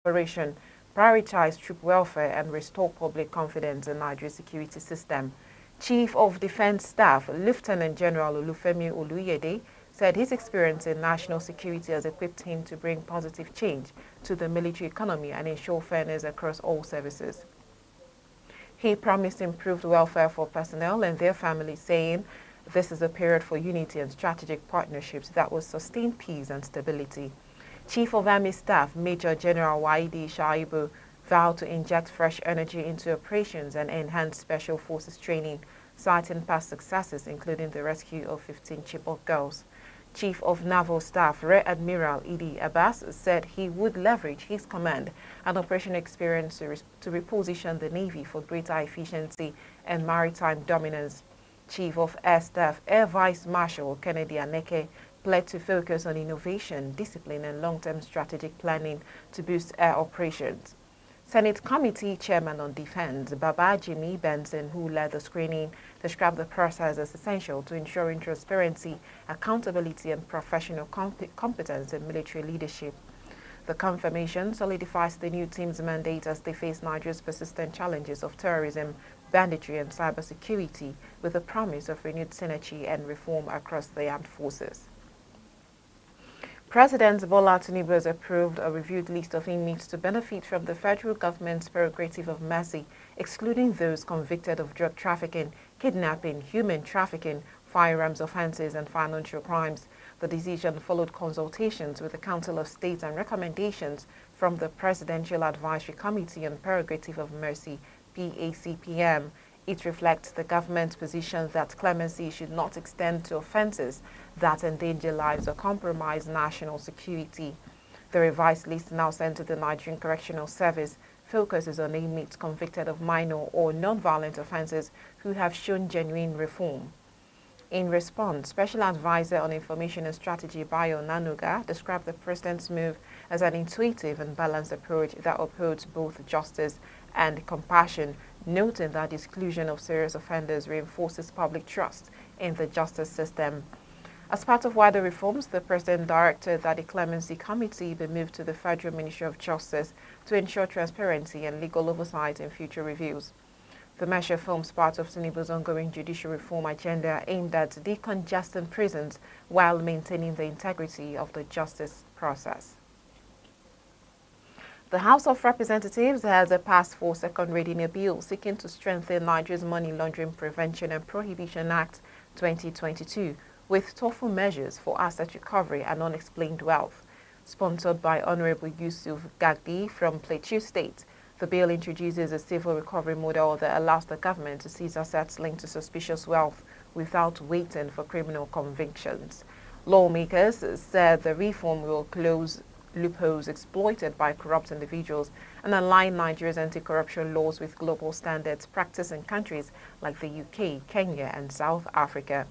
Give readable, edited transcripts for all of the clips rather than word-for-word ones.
operation, prioritize troop welfare, and restore public confidence in Nigeria's security system. Chief of Defense Staff, Lieutenant General Olufemi Oluyede, said his experience in national security has equipped him to bring positive change to the military economy and ensure fairness across all services. He promised improved welfare for personnel and their families, saying, "This is a period for unity and strategic partnerships that will sustain peace and stability." Chief of Army Staff, Major General Waidi Shaibu, vowed to inject fresh energy into operations and enhance Special Forces training, citing past successes, including the rescue of 15 Chibok girls. Chief of Naval Staff, Rear Admiral Idi Abbas, said he would leverage his command and operational experience to reposition the Navy for greater efficiency and maritime dominance. Chief of Air Staff, Air Vice Marshal Kennedy Aneke, pledged to focus on innovation, discipline, and long-term strategic planning to boost air operations. Senate Committee Chairman on Defense, Babajimi Benson, who led the screening, described the process as essential to ensuring transparency, accountability, and professional competence in military leadership. The confirmation solidifies the new team's mandate as they face Nigeria's persistent challenges of terrorism, banditry, and cybersecurity, with a promise of renewed synergy and reform across the armed forces. President Bola Tinubu has approved a reviewed list of inmates to benefit from the federal government's prerogative of mercy, excluding those convicted of drug trafficking, kidnapping, human trafficking, firearms offences, and financial crimes. The decision followed consultations with the Council of State and recommendations from the Presidential Advisory Committee on Prerogative of Mercy, PACPM. It reflects the government's position that clemency should not extend to offences that endanger lives or compromise national security. The revised list, now sent to the Nigerian Correctional Service, focuses on inmates convicted of minor or non-violent offences who have shown genuine reform. In response, Special Advisor on Information and Strategy Bayo Nanuga described the President's move as an intuitive and balanced approach that upholds both justice and compassion, noting that the exclusion of serious offenders reinforces public trust in the justice system. As part of wider reforms, the President directed that the Clemency Committee be moved to the Federal Ministry of Justice to ensure transparency and legal oversight in future reviews. The measure forms part of Tinubu's ongoing judicial reform agenda aimed at decongesting prisons while maintaining the integrity of the justice process. The House of Representatives has passed for second reading a bill seeking to strengthen Nigeria's Money Laundering Prevention and Prohibition Act 2022 with tougher measures for asset recovery and unexplained wealth. Sponsored by Honorable Yusuf Gagdi from Plateau State, the bill introduces a civil recovery model that allows the government to seize assets linked to suspicious wealth without waiting for criminal convictions. Lawmakers said the reform will close loopholes exploited by corrupt individuals and align Nigeria's anti-corruption laws with global standards practiced in countries like the UK, Kenya, and South Africa.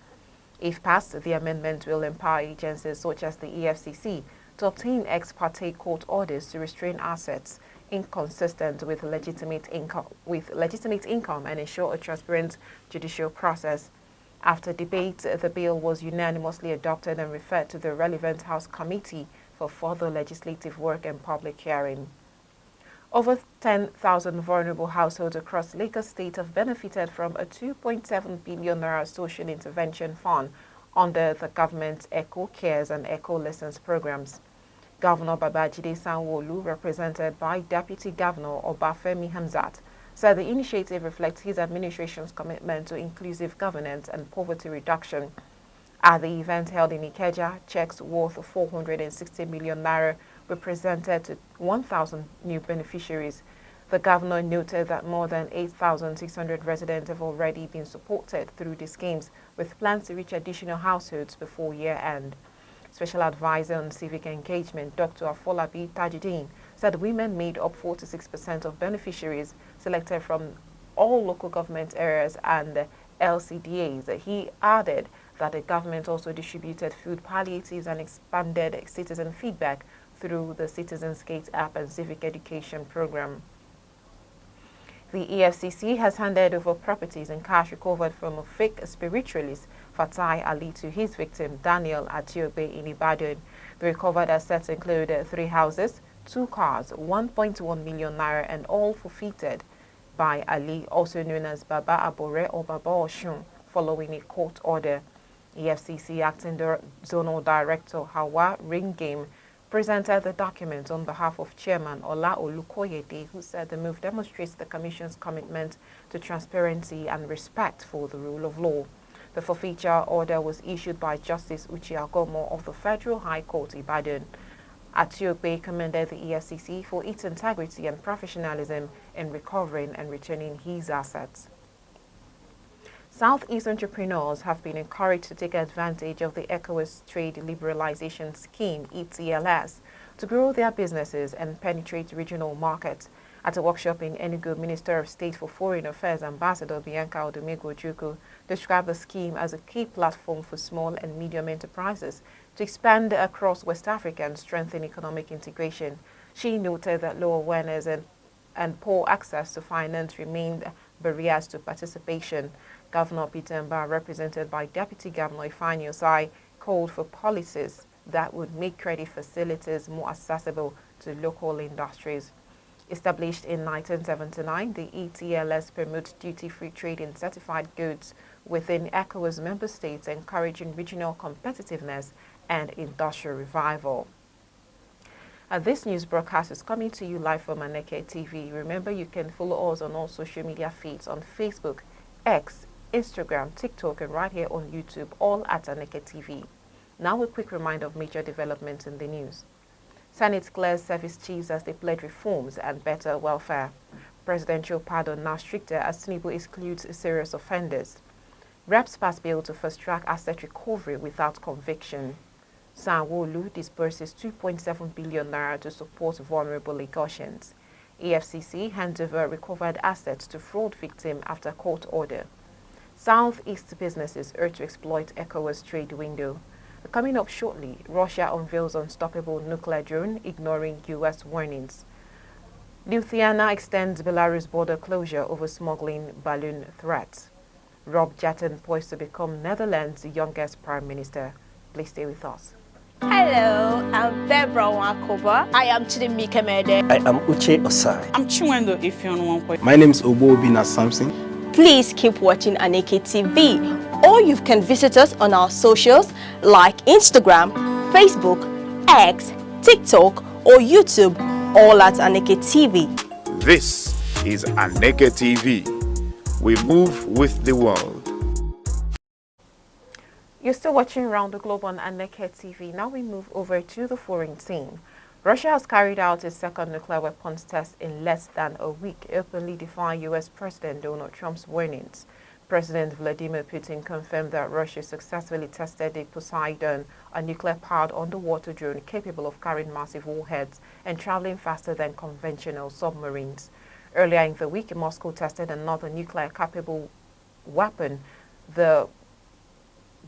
If passed, the amendment will empower agencies such as the EFCC to obtain ex parte court orders to restrain assets inconsistent with legitimate income and ensure a transparent judicial process. After debate, the bill was unanimously adopted and referred to the relevant House committee for further legislative work and public hearing. Over 10,000 vulnerable households across Lagos State have benefited from a 2.7 billion naira social intervention fund under the government's Eco Cares and Eco Lessons programs. Governor Babajide Sanwo-Olu, represented by Deputy Governor Obafemi Hamzat, said the initiative reflects his administration's commitment to inclusive governance and poverty reduction. At the event held in Ikeja, checks worth 460 million naira were presented to 1,000 new beneficiaries. The governor noted that more than 8,600 residents have already been supported through the schemes, with plans to reach additional households before year-end. Special Advisor on Civic Engagement, Dr. Afolabi Tajudeen, said women made up 46% of beneficiaries selected from all local government areas and LCDAs. He added that the government also distributed food palliatives and expanded citizen feedback through the Citizens Gate app and civic education program. The EFCC has handed over properties and cash recovered from a fake spiritualist, Fatai Ali, to his victim, Daniel Atiobe in Ibadan. The recovered assets include 3 houses, 2 cars, 1.1 million naira, and all forfeited by Ali, also known as Baba Abore or Baba Oshun, following a court order. EFCC Acting Zonal Director Hawa Ringame presented the document on behalf of Chairman Ola Olukoyede, who said the move demonstrates the Commission's commitment to transparency and respect for the rule of law. The forfeiture order was issued by Justice Uche Agomo of the Federal High Court, Ibadan. Atiope commended the EFCC for its integrity and professionalism in recovering and returning his assets. Southeast entrepreneurs have been encouraged to take advantage of the ECOWAS Trade Liberalization Scheme, ETLS, to grow their businesses and penetrate regional markets. At a workshop in Enugu, Minister of State for Foreign Affairs Ambassador Bianca Odumegwu-Ojukwu described the scheme as a key platform for small and medium enterprises to expand across West Africa and strengthen economic integration. She noted that low awareness and poor access to finance remained barriers to participation. Governor Peter Mba, represented by Deputy Governor Ifeanyi Osai, called for policies that would make credit facilities more accessible to local industries. Established in 1979, the ETLS promotes duty-free trade in certified goods within ECOWAS member states, encouraging regional competitiveness and industrial revival. This news broadcast is coming to you live from Aneke TV. Remember, you can follow us on all social media feeds on Facebook, X, Instagram, TikTok, and right here on YouTube, all at Aneke TV. Now a quick reminder of major developments in the news. Senate clears service chiefs as they pledge reforms and better welfare. Presidential pardon now stricter as Tinubu excludes serious offenders. Reps pass bill to fast-track asset recovery without conviction. Sanwo-Olu disburses 2.7 billion naira to support vulnerable Lagosians. EFCC hands over recovered assets to fraud victim after court order. Southeast businesses urge to exploit ECOWAS trade window. Coming up shortly, Russia unveils unstoppable nuclear drone, ignoring U.S. warnings. Lithuania extends Belarus border closure over smuggling balloon threats. Rob Jetten poised to become Netherlands' youngest prime minister. Please stay with us. Hello, I'm Debra Wakoba. I am Chidimike Mede. I am Uche Osai. I'm Chiwendo Ifeonwankwe. My name is Obobina Samson. Please keep watching Aneke TV, or you can visit us on our socials like Instagram, Facebook, X, TikTok, or YouTube, all at Aneke TV. This is Aneke TV. We move with the world. You're still watching Round the Globe on Aneke TV. Now we move over to the foreign scene. Russia has carried out its second nuclear weapons test in less than a week, openly defying U.S. President Donald Trump's warnings. President Vladimir Putin confirmed that Russia successfully tested the Poseidon, a nuclear-powered underwater drone capable of carrying massive warheads and traveling faster than conventional submarines. Earlier in the week, Moscow tested another nuclear-capable weapon, the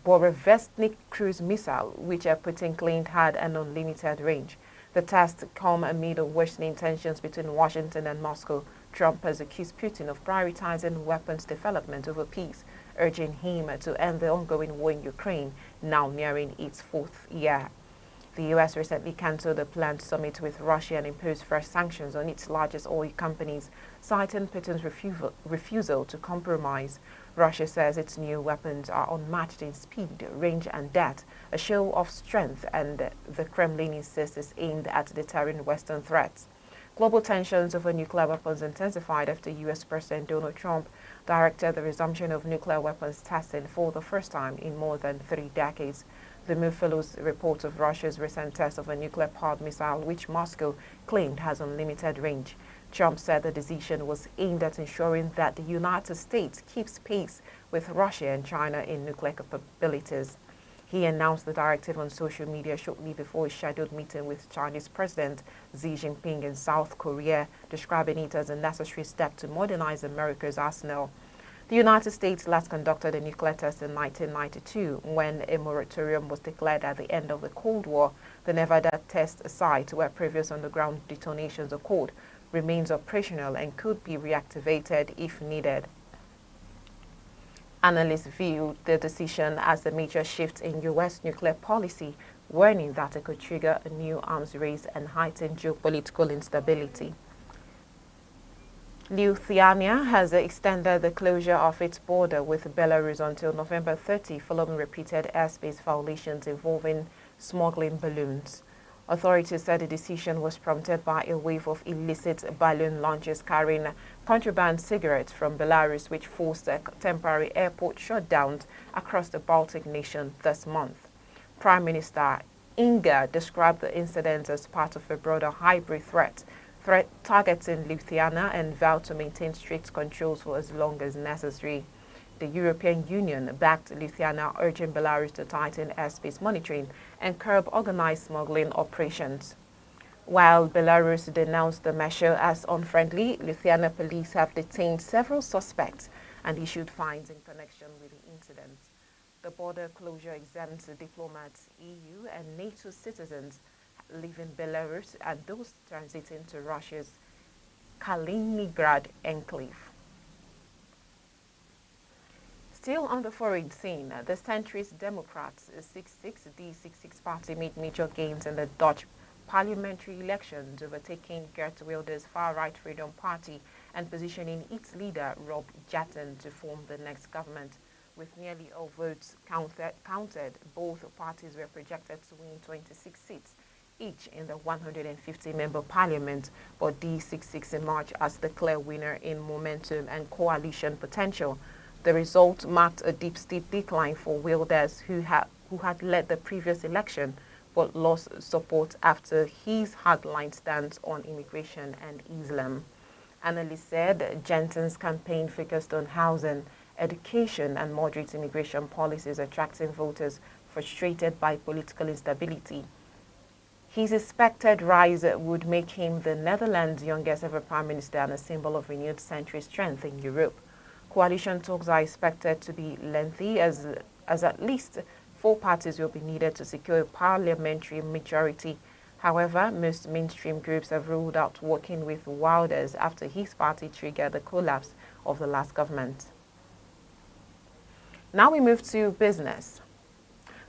Borovestnik cruise missile, which Putin claimed had an unlimited range. The tests come amid worsening tensions between Washington and Moscow. Trump has accused Putin of prioritizing weapons development over peace, urging him to end the ongoing war in Ukraine, now nearing its fourth year. The U.S. recently cancelled a planned summit with Russia and imposed fresh sanctions on its largest oil companies, citing Putin's refusal to compromise. Russia says its new weapons are unmatched in speed, range, and depth, a show of strength, and the Kremlin insists is aimed at deterring Western threats. Global tensions over nuclear weapons intensified after U.S. President Donald Trump directed the resumption of nuclear weapons testing for the first time in more than 3 decades. The move follows reports of Russia's recent test of a nuclear-powered missile, which Moscow claimed has unlimited range. Trump said the decision was aimed at ensuring that the United States keeps pace with Russia and China in nuclear capabilities. He announced the directive on social media shortly before a scheduled meeting with Chinese President Xi Jinping in South Korea, describing it as a necessary step to modernize America's arsenal. The United States last conducted a nuclear test in 1992 when a moratorium was declared at the end of the Cold War. The Nevada test site, where previous underground detonations occurred, remains operational and could be reactivated if needed. Analysts view the decision as a major shift in U.S. nuclear policy, warning that it could trigger a new arms race and heighten geopolitical instability. Lithuania has extended the closure of its border with Belarus until November 30 following repeated airspace violations involving smuggling balloons. Authorities said the decision was prompted by a wave of illicit balloon launches carrying contraband cigarettes from Belarus, which forced temporary airport shutdowns across the Baltic nation this month. Prime Minister Inga described the incident as part of a broader hybrid threat targeting Lithuania and vowed to maintain strict controls for as long as necessary. The European Union backed Lithuania, urging Belarus to tighten airspace monitoring and curb organized smuggling operations. While Belarus denounced the measure as unfriendly, Lithuania police have detained several suspects and issued fines in connection with the incident. The border closure exempts diplomats, EU and NATO citizens living in Belarus and those transiting to Russia's Kaliningrad enclave. Still on the foreign scene, the centrist Democrats' 66 party made major gains in the Dutch parliamentary elections, overtaking Geert Wilders' far-right Freedom Party and positioning its leader, Rob Jetten, to form the next government. With nearly all votes counted, both parties were projected to win 26 seats, each in the 150-member parliament, but D66 emerged as the clear winner in momentum and coalition potential. The result marked a steep decline for Wilders, who had led the previous election, but lost support after his hardline stance on immigration and Islam. Analysts said Jensen's campaign focused on housing, education, and moderate immigration policies, attracting voters frustrated by political instability. His expected rise would make him the Netherlands' youngest ever prime minister and a symbol of renewed centrist strength in Europe. Coalition talks are expected to be lengthy as at least 4 parties will be needed to secure a parliamentary majority. However, most mainstream groups have ruled out working with Wilders after his party triggered the collapse of the last government. Now we move to business.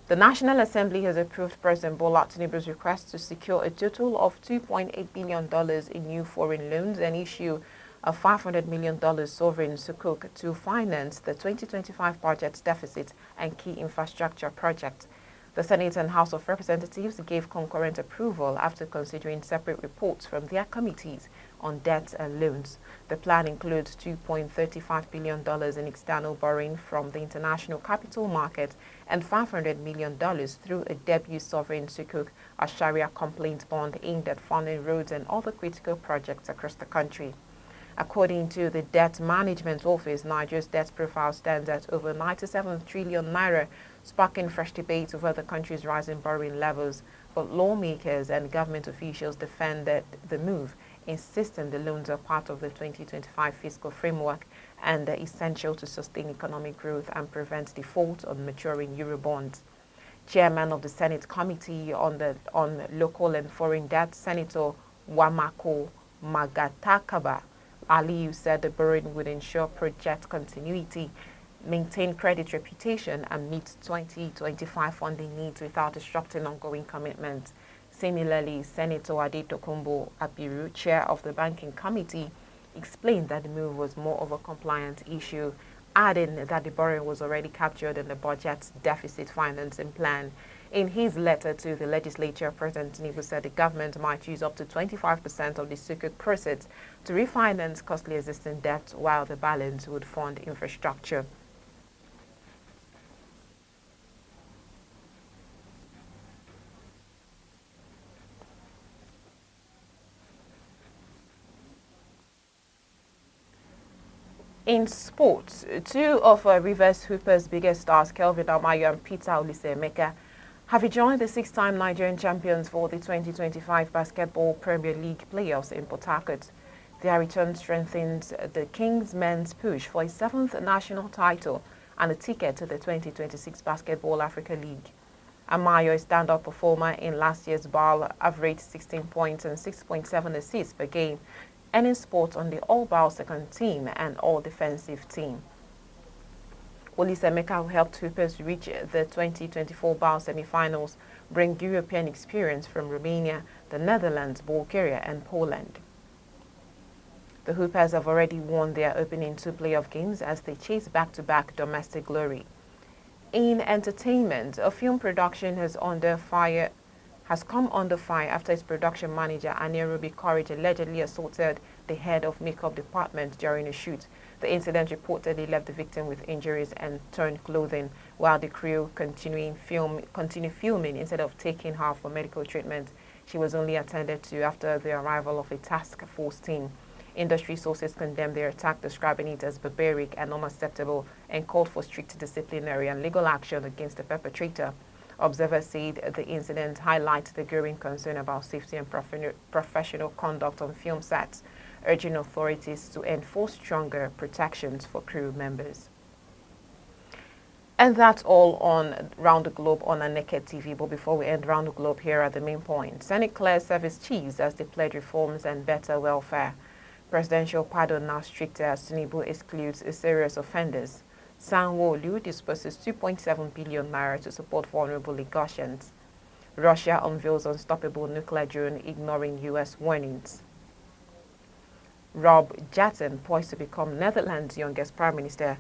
The National Assembly has approved President Bola Tinubu's request to secure a total of $2.8 billion in new foreign loans and issue a $500 million sovereign sukuk to finance the 2025 budget deficit and key infrastructure projects. The Senate and House of Representatives gave concurrent approval after considering separate reports from their committees on debt and loans. The plan includes $2.35 billion in external borrowing from the international capital market and $500 million through a debut sovereign sukuk, a Sharia complaint bond aimed at funding roads and other critical projects across the country. According to the Debt Management Office, Nigeria's debt profile stands at over 97 trillion naira, sparking fresh debate over the country's rising borrowing levels. But lawmakers and government officials defended the move, insisting the loans are part of the 2025 fiscal framework and are essential to sustain economic growth and prevent default on maturing Eurobonds. Chairman of the Senate Committee on Local and Foreign Debt, Senator Wamako Magatakaba Aliyu, said the borrowing would ensure project continuity, maintain credit reputation, and meet 2025 funding needs without disrupting ongoing commitments. Similarly, Senator Adetokunbo Abiru, chair of the Banking Committee, explained that the move was more of a compliance issue, adding that the borrowing was already captured in the budget's deficit financing plan. In his letter to the legislature, President Tinubu said the government might use up to 25% of the sukuk proceeds to refinance costly existing debt, while the balance would fund infrastructure. In sports, 2 of Rivers Hoopers' biggest stars, Kelvin Amayo and Peter Aneke, have joined the 6-time Nigerian champions for the 2025 Basketball Premier League playoffs in Port Harcourt. Their return strengthens the Kings men's push for a 7th national title and a ticket to the 2026 Basketball Africa League. Amayo, a standout performer in last year's BAL, averaged 16 points and 6.7 assists per game, earning spots on the all-BAL second team and all-defensive team. Emeka helped Hoopers reach the 2024 BAL semi-finals, bring European experience from Romania, the Netherlands, Bulgaria and Poland. The Hoopers have already won their opening 2 playoff games as they chase back-to-back domestic glory. In entertainment, a film production has come under fire after its production manager, Aneke Courage, allegedly assaulted the head of makeup department during a shoot. The incident reportedly left the victim with injuries and torn clothing, while the crew continued filming instead of taking her for medical treatment. She was only attended to after the arrival of a task force team. Industry sources condemned their attack, describing it as barbaric and unacceptable, and called for strict disciplinary and legal action against the perpetrator. Observers said the incident highlights the growing concern about safety and professional conduct on film sets, urging authorities to enforce stronger protections for crew members. And that's all on Round the Globe on Aneke TV. But before we end Round the Globe, here are the main points. Senate clears service chiefs as they pledge reforms and better welfare. Presidential pardon now stricter as Tinubu excludes serious offenders. Sanwo-Olu disperses 2.7 billion naira to support vulnerable Lagosians. Russia unveils unstoppable nuclear drone ignoring U.S. warnings. Rob Jatton poised to become Netherlands' youngest prime minister.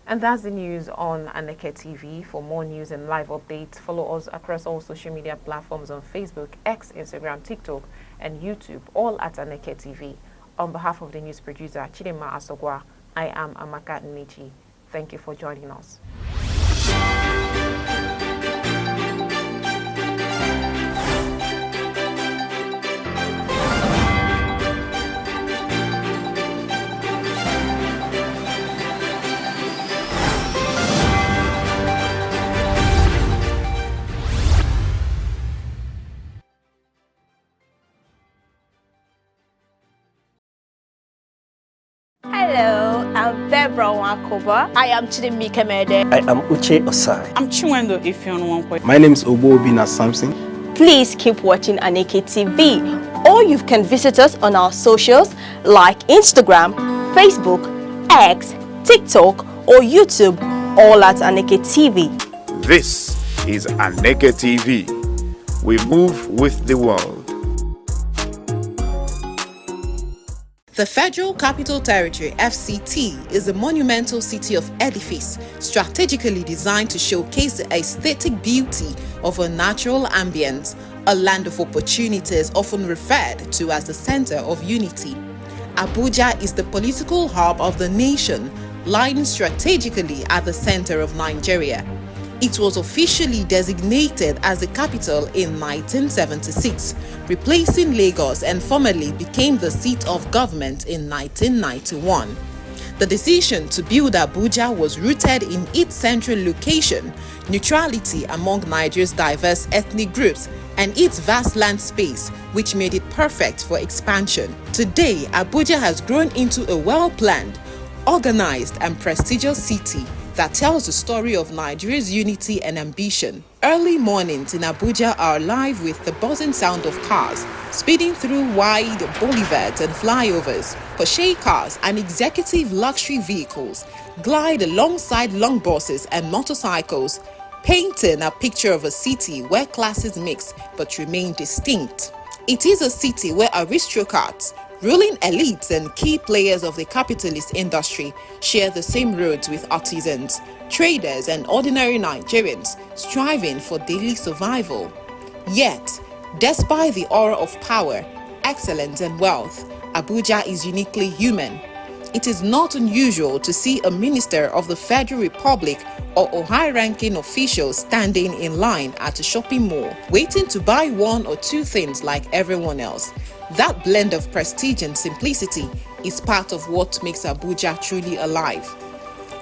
And that's the news on Aneke TV. For more news and live updates, follow us across all social media platforms on Facebook, X, Instagram, TikTok, and YouTube, all at Aneke TV. On behalf of the news producer, Chidima Asogwa, I am Amaka Nnichi. Thank you for joining us. Hello, I'm Debra Wakoba. I am Chidimike Mede. I am Uche Osai. I'm Chiwendo Ifeonwankwe. My name is Obina Samson. Please keep watching Aneke TV, or you can visit us on our socials like Instagram, Facebook, X, TikTok, or YouTube, all at Aneke TV. This is Aneke TV. We move with the world. The Federal Capital Territory, FCT, is a monumental city of edifice strategically designed to showcase the aesthetic beauty of a natural ambience, a land of opportunities often referred to as the center of unity. Abuja is the political hub of the nation, lying strategically at the center of Nigeria. It was officially designated as the capital in 1976, replacing Lagos, and formally became the seat of government in 1991. The decision to build Abuja was rooted in its central location, neutrality among Nigeria's diverse ethnic groups, and its vast land space, which made it perfect for expansion. Today, Abuja has grown into a well-planned, organized, and prestigious city that tells the story of Nigeria's unity and ambition. Early mornings in Abuja are alive with the buzzing sound of cars speeding through wide boulevards and flyovers. Porsche cars and executive luxury vehicles glide alongside long buses and motorcycles, painting a picture of a city where classes mix but remain distinct. It is a city where aristocrats, ruling elites, and key players of the capitalist industry share the same roads with artisans, traders, and ordinary Nigerians striving for daily survival. Yet, despite the aura of power, excellence, and wealth, Abuja is uniquely human. It is not unusual to see a minister of the Federal Republic or a high-ranking official standing in line at a shopping mall, waiting to buy one or two things like everyone else. That blend of prestige and simplicity is part of what makes Abuja truly alive.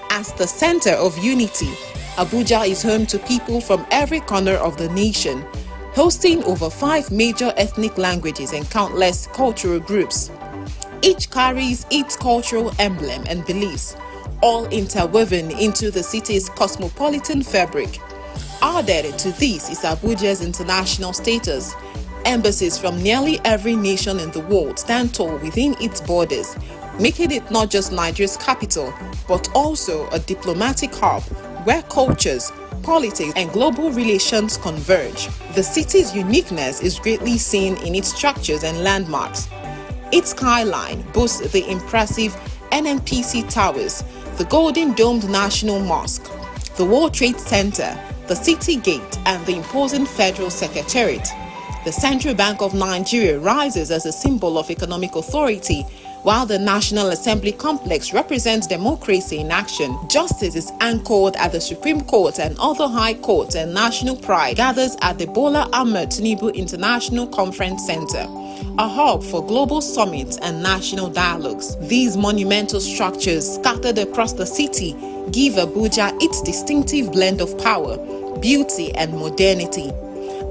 As the center of unity, Abuja is home to people from every corner of the nation, hosting over 5 major ethnic languages and countless cultural groups. Each carries its cultural emblem and beliefs, all interwoven into the city's cosmopolitan fabric. Added to this is Abuja's international status. Embassies from nearly every nation in the world stand tall within its borders, making it not just Nigeria's capital, but also a diplomatic hub where cultures, politics and global relations converge. The city's uniqueness is greatly seen in its structures and landmarks. Its skyline boasts the impressive NNPC Towers, the Golden Domed National Mosque, the World Trade Center, the City Gate, and the imposing Federal Secretariat. The Central Bank of Nigeria rises as a symbol of economic authority, while the National Assembly complex represents democracy in action. Justice is anchored at the Supreme Court, and other high courts and national pride gathers at the Bola Ahmed Tinubu International Conference Center, a hub for global summits and national dialogues. These monumental structures scattered across the city give Abuja its distinctive blend of power, beauty, and modernity.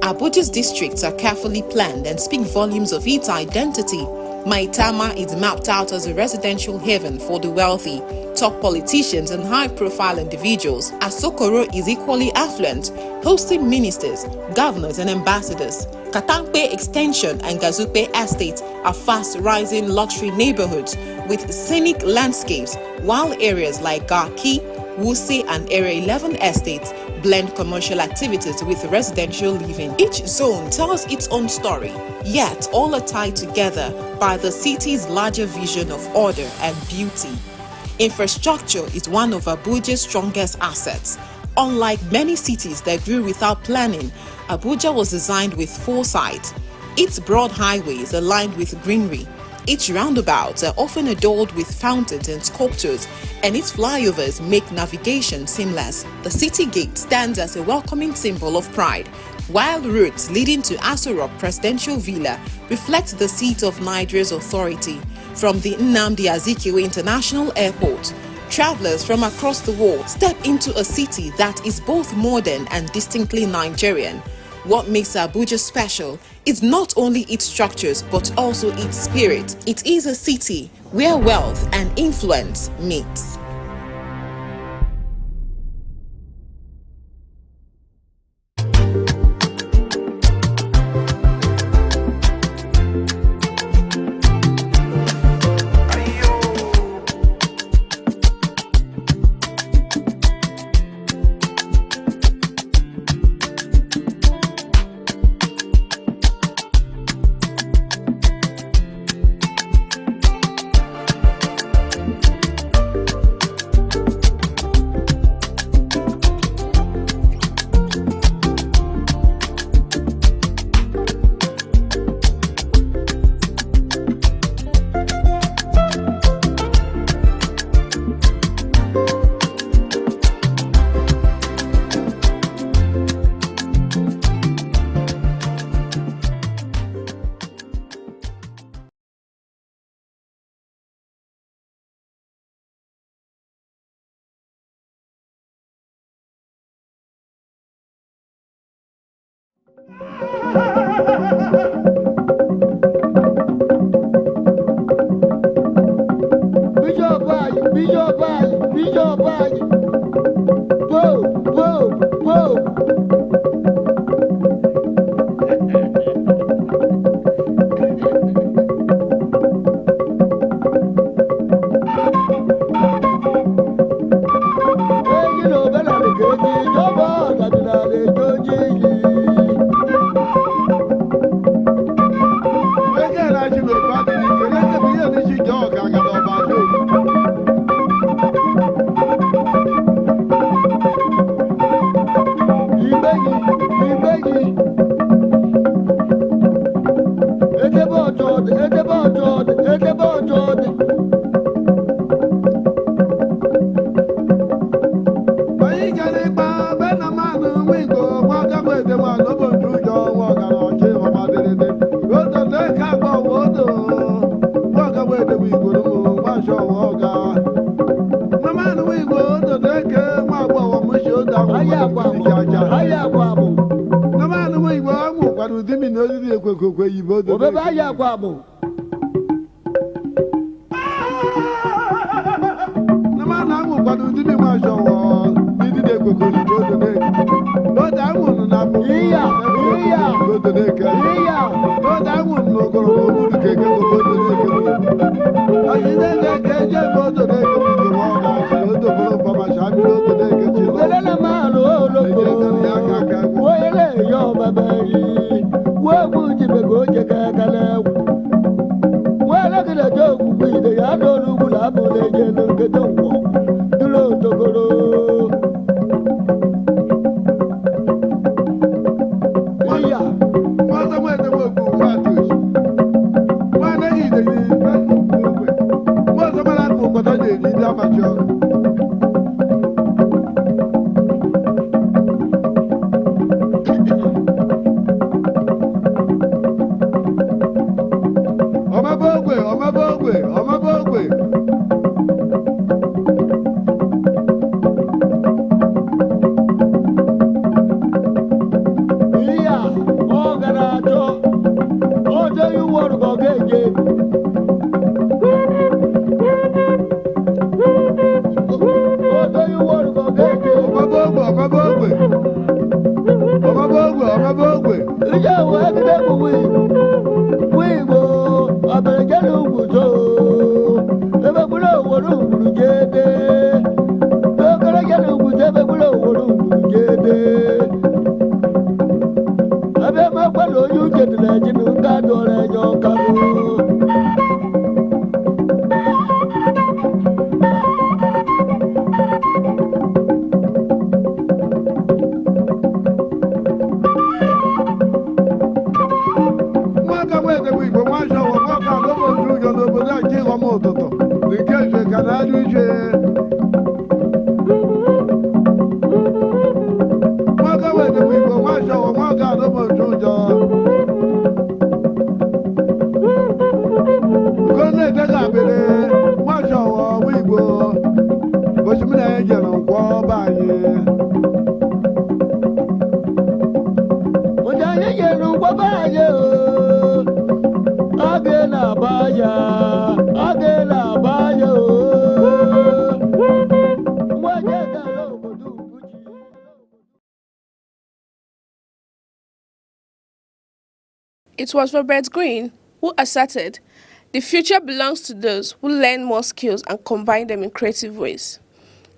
Abuja's districts are carefully planned and speak volumes of its identity. Maitama is mapped out as a residential haven for the wealthy, top politicians, and high-profile individuals. Asokoro is equally affluent, hosting ministers, governors, and ambassadors. Katampe Extension and Gazupe Estate are fast-rising luxury neighborhoods with scenic landscapes, while areas like Garki, Wuse, and Area 11 estates blend commercial activities with residential living. Each zone tells its own story, yet all are tied together by the city's larger vision of order and beauty. Infrastructure is one of Abuja's strongest assets. Unlike many cities that grew without planning, Abuja was designed with foresight. Its broad highways are lined with greenery. Its roundabouts are often adorned with fountains and sculptures, and its flyovers make navigation seamless. The city gate stands as a welcoming symbol of pride, while routes leading to Aso Rock Presidential Villa reflect the seat of Nigeria's authority. From the Nnamdi Azikiwe International Airport, travelers from across the world step into a city that is both modern and distinctly Nigerian. What makes Abuja special is not only its structures but also its spirit. It is a city where wealth and influence meets. It was Robert Greene who asserted, "The future belongs to those who learn more skills and combine them in creative ways."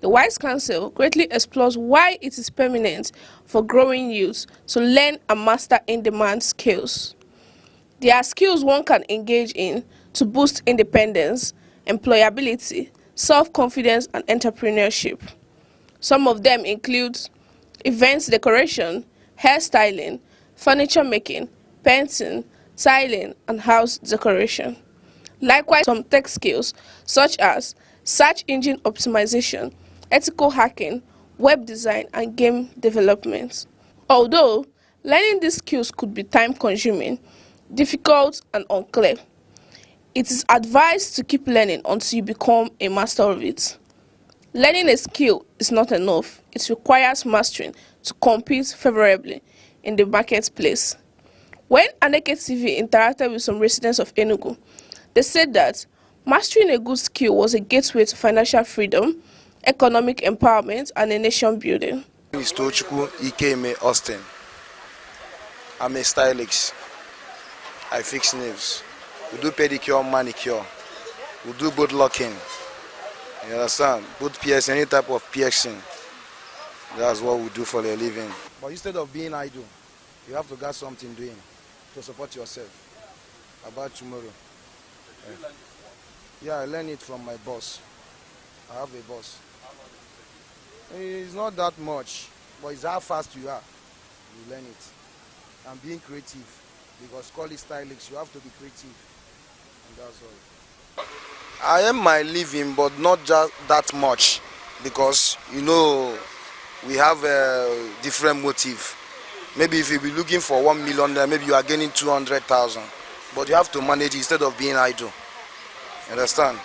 The Wise Counsel greatly explores why it is permanent for growing youth to learn and master in-demand skills. There are skills one can engage in to boost independence, employability, self-confidence, and entrepreneurship. Some of them include events decoration, hairstyling, furniture making, painting, tiling, and house decoration. Likewise, some tech skills such as search engine optimization, ethical hacking, web design, and game development. Although learning these skills could be time-consuming, difficult, and unclear, it is advised to keep learning until you become a master of it. Learning a skill is not enough. It requires mastering to compete favorably in the marketplace. When Aneke TV interacted with some residents of Enugu, they said that mastering a good skill was a gateway to financial freedom, economic empowerment, and a nation building. My name is Tochukwu Ikeme Austin. I'm a stylist. I fix nails. We do pedicure, manicure. We do both locking. You understand? Both piercing, any type of piercing. That's what we do for a living. But instead of being idle, you have to get something doing to support yourself about tomorrow. Yeah, I learned it from my boss. I have a boss. It's not that much, but it's how fast you are. You learn it. And being creative, because call it stylist, you have to be creative. And that's all. I am my living, but not just that much, because you know we have a different motive. Maybe if you be looking for 1 million, then maybe you are getting 200,000. But you have to manage it instead of being idle. Understand?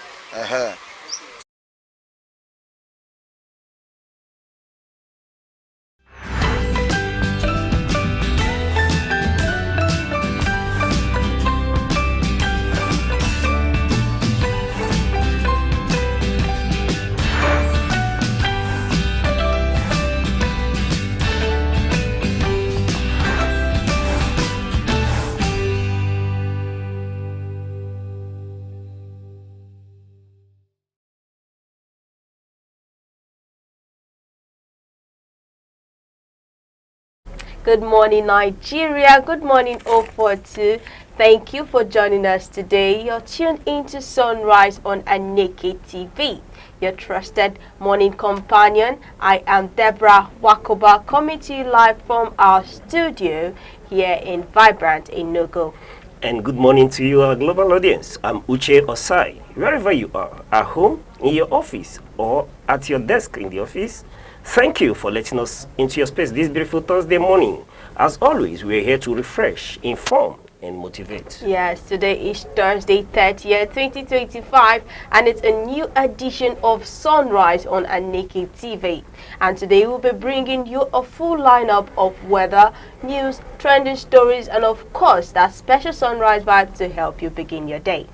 Good morning, Nigeria. Good morning, 042. Thank you for joining us today. You're tuned into Sunrise on Aneke TV, your trusted morning companion. I am Deborah Wakoba, coming to you live from our studio here in Vibrant Enugu. And good morning to you, our global audience. I'm Uche Osai. Wherever you are, at home, in your office, or at your desk in the office, thank you for letting us into your space this beautiful Thursday morning. As always, we're here to refresh, inform, and motivate. Yes, today is Thursday, 30th, 2025, and it's a new edition of Sunrise on Aneke TV. And today we'll be bringing you a full lineup of weather, news, trending stories, and of course, that special sunrise vibe to help you begin your day.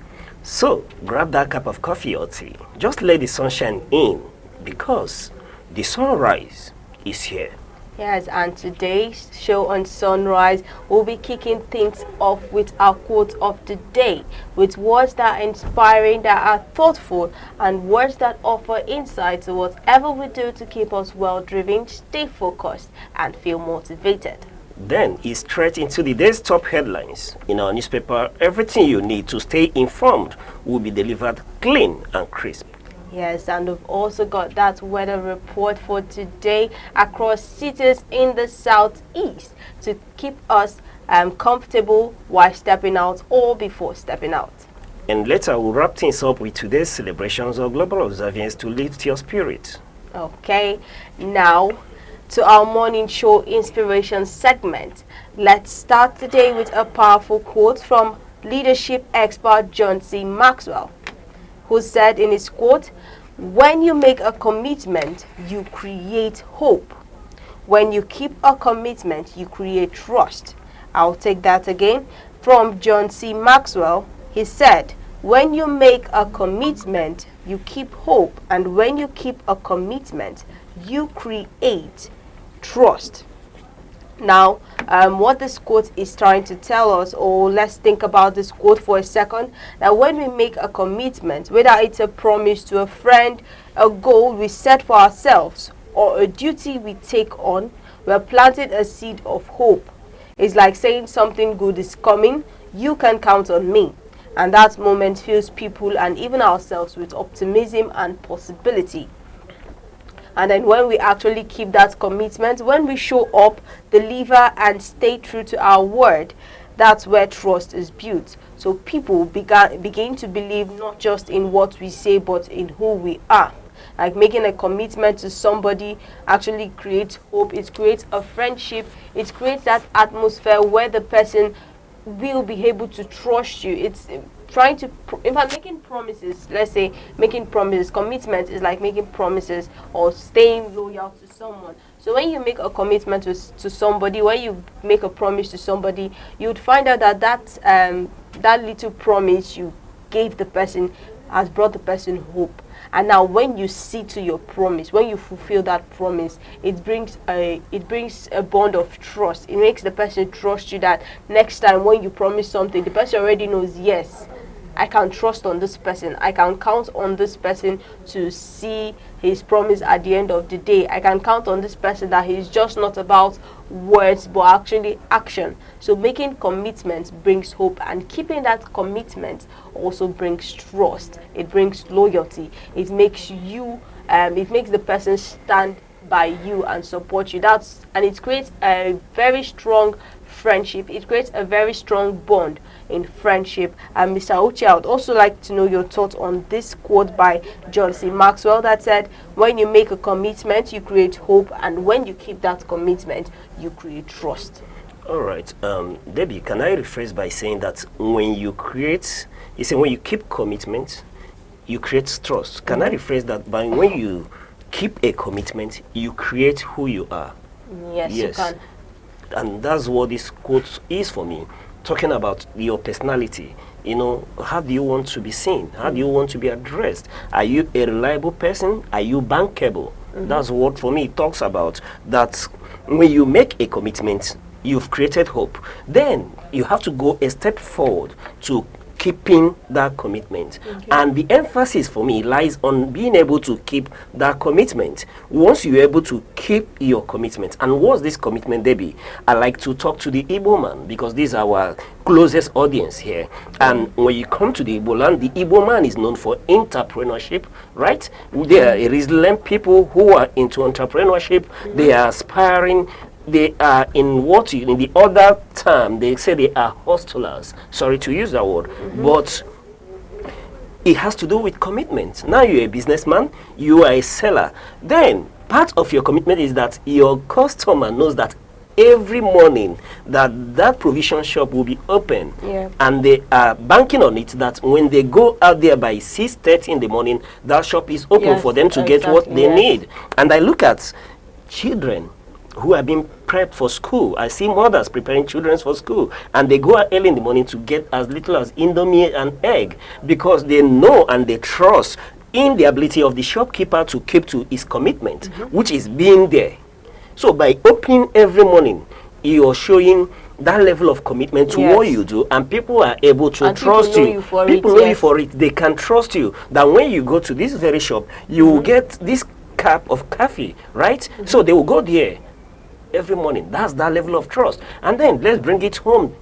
So, grab that cup of coffee or tea. Just let the sunshine in, because the sunrise is here. Yes, and today's show on Sunrise will be kicking things off with our quote of the day, with words that are inspiring, that are thoughtful, and words that offer insight to whatever we do to keep us well-driven, stay focused, and feel motivated. Then it's straight into the day's top headlines. In our newspaper, everything you need to stay informed will be delivered clean and crisp. Yes, and we've also got that weather report for today across cities in the southeast to keep us comfortable while stepping out or before stepping out. And later we'll wrap things up with today's celebrations of global observance to lift your spirit. Okay, now to our morning show inspiration segment. Let's start today with a powerful quote from leadership expert John C. Maxwell, who said in his quote, "When you make a commitment, you create hope. When you keep a commitment, you create trust." I'll take that again. From John C. Maxwell, he said, "When you make a commitment, you keep hope. And when you keep a commitment, you create trust." Now, what this quote is trying to tell us, or let's think about this quote for a second, that when we make a commitment, whether it's a promise to a friend, a goal we set for ourselves, or a duty we take on, we're planting a seed of hope. It's like saying something good is coming, you can count on me. And that moment fills people and even ourselves with optimism and possibility. And then when we actually keep that commitment, when we show up, deliver, and stay true to our word, that's where trust is built. So people begin to believe not just in what we say, but in who we are. Like making a commitment to somebody actually creates hope. It creates a friendship. It creates that atmosphere where the person will be able to trust you. It's trying to, in fact, making promises. Let's say making promises. Commitment is like making promises or staying loyal to someone. So when you make a commitment to somebody, when you make a promise to somebody, you'd find out that that little promise you gave the person has brought the person hope. And now when you see to your promise, when you fulfill that promise, it brings a bond of trust. It makes the person trust you that next time when you promise something, the person already knows, yes, I can trust on this person. I can count on this person to see his promise at the end of the day. I can count on this person that he's just not about words but actually action. So making commitments brings hope, and keeping that commitment also brings trust. It brings loyalty. It makes you it makes the person stand by you and support you. And it creates a very strong friendship. It creates a very strong bond in friendship. And Mr. Uche, I would also like to know your thoughts on this quote by John C. Maxwell that said, "When you make a commitment, you create hope, and when you keep that commitment, you create trust." All right, Debbie, can I rephrase by saying that when you create, you say when you keep commitment, you create trust. Can I rephrase that by when you keep a commitment, you create who you are? Yes, you can. And that's what this quote is for me, talking about your personality. You know, how do you want to be seen? How do you want to be addressed? Are you a reliable person? Are you bankable? That's what for me it talks about. That when you make a commitment, you've created hope. Then you have to go a step forward to keeping that commitment. And the emphasis for me lies on being able to keep that commitment. Once you're able to keep your commitment, and what's this commitment, Debbie? I like to talk to the Igbo man because this is our closest audience here. And when you come to the Igbo land, the Igbo man is known for entrepreneurship, right? They are resilient people who are into entrepreneurship. They are aspiring. They are in the other term, they say they are hustlers. Sorry to use that word, but it has to do with commitment. Now you're a businessman, you are a seller. Then part of your commitment is that your customer knows that every morning that provision shop will be open, and they are banking on it that when they go out there by 6:30 in the morning, that shop is open for them to get what they need. And I look at children who are being prepped for school. I see mothers preparing children for school, and they go out early in the morning to get as little as Indomie and egg because they know and they trust in the ability of the shopkeeper to keep to his commitment, which is being there. So by opening every morning, you're showing that level of commitment to what you do, and people are able to trust you. People know you for it. They can trust you that when you go to this very shop, you will get this cup of coffee, right? So they will go there every morning. That's that level of trust. And then let's bring it home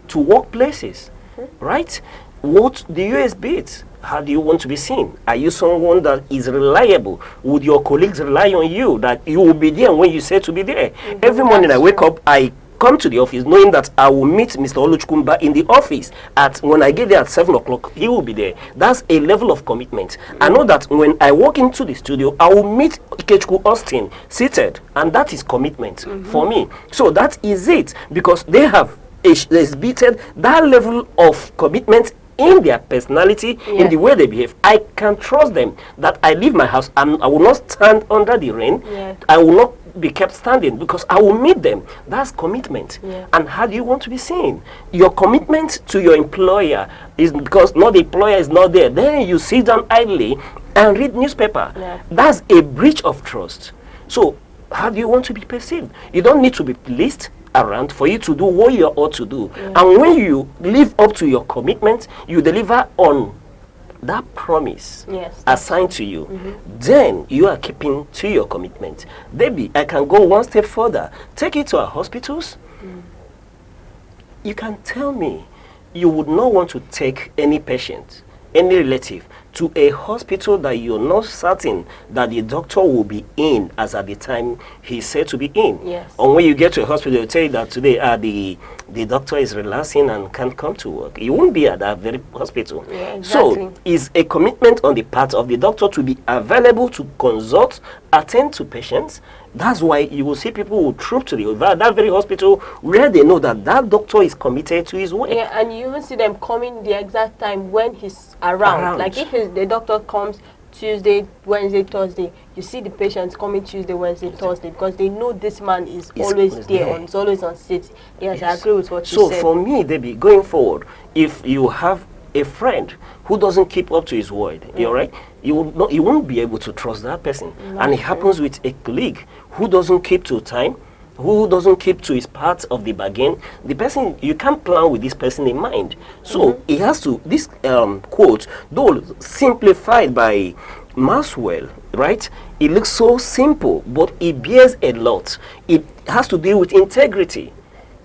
to workplaces, right? What do you expect? How do you want to be seen? Are you someone that is reliable? Would your colleagues rely on you that you will be there when you say to be there? Every morning I wake up, I come to the office knowing that I will meet Mr. Oluchukumba in the office when I get there at 7 o'clock, he will be there. That's a level of commitment. I know that when I walk into the studio, I will meet Ikechukwu Austin seated, and that is commitment for me. So that is it, because they have exhibited that level of commitment in their personality, in the way they behave. I can trust them that I leave my house and I will not stand under the rain. I will not be kept standing because I will meet them. That's commitment. And how do you want to be seen? Your commitment to your employer is because the employer is not there. Then you sit down idly and read newspaper. That's a breach of trust. So how do you want to be perceived? You don't need to be pleased around for you to do what you ought to do. And when you live up to your commitment, you deliver on that promise assigned to you, then you are keeping to your commitment. Baby, I can go one step further. Take it to our hospitals. You can tell me you would not want to take any patient, any relative, to a hospital that you're not certain that the doctor will be in as at the time he's said to be in. Or when you get to a hospital, they'll tell you that today the doctor is relaxing and can't come to work. You won't be at that very hospital. So it's a commitment on the part of the doctor to be available to consult, attend to patients. That's why you will see people who troop to that very hospital where they know that that doctor is committed to his work. And you even see them coming the exact time when he's around. Like if the doctor comes Tuesday, Wednesday, Thursday, you see the patients coming Tuesday, Wednesday, Thursday, because they know this man is always there. He's always on set. I agree with what you said. So for me, Debbie, going forward, if you have a friend who doesn't keep up to his word, you're right, you won't be able to trust that person. And it happens with a colleague who doesn't keep to time, who doesn't keep to his part of the bargain. The person, you can't plan with this person in mind. So it has to, this quote, though simplified by Maxwell, right? It looks so simple, but it bears a lot. It has to do with integrity.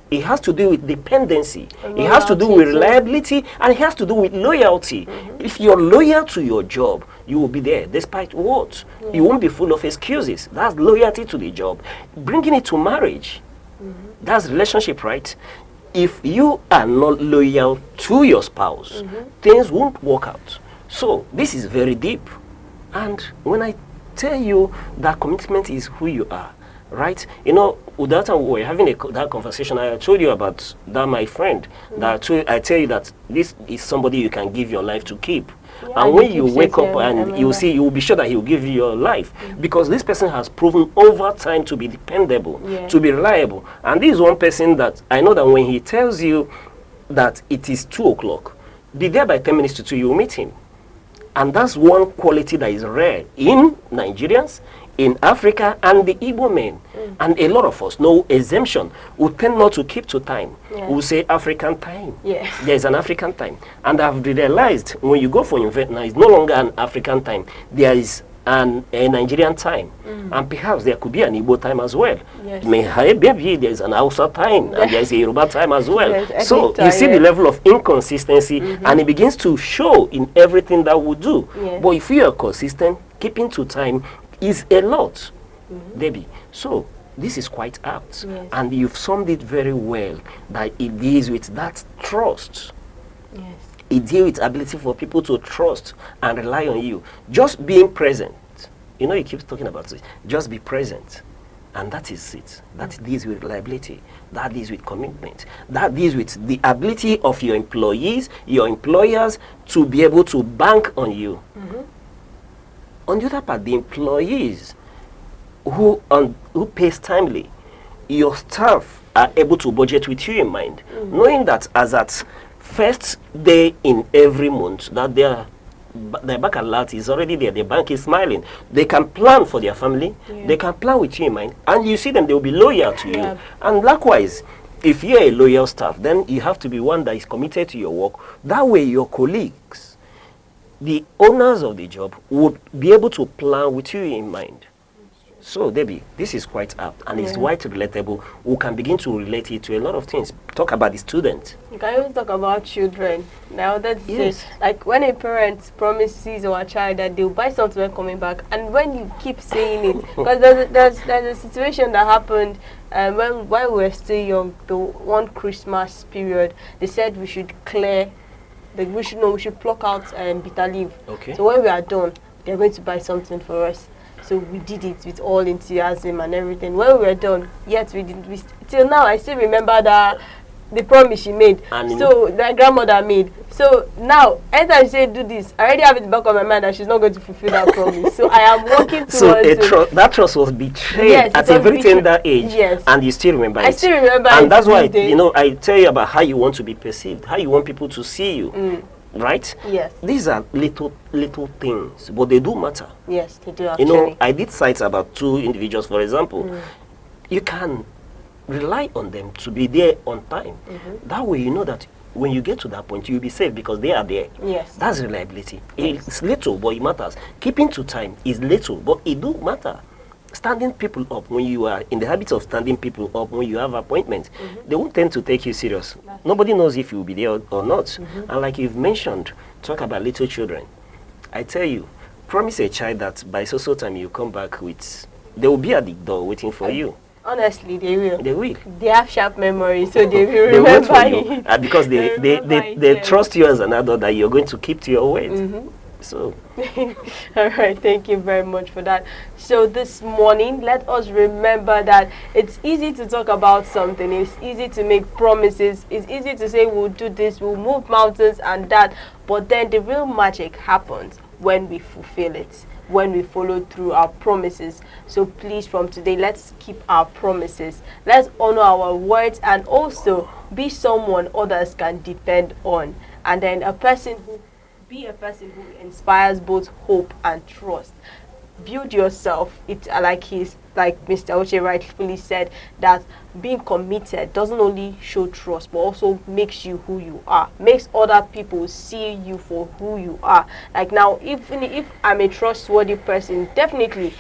It has to do with dependency. It has to do with reliability, and it has to do with loyalty. If you're loyal to your job, you will be there despite what? You won't be full of excuses. That's loyalty to the job. Bringing it to marriage, that's relationship, right? If you are not loyal to your spouse, things won't work out. So this is very deep. And when I tell you that commitment is who you are, right? You know, with that time we were having that conversation, I told you about that my friend. That I tell you that this is somebody you can give your life to keep. And when you wake up and you see, you will be sure that he will give you your life. Because this person has proven over time to be dependable, to be reliable. And this is one person that I know that when he tells you that it is 2 o'clock, be there by 10 minutes to 2, you will meet him. And that's one quality that is rare in Nigerians, in Africa, and the Igbo men. And a lot of us, no exemption, we tend not to keep to time. Yeah. We say African time. Yeah. There's an African time. And I've realized when you go for event now, it's no longer an African time. There is a Nigerian time. And perhaps there could be an Igbo time as well. Yes. Maybe there's an Hausa time and there's a Yoruba time as well. Yes, so you see the level of inconsistency, and it begins to show in everything that we do. Yeah. But if you are consistent, keeping to time is a lot, Debbie. So this is quite apt, Yes. and you've summed it very well, that it deals with that trust. Yes. It deals with ability for people to trust and rely on you. Just being present. You know, you keep talking about it. Just be present. And that is it. That deals with reliability. That deals with commitment. That deals with the ability of your employees, your employers, to be able to bank on you. On the other part, the employees who pays timely, your staff are able to budget with you in mind, knowing that as at first day in every month, that their bank alert is already there, the bank is smiling. They can plan for their family, they can plan with you in mind, and you see them, they will be loyal to you. And likewise, if you're a loyal staff, then you have to be one that is committed to your work. That way your colleagues, the owners of the job, would be able to plan with you in mind. So, Debbie, this is quite apt, and it's quite relatable. We can begin to relate it to a lot of things. Talk about the student. You can even talk about children. Now, that's like when a parent promises our child that they'll buy something when coming back, and when you keep saying it, because there's a situation that happened when we were still young, the one Christmas period, they said we should clear, we should pluck out bitter leaf. Okay. So when we are done, they're going to buy something for us. So we did it with all enthusiasm and everything. When we were done, yet we didn't. Till now, I still remember the promise she made. So that grandmother made. So now, anytime she say do this, I already have it in the back of my mind that she's not going to fulfill that promise. So I am working towards. So that trust was betrayed at a very tender age. Yes. And you still remember it. I still remember and that's why, you know, I tell you about how you want to be perceived, how you want people to see you. Right? Yes. These are little things, but they do matter. Yes, they do actually. You know, I did cite about 2 individuals, for example. You can rely on them to be there on time. That way you know that when you get to that point, you'll be safe because they are there. Yes. That's reliability. It's little, but it matters. Keeping to time is little, but it do matter. Standing people up when you are in the habit of standing people up when you have appointments, they won't tend to take you serious. Nobody knows if you'll be there or not. And like you've mentioned, talk about little children. I tell you, promise a child that by so time you come back with, they will be at the door waiting for you. Honestly, they will. They will. They have sharp memory, so they will remember it. Because they trust you as an adult that you're going to keep to your word. So, all right, thank you very much for that. So this morning, let us remember that it's easy to talk about something, it's easy to make promises, it's easy to say we'll do this, we'll move mountains and that, but then the real magic happens when we fulfill it, when we follow through our promises. So please, from today, let's keep our promises, let's honor our words, and also be someone others can depend on, and then be a person who inspires both hope and trust. Build yourself. It's like Mr. Oche rightfully said, that being committed doesn't only show trust, but also makes you who you are, makes other people see you for who you are. Like now, even if I'm a trustworthy person, definitely,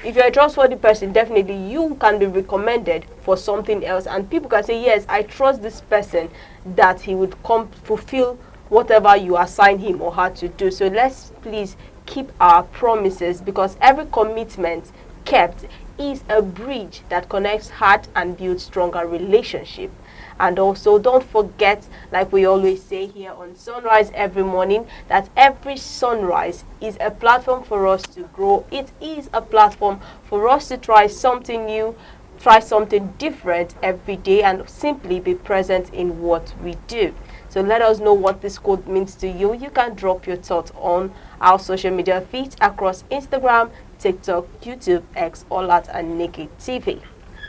if you're a trustworthy person, definitely you can be recommended for something else, and people can say, yes, I trust this person that he would come fulfill whatever you assign him or her to do. So let's please keep our promises, because every commitment kept is a bridge that connects heart and builds stronger relationship. And also don't forget, like we always say here on Sunrise every morning, that every sunrise is a platform for us to grow. It is a platform for us to try something new, try something different every day, and simply be present in what we do. So let us know what this code means to you. You can drop your thoughts on our social media feeds across Instagram, TikTok, YouTube, X, all at Aneke TV.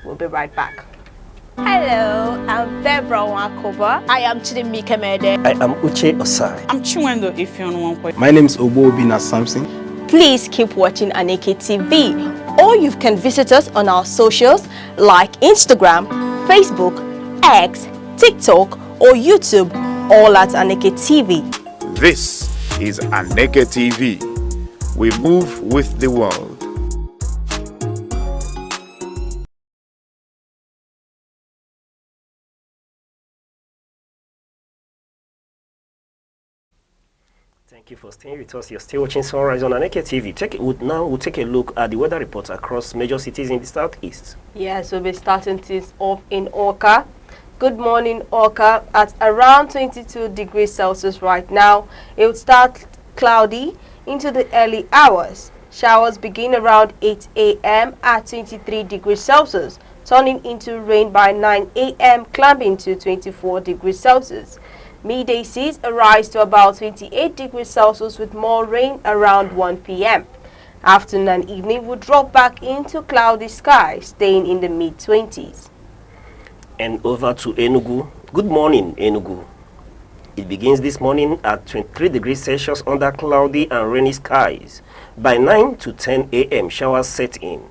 We'll be right back. Hello, I'm Debra Wakoba. I am Chidimike Mede. I am Uche Osai. I'm Chiwendo Ifeanyi. My name is Obobina Samson. Please keep watching Aneke TV. or you can visit us on our socials like Instagram, Facebook, X, TikTok or YouTube, all at Aneke TV. This is Aneke TV. We move with the world. Thank you for staying with us. You're still watching Sunrise on Aneke TV. Now we'll take a look at the weather reports across major cities in the southeast. Yes, we'll be starting this off in Oka. Good morning, Oka. At around 22 degrees Celsius right now. It will start cloudy into the early hours. Showers begin around 8 a.m. at 23 degrees Celsius, turning into rain by 9 a.m., climbing to 24 degrees Celsius. Midday seas rise to about 28 degrees Celsius with more rain around 1 p.m. Afternoon and evening will drop back into cloudy skies, staying in the mid-20s. And over to Enugu. Good morning, Enugu. It begins this morning at 23 degrees Celsius under cloudy and rainy skies. By 9 to 10 a.m., showers set in.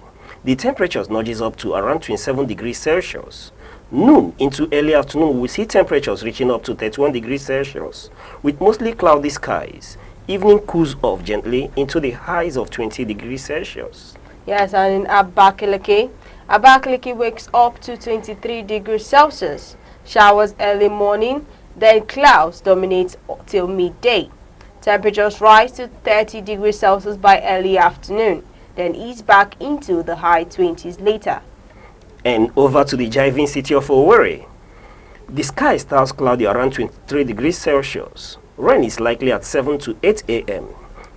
The temperature nudges up to around 27 degrees Celsius. Noon into early afternoon, we see temperatures reaching up to 31 degrees Celsius with mostly cloudy skies. Evening cools off gently into the highs of 20 degrees Celsius. Yes, and in Abakaliki wakes up to 23 degrees Celsius. Showers early morning, then clouds dominate till midday. Temperatures rise to 30 degrees Celsius by early afternoon, then ease back into the high 20s later. And over to the jiving city of Owerri. The sky starts cloudy around 23 degrees Celsius. Rain is likely at 7 to 8 a.m.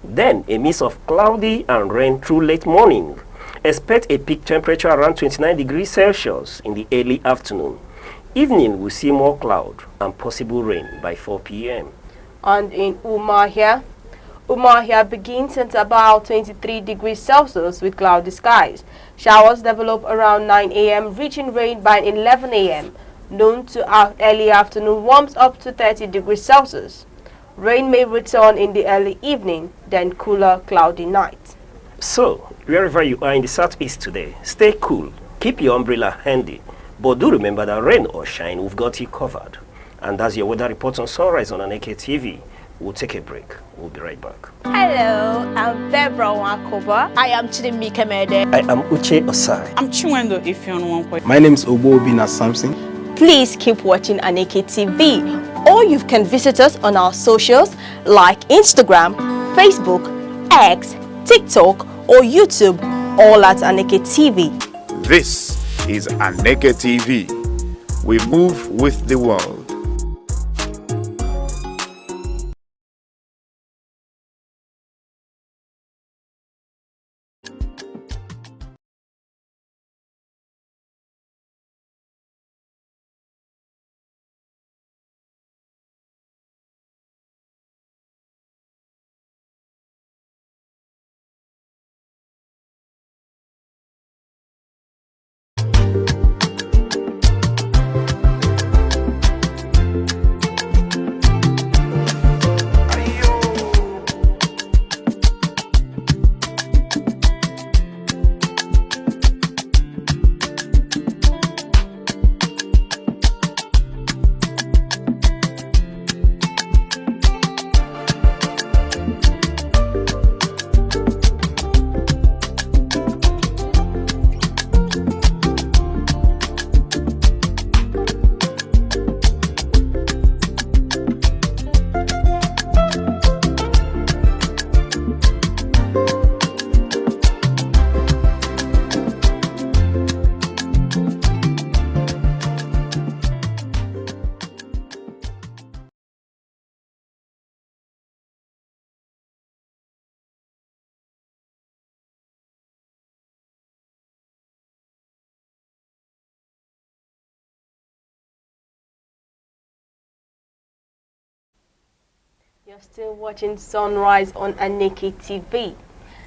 Then a mix of cloudy and rain through late morning. Expect a peak temperature around 29 degrees Celsius in the early afternoon. Evening will see more cloud and possible rain by 4 p.m. And in Umahia begins at about 23 degrees Celsius with cloudy skies. Showers develop around 9 a.m., reaching rain by 11 a.m. Noon to early afternoon warms up to 30 degrees Celsius. Rain may return in the early evening, then cooler, cloudy night. So, wherever you are in the southeast today, stay cool, keep your umbrella handy, but do remember that rain or shine, we've got you covered. And that's your weather report on Sunrise on Aneke TV. We'll take a break. We'll be right back. Hello, I'm Debra Wakoba. I am Chidimike Mede. I am Uche Osai. I'm Chiwendo Ifeonwankwe. My name is Obina Samson. Please keep watching Aneke TV, or you can visit us on our socials like Instagram, Facebook, X, TikTok or YouTube, all at Aneke TV. This is Aneke TV. We move with the world. You're still watching Sunrise on Aneke TV.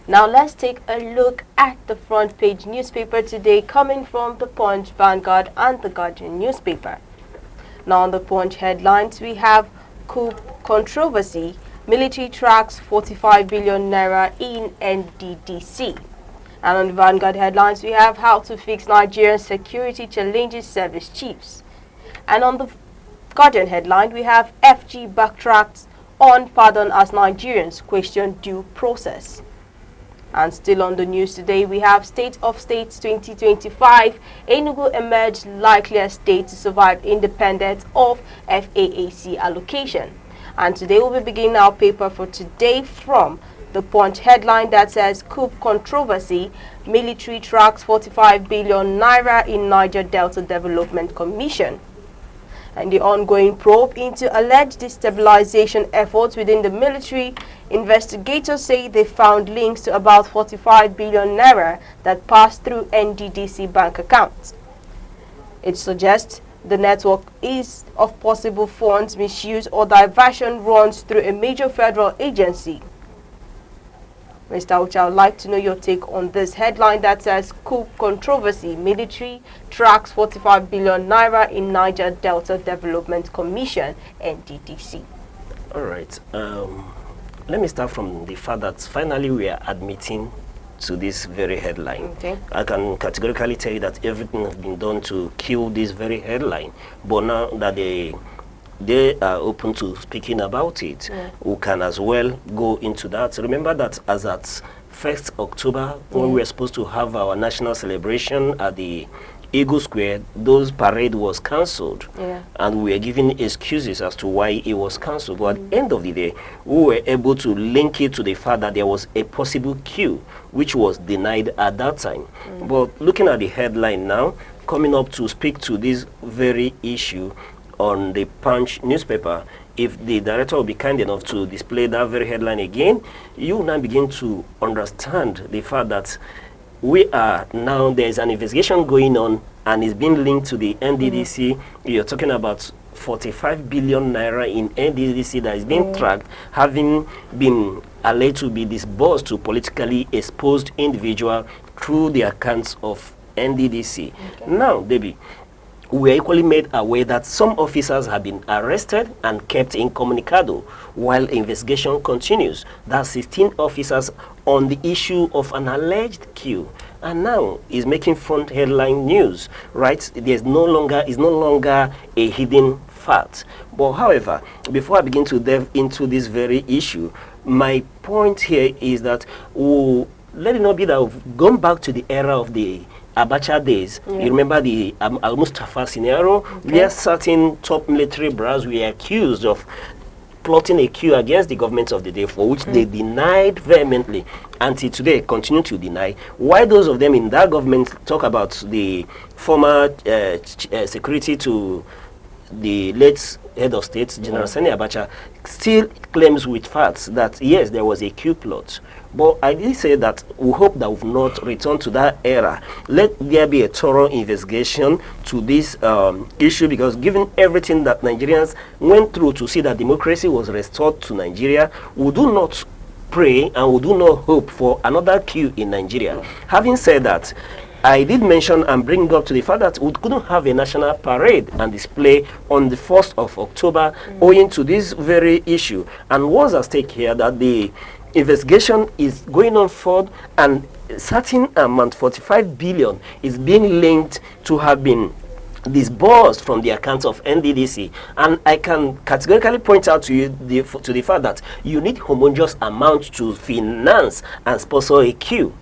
Now let's take a look at the front page newspaper today, coming from the Punch, Vanguard and the Guardian newspaper. Now on the Punch headlines, we have coup controversy, military tracks 45 billion naira in NDDC. And on the Vanguard headlines, we have how to fix Nigerian security challenges service chiefs. And on the Guardian headline, we have FG backtracks on pardon as Nigerians question due process. And still on the news today, we have State of States 2025. Enugu emerged likeliest state to survive independence of FAAC allocation. And today we'll be beginning our paper for today from the Punch headline that says coup controversy, military tracks 45 billion naira in Niger Delta Development Commission. And the ongoing probe into alleged destabilization efforts within the military, investigators say they found links to about 45 billion naira that passed through NDDC bank accounts. It suggests the network is of possible funds misuse or diversion runs through a major federal agency. Mr. Ucha, I would like to know your take on this headline that says coup controversy, military tracks 45 billion naira in Niger Delta Development Commission, NDDC. All right. Let me start from the fact that finally we are admitting to this very headline. Okay. I can categorically tell you that everything has been done to kill this very headline, but now that they are open to speaking about it, we can as well go into that. Remember that as at 1st October, when we were supposed to have our national celebration at the Eagle Square, those parade was cancelled, and we were giving excuses as to why it was cancelled. But at the end of the day, we were able to link it to the fact that there was a possible queue, which was denied at that time. But looking at the headline now, coming up to speak to this very issue on the Punch newspaper, if the director will be kind enough to display that very headline again, you will now begin to understand the fact that we are now, there's an investigation going on and it's being linked to the NDDC. You're talking about 45 billion naira in NDDC that is being tracked, having been alleged to be disbursed to politically exposed individual through the accounts of NDDC. Now, Debbie, we are equally made aware that some officers have been arrested and kept incommunicado while investigation continues. That's 16 officers on the issue of an alleged coup. And now is making front headline news, right? Is no longer a hidden fact. But however, before I begin to delve into this very issue, my point here is that let it not be that we've gone back to the era of the Abacha days. You remember the Al-Mustafa scenario, where certain top military brass were accused of plotting a coup against the government of the day, for which they denied vehemently, until today continue to deny. Why those of them in that government talk about the former security to the late head of state, General Sani Abacha, still claims with facts that yes, there was a coup plot. But I did say that we hope that we've not returned to that era. Let there be a thorough investigation to this issue, because given everything that Nigerians went through to see that democracy was restored to Nigeria, we do not pray and we do not hope for another coup in Nigeria. Having said that, I did mention and bring up to the fact that we couldn't have a national parade and display on the 1st of October owing to this very issue. And what's at stake here that the investigation is going on forward, and certain amount, 45 billion, is being linked to have been disbursed from the accounts of NDDC. And I can categorically point out to you to the fact that you need homogeneous amount to finance and sponsor a queue.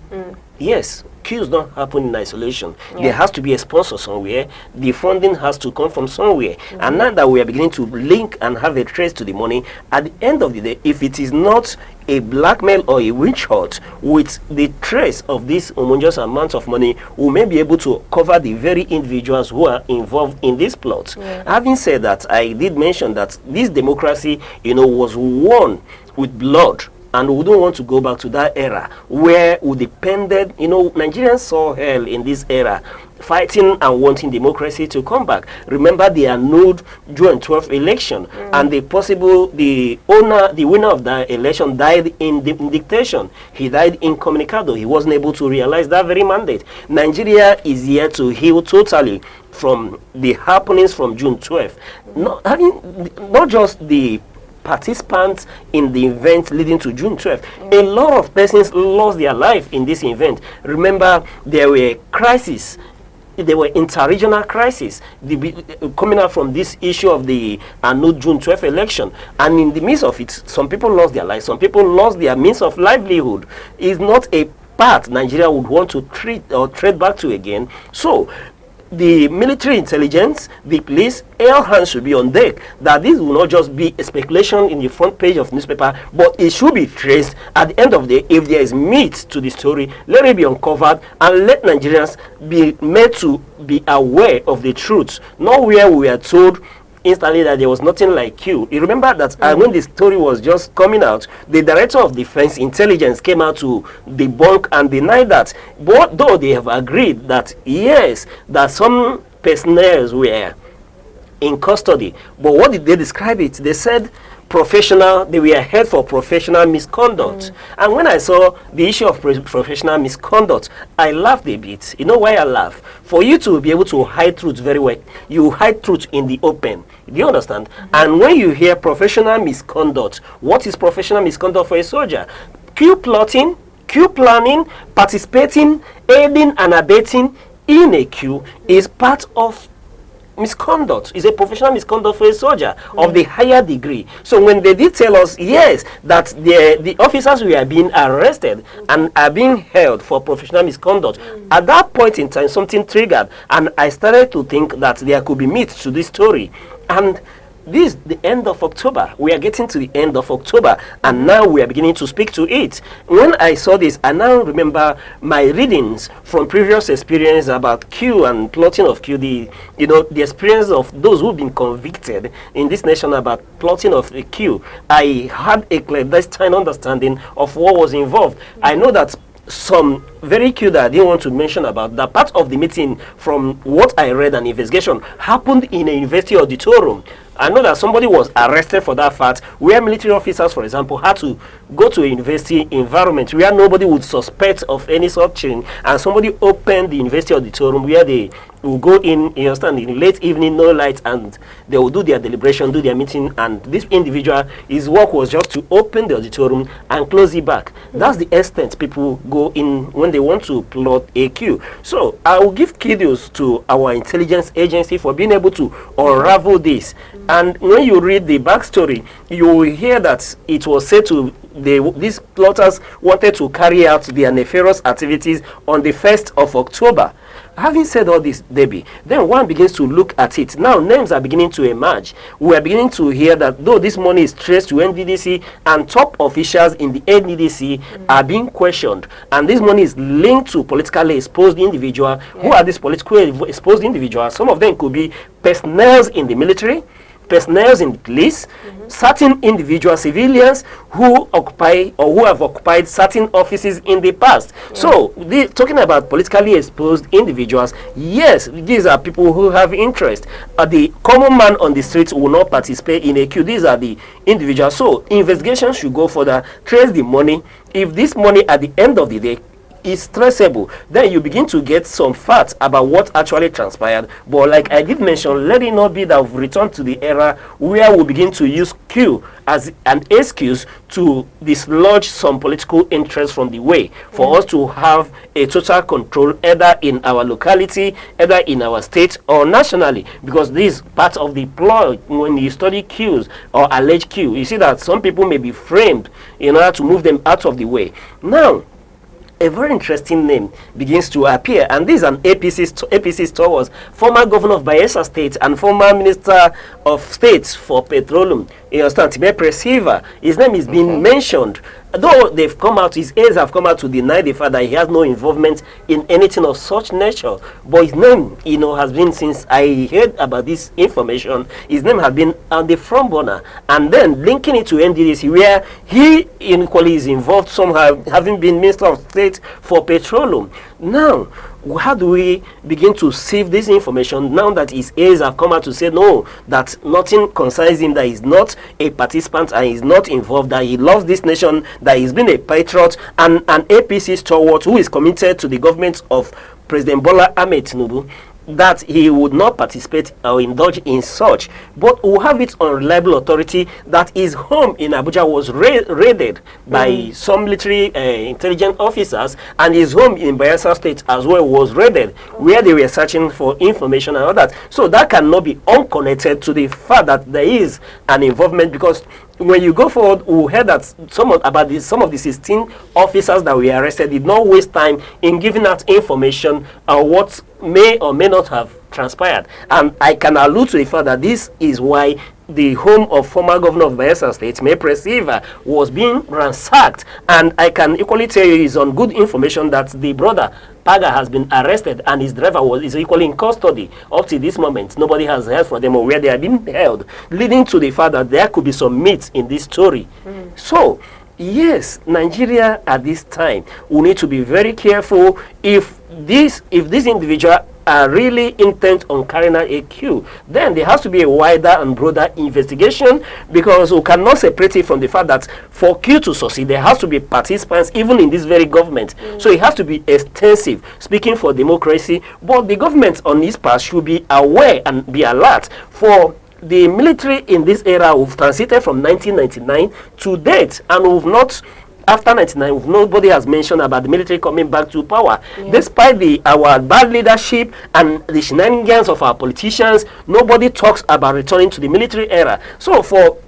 Yes, queues don't happen in isolation. There has to be a sponsor somewhere. The funding has to come from somewhere. And now that we are beginning to link and have a trace to the money, at the end of the day, if it is not a blackmail or a witch hunt, with the trace of this homogeneous amount of money, we may be able to cover the very individuals who are involved in this plot. Having said that, I did mention that this democracy, was won with blood. And we don't want to go back to that era where we depended, Nigerians saw hell in this era, fighting and wanting democracy to come back. Remember the annulled June 12th election, and the winner of that election died in dictation. He died incommunicado. He wasn't able to realize that very mandate. Nigeria is here to heal totally from the happenings from June 12th. Not just the participants in the event leading to June 12th. A lot of persons lost their life in this event. Remember, there were crises. There were inter-regional crises coming out from this issue of the no June 12th election. And in the midst of it, some people lost their lives. Some people lost their means of livelihood. It's not a path Nigeria would want to treat or tread back to again. So, the military intelligence, the police, all hands should be on deck. That this will not just be a speculation in the front page of newspaper, but it should be traced. At the end of the day, if there is meat to the story, let it be uncovered and let Nigerians be made to be aware of the truth. Not where we are told instantly that there was nothing like you. You remember that when the story was just coming out, the Director of Defense Intelligence came out to debunk and deny that. But though they have agreed that yes, that some personnel were in custody, but what did they describe it? They said professional, they were held for professional misconduct. And when I saw the issue of professional misconduct, I laughed a bit. You know why I laugh? For you to be able to hide truth very well, you hide truth in the open. Do you understand? And when you hear professional misconduct, what is professional misconduct for a soldier? Coup plotting, coup planning, participating, aiding and abetting in a coup is part of misconduct. Is a professional misconduct for a soldier of the higher degree. So when they did tell us, yes, that the officers were being arrested and are being held for professional misconduct, at that point in time, something triggered, and I started to think that there could be meat to this story. And this is the end of October. We are getting to the end of October, and now we are beginning to speak to it. When I saw this, I now remember my readings from previous experience about Q and plotting of Q. The experience of those who've been convicted in this nation about plotting of the Q. I had a clandestine understanding of what was involved. I know that some very cute that I didn't want to mention about that part of the meeting, from what I read, an investigation happened in a university auditorium. I know that somebody was arrested for that fact, where military officers, for example, had to go to a university environment where nobody would suspect of any such thing, and somebody opened the university auditorium where they will go in, you understand, in late evening, no light, and they will do their deliberation, do their meeting, and this individual, his work was just to open the auditorium and close it back. That's the extent people go in when they want to plot a coup. So I will give kudos to our intelligence agency for being able to unravel this. And when you read the backstory, you will hear that it was said to these plotters wanted to carry out their nefarious activities on the 1st of October. Having said all this, Debbie, then one begins to look at it. Now, names are beginning to emerge. We are beginning to hear that though this money is traced to NDDC, and top officials in the NDDC are being questioned, and this money is linked to politically exposed individuals. Who are these politically exposed individuals? Some of them could be personnel in the military, personnel in the police, certain individual civilians who occupy or who have occupied certain offices in the past. So, talking about politically exposed individuals, yes, these are people who have interest. The common man on the streets will not participate in a coup. These are the individuals. So, investigation should go further, trace the money. If this money at the end of the day is traceable, then you begin to get some facts about what actually transpired. But like I did mention, let it not be that we've returned to the era where we begin to use Q as an excuse to dislodge some political interest from the way for us to have a total control either in our locality, either in our state or nationally. Because this is part of the ploy. When you study Qs or alleged Q, you see that some people may be framed in order to move them out of the way. Now, a very interesting name begins to appear, and this is an APC stalwart, former governor of Bayelsa State and former minister of state for petroleum. You understand, Tibe Presiva. His name is being mentioned. Though they've come out, his aides have come out to deny the fact that he has no involvement in anything of such nature. But his name, has been, since I heard about this information, his name has been on the front burner. And then linking it to NDDC, where he equally is involved, somehow having been Minister of State for Petroleum. Now, how do we begin to sieve this information now that his aides have come out to say no, that nothing concerns him, that he's not a participant and he's not involved, that he loves this nation, that he's been a patriot and an APC stalwart who is committed to the government of President Bola Ahmed Tinubu? that he would not participate or indulge in such, but we have it on reliable authority that his home in Abuja was raided by some military intelligence officers, and his home in Bayelsa State as well was raided, where they were searching for information and all that. So that cannot be unconnected to the fact that there is an involvement, because when you go forward, we heard that some of the 16 officers that were arrested did not waste time in giving out information on what may or may not have transpired. And I can allude to the fact that this is why the home of former governor of Bayelsa State, May Presiva, was being ransacked. And I can equally tell you is on good information that the brother Paga has been arrested and his driver is equally in custody. Up to this moment, nobody has heard from them or where they are being held, leading to the fact that there could be some meat in this story. So, yes, Nigeria at this time, we need to be very careful if this individual are really intent on carrying out a coup, then there has to be a wider and broader investigation, because we cannot separate it from the fact that for coup to succeed, there has to be participants even in this very government. So it has to be extensive, speaking for democracy, but the government on its part should be aware and be alert. For the military in this era, we've transited from 1999 to date, and we've not, after 99, nobody has mentioned about the military coming back to power. Despite our bad leadership and the shenanigans of our politicians, nobody talks about returning to the military era. So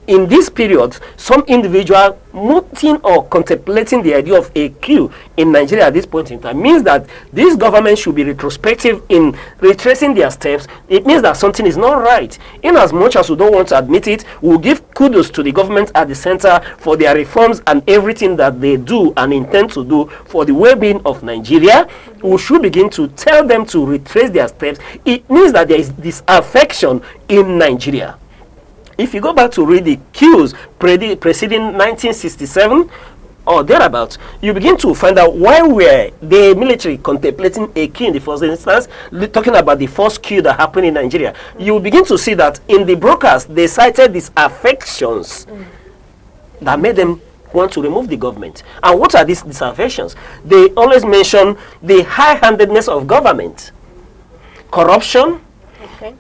in this period, some individual mooting or contemplating the idea of a coup in Nigeria at this point in time means that this government should be retrospective in retracing their steps. It means that something is not right. In as much as we don't want to admit it, we'll give kudos to the government at the center for their reforms and everything that they do and intend to do for the well-being of Nigeria. We should begin to tell them to retrace their steps. It means that there is disaffection in Nigeria. If you go back to read the cues preceding 1967 or thereabouts, you begin to find out why were the military contemplating a coup in the first instance, talking about the first coup that happened in Nigeria. You begin to see that in the broadcast, they cited these affections that made them want to remove the government. And what are these disaffections? They always mention the high-handedness of government, corruption,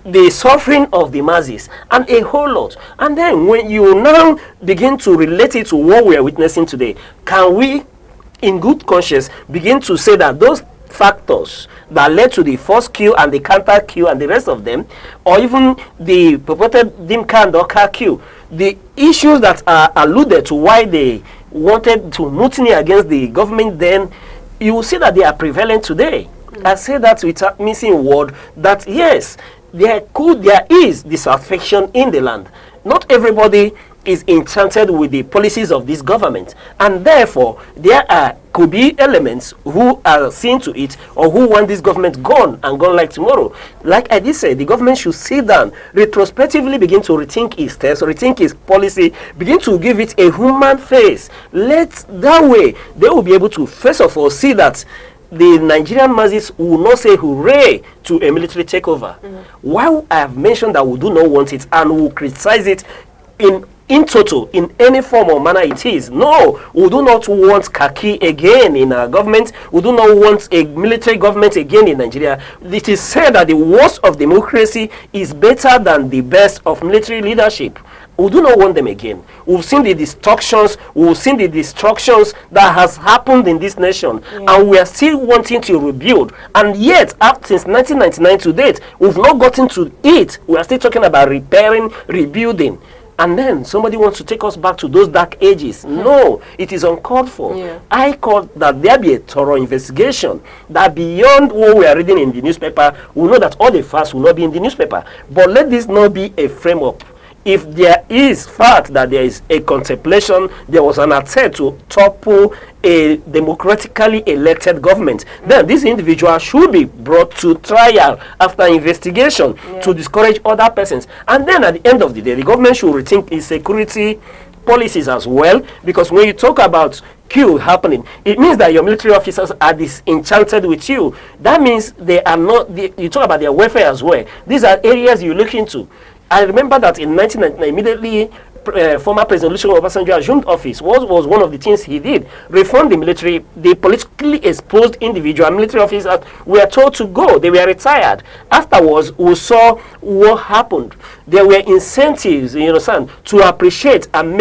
the suffering of the masses, and a whole lot. And then when you now begin to relate it to what we are witnessing today, can we, in good conscience, begin to say that those factors that led to the first coup and the counter coup and the rest of them, or even the purported Dimka and Doka coup, the issues that are alluded to why they wanted to mutiny against the government then, you will see that they are prevalent today. I say that without missing a word, that yes, there is disaffection in the land. Not everybody is enchanted with the policies of this government, and therefore there could be elements who are seen to it or who want this government gone and gone like tomorrow. Like I did say, the government should sit down, retrospectively begin to rethink its steps, rethink its policy, begin to give it a human face. That way they will be able to first of all see that the Nigerian masses will not say hooray to a military takeover. While I have mentioned that we do not want it and we will criticize it in total, in any form or manner it is. No, we do not want khaki again in our government. We do not want a military government again in Nigeria. It is said that the worst of democracy is better than the best of military leadership. We do not want them again. We've seen the destructions, we've seen the destructions that has happened in this nation, and we are still wanting to rebuild. And yet, since 1999 to date, we've not gotten to it. We are still talking about repairing, rebuilding. And then somebody wants to take us back to those dark ages. No, it is uncalled for. I call that there be a thorough investigation, that beyond what we are reading in the newspaper, we know that all the facts will not be in the newspaper. But let this not be a frame-up. If there is fact that there is a contemplation, there was an attempt to topple a democratically elected government, then this individual should be brought to trial after investigation to discourage other persons. And then at the end of the day, the government should rethink its security policies as well, because when you talk about coup happening, it means that your military officers are disenchanted with you. That means they are not, you talk about their welfare as well. These are areas you look into. I remember that in 1999, immediately former President Olusegun Obasanjo assumed office, what was one of the things he did? Reform the military. The politically exposed individual military officers were told to go. They were retired. Afterwards, we saw what happened. There were incentives, you understand, to appreciate and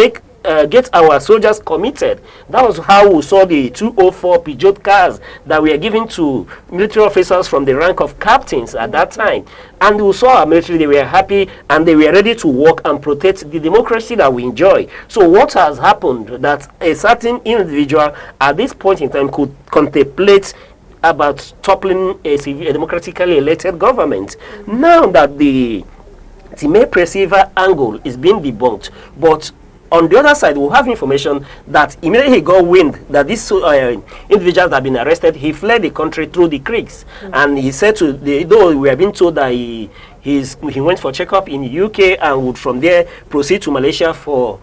get our soldiers committed. That was how we saw the 204 Peugeot cars that were given to military officers from the rank of captains at that time. And we saw our military, they were happy and they were ready to work and protect the democracy that we enjoy. So what has happened that a certain individual at this point in time could contemplate about toppling a democratically elected government? Now that the may perceive angle is being debunked, but on the other side, we have information that immediately he got wind that these individuals have been arrested, he fled the country through the creeks. And he said to though we have been told that he went for checkup in the UK and would from there proceed to Malaysia for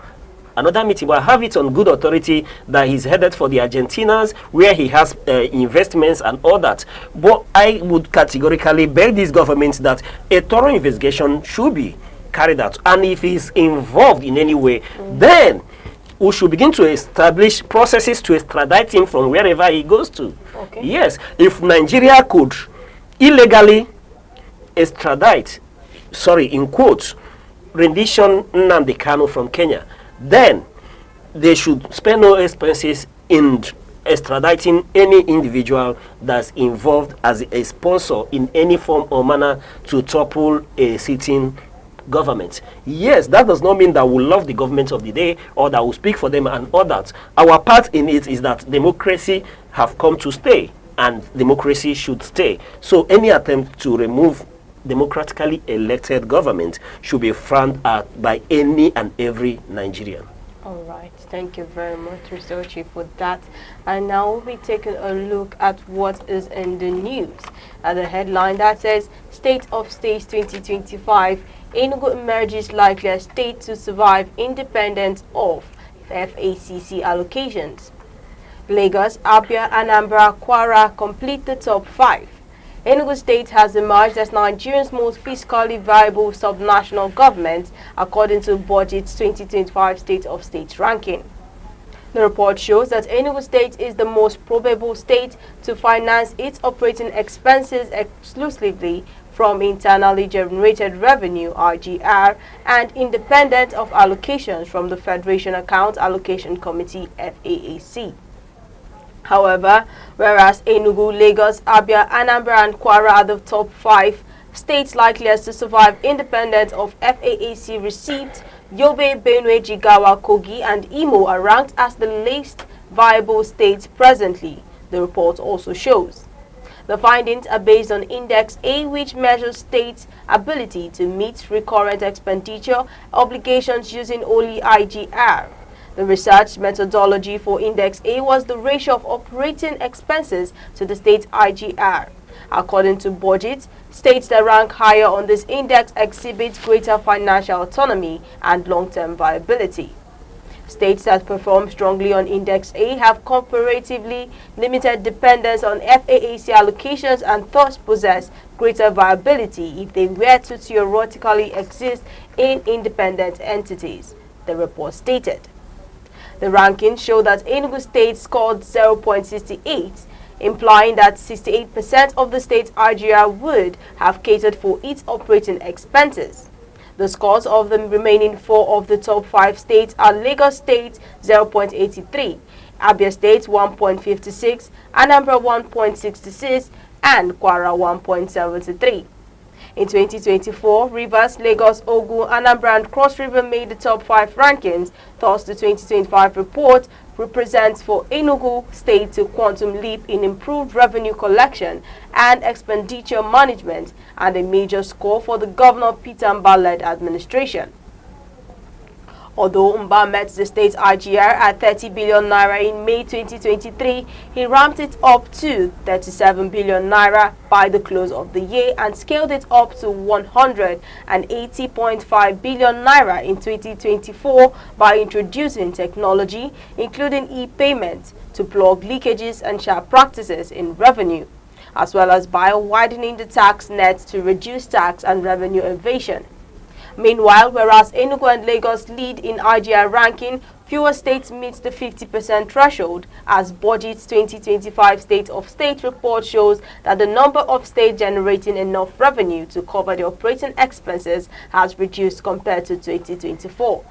another meeting, but I have it on good authority that he's headed for the Argentinas, where he has investments and all that. But I would categorically beg this government that a thorough investigation should be carried out, and if he's involved in any way, then we should begin to establish processes to extradite him from wherever he goes to. Okay. Yes, if Nigeria could illegally extradite, in quotes, rendition Nnamdi Kanu from Kenya, then they should spend no expenses in extraditing any individual that's involved as a sponsor in any form or manner to topple a sitting government. Yes, that does not mean that we love the government of the day or that we speak for them and all that. Our part in it is that democracy have come to stay and democracy should stay. So any attempt to remove democratically elected government should be frowned at by any and every Nigerian. All right, thank you very much, Mr. Ochi, for that. And now we'll be taking a look at what is in the news. At the headline that says, State of States 2025, Enugu emerges likely as state to survive independent of FACC allocations. Lagos, Abia, Anambra, Kwara complete the top 5. Enugu State has emerged as Nigeria's most fiscally viable subnational government according to Budget's 2025 State of States ranking. The report shows that Enugu State is the most probable state to finance its operating expenses exclusively from internally generated revenue (IGR) and independent of allocations from the Federation Account Allocation Committee (FAAC). However, whereas Enugu, Lagos, Abia, Anambra and Kwara are the top 5 states likeliest to survive independent of FAAC receipts, Yobe, Benue, Jigawa, Kogi and Imo are ranked as the least viable states presently, the report also shows. The findings are based on Index A, which measures states' ability to meet recurrent expenditure obligations using only IGR. The research methodology for Index A was the ratio of operating expenses to the state's IGR. According to Budget, states that rank higher on this index exhibit greater financial autonomy and long-term viability. States that perform strongly on Index A have comparatively limited dependence on FAAC allocations and thus possess greater viability if they were to theoretically exist in independent entities, the report stated. The rankings show that Enugu State scored 0.68, implying that 68% of the state's IGR would have catered for its operating expenses. The scores of the remaining 4 of the top 5 states are Lagos State 0.83, Abia State 1.56, Anambra 1.66, and Kwara 1.73. In 2024, Rivers, Lagos, Ogun, Anambra and Cross River made the top 5 rankings. Thus, the 2025 report represents for Enugu State a quantum leap in improved revenue collection and expenditure management and a major score for the Governor Peter Mba-led administration. Although Mba met the state's IGR at 30 billion naira in May 2023, he ramped it up to 37 billion naira by the close of the year and scaled it up to 180.5 billion naira in 2024 by introducing technology, including e-payment, to plug leakages and sharp practices in revenue, as well as by widening the tax net to reduce tax and revenue evasion. Meanwhile, whereas Enugu and Lagos lead in IGR ranking, fewer states meet the 50% threshold, as Budget's 2025 State of State report shows that the number of states generating enough revenue to cover the operating expenses has reduced compared to 2024.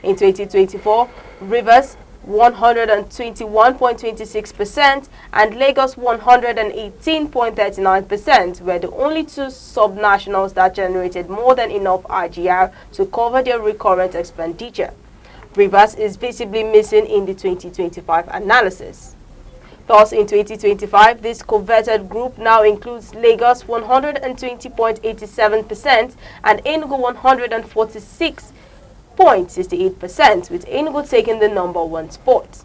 In 2024, Rivers 121.26% and Lagos 118.39% were the only two subnationals that generated more than enough IGR to cover their recurrent expenditure. Rivers is visibly missing in the 2025 analysis. Thus, in 2025, this coveted group now includes Lagos 120.87% and Enugu 146.68%, with Enugu taking the #1 spot.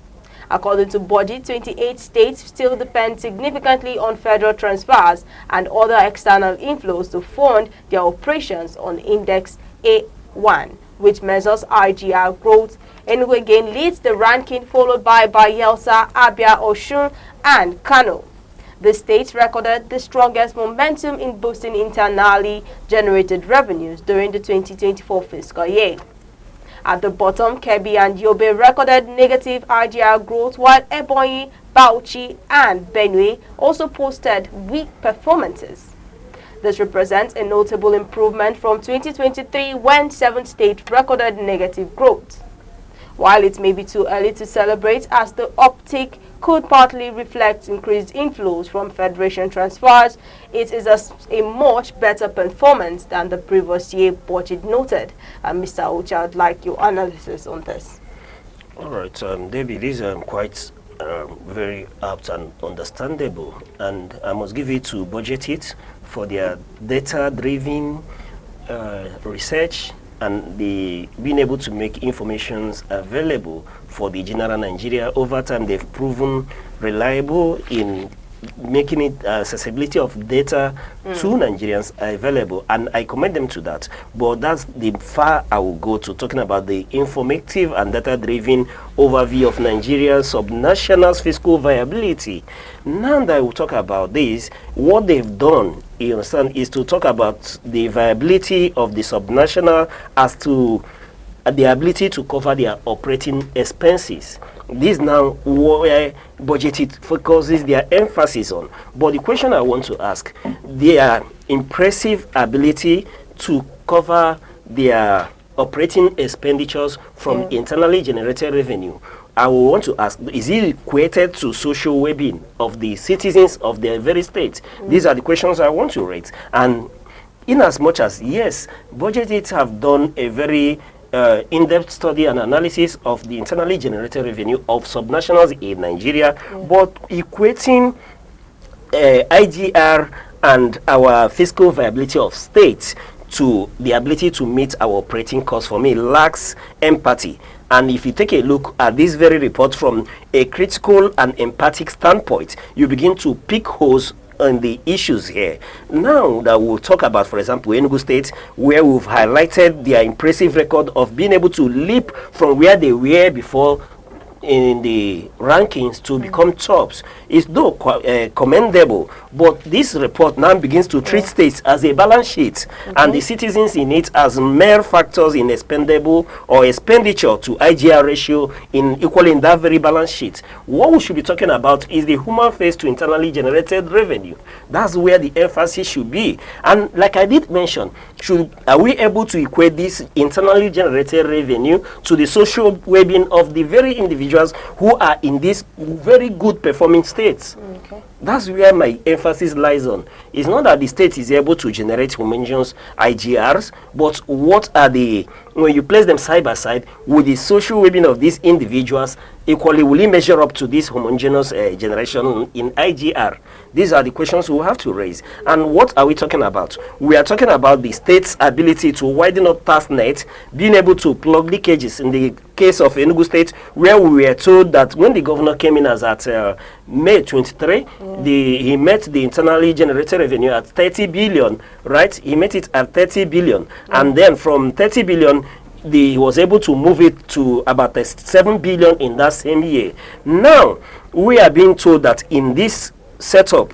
According to Budget, 28 states still depend significantly on federal transfers and other external inflows to fund their operations on Index A1, which measures IGR growth. Enugu again leads the ranking, followed by Bayelsa, Abia, Osun, and Kano. The states recorded the strongest momentum in boosting internally generated revenues during the 2024 fiscal year. At the bottom, Kebbi and Yobe recorded negative IGR growth, while Ebonyi, Bauchi, and Benue also posted weak performances. This represents a notable improvement from 2023, when 7 states recorded negative growth. While it may be too early to celebrate, as the uptick could partly reflect increased inflows from federation transfers, it is a much better performance than the previous year budget noted. Mr. Uche, I'd like your analysis on this. All right, Debbie, this is quite very apt and understandable, and I must give it to Budget It for their data-driven research and the being able to make informations available for the general Nigeria. Over time, they've proven reliable in making it accessibility of data to Nigerians available, and I commend them to that. But that's the far I will go to talking about the informative and data-driven overview of Nigeria's subnational fiscal viability. Now that I will talk about this, what they've done, you understand, is to talk about the viability of the subnational as to the ability to cover their operating expenses. This now where Budget It focuses their emphasis on. But the question I want to ask, their impressive ability to cover their operating expenditures from internally generated revenue, I will want to ask, is it equated to social well-being of the citizens of their very state? These are the questions I want to raise. And in as much as, yes, Budget It have done a very in-depth study and analysis of the internally generated revenue of subnationals in Nigeria, but equating IGR and our fiscal viability of states to the ability to meet our operating costs, for me, lacks empathy. And if you take a look at this very report from a critical and empathic standpoint, you begin to pick holes on the issues here. Now that we'll talk about, for example, Enugu State, where we've highlighted their impressive record of being able to leap from where they were before in the rankings to become tops, is though commendable, but this report now begins to treat states as a balance sheet and the citizens in it as mere factors in expendable or expenditure to IGR ratio in equally in that very balance sheet. What we should be talking about is the human face to internally generated revenue. That's where the emphasis should be. And like I did mention, are we able to equate this internally generated revenue to the social well-being of the very individuals who are in these very good performing states? That's where my emphasis lies on. It's not that the state is able to generate homogeneous IGRs, but what are the, when you place them side by side with the social well-being of these individuals, equally will it measure up to this homogeneous generation in IGR? These are the questions we have to raise. And what are we talking about? We are talking about the state's ability to widen up task net, being able to plug leakages. In the case of Enugu State, where we were told that when the governor came in as at May 23, he met the internally generated revenue at 30 billion, right? He met it at 30 billion. And then from 30 billion, he was able to move it to about 7 billion in that same year. Now, we are being told that in this setup,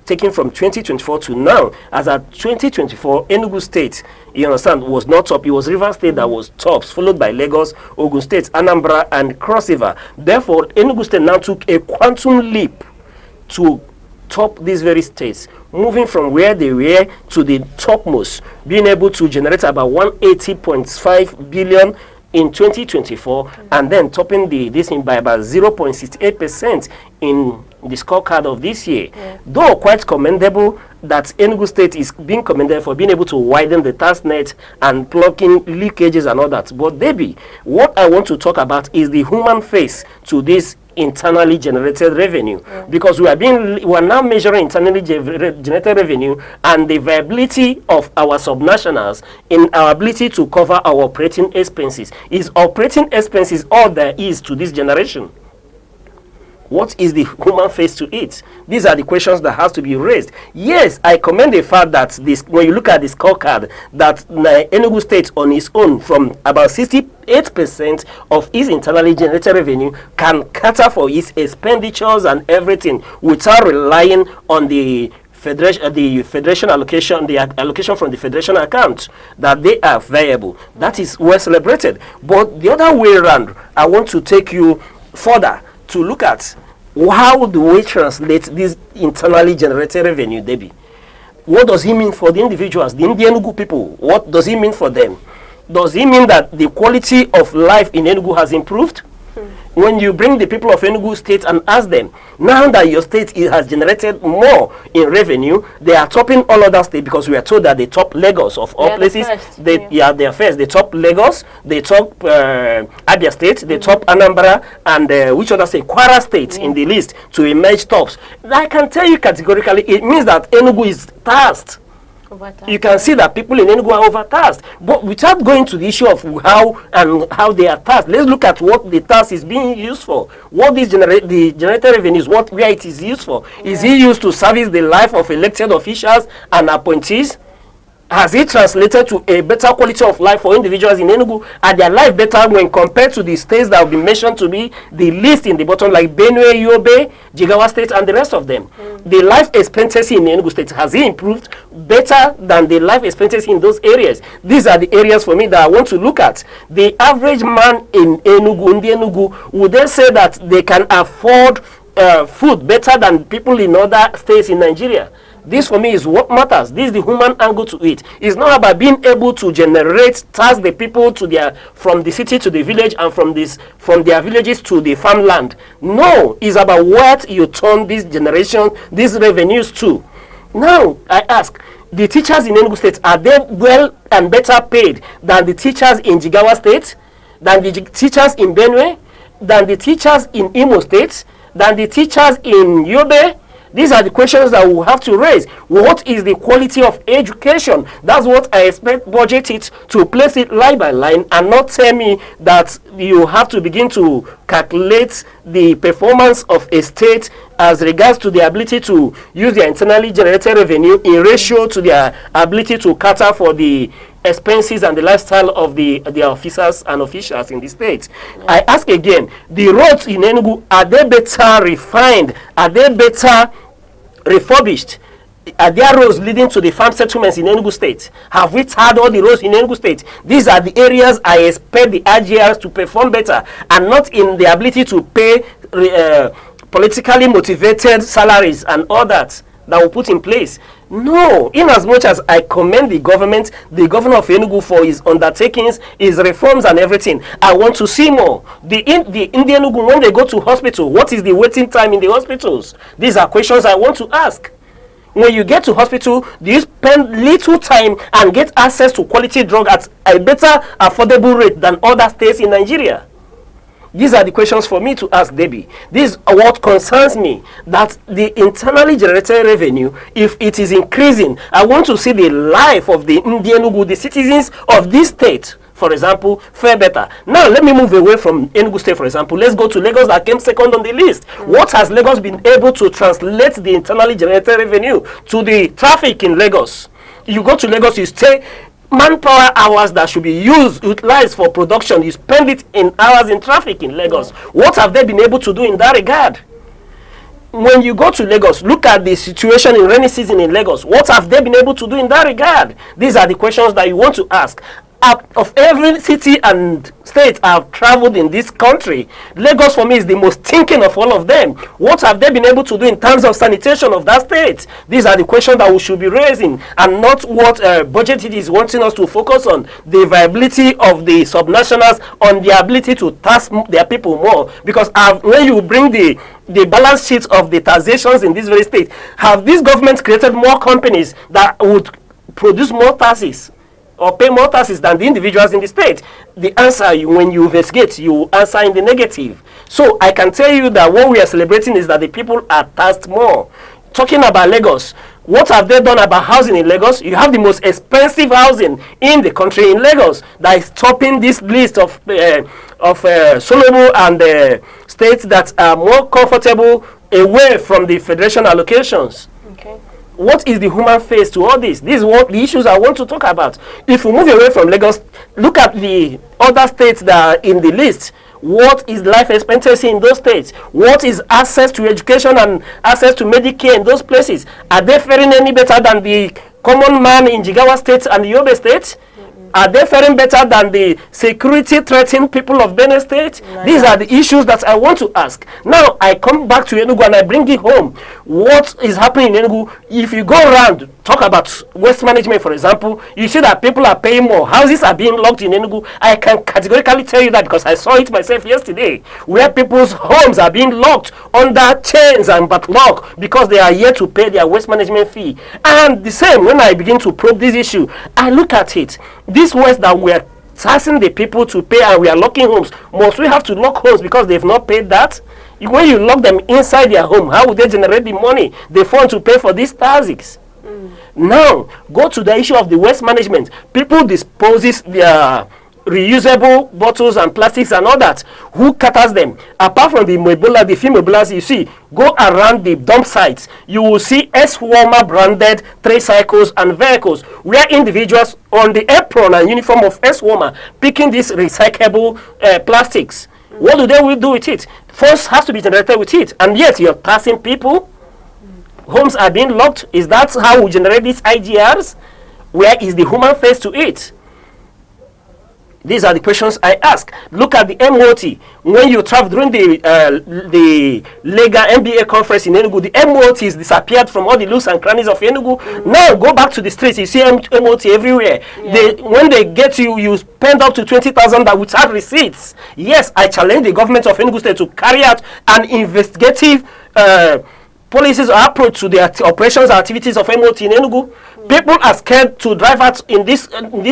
taken from 2024 to now. As at 2024, Enugu State, you understand, was not top. It was River State that was tops, followed by Lagos, Ogun State, Anambra, and Cross River. Therefore, Enugu State now took a quantum leap to top these very states, moving from where they were to the topmost, being able to generate about 180.5 billion in 2024, and then topping this in by about 0.68% in the scorecard of this year. Though quite commendable that Enugu State is being commended for being able to widen the tax net and plug in leakages and all that. But Debbie, what I want to talk about is the human face to this internally generated revenue, because we are now measuring internally generated revenue and the viability of our subnationals in our ability to cover our operating expenses. Is operating expenses all there is to this generation? What is the human face to it? These are the questions that has to be raised. Yes, I commend the fact that when you look at the scorecard, that Enugu State on its own, from about 68% of its internally generated revenue, can cater for its expenditures and everything without relying on the federation allocation, the allocation from the federation account, that they are viable. That is well celebrated. But the other way around, I want to take you further to look at how do we translate this internally generated revenue, Debbie. What does it mean for the individuals, the Enugu people? What does it mean for them? Does it mean that the quality of life in Enugu has improved? When you bring the people of Enugu State and ask them, now that your state has generated more in revenue, they are topping all other states, because we are told that they top Lagos of all places. They are first. They top Lagos, they top Abia State, they top Anambra, and which other state? Kwara State in the list to emerge tops. I can tell you categorically, it means that Enugu is tasked. You can see that people in Enugu are overtasked. But without going to the issue of how they are tasked, let's look at what the task is being used for. What the generated revenues, where it is used for. Is it used to service the life of elected officials and appointees? Has it translated to a better quality of life for individuals in Enugu? Are their life better when compared to the states that have been mentioned to be the least in the bottom, like Benue, Yobe, Jigawa State, and the rest of them? The life expectancy in Enugu State, has it improved better than the life expectancy in those areas? These are the areas for me that I want to look at. The average man in Enugu, would they say that they can afford food better than people in other states in Nigeria? This for me is what matters. This is the human angle to it. It's not about being able to task the people from the city to the village, and from their villages to the farmland. No, it's about what you turn these revenues to. Now, I ask, the teachers in Enugu State, are they well and better paid than the teachers in Jigawa State, than the teachers in Benue, than the teachers in Imo State, than the teachers in Yobe? These are the questions that we have to raise. What is the quality of education? That's what I expect budget it to place it line by line, and not tell me that you have to begin to calculate the performance of a state as regards to the ability to use their internally generated revenue in ratio to their ability to cater for the expenses and the lifestyle of the officers and officials in the state. I ask again, the roads in Enugu, are they better refined? Are they better refurbished? Are there roads leading to the farm settlements in Enugu State? Have we tarred all the roads in Enugu State? These are the areas I expect the RGRs to perform better, and not in the ability to pay politically motivated salaries and all that we put in place. No, in as much as I commend the governor of Enugu, for his undertakings, his reforms and everything, I want to see more. The Enugu, when they go to hospital, what is the waiting time in the hospitals? These are questions I want to ask. When you get to hospital, do you spend little time and get access to quality drug at a better affordable rate than other states in Nigeria? These are the questions for me to ask, Debbie. This is what concerns me, that the internally generated revenue, if it is increasing, I want to see the life of the Enugu, the citizens of this state, for example, fare better. Now, let me move away from Enugu State, for example. Let's go to Lagos, that came second on the list. What has Lagos been able to translate the internally generated revenue to the traffic in Lagos? You go to Lagos, you stay, manpower hours that should be utilized for production, you spend it in hours in traffic in Lagos. What have they been able to do in that regard? when you go to Lagos, look at the situation in rainy season in Lagos. What have they been able to do in that regard? These are the questions that you want to ask. Out of every city and state I've traveled in this country, Lagos for me is the most thinking of all of them. What have they been able to do in terms of sanitation of that state? These are the questions that we should be raising, and not what budget it is wanting us to focus on. The viability of the subnationals, on the ability to tax their people more. Because when you bring the balance sheet of the taxations in this very state, have these governments created more companies that would produce more taxes or pay more taxes than the individuals in the state? The answer, when you investigate, you answer in the negative. So I can tell you that what we are celebrating is that the people are taxed more. Talking about Lagos, what have they done about housing in Lagos? You have the most expensive housing in the country in Lagos that is topping this list of Solomo and states that are more comfortable away from the federation allocations. Okay. What is the human face to all this? This is what the issues I want to talk about. If we move away from Lagos, look at the other states that are in the list. What is life expectancy in those states? What is access to education and access to Medicare in those places? Are they faring any better than the common man in Jigawa State and the Yobe State? Are they faring better than the security threatened people of Benin State? These are the issues that I want to ask. Now, I come back to Enugu and I bring it home. What is happening in Enugu? If you go around, talk about waste management, for example, you see that people are paying more. Houses are being locked in Enugu. I can categorically tell you that because I saw it myself yesterday, where people's homes are being locked under chains and padlock because they are yet to pay their waste management fee. And the same, when I begin to probe this issue, I look at it. This waste that we are taxing the people to pay and we are locking homes, must we have to lock homes because they've not paid that? When you lock them inside their home, how would they generate the money they want to pay for these taxes? Now, go to the issue of the waste management. People dispose their reusable bottles and plastics and all that. Who caters them? Apart from the Ebola, the film Ebolas, you see, go around the dump sites, you will see S-Warmer branded tricycles and vehicles where individuals on the apron and uniform of S-Warmer picking these recyclable plastics. What do they do with it? Funds has to be generated with it, and yet you're taxing people. Homes are being locked. Is that how we generate these IGRs? Where is the human face to it? These are the questions I ask. Look at the MOT. When you travel during the Lega MBA conference in Enugu, the MOT is disappeared from all the nooks and crannies of Enugu. Now go back to the streets, you see MOT everywhere. When they get you, you spend up to 20,000 without receipts. Yes, I challenge the government of Enugu State to carry out an investigative policies or approach to the operations and activities of MOT in Enugu. People are scared to drive out in this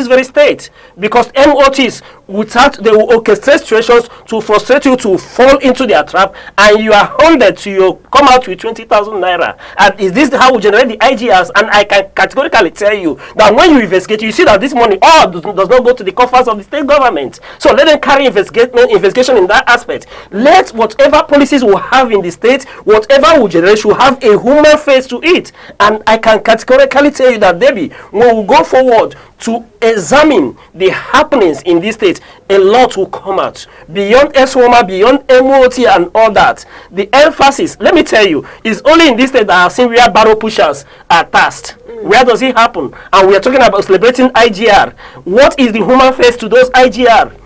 very state because MOTs, they will orchestrate situations to frustrate you to fall into their trap, and you are haunted to you come out with 20,000 naira. And is this how we generate the IGRs? And I can categorically tell you that when you investigate, you see that this money all does not go to the coffers of the state government. So let them carry investigation in that aspect. Let whatever policies we have in the state, whatever we generate, should have a human face to it. And I can categorically tell you that, Debbie, when we go forward to examine the happenings in this state, a lot will come out. Beyond S-Warmer, beyond MOT and all that. The emphasis, let me tell you, is only in this state that I've seen where barrel pushers are tasked. Where does it happen? And we are talking about celebrating IGR. What is the human face to those IGR?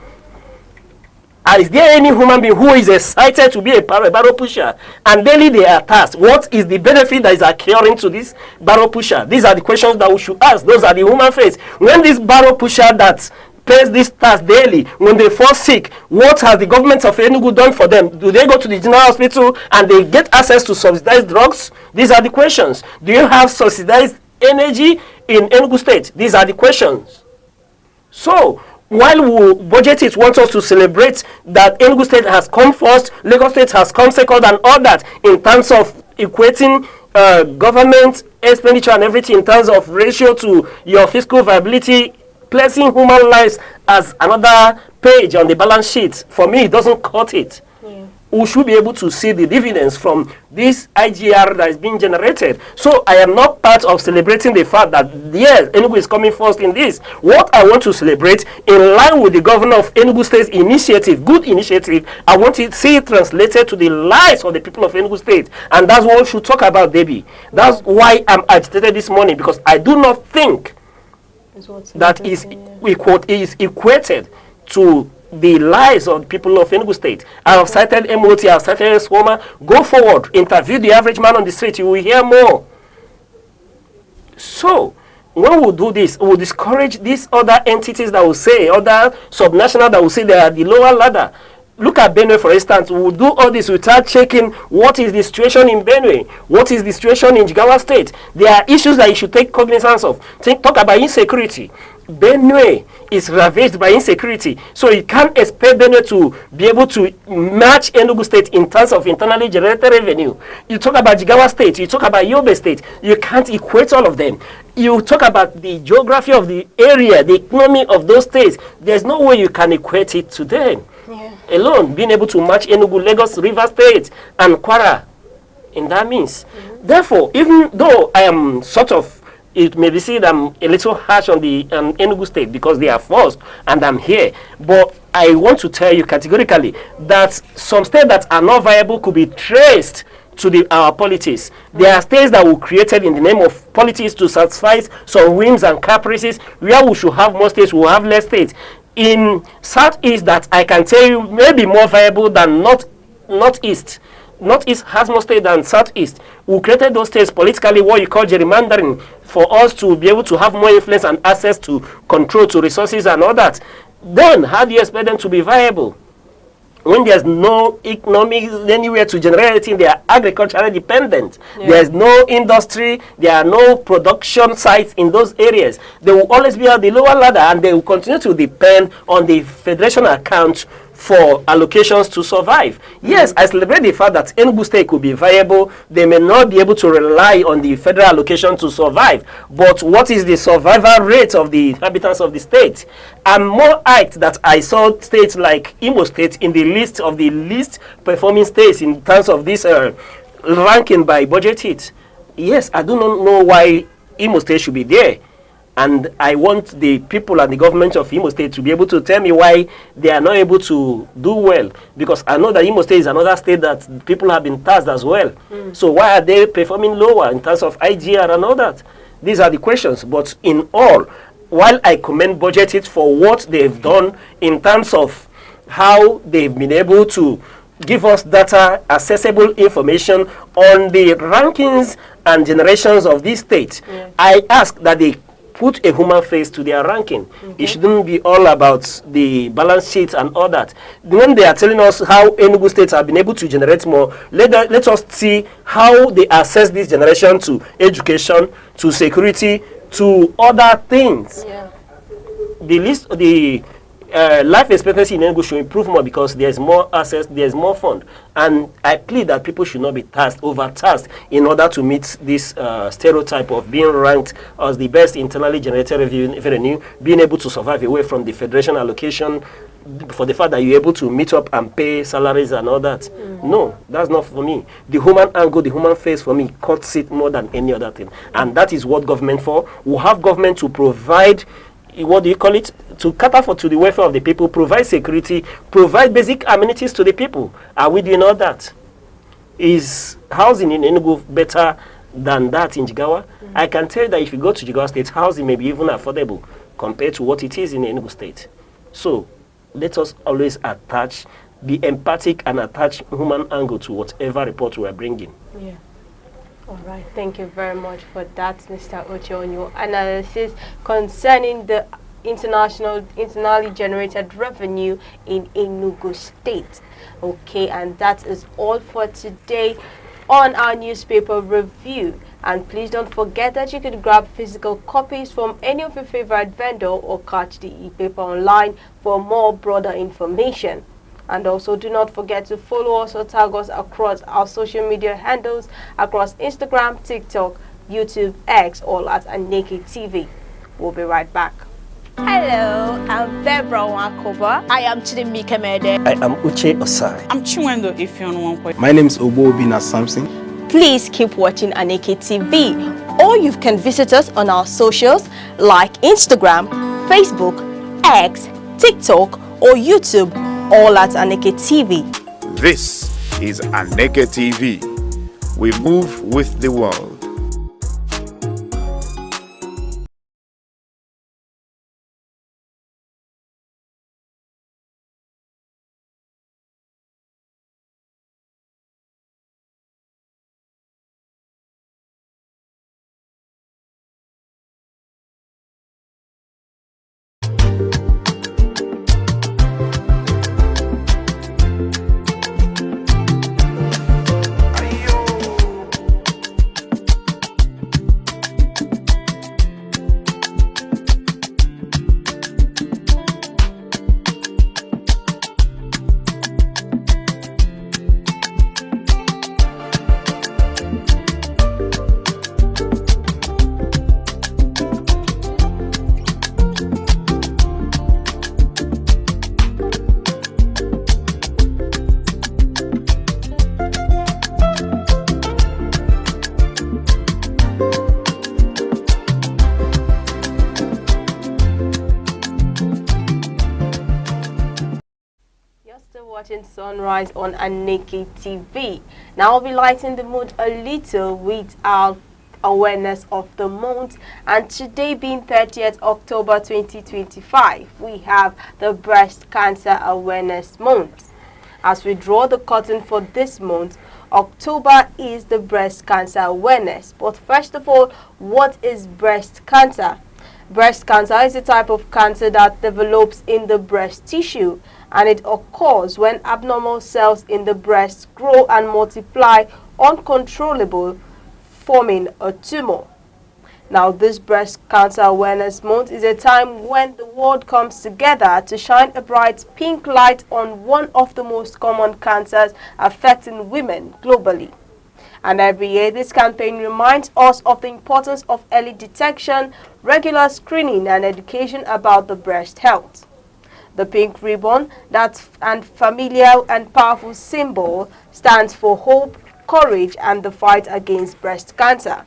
Is there any human being who is excited to be a barrel pusher and daily they are tasked? What is the benefit that is occurring to this barrel pusher? These are the questions that we should ask. Those are the human face. When this barrel pusher that pays this task daily, when they fall sick, what has the government of Enugu done for them? Do they go to the general hospital and they get access to subsidized drugs? These are the questions. Do you have subsidized energy in Enugu State? These are the questions. So, while we budget it wants us to celebrate that Enugu State has come first, Lagos State has come second and all that in terms of equating government expenditure and everything in terms of ratio to your fiscal viability, placing human lives as another page on the balance sheet. For me, it doesn't cut it. we should be able to see the dividends from this IGR that is being generated. So I am not part of celebrating the fact that, yes, Enugu is coming first in this. What I want to celebrate, in line with the governor of Enugu State's initiative, good initiative, I want to see it translated to the lives of the people of Enugu State. And that's what we should talk about, Debbie. That's why I'm agitated this morning, because I do not think that is equated to the lives of the people of Enugu State. I have cited MOT, I have cited SWOMA. Go forward, interview the average man on the street, you will hear more. So, when we do this, we will discourage these other entities that will say, other subnational that will say they are the lower ladder. Look at Benue, for instance. We will do all this without checking what is the situation in Benue, what is the situation in Jigawa State. There are issues that you should take cognizance of. Talk about insecurity. Benue is ravaged by insecurity, so you can't expect Benue to be able to match Enugu State in terms of internally generated revenue. You talk about Jigawa State, you talk about Yobe State, you can't equate all of them. You talk about the geography of the area, the economy of those states, there's no way you can equate it to them. Alone, being able to match Enugu, Lagos, River State, and Kwara in that means. Therefore, even though I am sort of, it may be seen I'm a little harsh on the Enugu State because they are forced and I'm here, but I want to tell you categorically that some states that are not viable could be traced to our politics. There are states that were created in the name of politics to satisfy some whims and caprices. Where we should have more states, we will have less states. In Southeast, that I can tell you may be more viable than Northeast. Northeast has more states than Southeast. We created those states politically, what you call gerrymandering, for us to be able to have more influence and access to control, to resources and all that. Then, how do you expect them to be viable? When there's no economy anywhere to generate anything, they are agriculturally dependent. There's no industry, there are no production sites in those areas. They will always be at the lower ladder, and they will continue to depend on the federation account for allocations to survive. Yes, I celebrate the fact that Enugu State could be viable. They may not be able to rely on the federal allocation to survive. But what is the survival rate of the inhabitants of the state? I'm more hyped that I saw states like Imo State in the list of the least performing states in terms of this ranking by budget hit. Yes, I do not know why Imo State should be there. And I want the people and the government of Imo State to be able to tell me why they are not able to do well. Because I know that Imo State is another state that people have been tasked as well. So why are they performing lower in terms of IGR and all that? These are the questions. But in all, while I commend Budget It for what they've done in terms of how they've been able to give us data, accessible information on the rankings and generations of these states, I ask that they put a human face to their ranking. It shouldn't be all about the balance sheet and all that. When they are telling us how Enugu states have been able to generate more, let us see how they assess this generation to education, to security, to other things. The life expectancy in Enugu should improve more because there's more access, there's more fund. And I plead that people should not be overtasked in order to meet this stereotype of being ranked as the best internally generated revenue, being able to survive away from the federation allocation, for the fact that you're able to meet up and pay salaries and all that. No, that's not for me. The human angle, the human face for me cuts it more than any other thing. And that is what government for. We have government to provide, what do you call it, to cater for to the welfare of the people, provide security, provide basic amenities to the people. Are we doing all that? Is housing in Enugu better than that in Jigawa? I can tell you that if you go to Jigawa State, housing may be even affordable compared to what it is in Enugu State. So let us always be empathic and attach human angle to whatever report we are bringing. All right, thank you very much for that, Mr. Oche, on your analysis concerning the internally generated revenue in Enugu State. Okay, and that is all for today on our newspaper review. And please don't forget that you can grab physical copies from any of your favorite vendor or catch the e-paper online for more broader information. And also do not forget to follow us or tag us across our social media handles across Instagram, TikTok, YouTube, X, all at Aneke TV. We'll be right back. Hello, I'm Debra Wakoba. I am Chidimike Mede. I am Uche Osai. I'm Chiwendo Ifeonwankwe. My name is Obina Samson. Please keep watching Aneke TV, or you can visit us on our socials like Instagram, Facebook, X, TikTok, or YouTube, all at Aneke TV. This is Aneke TV. We move with the world. Watching Sunrise on Aneke TV. Now I'll be lighting the mood a little with our awareness of the month, and today being 30th October 2025, we have the Breast Cancer Awareness Month. As we draw the curtain for this month, October is the Breast Cancer Awareness. But first of all, what is breast cancer? Breast cancer is a type of cancer that develops in the breast tissue, and it occurs when abnormal cells in the breast grow and multiply uncontrollably, forming a tumor. Now, this Breast Cancer Awareness Month is a time when the world comes together to shine a bright pink light on one of the most common cancers affecting women globally. And every year, this campaign reminds us of the importance of early detection, regular screening, and education about the breast health. The pink ribbon, that and familiar and powerful symbol, stands for hope, courage, and the fight against breast cancer.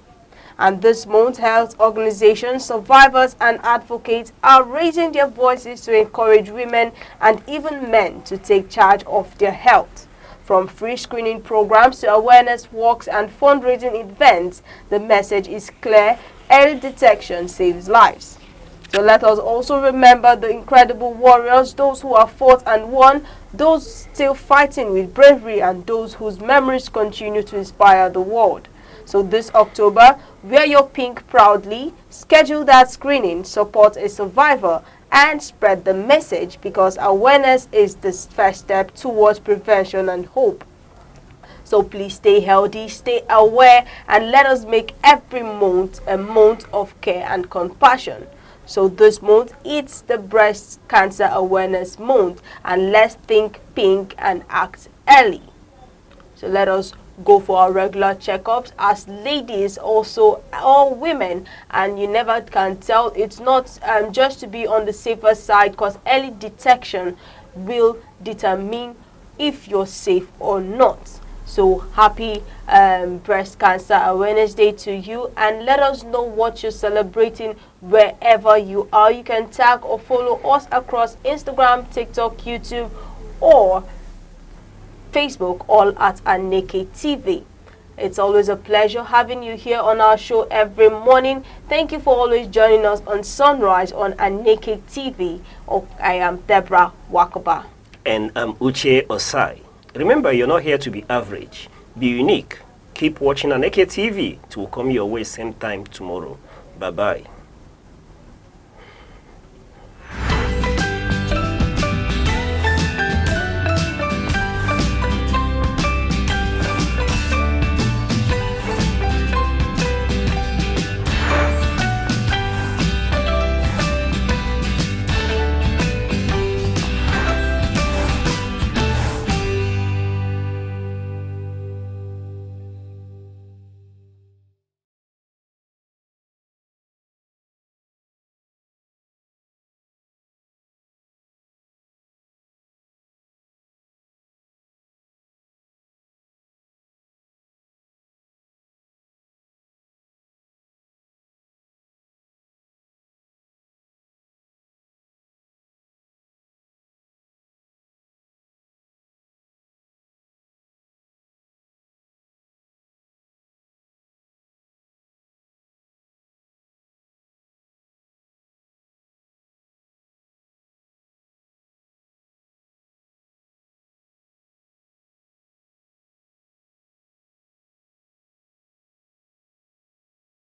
And this month, health organizations, survivors, and advocates are raising their voices to encourage women and even men to take charge of their health. From free screening programs to awareness walks and fundraising events, the message is clear: early detection saves lives. So let us also remember the incredible warriors, those who have fought and won, those still fighting with bravery, and those whose memories continue to inspire the world. So this October, wear your pink proudly, schedule that screening, support a survivor, and spread the message, because awareness is the first step towards prevention and hope. So please stay healthy, stay aware, and let us make every month a month of care and compassion. So this month, it's the Breast Cancer Awareness Month, and let's think pink and act early. So let us go for our regular checkups as ladies, also all women, and you never can tell. It's not just to be on the safer side, because early detection will determine if you're safe or not. So happy Breast Cancer Awareness Day to you, and let us know what you're celebrating wherever you are. You can tag or follow us across Instagram, TikTok, YouTube, or Facebook, all at Aneke TV. It's always a pleasure having you here on our show every morning. Thank you for always joining us on Sunrise on Aneke TV. I am Debra Wakoba. And I'm Uche Osai. Remember, you're not here to be average. Be unique. Keep watching Aneke TV. It will come your way same time tomorrow. Bye-bye.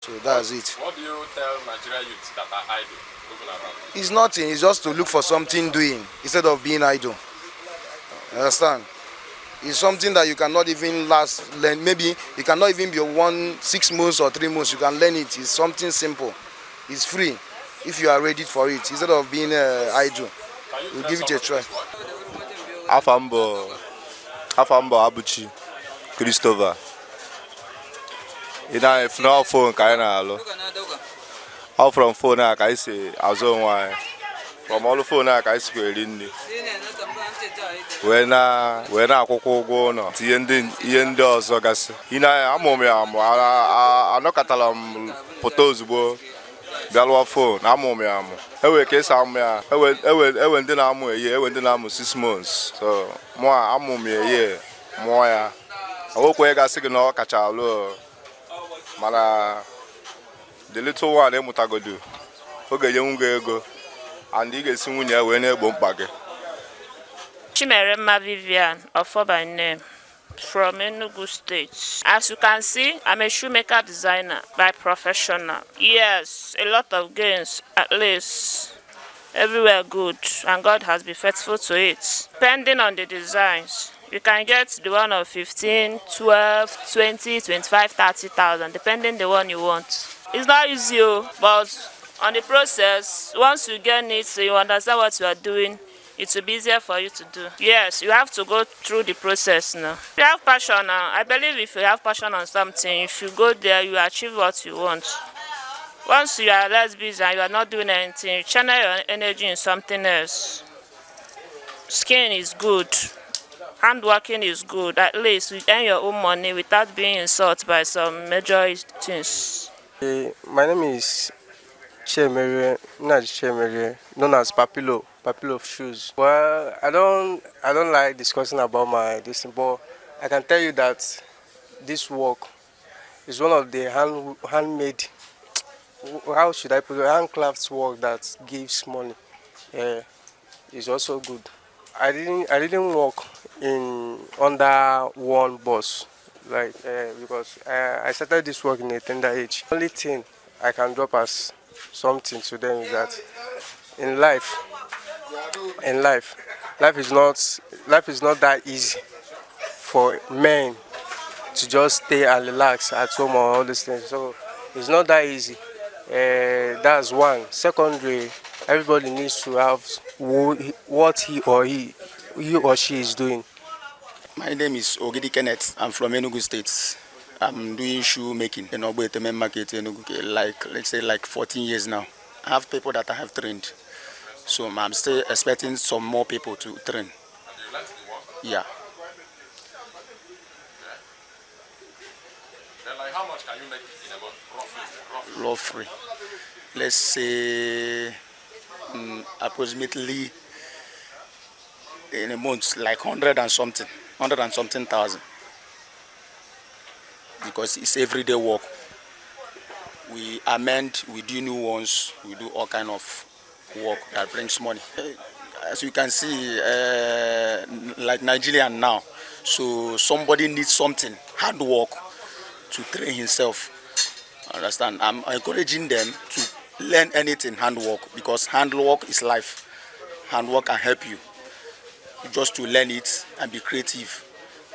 So that's it. What do you tell Nigerian youths that are idle moving around? It's nothing. It's just to look for something doing instead of being idle. You understand? It's something that you cannot even learn. Maybe it cannot even be 6 months or 3 months. You can learn it. It's something simple. It's free if you are ready for it. Instead of being idle, you give it a try. Afambo Abuchi Christopher. If no phone, how from phone I say Azon from all the phone I say in when akwụkwọ ụgwọ ụlọ tinye ihe ndị ọzọ gasị amụm ya amụ anọkọtara m pụta ozugbo bịalụọ fon amụm ya amụ ewe ka esi amụ ya ewe ndị na-amụ eye ewe ndị na-amụ 6 months so mụ amụm ya eye mụọ ya okwenye gasị gị na ọ kacha alụ mana the little one emụtagodo oge nye nwunye ego and ị ga-esi nwunye ya wee na-egbo mkpa gị. Chimeremma Vivian, Ofo by name, from Enugu State. As you can see, I'm a shoemaker designer by professional. Yes, a lot of gains, at least. Everywhere good, and God has been faithful to it. Depending on the designs, you can get the one of 15, 12, 20, 25, 30,000, depending the one you want. It's not easy, but on the process, once you get it, so you understand what you are doing, it will be easier for you to do. Yes, you have to go through the process now. If you have passion now, I believe if you have passion on something, if you go there, you achieve what you want. Once you are less busy and you are not doing anything, you channel your energy in something else. Skin is good. Handworking is good. At least you earn your own money without being insulted by some major things. My name is Chemere, known as Papilo of shoes. Well, I don't like discussing about my thing, but I can tell you that this work is one of the handmade, how should I put it, handcrafts work that gives money. It's also good. I didn't work under one boss, like because I started this work in a tender age. Only thing I can drop as something to them is that in life is not that easy for men to just stay and relax at home or all these things. So it's not that easy. That's one. Secondly, everybody needs to have what he or she is doing. My name is Ogidi Kenneth. I'm from Enugu State. I'm doing shoemaking in Ogbeteme Market, Enugu, let's say 14 years now. I have people that I have trained. So I'm still expecting some more people to train. And you like the work? Yeah. Then how much can you make in a month, roughly? Roughly. Let's say approximately in a month, like 100 and something thousand. Because it's everyday work. We amend, we do new ones, we do all kind of work that brings money. As you can see, like Nigerian now, so somebody needs something, hard work, to train himself. Understand? I'm encouraging them to learn anything handwork, because handwork is life. Handwork can help you. Just to learn it and be creative,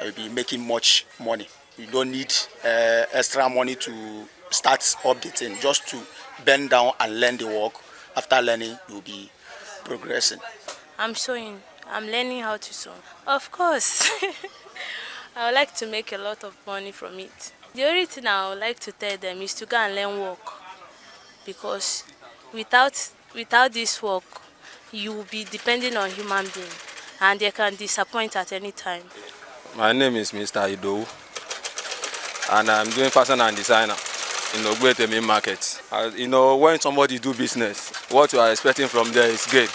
you'll be making much money. You don't need extra money to start updating, just to bend down and learn the work. After learning, you'll be progressing. I'm sewing. I'm learning how to sew. Of course. I would like to make a lot of money from it. The only thing I would like to tell them is to go and learn work. Because without this work, you will be depending on human beings. And they can disappoint at any time. My name is Mr. Ido. And I'm doing fashion and designer in Ogbeteme Market. When somebody do business, what you are expecting from there is gain.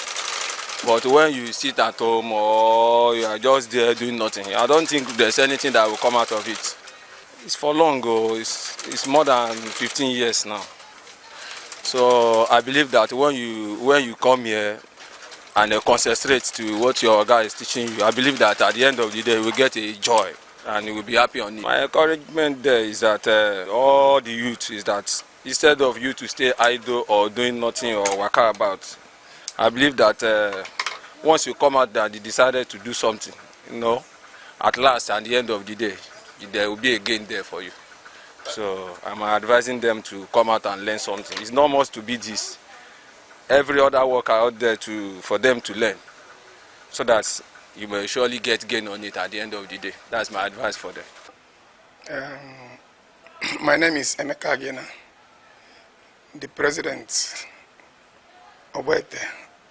But when you sit at home or you are just there doing nothing, I don't think there's anything that will come out of it. It's for long ago. It's more than 15 years now. So I believe that when you come here and concentrate to what your guy is teaching you, I believe that at the end of the day, you will get a joy and you will be happy on it. My encouragement there is that all the youth is that instead of you to stay idle or doing nothing or waka about. I believe that once you come out there and you decided to do something, at last, at the end of the day, there will be a gain there for you. So I'm advising them to come out and learn something. It's not much to be this. Every other worker out there for them to learn, so that you may surely get gain on it at the end of the day. That's my advice for them. My name is Aneke again, the president of Obwete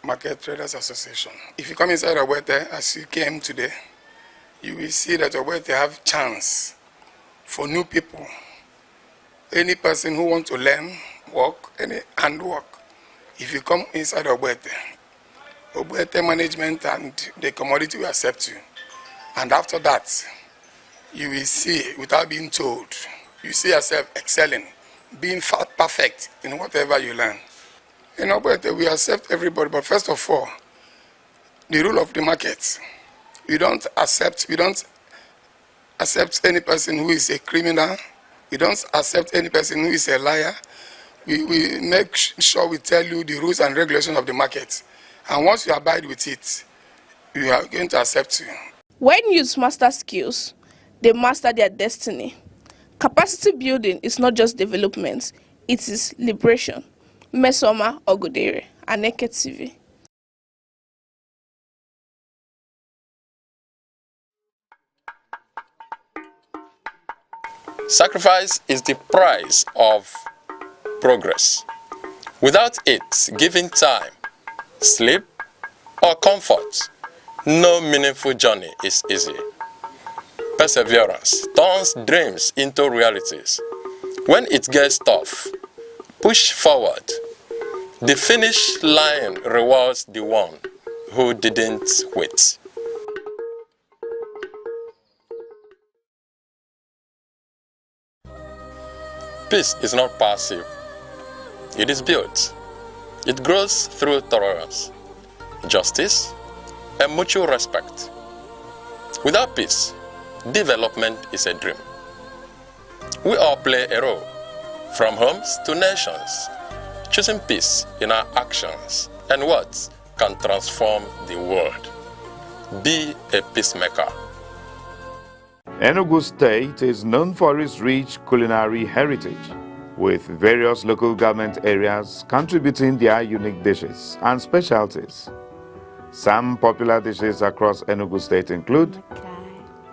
Market Traders Association. If you come inside Obwete, as you came today, you will see that Obwete have chance for new people. Any person who wants to learn work, any handwork, if you come inside Obwete management and the commodity will accept you. And after that, you will see, without being told, you see yourself excelling, being perfect in whatever you learn. In Obwete, we accept everybody, but first of all, the rule of the market. We don't accept any person who is a criminal. We don't accept any person who is a liar. We make sure we tell you the rules and regulations of the market. And once you abide with it, we are going to accept you. When youths master skills, they master their destiny. Capacity building is not just development, it is liberation. Mesoma Ogodere, Aneke TV. Sacrifice is the price of progress. Without it, giving time, sleep, or comfort, no meaningful journey is easy. Perseverance turns dreams into realities. When it gets tough, push forward. The finish line rewards the one who didn't quit. Peace is not passive. It is built. It grows through tolerance, justice, and mutual respect. Without peace, development is a dream. We all play a role, from homes to nations, choosing peace in our actions and words can transform the world. Be a peacemaker. Enugu State is known for its rich culinary heritage, with various local government areas contributing their unique dishes and specialties. Some popular dishes across Enugu State include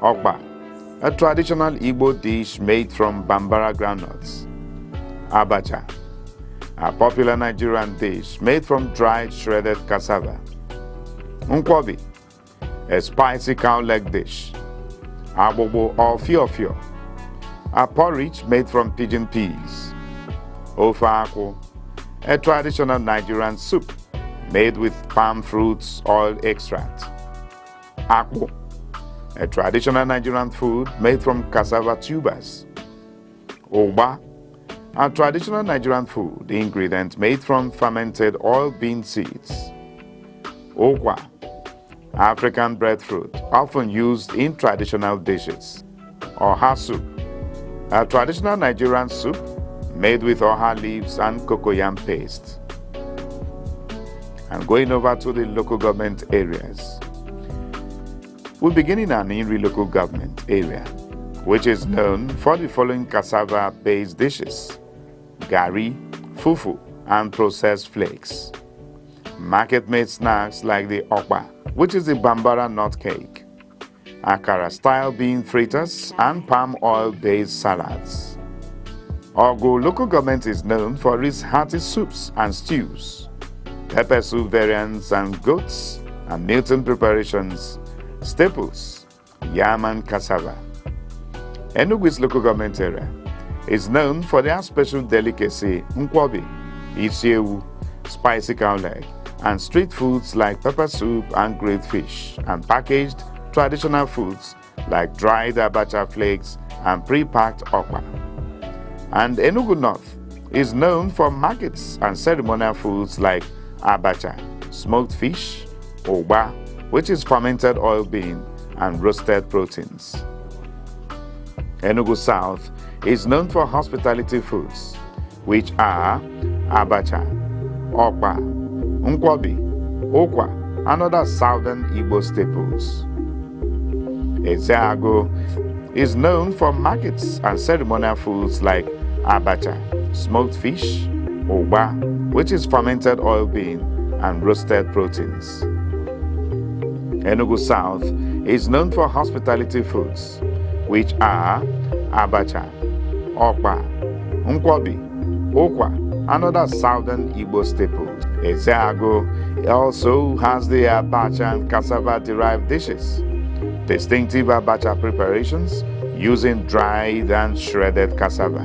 Okpa, a traditional Igbo dish made from Bambara groundnuts; Abacha, a popular Nigerian dish made from dried shredded cassava; Nkwobi, a spicy cow leg dish; Abobo or Fiofio, a porridge made from pigeon peas; Ofe Akwu, a traditional Nigerian soup made with palm fruits oil extract; Akpu, a traditional Nigerian food made from cassava tubers; Ogba, a traditional Nigerian food ingredient made from fermented oil bean seeds; Okwa, African breadfruit often used in traditional dishes; Oha soup, a traditional Nigerian soup made with oha leaves and cocoyam paste. And going over to the local government areas, we begin in an Inri local government area, which is known for the following cassava-based dishes: gari, fufu, and processed flakes; market-made snacks like the okpa, which is the Bambara nut cake; Akara-style bean fritters, and palm oil-based salads. Ogo local government is known for its hearty soups and stews, pepper soup variants and goats and Milton preparations, staples, yam and cassava. Enugu's local government area is known for their special delicacy Nkwobi, Isiewu, spicy cow leg, and street foods like pepper soup and grilled fish, and packaged traditional foods like dried abacha flakes and pre-packed okpa. And Enugu North is known for markets and ceremonial foods like abacha, smoked fish, ogba, which is fermented oil bean, and roasted proteins. Enugu South is known for hospitality foods, which are abacha, okpa, nkwobi, okwa, and other southern Igbo staples. Ezeago is known for markets and ceremonial foods like abacha, smoked fish, oba, which is fermented oil bean, and roasted proteins. Enugu South is known for hospitality foods, which are abacha, okpa, nkwobi, okwa, and other southern Igbo staples. Ezeago also has the abacha and cassava-derived dishes, distinctive abacha preparations using dried and shredded cassava.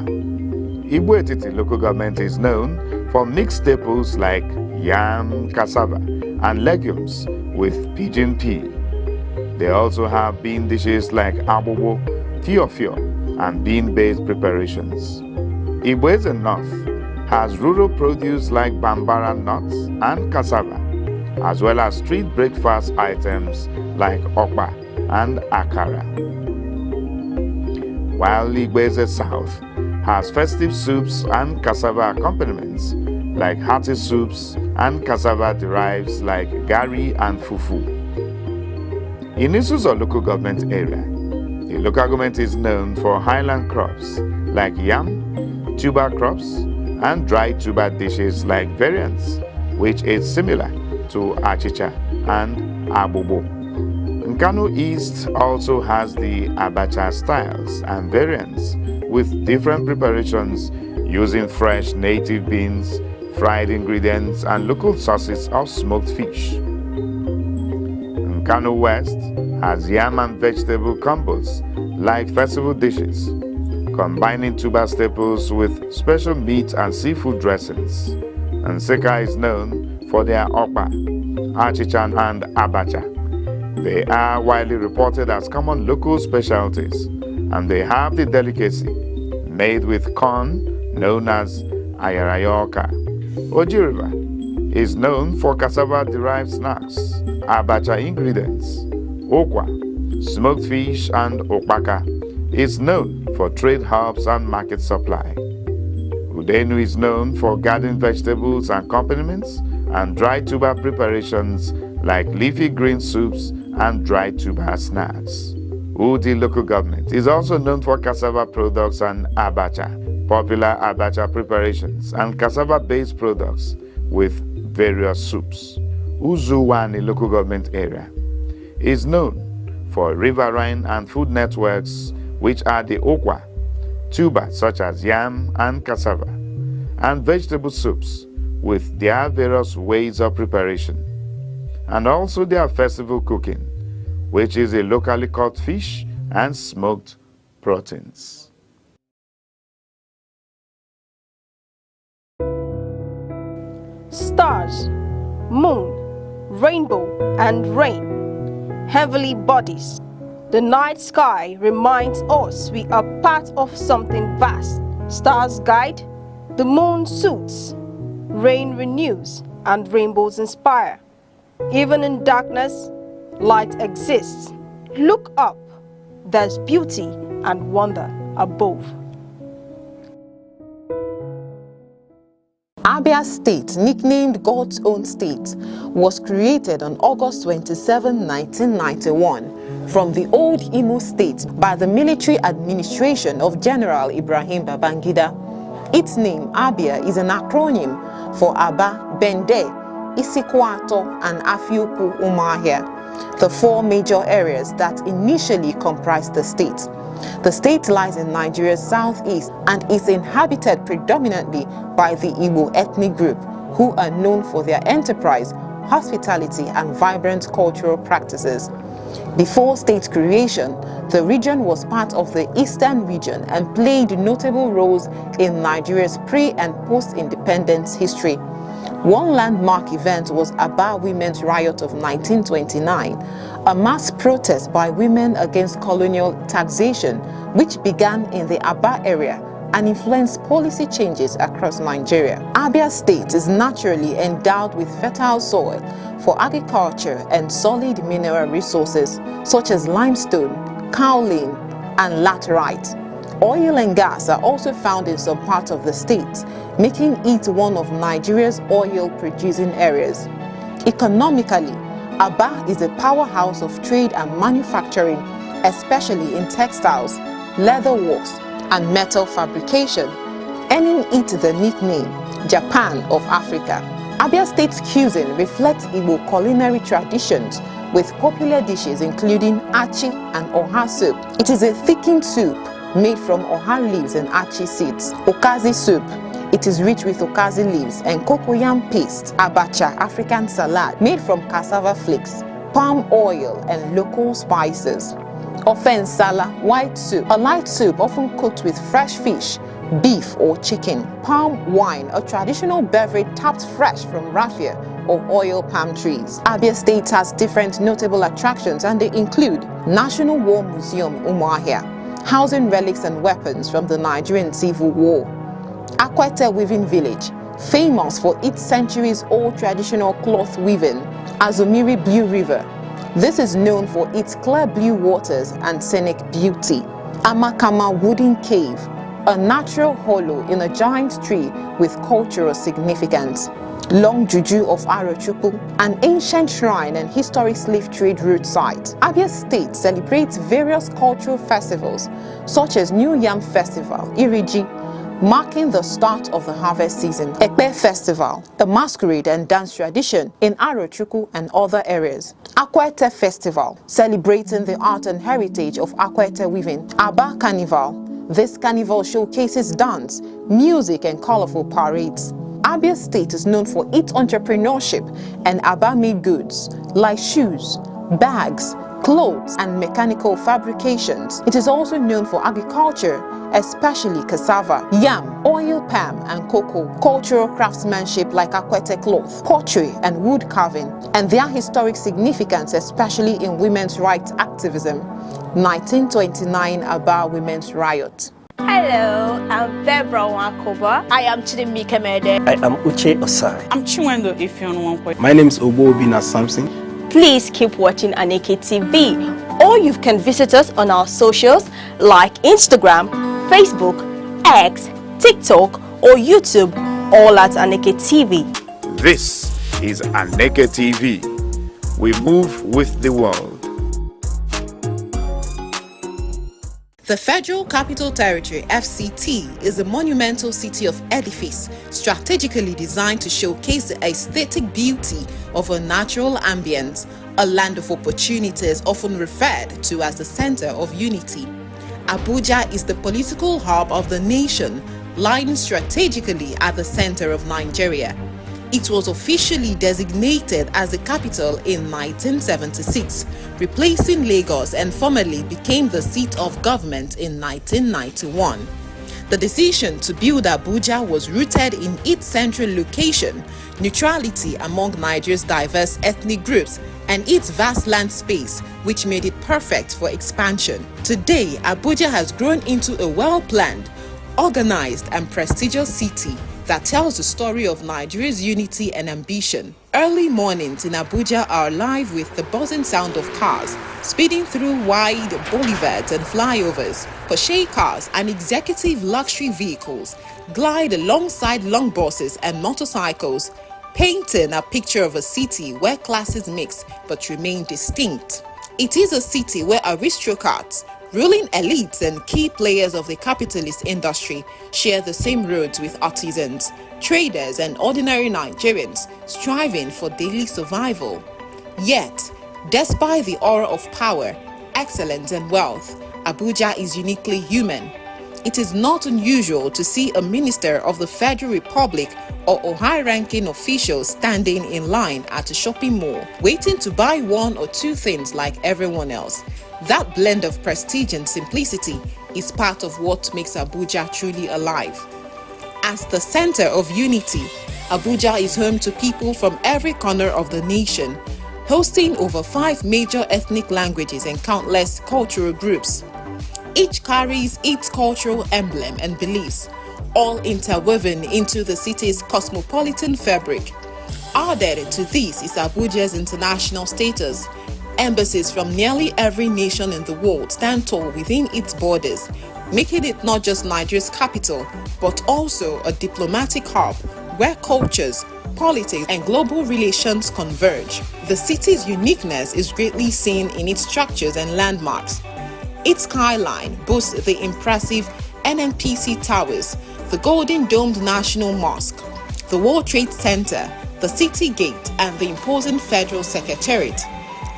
Igbo Etiti local government is known for mixed staples like yam, cassava, and legumes with pigeon pea. They also have bean dishes like abobo, fiofio, and bean-based preparations. Igbo Eze North has rural produce like bambara nuts and cassava, as well as street breakfast items like okpa and akara. While Igbo Eze South has festive soups and cassava accompaniments like hearty soups and cassava derives like gari and fufu. In Isuzo local government area, the local government is known for highland crops like yam, tuber crops, and dry tuber dishes like variants, which is similar to achicha and abobo. Nkanu East also has the abacha styles and variants with different preparations using fresh native beans, fried ingredients, and local sauces of smoked fish. Nkanu West has yam and vegetable combos like festival dishes, combining tuber staples with special meat and seafood dressings. Nseka is known for their okpa, achicha, and abacha. They are widely reported as common local specialties, and they have the delicacy made with corn known as ayarayoka. Oji River is known for cassava-derived snacks, abacha ingredients, okwa, smoked fish, and okpaka is known for trade hubs and market supply. Udenu is known for garden vegetables and accompaniments and dry tuber preparations like leafy green soups and dry tuber snacks. Udi local government is also known for cassava products and abacha, popular abacha preparations, and cassava-based products with various soups. Uzuwani local government area is known for riverine and food networks, which are the okwa, tubers such as yam and cassava, and vegetable soups with their various ways of preparation, and also their festival cooking, which is a locally caught fish and smoked proteins. Stars, moon, rainbow, and rain, heavenly bodies. The night sky reminds us we are part of something vast. Stars guide, the moon soothes, rain renews, and rainbows inspire. Even in darkness, light exists. Look up, there's beauty and wonder above. Abia State, nicknamed God's Own State, was created on August 27, 1991 from the old Imo State by the military administration of General Ibrahim Babangida. Its name, Abia, is an acronym for Aba, Bende, Isikwato, and Afiuku Umahia, the four major areas that initially comprised the state. The state lies in Nigeria's southeast and is inhabited predominantly by the Igbo ethnic group, who are known for their enterprise, hospitality, and vibrant cultural practices. Before state creation, the region was part of the Eastern region and played notable roles in Nigeria's pre- and post-independence history. One landmark event was Aba Women's Riot of 1929, a mass protest by women against colonial taxation, which began in the Aba area and influenced policy changes across Nigeria. Abia State is naturally endowed with fertile soil for agriculture and solid mineral resources such as limestone, kaolin, and laterite. Oil and gas are also found in some parts of the state, making it one of Nigeria's oil-producing areas. Economically, Aba is a powerhouse of trade and manufacturing, especially in textiles, leather works, and metal fabrication, earning it the nickname Japan of Africa. Abia State's cuisine reflects Igbo culinary traditions with popular dishes including achi and oha soup. It is a thickened soup made from oha leaves and achi seeds. Okazi soup. It is rich with okazi leaves and cocoyam paste. Abacha, African salad, made from cassava flakes, palm oil, and local spices. Ofe nsala, white soup, a light soup often cooked with fresh fish, beef or chicken. Palm wine, a traditional beverage tapped fresh from raffia or oil palm trees. Abia State has different notable attractions, and they include National War Museum Umuahia, housing relics and weapons from the Nigerian Civil War. Akwete Weaving Village, famous for its centuries-old traditional cloth weaving. Azumiri Blue River. This is known for its clear blue waters and scenic beauty. Amakama Wooden Cave, a natural hollow in a giant tree with cultural significance. Long Juju of Arochukwu, an ancient shrine and historic slave trade route site. Abia State celebrates various cultural festivals such as New Yam Festival, Iriji, marking the start of the harvest season. Ekpe Festival, a masquerade and dance tradition in Arochukwu and other areas. Akwete Festival, celebrating the art and heritage of Akwete weaving. Aba Carnival. This carnival showcases dance, music, and colorful parades. Abia State is known for its entrepreneurship and Aba-made goods like shoes, bags, clothes, and mechanical fabrications. It is also known for agriculture, especially cassava, yam, oil palm, and cocoa, cultural craftsmanship like Akwete cloth, pottery, and wood carving, and their historic significance, especially in women's rights activism. 1929 Aba Women's Riot. Hello, I'm Debra Wakoba. I am Chidimike Mede. I am Uche Osai. I'm Chiwendo Ifeonwankwe. My name is Obo Obina Samson. Please keep watching Aneke TV, or you can visit us on our socials like Instagram, Facebook, X, TikTok, or YouTube, all at Aneke TV. This is Aneke TV. We move with the world. The Federal Capital Territory, FCT, is a monumental city of edifice strategically designed to showcase the aesthetic beauty of a natural ambience, a land of opportunities often referred to as the center of unity. Abuja is the political hub of the nation, lying strategically at the center of Nigeria. It was officially designated as the capital in 1976, replacing Lagos, and formally became the seat of government in 1991. The decision to build Abuja was rooted in its central location, neutrality among Nigeria's diverse ethnic groups, and its vast land space, which made it perfect for expansion. Today, Abuja has grown into a well-planned, organized, and prestigious city that tells the story of Nigeria's unity and ambition. Early mornings in Abuja are alive with the buzzing sound of cars speeding through wide boulevards and flyovers. Porsche cars and executive luxury vehicles glide alongside long buses and motorcycles, painting a picture of a city where classes mix but remain distinct. It is a city where aristocrats, ruling elites, and key players of the capitalist industry share the same roads with artisans, traders, and ordinary Nigerians striving for daily survival. Yet, despite the aura of power, excellence, and wealth, Abuja is uniquely human. It is not unusual to see a minister of the Federal Republic or a high-ranking official standing in line at a shopping mall, waiting to buy one or two things like everyone else. That blend of prestige and simplicity is part of what makes Abuja truly alive. As the center of unity, Abuja is home to people from every corner of the nation, hosting over 5 major ethnic languages and countless cultural groups. Each carries its cultural emblem and beliefs, all interwoven into the city's cosmopolitan fabric. Added to this is Abuja's international status, Embassies from nearly every nation in the world stand tall within its borders, making it not just Nigeria's capital, but also a diplomatic hub where cultures, politics, and global relations converge. The city's uniqueness is greatly seen in its structures and landmarks. Its skyline boasts the impressive NNPC Towers, the Golden Domed National Mosque, the World Trade Center, the City Gate, and the imposing Federal Secretariat.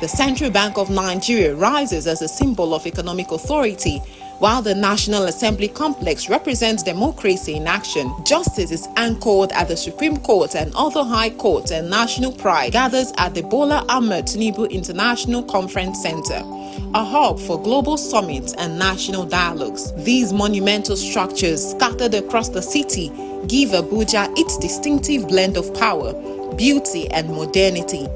The Central Bank of Nigeria rises as a symbol of economic authority, while the National Assembly complex represents democracy in action. Justice is anchored at the Supreme Court, and other high courts and national pride gathers at the Bola Ahmed Tinubu International Conference Center, a hub for global summits and national dialogues. These monumental structures scattered across the city give Abuja its distinctive blend of power, beauty, and modernity.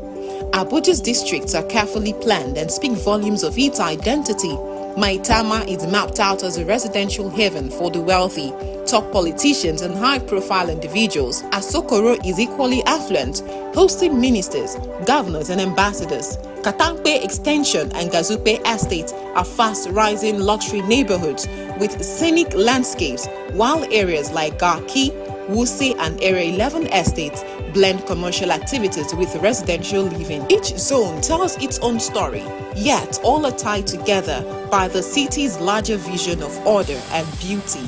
Abuja's districts are carefully planned and speak volumes of its identity. Maitama is mapped out as a residential haven for the wealthy, top politicians, and high-profile individuals. Asokoro is equally affluent, hosting ministers, governors, and ambassadors. Katampe Extension and Gazupe Estate are fast-rising luxury neighborhoods with scenic landscapes, while areas like Garki, Wuse, and Area 11 estates blend commercial activities with residential living. Each zone tells its own story, yet all are tied together by the city's larger vision of order and beauty.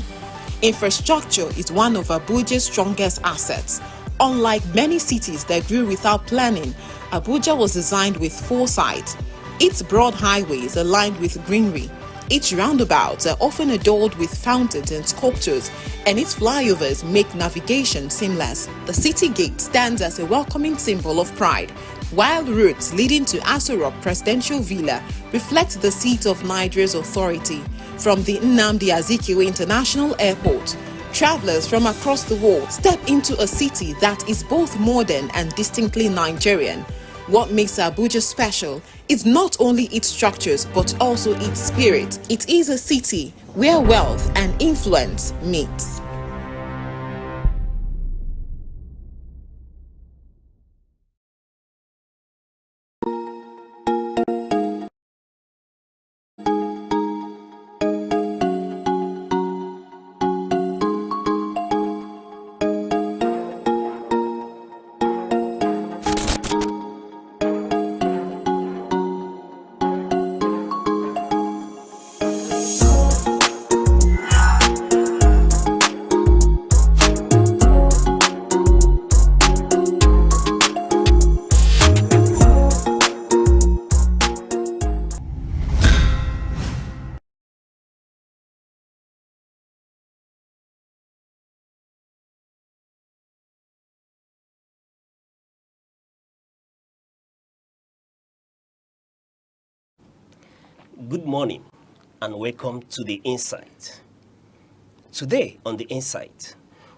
Infrastructure is one of Abuja's strongest assets. Unlike many cities that grew without planning, Abuja was designed with foresight. Its broad highways are lined with greenery. Its roundabouts are often adorned with fountains and sculptures, and its flyovers make navigation seamless. The city gate stands as a welcoming symbol of pride, while routes leading to Aso Rock Presidential Villa reflect the seat of Nigeria's authority. From the Nnamdi Azikiwe International Airport, travelers from across the world step into a city that is both modern and distinctly Nigerian. What makes Abuja special is not only its structures but also its spirit. It is a city where wealth and influence meet. Good morning and welcome to The Insight. Today on The Insight,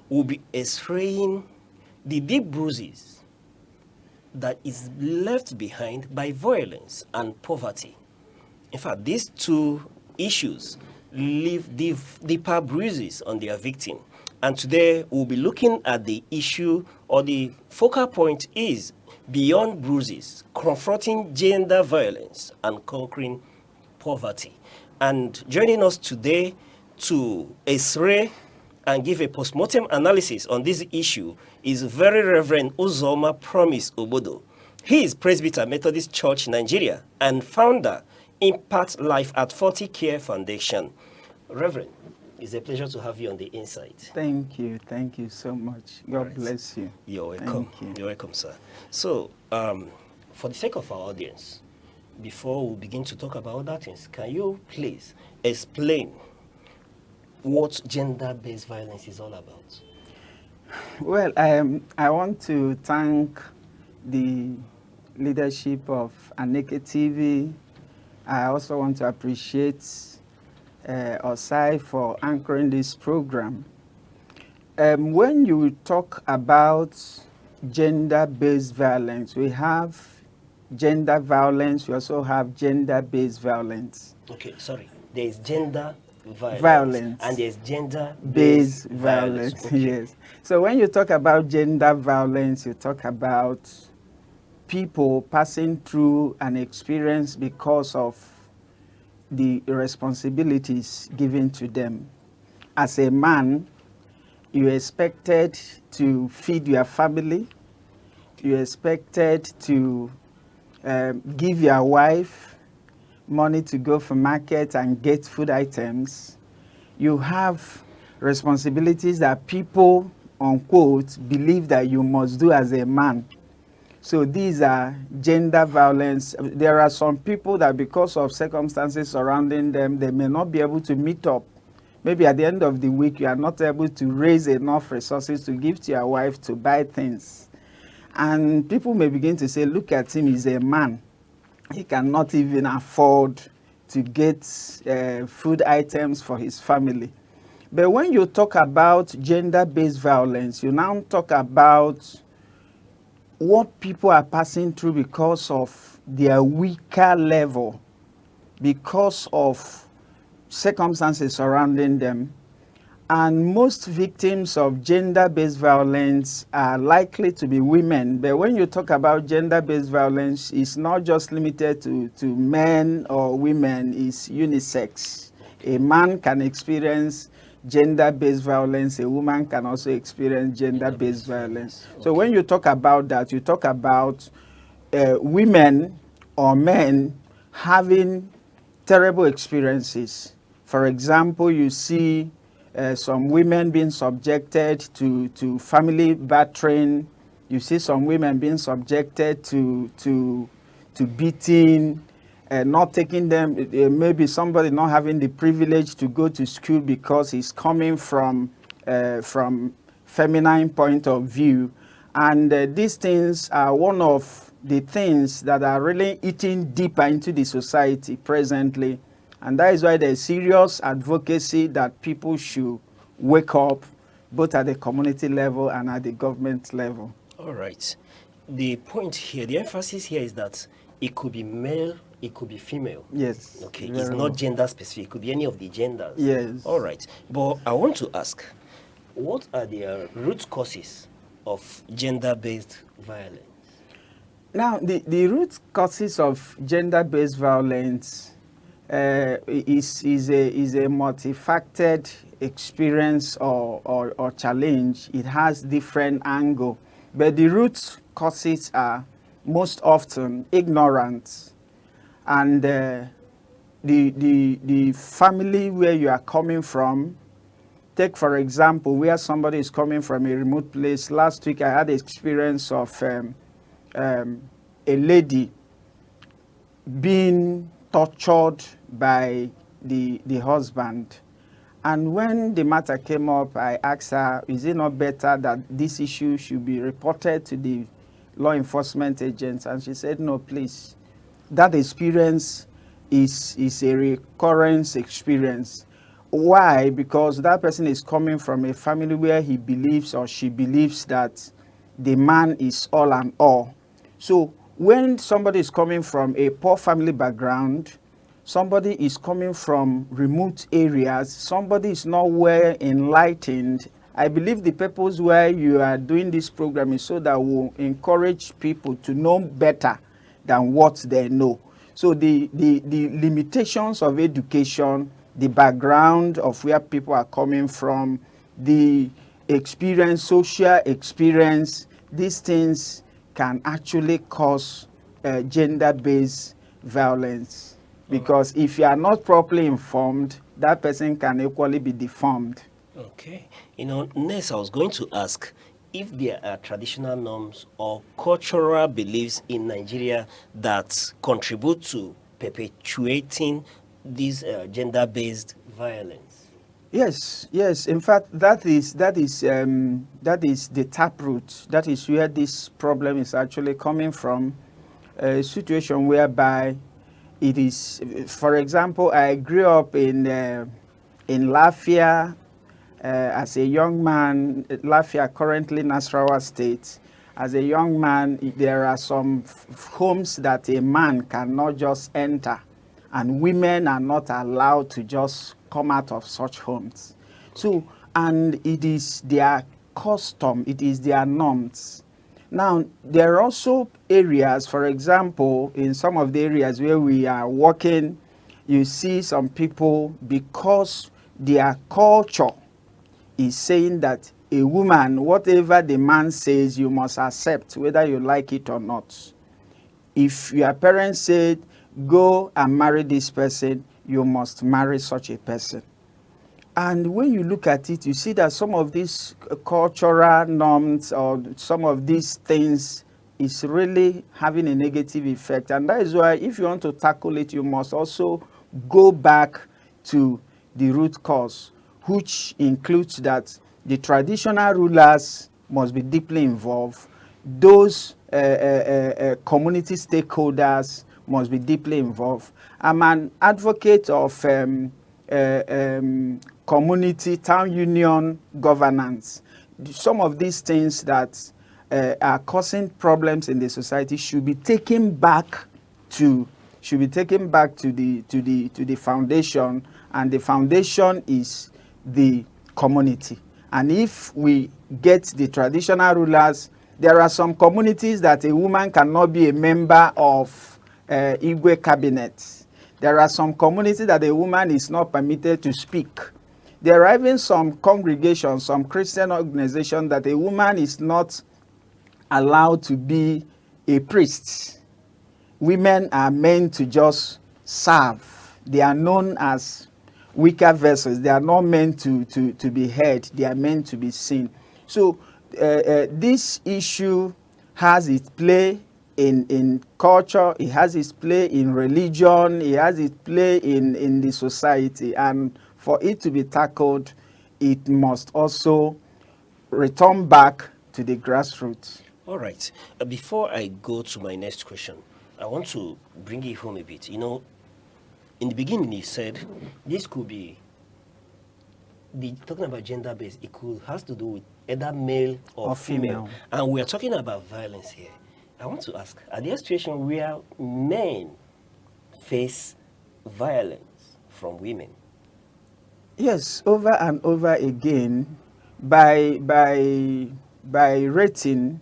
we'll be x-raying the deep bruises that is left behind by violence and poverty. In fact, these two issues leave deeper bruises on their victim. And today we'll be looking at the issue, or the focal point is beyond bruises, confronting gender violence and conquering poverty. And joining us today to x-ray and give a postmortem analysis on this issue is Very Reverend Uzoma Promise Obodo. He is Presbyter Methodist Church Nigeria and founder Impact Life at 40 Care Foundation. Reverend, it's a pleasure to have you on The Insight. Thank you so much. God bless you. You're welcome. You're welcome, sir. So, for the sake of our audience, before we begin to talk about other things, can you please explain what gender-based violence is all about? Well, I want to thank the leadership of Aneke TV. I also want to appreciate Osai for anchoring this program. When you talk about gender-based violence, we have gender violence, we also have gender-based violence. Okay, sorry. There is gender violence and there's gender-based violence. Okay. Yes. So when you talk about gender violence, you talk about people passing through an experience because of the responsibilities given to them. As a man, you're expected to feed your family. You're expected to give your wife money to go for market and get food items. You have responsibilities that people, unquote, believe that you must do as a man. So these are gender violence. There are some people that because of circumstances surrounding them, they may not be able to meet up. Maybe at the end of the week, you are not able to raise enough resources to give to your wife to buy things. And people may begin to say, look at him, he's a man. He cannot even afford to get food items for his family. But when you talk about gender-based violence, you now talk about what people are passing through because of their weaker level, because of circumstances surrounding them. And most victims of gender-based violence are likely to be women. But when you talk about gender-based violence, it's not just limited to men or women, it's unisex. A man can experience gender-based violence, a woman can also experience gender-based violence. Okay. So when you talk about that, you talk about women or men having terrible experiences. For example, you see some women being subjected to family battering. You see some women being subjected to beating, not taking them, maybe somebody not having the privilege to go to school because he's coming from feminine point of view. And these things are one of the things that are really eating deeper into the society presently. And that is why there's serious advocacy that people should wake up, both at the community level and at the government level. All right. The point here, the emphasis here is that it could be male, it could be female. Yes. Okay, it's not gender specific. It could be any of the genders. Yes. All right. But I want to ask, what are the root causes of gender-based violence? Now, the root causes of gender-based violence is a multifaceted experience or challenge. It has different angles, but the root causes are most often ignorance, and the family where you are coming from. Take for example, where somebody is coming from a remote place. Last week I had the experience of a lady being tortured by the husband. And when the matter came up, I asked her, is it not better that this issue should be reported to the law enforcement agents? And she said, no, please. That experience is a recurrence experience. Why? Because that person is coming from a family where he believes or she believes that the man is all and all. So when somebody is coming from a poor family background, somebody is coming from remote areas, somebody is not well enlightened, I believe the purpose why you are doing this program is so that we'll encourage people to know better than what they know. So the limitations of education, the background of where people are coming from, the experience, social experience, these things can actually cause gender-based violence. Because if you are not properly informed, that person can equally be deformed. Okay. You know, next I was going to ask if there are traditional norms or cultural beliefs in Nigeria that contribute to perpetuating this gender-based violence. Yes, yes. In fact, that is the taproot. That is where this problem is actually coming from. A situation whereby it is, for example, I grew up in Lafia as a young man. Lafia, currently Nasarawa State. As a young man, there are some homes that a man cannot just enter, and women are not allowed to just come out of such homes. So, and it is their custom, it is their norms Now, there are also areas, for example, in some of the areas where we are working, you see some people, because their culture is saying that a woman, whatever the man says, you must accept, whether you like it or not. If your parents said, go and marry this person, you must marry such a person. And when you look at it, you see that some of these cultural norms or some of these things is really having a negative effect. And that is why if you want to tackle it, you must also go back to the root cause, which includes that the traditional rulers must be deeply involved. Those community stakeholders must be deeply involved. I'm an advocate of community, town union governance. Some of these things that are causing problems in the society should be taken back to the foundation, and the foundation is the community. And if we get the traditional rulers, there are some communities that a woman cannot be a member of Igwe cabinet. There are some communities that a woman is not permitted to speak. There are even some congregations, some Christian organizations that a woman is not allowed to be a priest. Women are meant to just serve. They are known as weaker vessels. They are not meant to be heard. They are meant to be seen. So this issue has its play in culture, it has its play in religion, it has its play in the society. And for it to be tackled, it must also return back to the grassroots. All right. Before I go to my next question, I want to bring it home a bit. You know, in the beginning, you said this could be talking about gender-based. It has to do with either male or female. And we are talking about violence here. I want to ask: are there situations where men face violence from women? Yes, over and over again, by rating,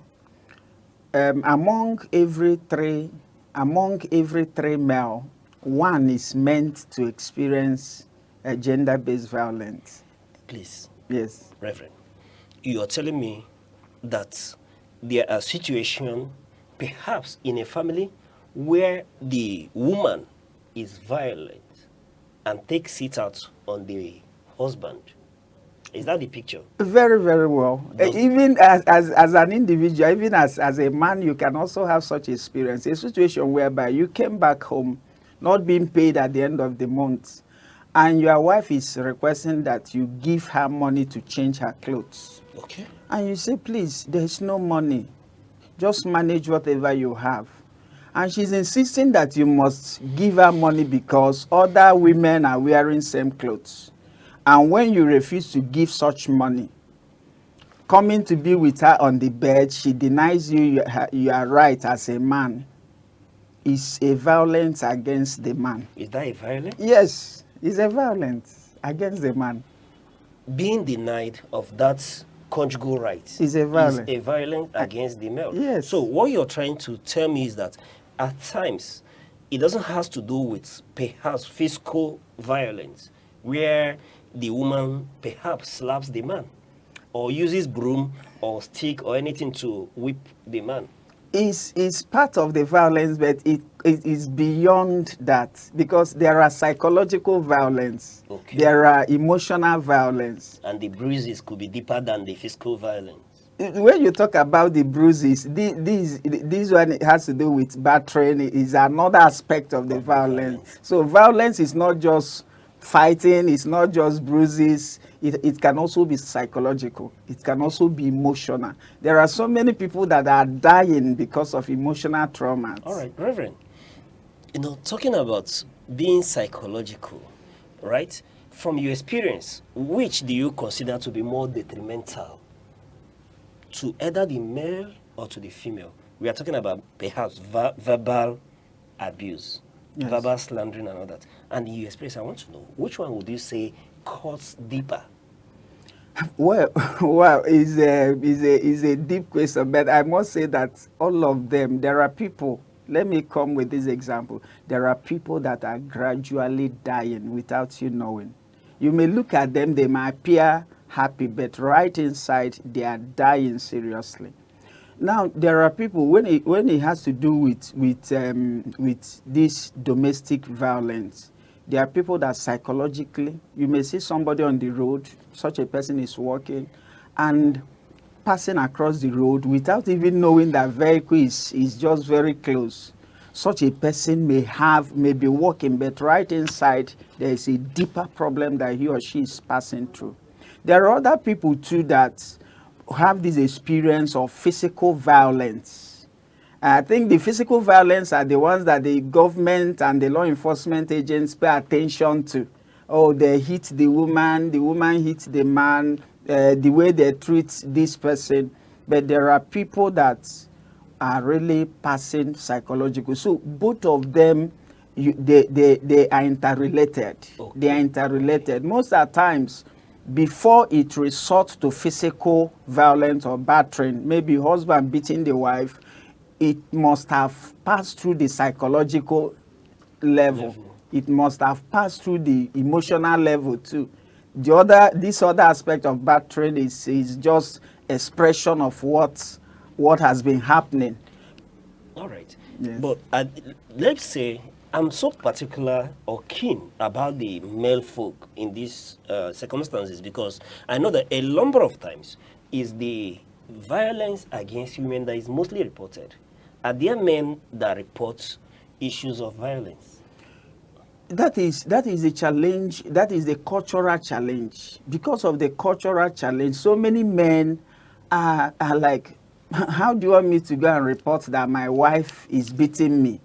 among every three male, one is meant to experience a gender-based violence. Please. Yes. Reverend, you are telling me that there are situations, perhaps in a family, where the woman is violent and takes it out on the husband. Is that the picture? Very, very well. Even as an individual, even as a man, you can also have such experience. A situation whereby you came back home not being paid at the end of the month, and your wife is requesting that you give her money to change her clothes. Okay. And you say, please, there's no money. Just manage whatever you have. And she's insisting that you must give her money because other women are wearing same clothes. And when you refuse to give such money, coming to be with her on the bed, she denies you are right as a man. Is a violence against the man. Is that a violence? Yes, it's a violence against the man. Being denied of that conjugal rights is a violence against the male. Yes. So what you're trying to tell me is that at times it doesn't have to do with perhaps physical violence, where the woman perhaps slaps the man or uses broom or stick or anything to whip the man. Is part of the violence, but it is beyond that, because there are psychological violence, there are emotional violence. And the bruises could be deeper than the physical violence. When you talk about the bruises, this one has to do with battering, is another aspect of the violence. So violence is not just fighting, it's not just bruises, it can also be psychological, it can also be emotional. There are so many people that are dying because of emotional traumas. All right, Reverend, you know, talking about being psychological, right? From your experience, which do you consider to be more detrimental to either the male or to the female? We are talking about perhaps verbal abuse. Yes. Verbal slandering and all that. And in your experience, I want to know, which one would you say cuts deeper? Well, well, is a deep question, but I must say that all of them, there are people. Let me come with this example. There are people that are gradually dying without you knowing. You may look at them; they might appear happy, but right inside, they are dying seriously. Now, there are people when it has to do with this domestic violence. There are people that psychologically, you may see somebody on the road, such a person is walking, and passing across the road without even knowing that vehicle is just very close. Such a person may be walking, but right inside there is a deeper problem that he or she is passing through. There are other people too that have this experience of physical violence. I think the physical violence are the ones that the government and the law enforcement agents pay attention to. Oh, they hit the woman hit the man, the way they treat this person. But there are people that are really passing psychological. So both of them, they are interrelated. Okay. They are interrelated. Most of the times, before it resorts to physical violence or battering, maybe husband beating the wife, it must have passed through the psychological level. It must have passed through the emotional level too. This other aspect of battering is just expression of what has been happening. All right. Yes. But let's say I'm so particular or keen about the male folk in these circumstances because I know that a number of times is the violence against women that is mostly reported. Are there men that report issues of violence? That is a challenge. That is the cultural challenge. Because of the cultural challenge, so many men are like, how do you want me to go and report that my wife is beating me?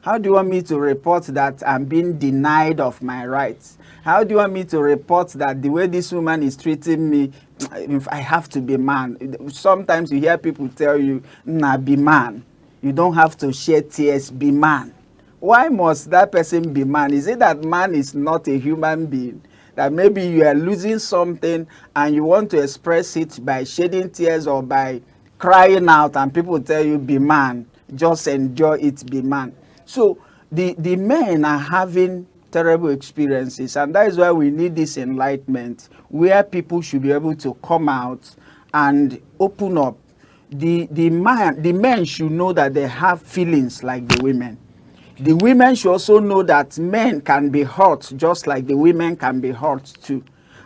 How do you want me to report that I'm being denied of my rights? How do you want me to report that the way this woman is treating me, if I have to be man? Sometimes you hear people tell you, nah, be man. You don't have to shed tears, be man. Why must that person be man? Is it that man is not a human being? That maybe you are losing something and you want to express it by shedding tears or by crying out, and people tell you, be man, just endure it, be man. So the men are having terrible experiences, and that is why we need this enlightenment, where people should be able to come out and open up. The men should know that they have feelings like the women. The women should also know that men can be hurt just like the women can be hurt too.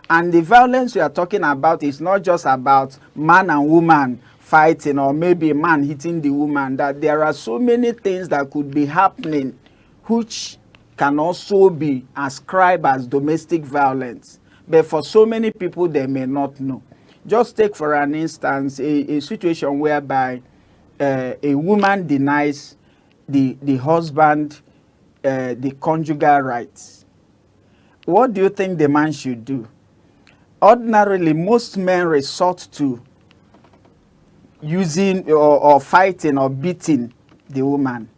And the violence we are talking about is not just about man and woman fighting or maybe a man hitting the woman, that there are so many things that could be happening which can also be ascribed as domestic violence. But for so many people, they may not know. Just take for an instance a situation whereby a woman denies the husband the conjugal rights. What do you think the man should do? Ordinarily, most men resort to using or fighting or beating the woman,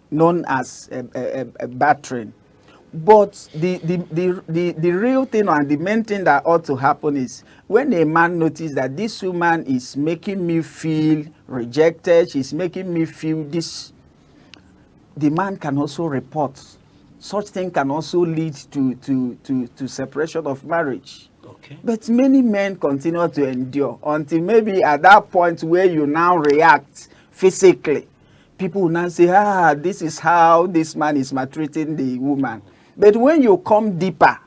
known as a battering. But the real thing and the main thing that ought to happen is when a man notices that this woman is making me feel rejected, she's making me feel this, the man can also report. Such thing can also lead to separation of marriage. Okay. But many men continue to endure until maybe at that point where you now react physically. People will now say, this is how this man is maltreating the woman. But when you come deeper,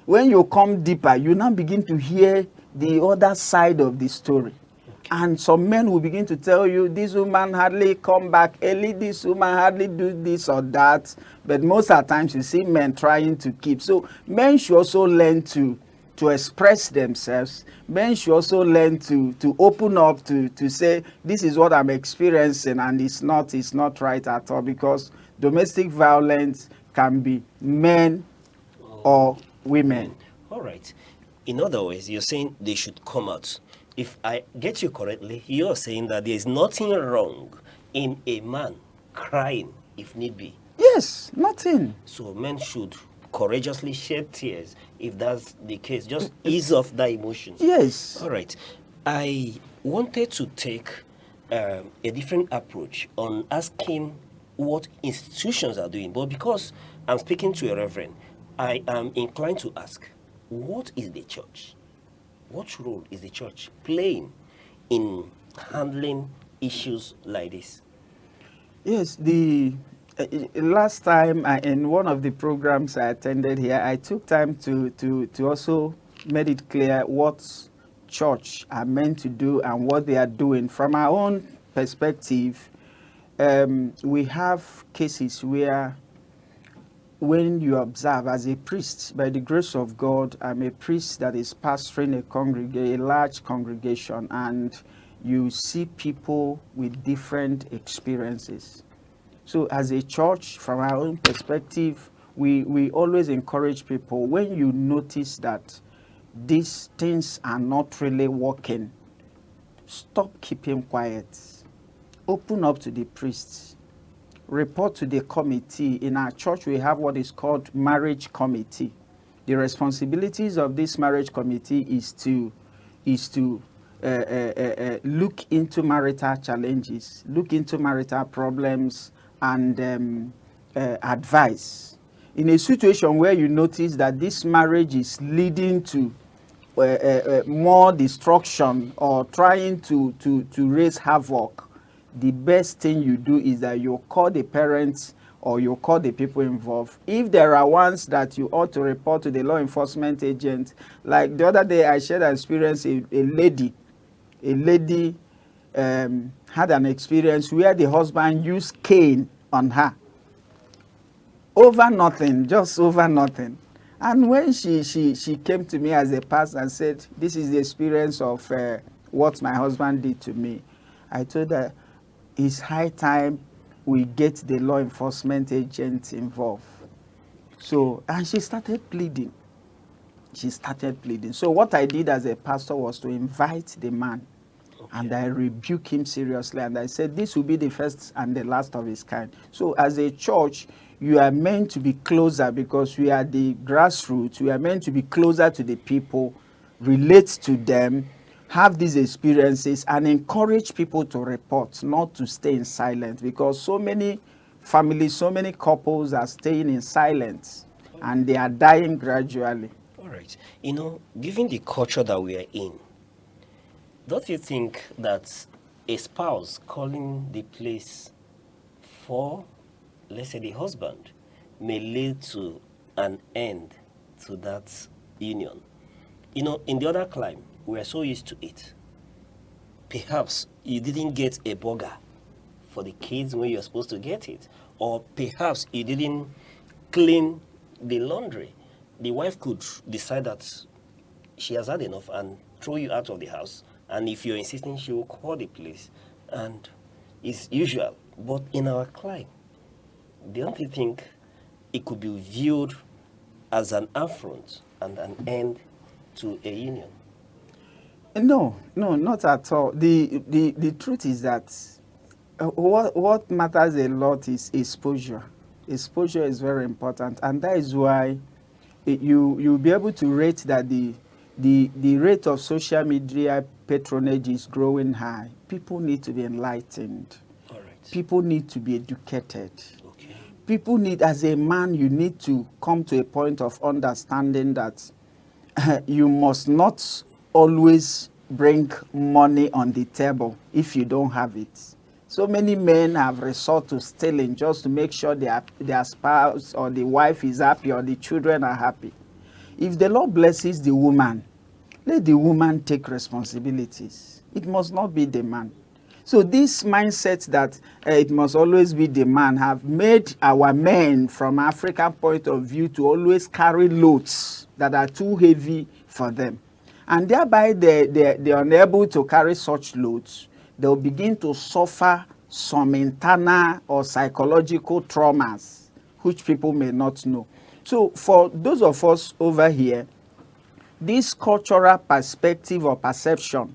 you now begin to hear the other side of the story. Okay. And some men will begin to tell you, this woman hardly come back early, this woman hardly do this or that. But most of the times you see men trying to keep. So men should also learn to express themselves. Men should also learn to open up, to say, this is what I'm experiencing and it's not right at all, because domestic violence can be men or women. All right. In other words, you're saying they should come out. If I get you correctly, you're saying that there is nothing wrong in a man crying if need be. Yes, nothing. So men should courageously shed tears if that's the case. Just ease off that emotion. Yes. All right. I wanted to take a different approach on asking what institutions are doing, but because I'm speaking to a reverend, I am inclined to ask, what is the church? What role is the church playing in handling issues like this? Yes, the last time in one of the programs I attended here, I took time to also made it clear what church are meant to do and what they are doing. From our own perspective, we have cases where when you observe as a priest, by the grace of God, I'm a priest that is pastoring a large congregation, and you see people with different experiences. So as a church, from our own perspective, we always encourage people, when you notice that these things are not really working, stop keeping quiet. Open up to the priests. Report to the committee. In our church, we have what is called marriage committee. The responsibilities of this marriage committee is to look into marital challenges, look into marital problems, and advice. In a situation where you notice that this marriage is leading to more destruction or trying to raise havoc, the best thing you do is that you call the parents or you call the people involved. If there are ones that you ought to report to the law enforcement agent, like the other day I shared an experience, a lady had an experience where the husband used cane on her over nothing, just over nothing. And when she came to me as a pastor and said, this is the experience of what my husband did to me, I told her, it's high time we get the law enforcement agents involved. So, and she started pleading. She started pleading. So what I did as a pastor was to invite the man. Okay. And I rebuked him seriously. And I said, this will be the first and the last of his kind. So as a church, you are meant to be closer because we are the grassroots. We are meant to be closer to the people, relate to them, have these experiences, and encourage people to report, not to stay in silence, because so many families, so many couples are staying in silence and they are dying gradually. All right. You know, given the culture that we are in, don't you think that a spouse calling the police for, let's say, the husband may lead to an end to that union? You know, in the other clime, we are so used to it. Perhaps you didn't get a burger for the kids when you're supposed to get it. Or perhaps you didn't clean the laundry. The wife could decide that she has had enough and throw you out of the house. And if you're insisting, she will call the police. And it's usual. But in our clime, don't you think it could be viewed as an affront and an end to a union? No, not at all. The truth is that what matters a lot is exposure. Exposure is very important, and that is why you'll be able to rate that the rate of social media patronage is growing high. People need to be enlightened. All right. People need to be educated. Okay. People need, as a man, you need to come to a point of understanding that you must not always bring money on the table if you don't have it. So many men have resort to stealing just to make sure their spouse or the wife is happy or the children are happy. If the Lord blesses the woman, let the woman take responsibilities. It must not be the man. So this mindset that it must always be the man have made our men, from African point of view, to always carry loads that are too heavy for them. And thereby they're unable to carry such loads. They'll begin to suffer some internal or psychological traumas, which people may not know. So for those of us over here, this cultural perspective or perception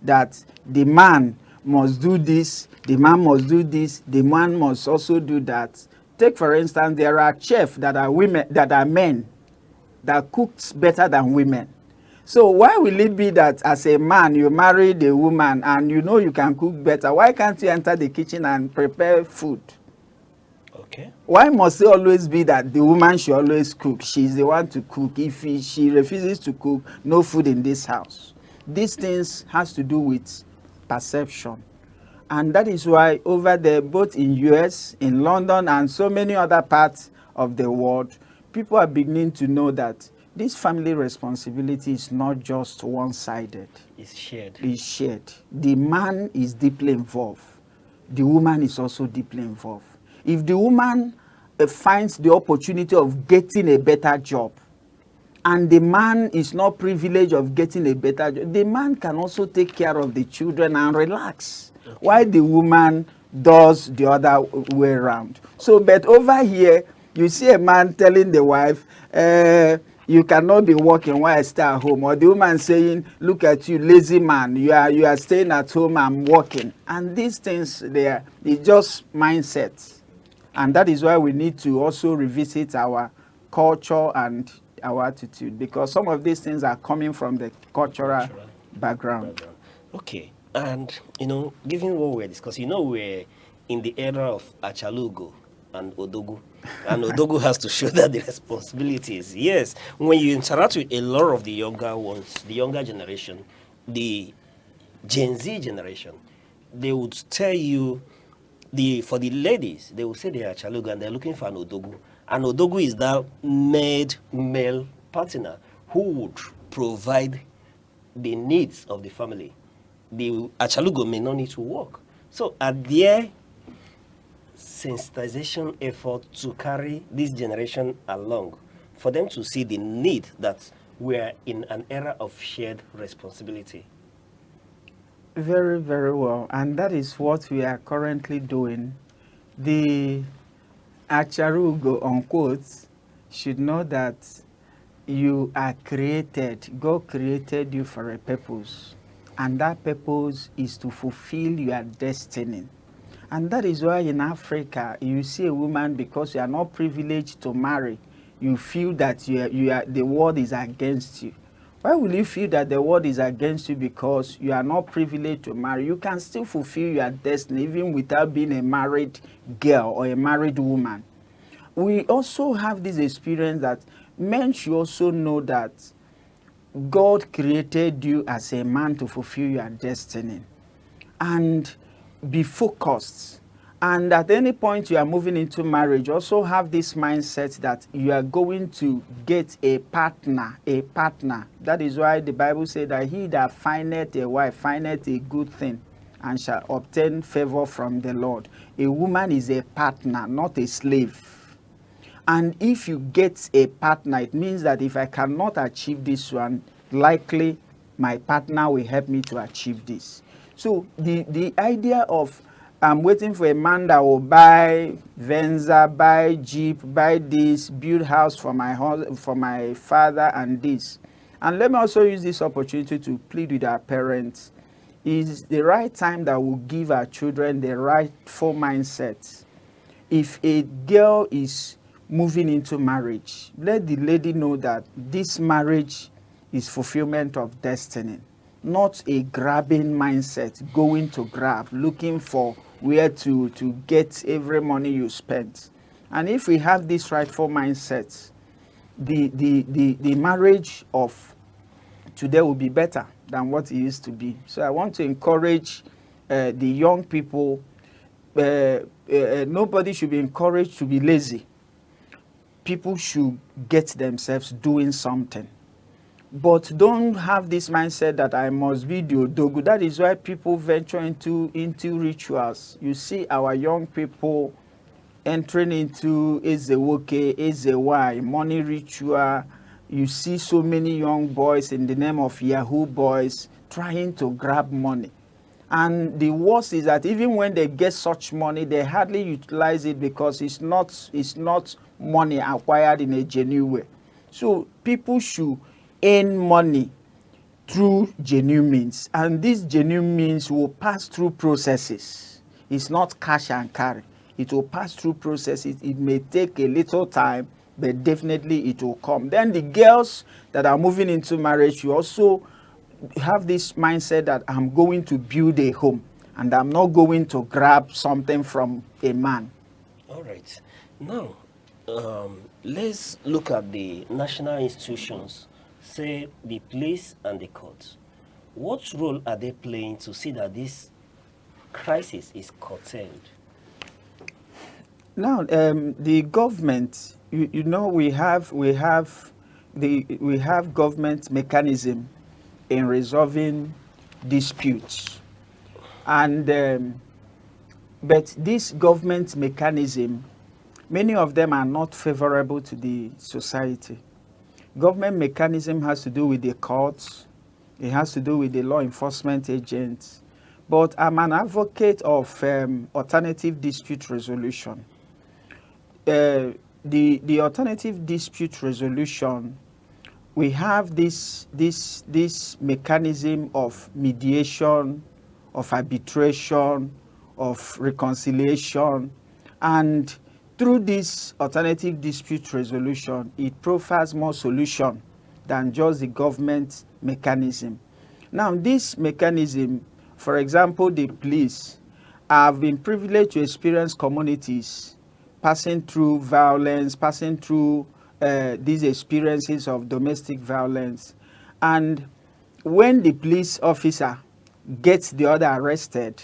that the man must do this, the man must do this, the man must also do that, take for instance, there are chefs that are women, that are men, that cooks better than women. So why will it be that as a man you married a woman and you know you can cook better? Why can't you enter the kitchen and prepare food? Okay. Why must it always be that the woman should always cook? She's the one to cook. If she refuses to cook, no food in this house. These things has to do with perception. And that is why over there, both in US, in London, and so many other parts of the world, people are beginning to know that this family responsibility is not just one-sided. It's shared. It's shared. The man is deeply involved. The woman is also deeply involved. If the woman finds the opportunity of getting a better job, and the man is not privileged of getting a better job, the man can also take care of the children and relax, while the woman does the other way around. So, but over here, you see a man telling the wife, you cannot be working while I stay at home, or the woman saying, look at you, lazy man, you are staying at home, I'm working. And these things, it's just mindsets. And that is why we need to also revisit our culture and our attitude, because some of these things are coming from the cultural background. Okay, and given what we're discussing, we're in the era of Achalugo and Odogu. And Odogu has to shoulder the responsibilities. Yes, when you interact with a lot of the younger ones, the younger generation, the Gen Z generation, they would tell you, for the ladies, they will say they are Achalugo and they're looking for an Odogu. And Odogu is that male partner who would provide the needs of the family. The Achalugo may not need to work. So are there sensitization effort to carry this generation along for them to see the need that we're in an era of shared responsibility? Very, very well. And that is what we are currently doing. The Acharugo, unquote, should know that you are created. God created you for a purpose. And that purpose is to fulfill your destiny. And that is why in Africa, you see a woman, because you are not privileged to marry, you feel that the world is against you. Why will you feel that the world is against you? Because you are not privileged to marry. You can still fulfill your destiny even without being a married girl or a married woman. We also have this experience that men should also know that God created you as a man to fulfill your destiny. And be focused. And at any point you are moving into marriage, also have this mindset that you are going to get a partner, That is why the Bible said that he that findeth a wife findeth a good thing and shall obtain favor from the Lord. A woman is a partner, not a slave. And if you get a partner, it means that if I cannot achieve this one, likely my partner will help me to achieve this. So the idea of I'm waiting for a man that will buy Venza, buy Jeep, buy this, build house for my father and this. And let me also use this opportunity to plead with our parents. Is the right time that we'll give our children the rightful mindset. If a girl is moving into marriage, let the lady know that this marriage is fulfillment of destiny, not a grabbing mindset, going to grab, looking for where to get every money you spent. And if we have this rightful mindset, the marriage of today will be better than what it used to be. So I want to encourage the young people. Nobody should be encouraged to be lazy. People should get themselves doing something. But don't have this mindset that I must be the Odogu. That is why people venture into rituals. You see our young people entering into Ezewoke, Ezewai, money ritual. You see so many young boys in the name of Yahoo boys trying to grab money. And the worst is that even when they get such money, they hardly utilize it because it's not money acquired in a genuine way. So people should earn money through genuine means. And these genuine means will pass through processes. It's not cash and carry. It will pass through processes. It may take a little time, but definitely it will come. Then the girls that are moving into marriage, you also have this mindset that I'm going to build a home and I'm not going to grab something from a man. All right. Now, let's look at the national institutions, say the police and the courts. What role are they playing to see that this crisis is curtailed? Now, the government, you know, we have government mechanism in resolving disputes, and but this government mechanism, many of them are not favorable to the society. Government mechanism has to do with the courts, it has to do with the law enforcement agents, but I'm an advocate of alternative dispute resolution. The alternative dispute resolution, we have this mechanism of mediation, of arbitration, of reconciliation, and through this alternative dispute resolution, it provides more solution than just the government mechanism. Now, this mechanism, for example, the police, have been privileged to experience communities passing through violence, passing through these experiences of domestic violence. And when the police officer gets the other arrested,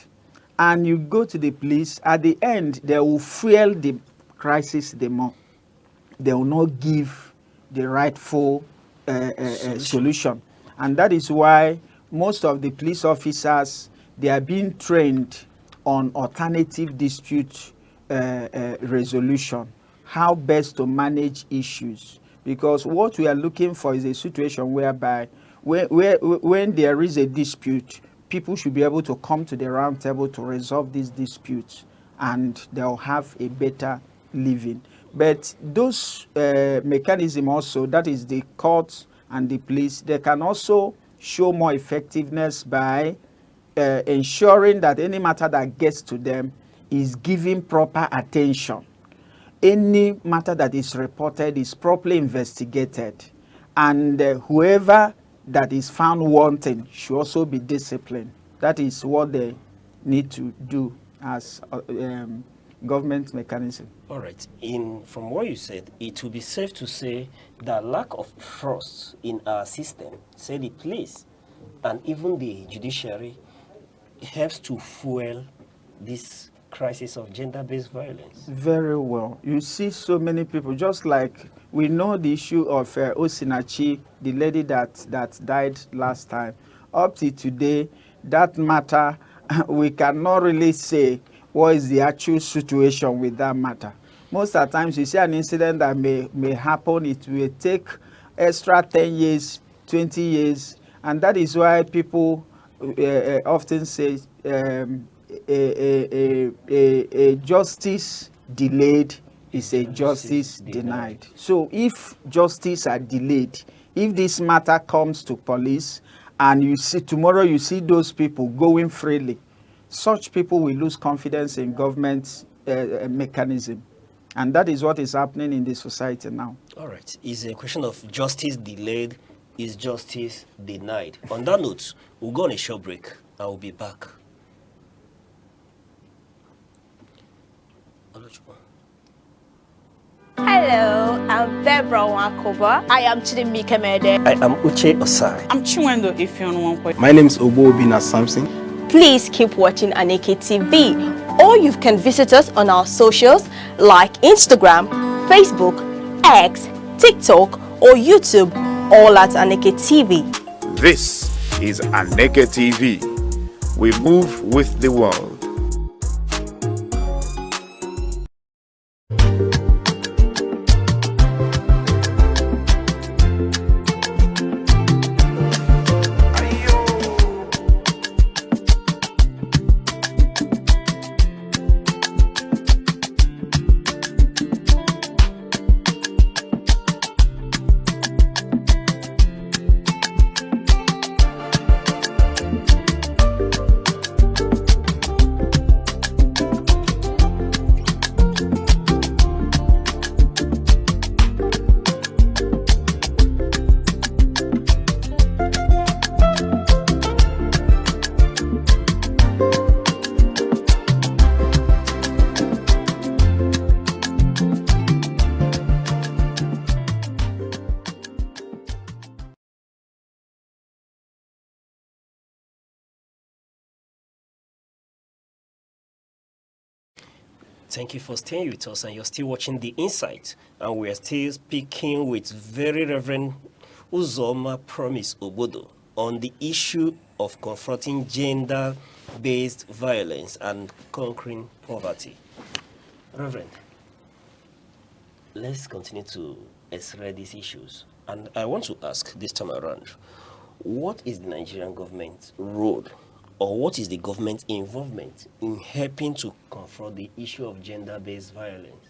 and you go to the police, at the end, they will fuel the crisis the more. They will not give the rightful solution. And that is why most of the police officers, they are being trained on alternative dispute resolution, how best to manage issues. Because what we are looking for is a situation whereby when there is a dispute, people should be able to come to the round table to resolve these disputes, and they'll have a better living. But those mechanisms also, that is the courts and the police, they can also show more effectiveness by ensuring that any matter that gets to them is given proper attention. Any matter that is reported is properly investigated, and whoever that is found wanting should also be disciplined. That is what they need to do as government mechanism. All right. From what you said, it would be safe to say that lack of trust in our system, say the police and even the judiciary, helps to fuel this crisis of gender-based violence. Very well. You see so many people, just like we know the issue of Osinachi, the lady that died last time. Up to today, that matter, we cannot really say what is the actual situation with that matter. Most of the times you see an incident that may happen, it will take extra 10 years, 20 years, and that is why people often say a justice delayed is a justice denied. So if justice are delayed, if this matter comes to police and you see tomorrow you see those people going freely, such people will lose confidence in government mechanism. And that is what is happening in the society now. All right. It's a question of justice delayed is justice denied. On that note, we'll go on a short break. I will be back. Hello, I'm Debra Wakoba. I am Chidimike Mede. I am Uche Osai. I'm Chiwendo Ifeonwankwe. My name is Obo Obina Samson. Please keep watching Aneke TV, or you can visit us on our socials like Instagram, Facebook, X, TikTok, or YouTube, all at Aneke TV. This is Aneke TV. We move with the world. Thank you for staying with us, and you're still watching The Insight. And we're still speaking with Very Reverend Uzoma Promise Obodo on the issue of confronting gender-based violence and conquering poverty. Reverend, let's continue to explore these issues. And I want to ask this time around, what is the Nigerian government's role, or what is the government's involvement in helping to confront the issue of gender-based violence?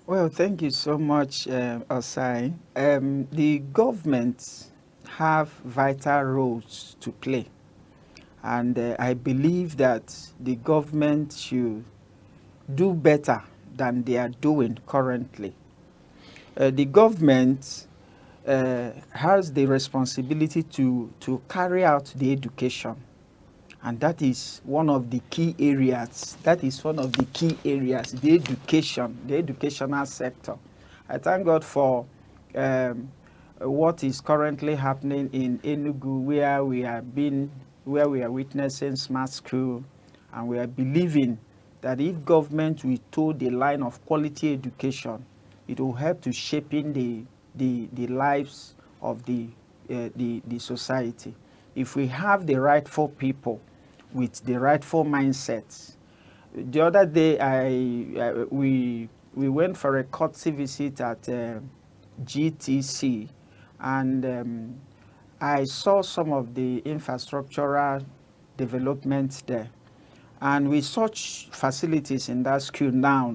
Well, thank you so much, Osai. The government have vital roles to play, and I believe that the government should do better than they are doing currently. The government has the responsibility to carry out the education, and that is one of the key areas. That is one of the key areas, the education, the educational sector. I thank God for what is currently happening in Enugu, where we are witnessing smart school, and we are believing that if government will toe the line of quality education, it will help to shaping the lives of the society. If we have the rightful people with the rightful mindsets. The other day, we went for a courtesy visit at GTC, and I saw some of the infrastructural developments there. And with such facilities in that school now,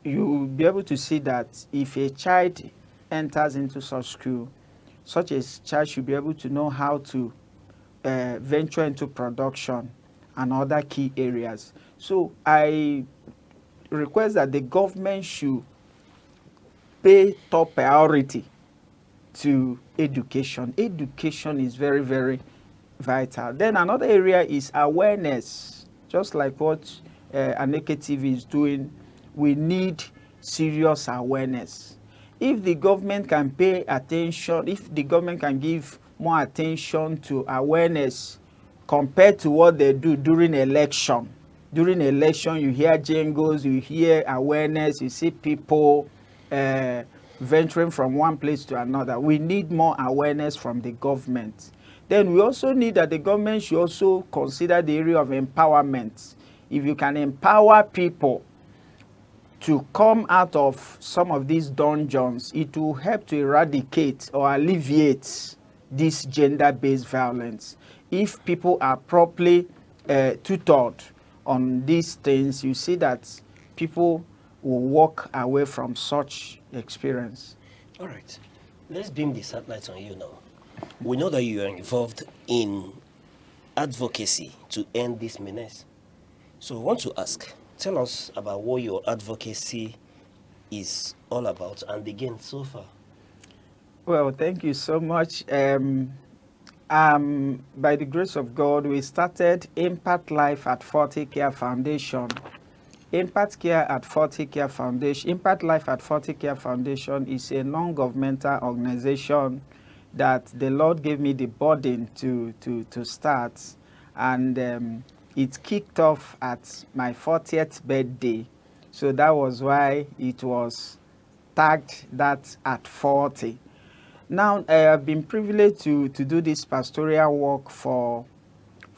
you'll be able to see that if a child enters into such school, such a child should be able to know how to venture into production and other key areas. So I request that the government should pay top priority to education. Education is very, very vital. Then another area is awareness. Just like what Aneke TV is doing, we need serious awareness. If the government can pay attention, if the government can give more attention to awareness compared to what they do during election. During election, you hear jingles, you hear awareness, you see people venturing from one place to another. We need more awareness from the government. Then we also need that the government should also consider the area of empowerment. If you can empower people to come out of some of these dungeons, it will help to eradicate or alleviate this gender-based violence. If people are properly tutored on these things, you see that people will walk away from such experience. All right. Let's beam the satellite on you now. We know that you are involved in advocacy to end this menace. So I want to ask, tell us about what your advocacy is all about and the gain so far. Well, thank you so much. By the grace of God, we started Impact Life at 40 Care Foundation. Impact Care at 40 Care Foundation. Impact Life at 40 Care Foundation is a non-governmental organization that the Lord gave me the burden to start, and it kicked off at my 40th birthday. So that was why it was tagged that at 40. Now, I've been privileged to do this pastoral work for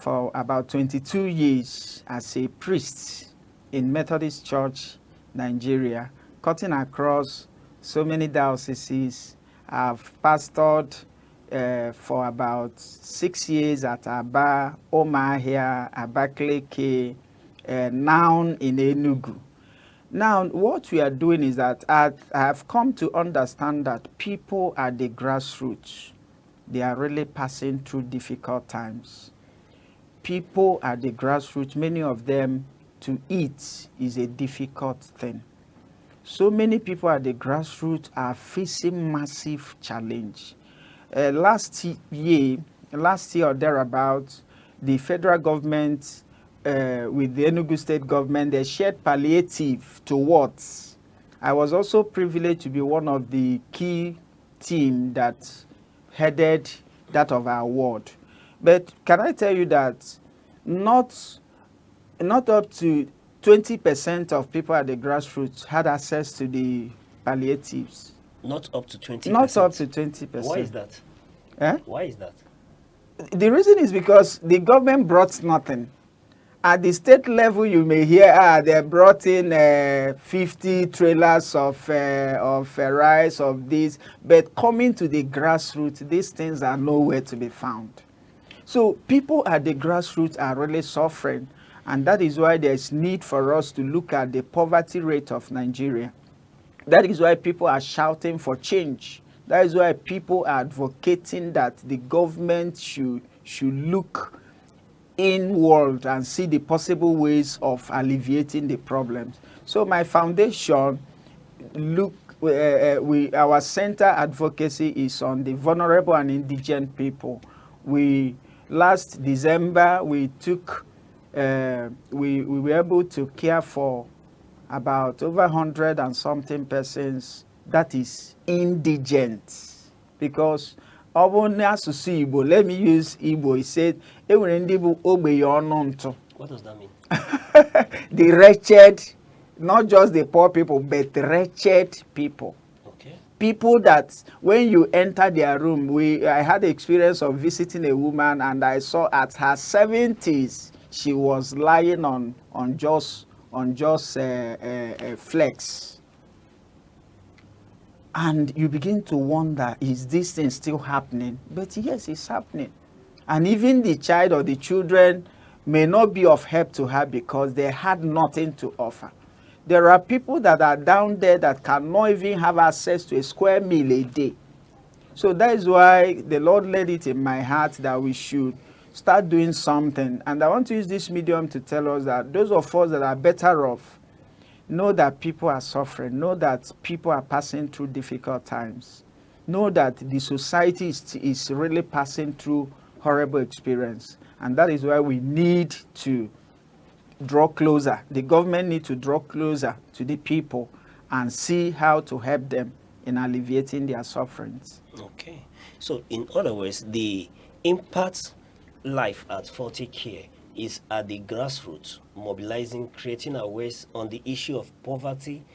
about 22 years as a priest in Methodist Church, Nigeria, cutting across so many dioceses. I've pastored for about 6 years at Aba, Omahia, Abakaliki, now in Enugu. Now, what we are doing is that I have come to understand that people at the grassroots, they are really passing through difficult times. People at the grassroots, many of them, to eat is a difficult thing. So many people at the grassroots are facing massive challenge. Last year or thereabouts, the federal government with the Enugu state government, they shared palliative to wards. I was also privileged to be one of the key team that headed that of our ward. But can I tell you that not up to 20% of people at the grassroots had access to the palliatives. Not up to 20%. Not up to 20%. Why is that? Eh? Why is that? The reason is because the government brought nothing. At the state level, you may hear, they brought in 50 trailers of rice, of this, but coming to the grassroots, these things are nowhere to be found. So people at the grassroots are really suffering, and that is why there's need for us to look at the poverty rate of Nigeria. That is why people are shouting for change. That is why people are advocating that the government should look inward and see the possible ways of alleviating the problems. So my foundation, our center advocacy is on the vulnerable and indigent people. Last December, we were able to care for about over 100 and something persons that is indigent, because let me use Igbo. He said, what does that mean? The wretched, not just the poor people, but wretched people. Okay. People that when you enter their room, I had the experience of visiting a woman, and I saw at her 70s, she was lying on just flex. And you begin to wonder, is this thing still happening? But yes, it's happening. And even the child or the children may not be of help to her because they had nothing to offer. There are people that are down there that cannot even have access to a square meal a day. So that is why the Lord laid it in my heart that we should start doing something. And I want to use this medium to tell us that those of us that are better off, know that people are suffering, know that people are passing through difficult times, know that the society is really passing through horrible experience. And that is why we need to draw closer. The government needs to draw closer to the people and see how to help them in alleviating their sufferings. Okay. So in other words, the impact life at 40 Care is at the grassroots, mobilizing, creating awareness on the issue of poverty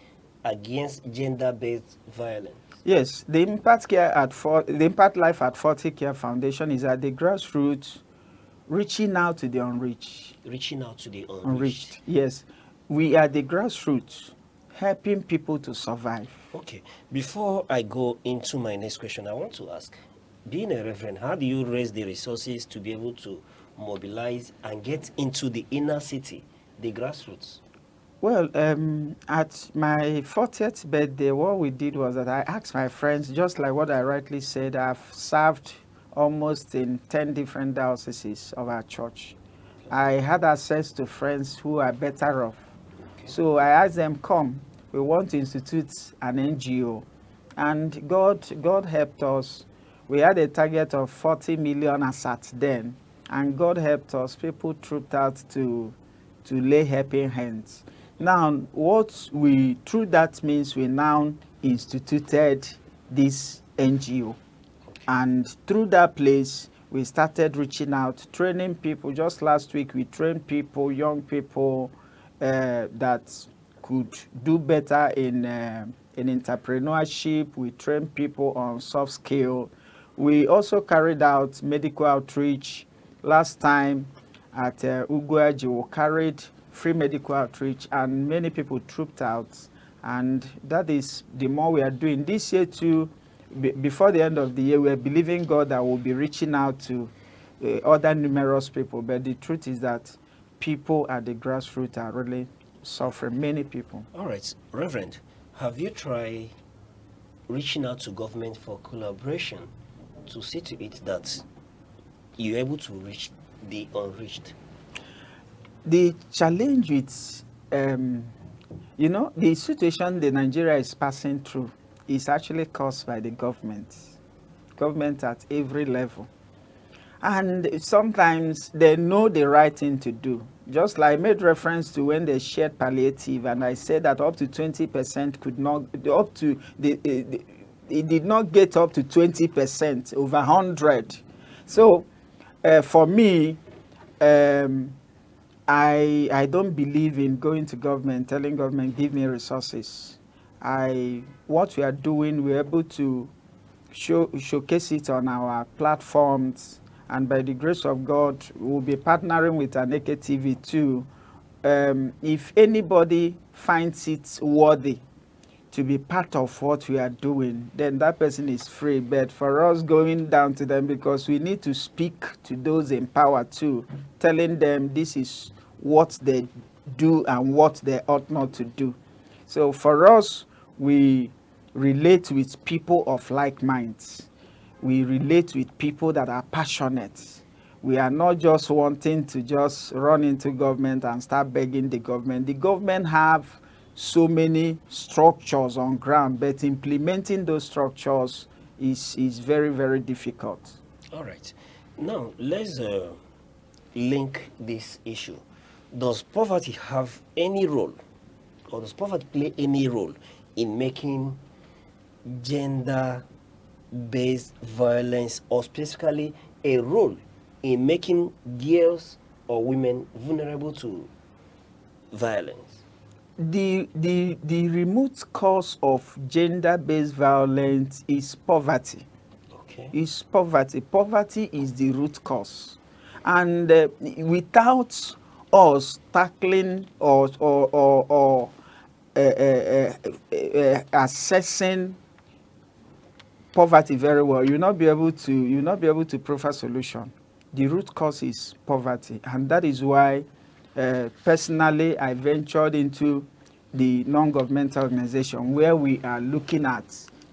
against gender-based violence. Yes, the Impact Life at 40 Care Foundation is at the grassroots, reaching out to the unreached. Reaching out to the unreached. Yes, we are the grassroots, helping people to survive. Okay, before I go into my next question, I want to ask, being a reverend, how do you raise the resources to be able to mobilize and get into the inner city, the grassroots? Well, at my 40th birthday, what we did was that I asked my friends, just like what I rightly said, I've served almost in 10 different dioceses of our church. I had access to friends who are better off. Okay. So I asked them, come, we want to institute an NGO. And God helped us. We had a target of 40 million as at then. And God helped us. People trooped out to lay helping hands. Now, through that means we now instituted this NGO. And through that place, we started reaching out, training people. Just last week, we trained people, young people that could do better in entrepreneurship. We trained people on soft skill. We also carried out medical outreach. Last time at Uguaji, we carried free medical outreach, and many people trooped out. And that is the more we are doing. This year too, before the end of the year, we are believing God that we'll be reaching out to other numerous people. But the truth is that people at the grassroots are really suffering, many people. All right, Reverend, have you tried reaching out to government for collaboration to see to it that you're able to reach the unreached? The challenge with, the situation that Nigeria is passing through is actually caused by the government at every level. And sometimes they know the right thing to do. Just like I made reference to when they shared palliative, and I said that up to 20% could not, it did not get up to 20%, over 100. So for me, I don't believe in going to government, telling government, give me resources. What we are doing, we're able to showcase it on our platforms, and by the grace of God, we'll be partnering with Aneke TV too. If anybody finds it worthy to be part of what we are doing, then that person is free. But for us going down to them, because we need to speak to those in power too, telling them this is what they do and what they ought not to do. So for us, we relate with people of like minds. We relate with people that are passionate. We are not just wanting to just run into government and start begging the government. The government have so many structures on ground, but implementing those structures is very, very difficult. All right. Now, let's link this issue. Does poverty have any role, or does poverty play any role in making gender-based violence, or specifically a role in making girls or women vulnerable to violence? The remote cause of gender-based violence is poverty. Okay. Is poverty. Poverty is the root cause. And without us tackling or assessing poverty very well, you'll not be able to proffer solution. The root cause is poverty, and that is why personally I ventured into the non-governmental organization, where we are looking at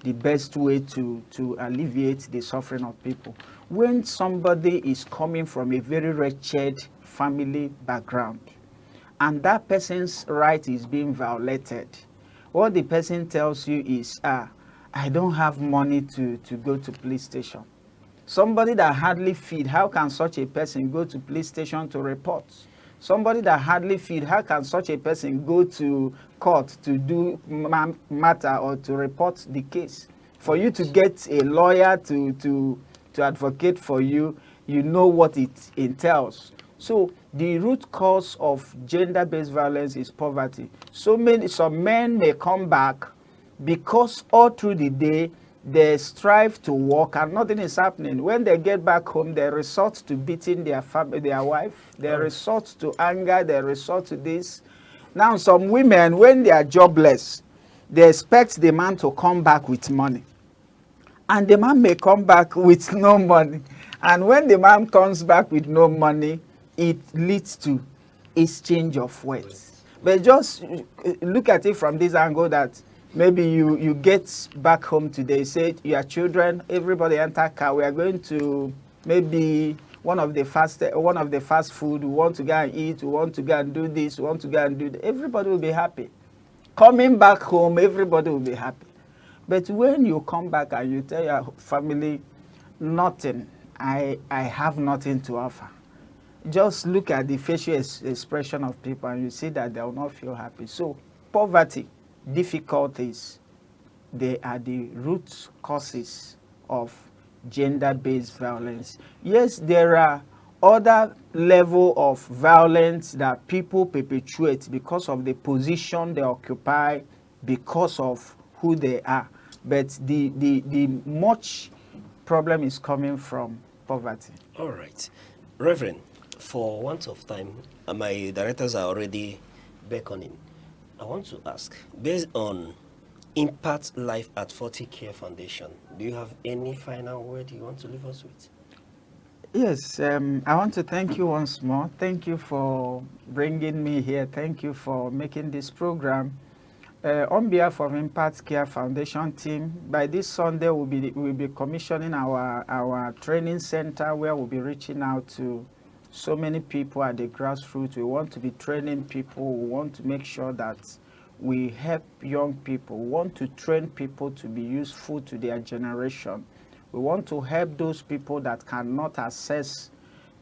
the best way to alleviate the suffering of people. When somebody is coming from a very wretched family background and that person's right is being violated, what the person tells you is, I don't have money to go to police station. Somebody that hardly feed, how can such a person go to police station to report? Somebody that hardly feed, how can such a person go to court to do matter or to report the case? For you to get a lawyer to advocate for you, you know what it entails. So the root cause of gender-based violence is poverty. Some men may come back because all through the day they strive to work and nothing is happening. When they get back home, they resort to beating their wife, they resort to anger, they resort to this. Now some women, when they are jobless, they expect the man to come back with money. And the man may come back with no money. And when the man comes back with no money, it leads to exchange of words. But just look at it from this angle, that maybe you get back home today, say your children, everybody enter car, we are going to maybe one of the fast food, we want to go and eat, we want to go and do this, we want to go and do that. Everybody will be happy. Coming back home, everybody will be happy. But when you come back and you tell your family, nothing, I have nothing to offer, just look at the facial expression of people and you see that they will not feel happy. So poverty, difficulties, they are the root causes of gender-based violence. Yes, there are other level of violence that people perpetuate because of the position they occupy, because of who they are. But the much problem is coming from poverty. All right. Reverend, for want of time, my directors are already beckoning. I want to ask, based on Impact Life at 40 Care Foundation, do you have any final word you want to leave us with? Yes, I want to thank you once more. Thank you for bringing me here. Thank you for making this program. On behalf of Impact Care Foundation team, by this Sunday we'll be commissioning our training center, where we'll be reaching out to so many people at the grassroots. We want to be training people. We want to make sure that we help young people. We want to train people to be useful to their generation. We want to help those people that cannot access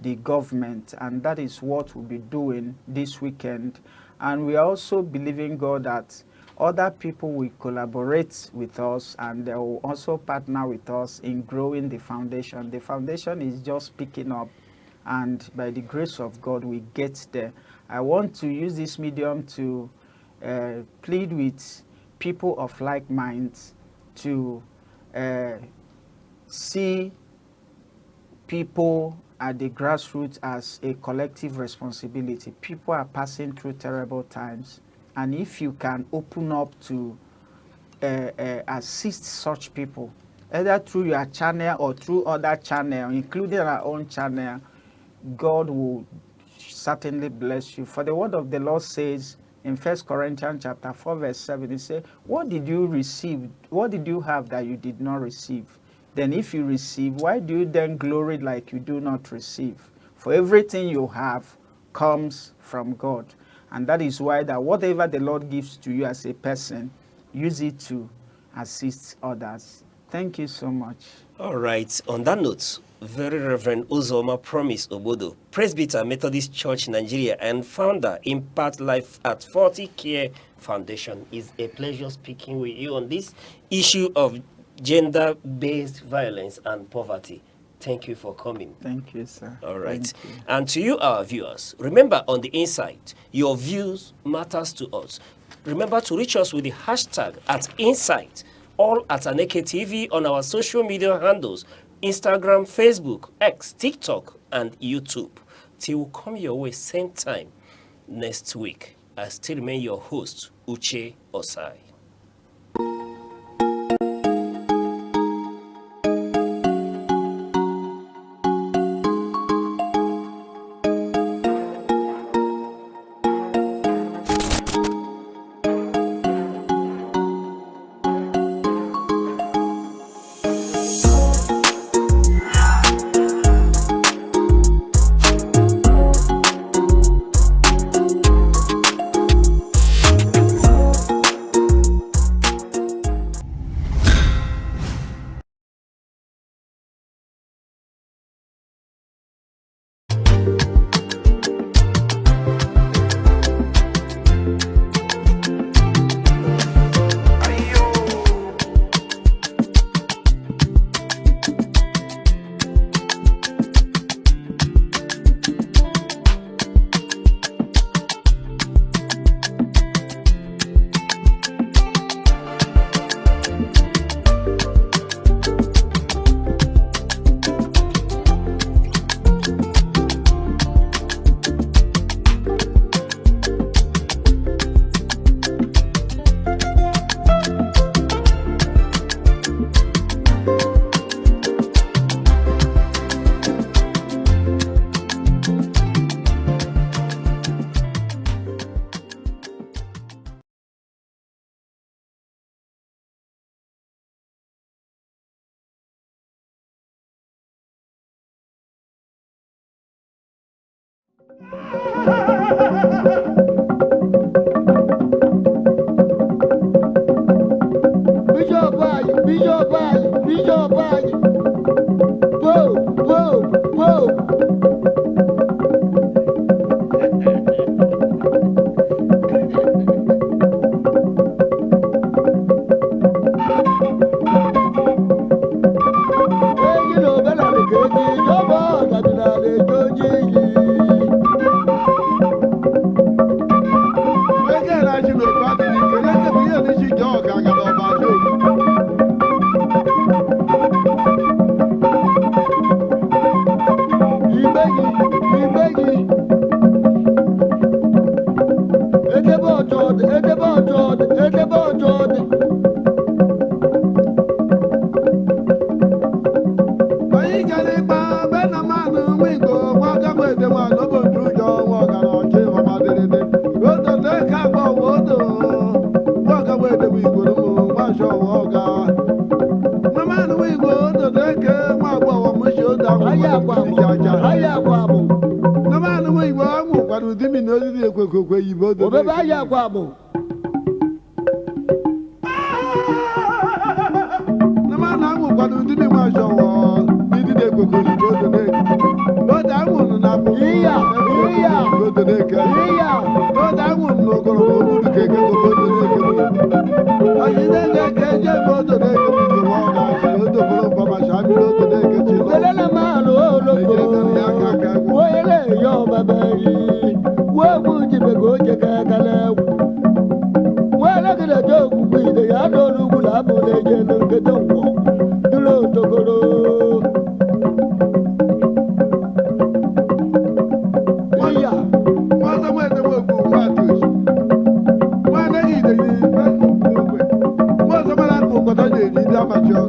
the government, and that is what we'll be doing this weekend. And we are also believing God that other people will collaborate with us, and they will also partner with us in growing the foundation. The foundation is just picking up, and by the grace of God, we get there. I want to use this medium to plead with people of like minds to see people at the grassroots as a collective responsibility. People are passing through terrible times, and if you can open up to assist such people, either through your channel or through other channels, including our own channel, God will certainly bless you. For the word of the Lord says in 1 Corinthians chapter 4, verse 7, it says, what did you receive? What did you have that you did not receive? Then if you receive, why do you then glory like you do not receive? For everything you have comes from God. And that is why that whatever the Lord gives to you as a person, use it to assist others. Thank you so much. All right. On that note, Very Reverend Uzoma Promise Obodo, Presbyter Methodist Church Nigeria and founder Impact Life at 40 Care Foundation, is a pleasure speaking with you on this issue of gender-based violence and poverty. Thank you for coming. Thank you, sir. All right. Thank you. And to you, our viewers, remember on the Insight, your views matters to us. Remember to reach us with the hashtag @Insight, all at Aneke TV on our social media handles, Instagram, Facebook, X, TikTok, and YouTube. Till we come your way same time next week. I still remain your host, Uche Osai. Hello, Wabu Jibego Jacala. Well, I get a dog with the Adon Gulabu legend and get on walk. The low Togoro. Yeah, Mother went the work of Matthews. One day, the Mother Malaco, but I did the amateur.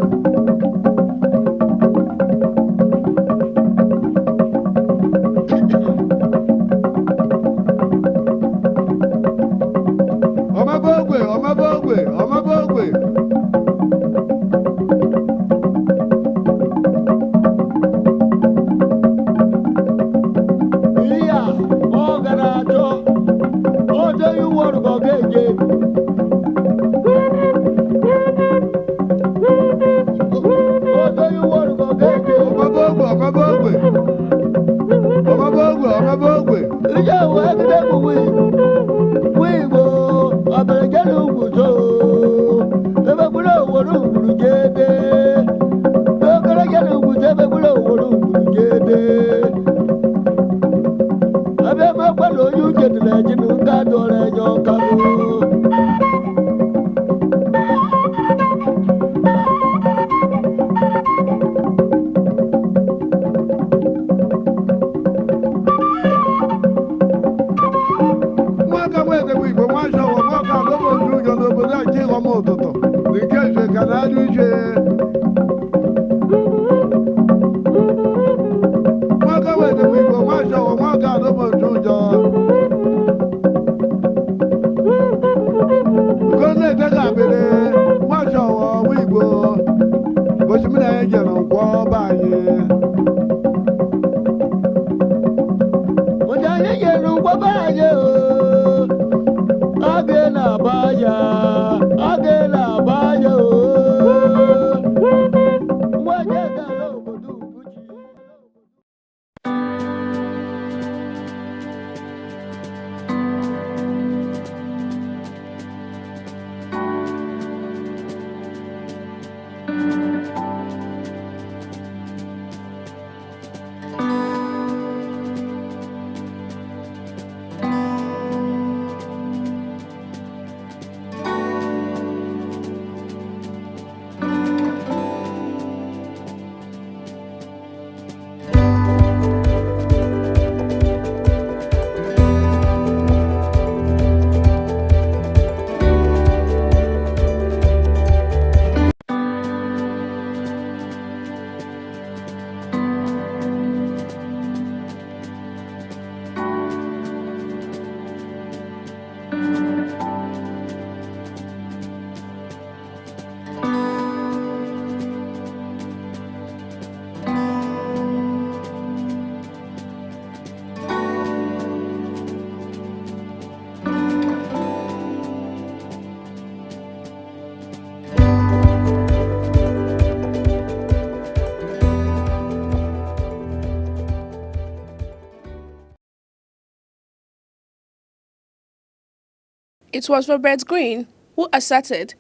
It was Robert Greene who asserted,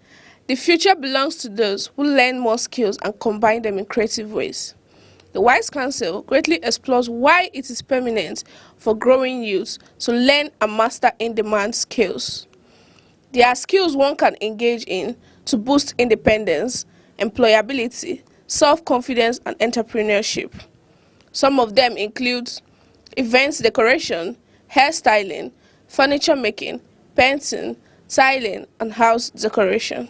"The future belongs to those who learn more skills and combine them in creative ways." The Wise Council greatly explores why it is permanent for growing youth to learn and master in-demand skills. There are skills one can engage in to boost independence, employability, self-confidence, and entrepreneurship. Some of them include events decoration, hairstyling, furniture making, painting, tiling, and house decoration.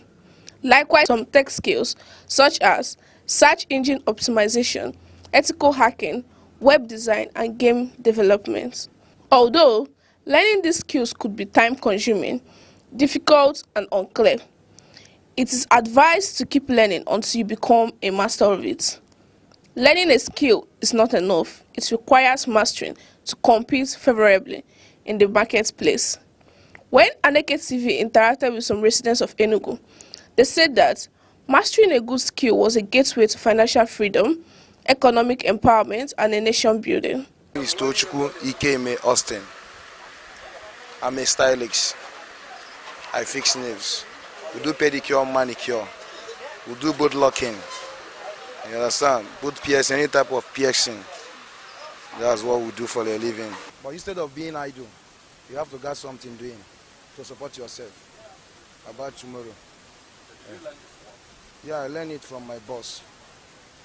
Likewise, some tech skills such as search engine optimization, ethical hacking, web design, and game development. Although learning these skills could be time-consuming, difficult, and unclear, it is advised to keep learning until you become a master of it. Learning a skill is not enough. It requires mastering to compete favorably in the marketplace. When Aneke TV interacted with some residents of Enugu, they said that mastering a good skill was a gateway to financial freedom, economic empowerment, and a nation building. My name is Tochukwu Ikeme Austin. I'm a stylist. I fix nails. We do pedicure, manicure. We do boot locking. You understand? Boot piercing, any type of piercing. That's what we do for a living. But instead of being idle, you have to get something doing to support yourself about tomorrow. Yeah, I learned it from my boss.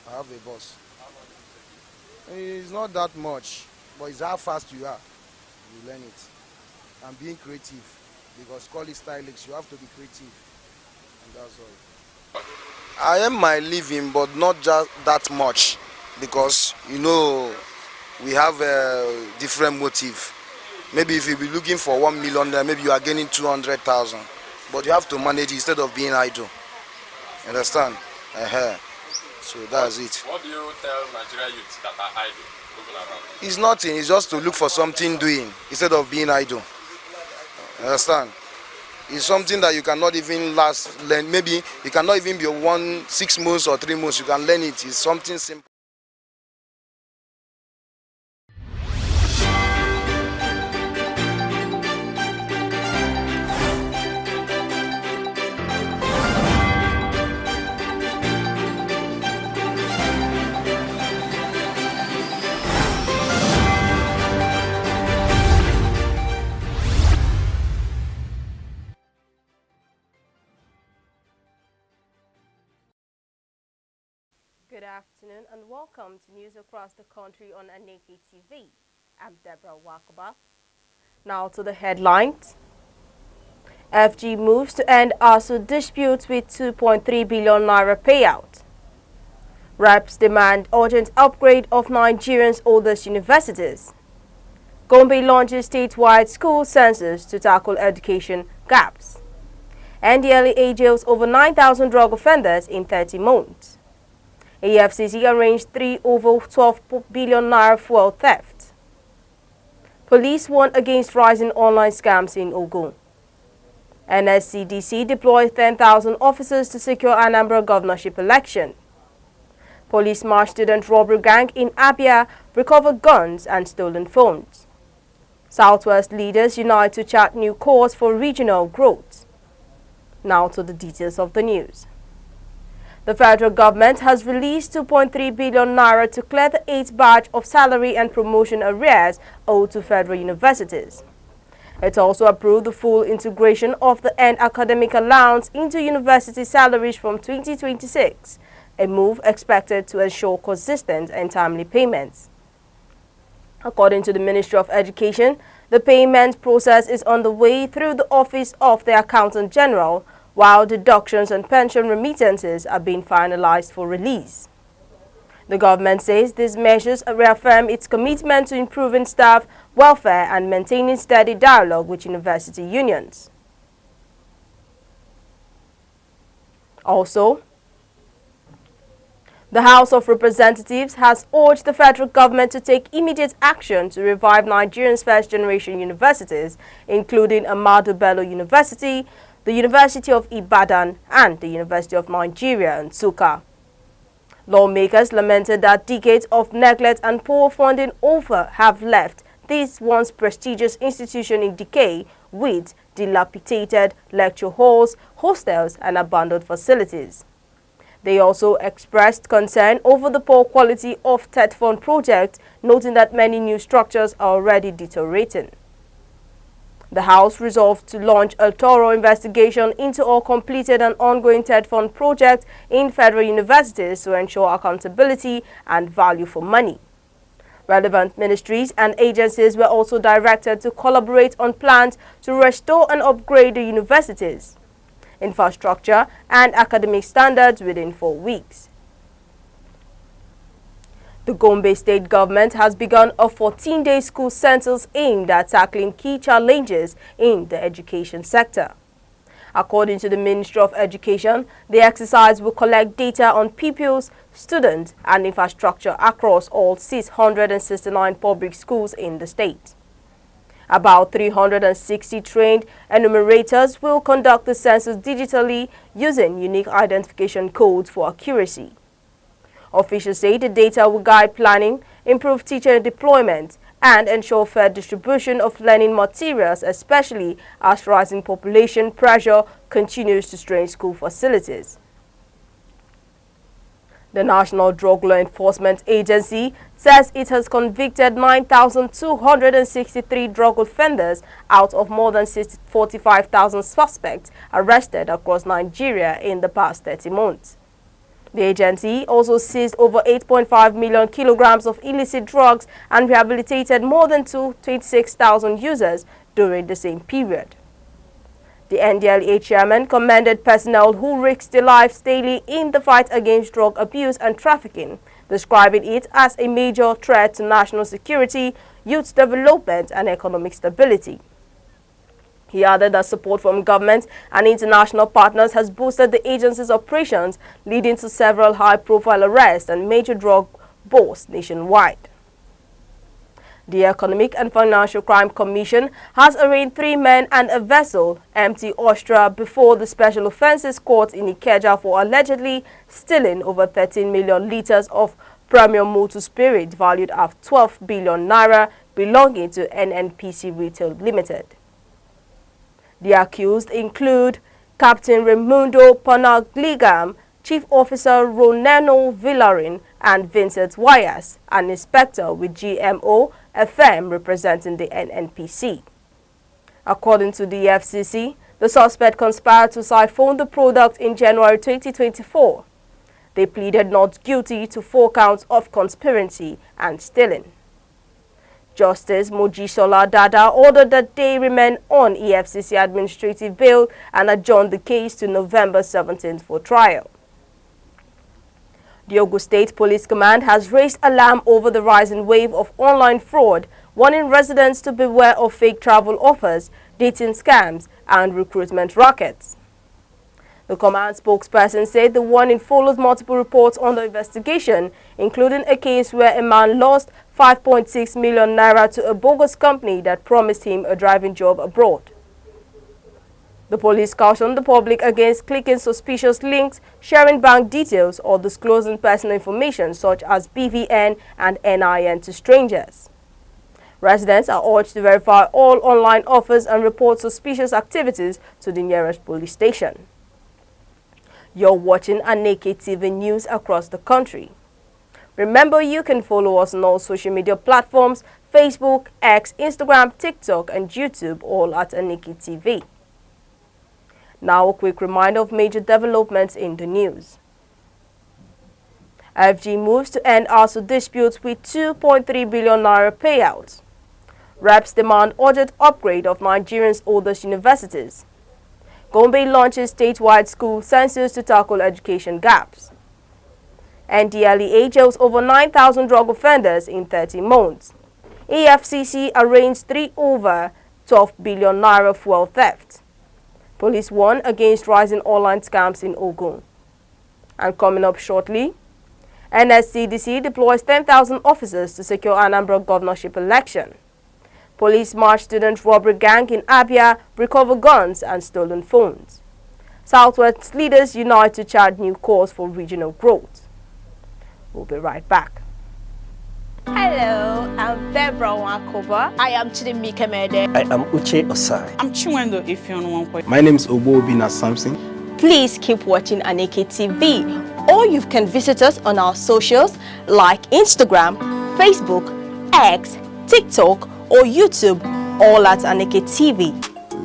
I have a boss. It's not that much, but it's how fast you are. You learn it. And being creative, because call it stylish, you have to be creative. And that's all. I am my living, but not just that much, because you know we have a different motive. Maybe if you be looking for 1 million, then maybe you are getting 200,000. But you have to manage it instead of being idle. Understand? So that's it. What do you tell Nigerian youths that are idle? It's nothing. It's just to look for something doing instead of being idle. Understand? It's something that you cannot even learn. Maybe it cannot even be 6 months or 3 months. You can learn it. It's something simple. Good afternoon and welcome to News Across the Country on Aneke TV. I'm Deborah Wakoba. Now to the headlines. FG moves to end ASU disputes with 2.3 billion naira payout. Reps demand urgent upgrade of Nigeria's oldest universities. Gombe launches statewide school census to tackle education gaps. NDLEA jails over 9,000 drug offenders in 30 months. AFCC arranged 3 over 12 billion naira fuel theft. Police warn against rising online scams in Ogun. NSCDC deploys 10,000 officers to secure Anambra governorship election. Police march student robbery gang in Abia recover guns and stolen phones. Southwest leaders unite to chart new course for regional growth. Now to the details of the news. The federal government has released 2.3 billion naira to clear the 8th batch of salary and promotion arrears owed to federal universities. It also approved the full integration of the end academic allowance into university salaries from 2026, a move expected to ensure consistent and timely payments. According to the Ministry of Education, the payment process is underway through the Office of the Accountant General, while deductions and pension remittances are being finalized for release. The government says these measures reaffirm its commitment to improving staff welfare and maintaining steady dialogue with university unions. Also, the House of Representatives has urged the federal government to take immediate action to revive Nigeria's first-generation universities, including Ahmadu Bello University, the University of Ibadan, and the University of Nigeria in Nsukka. Lawmakers lamented that decades of neglect and poor funding have left this once prestigious institution in decay with dilapidated lecture halls, hostels, and abandoned facilities. They also expressed concern over the poor quality of TET fund project, noting that many new structures are already deteriorating. The House resolved to launch a thorough investigation into all completed and ongoing TET fund projects in federal universities to ensure accountability and value for money. Relevant ministries and agencies were also directed to collaborate on plans to restore and upgrade the universities, infrastructure, and academic standards within 4 weeks. The Gombe state government has begun a 14-day school census aimed at tackling key challenges in the education sector. According to the Ministry of Education, the exercise will collect data on pupils, students, and infrastructure across all 669 public schools in the state. About 360 trained enumerators will conduct the census digitally using unique identification codes for accuracy. Officials say the data will guide planning, improve teacher deployment, and ensure fair distribution of learning materials, especially as rising population pressure continues to strain school facilities. The National Drug Law Enforcement Agency says it has convicted 9,263 drug offenders out of more than 45,000 suspects arrested across Nigeria in the past 30 months. The agency also seized over 8.5 million kilograms of illicit drugs and rehabilitated more than 26,000 users during the same period. The NDLEA chairman commended personnel who risk their lives daily in the fight against drug abuse and trafficking, describing it as a major threat to national security, youth development and economic stability. He added that support from government and international partners has boosted the agency's operations, leading to several high-profile arrests and major drug busts nationwide. The Economic and Financial Crime Commission has arraigned 3 men and a vessel, MT Austria, before the Special Offences Court in Ikeja for allegedly stealing over 13 million litres of premium motor spirit valued at 12 billion naira belonging to NNPC Retail Limited. The accused include Captain Raimundo Panagligam, Chief Officer Roneno Villarin, and Vincent Wyas, an inspector with GMO, a firm representing the NNPC. According to the FCC, the suspect conspired to siphon the product in January 2024. They pleaded not guilty to 4 counts of conspiracy and stealing. Justice Mojisola Dada ordered that they remain on EFCC administrative bail and adjourned the case to November 17th for trial. The Ogun State Police Command has raised alarm over the rising wave of online fraud, warning residents to beware of fake travel offers, dating scams, and recruitment rackets. The command spokesperson said the warning follows multiple reports on the investigation, including a case where a man lost 5.6 million naira to a bogus company that promised him a driving job abroad. The police cautioned the public against clicking suspicious links, sharing bank details, or disclosing personal information such as BVN and NIN to strangers. Residents are urged to verify all online offers and report suspicious activities to the nearest police station. You're watching Aneke TV News across the country. Remember, you can follow us on all social media platforms: Facebook, X, Instagram, TikTok, and YouTube, all at Aneke TV. Now a quick reminder of major developments in the news. FG moves to end ASU disputes with 2.3 billion naira payouts. Reps demand urgent upgrade of Nigeria's oldest universities. Gombe launches statewide school census to tackle education gaps. NDLEA jails over 9,000 drug offenders in 30 months. EFCC arraigns 3 over 12 billion naira fuel theft. Police warn against rising online scams in Ogun. And coming up shortly, NSCDC deploys 10,000 officers to secure Anambra governorship election. Police march student robbery gang in Abia, recover guns and stolen phones. Southwest leaders unite to chart new course for regional growth. We'll be right back. Hello, I'm Debra Wakoba. I am Chidimike Mede. I am Uche Osai. I'm Chiwendo Ifeonwankwe. My name is Obina Samson. Please keep watching Aneke TV, or you can visit us on our socials like Instagram, Facebook, X, TikTok, or YouTube, all at Aneke TV.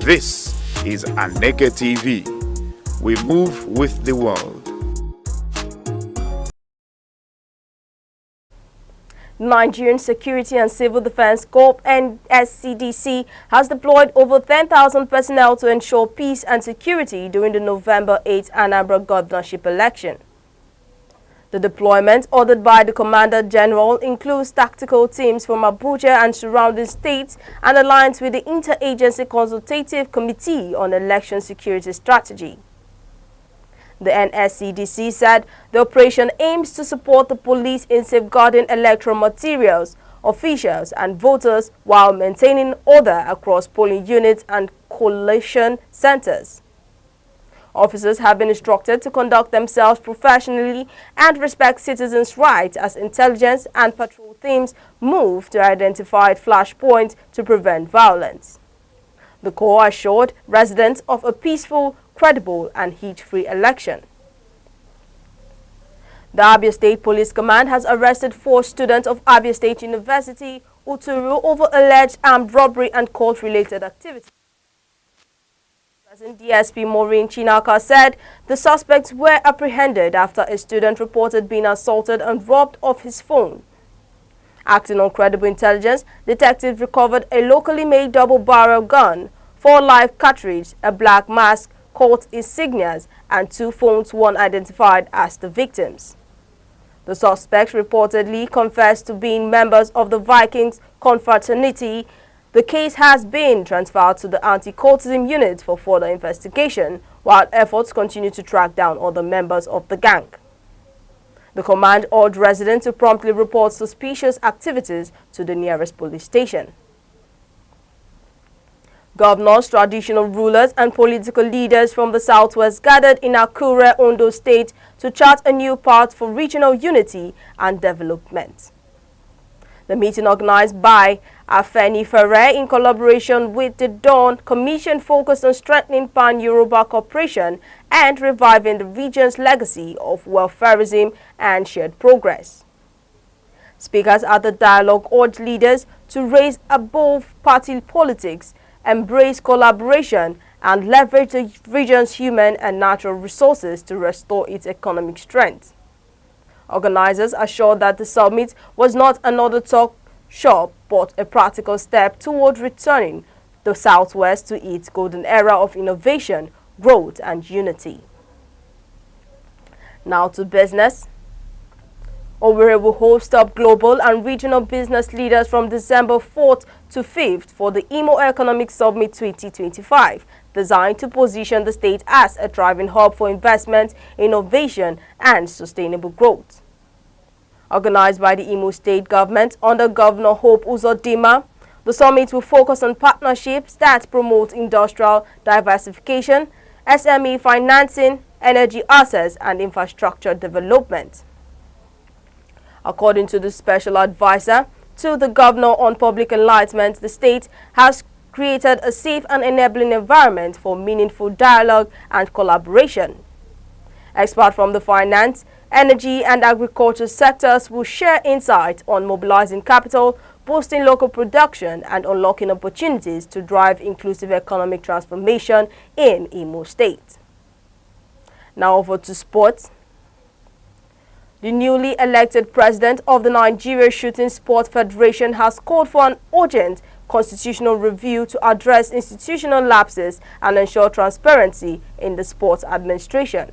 This is Aneke TV. We move with the world. Nigerian Security and Civil Defense Corps (NSCDC) has deployed over 10,000 personnel to ensure peace and security during the November 8 Anambra governorship election. The deployment, ordered by the Commander General, includes tactical teams from Abuja and surrounding states and aligns with the Interagency Consultative Committee on Election Security Strategy. The NSCDC said the operation aims to support the police in safeguarding electoral materials, officials and voters while maintaining order across polling units and collation centers. Officers have been instructed to conduct themselves professionally and respect citizens' rights as intelligence and patrol teams move to identify flashpoints to prevent violence. The Corps assured residents of a peaceful, credible and heat-free election. The Abia State Police Command has arrested 4 students of Abia State University, Uturu, over alleged armed robbery and court-related activities. President DSP Maureen Chinaka said the suspects were apprehended after a student reported being assaulted and robbed of his phone. Acting on credible intelligence, detectives recovered a locally made double-barrel gun, 4 live cartridges, a black mask, court insignias, and 2 phones, one identified as the victims. The suspects reportedly confessed to being members of the Vikings confraternity. The case has been transferred to the anti-cultism unit for further investigation, while efforts continue to track down other members of the gang. The command urged residents to promptly report suspicious activities to the nearest police station. Governors, traditional rulers and political leaders from the southwest gathered in Akure, Ondo State to chart a new path for regional unity and development. The meeting, organized by Afeni Ferrer in collaboration with the Dawn Commission, focused on strengthening pan-Yoruba cooperation and reviving the region's legacy of welfarism and shared progress. Speakers at the dialogue urged leaders to raise above party politics, embrace collaboration, and leverage the region's human and natural resources to restore its economic strength. Organizers assured that the summit was not another talk shop, but a practical step toward returning the Southwest to its golden era of innovation, growth, and unity. Now to business. Owerri will host top global and regional business leaders from December 4th to 5th for the Imo Economic Summit 2025, designed to position the state as a thriving hub for investment, innovation, and sustainable growth. Organized by the Imo State government under Governor Hope Uzodinma, the summit will focus on partnerships that promote industrial diversification, SME financing, energy access, and infrastructure development. According to the special advisor to the governor on public enlightenment, the state has created a safe and enabling environment for meaningful dialogue and collaboration. Experts from the finance, energy, and agriculture sectors will share insights on mobilizing capital, boosting local production, and unlocking opportunities to drive inclusive economic transformation in Imo State. Now over to sports. The newly elected president of the Nigeria Shooting Sport Federation has called for an urgent constitutional review to address institutional lapses and ensure transparency in the sports administration.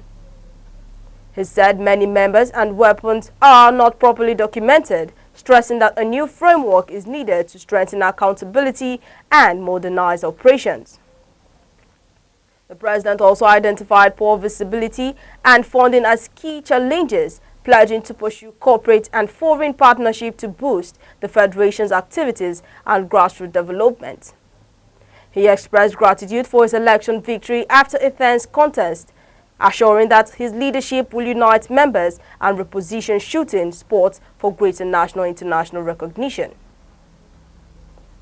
He said many members and weapons are not properly documented, stressing that a new framework is needed to strengthen accountability and modernize operations. The president also identified poor visibility and funding as key challenges, pledging to pursue corporate and foreign partnership to boost the Federation's activities and grassroots development. He expressed gratitude for his election victory after a tense contest, assuring that his leadership will unite members and reposition shooting sports for greater national and international recognition.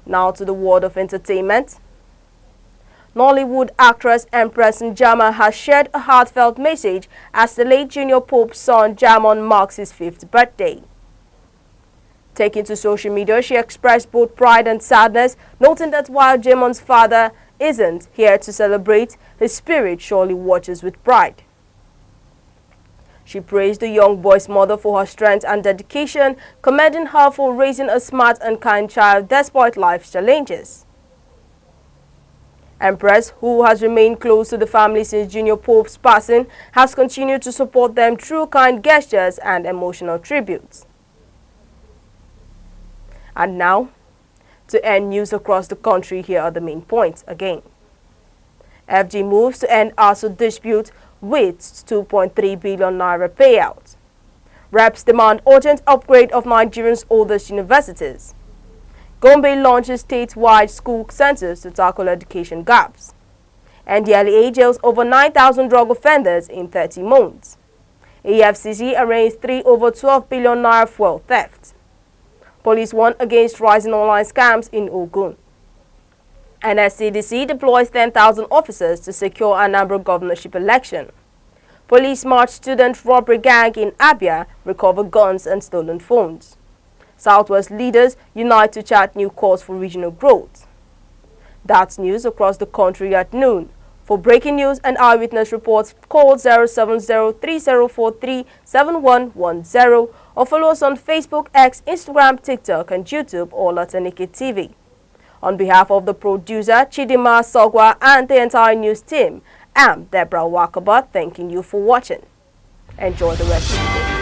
Now to the world of entertainment. Nollywood actress Empress Njama has shared a heartfelt message as the late Junior Pope's son Jamon marks his 5th birthday. Taking to social media, she expressed both pride and sadness, noting that while Jamon's father isn't here to celebrate, his spirit surely watches with pride. She praised the young boy's mother for her strength and dedication, commending her for raising a smart and kind child despite life's challenges. Empress, who has remained close to the family since Junior Pope's passing, has continued to support them through kind gestures and emotional tributes. And now, to end news across the country, here are the main points again. FG moves to end ASU dispute with 2.3 billion naira payout. Reps demand urgent upgrade of Nigeria's oldest universities. Gombe launches statewide school census to tackle education gaps. NDLEA jails over 9,000 drug offenders in 30 months. EFCC arraigns 3 over 12 billion naira fuel theft. Police warn against rising online scams in Ogun. NSCDC deploys 10,000 officers to secure Anambra governorship election. Police march student robbery gang in Abia recover guns and stolen phones. Southwest leaders unite to chart new course for regional growth. That's news across the country at noon. For breaking news and eyewitness reports, call 070-3043-7110 or follow us on Facebook, X, Instagram, TikTok and YouTube, all at Aneke TV. On behalf of the producer, Chidima Sogwa and the entire news team, I'm Deborah Wakaba, thanking you for watching. Enjoy the rest of the day.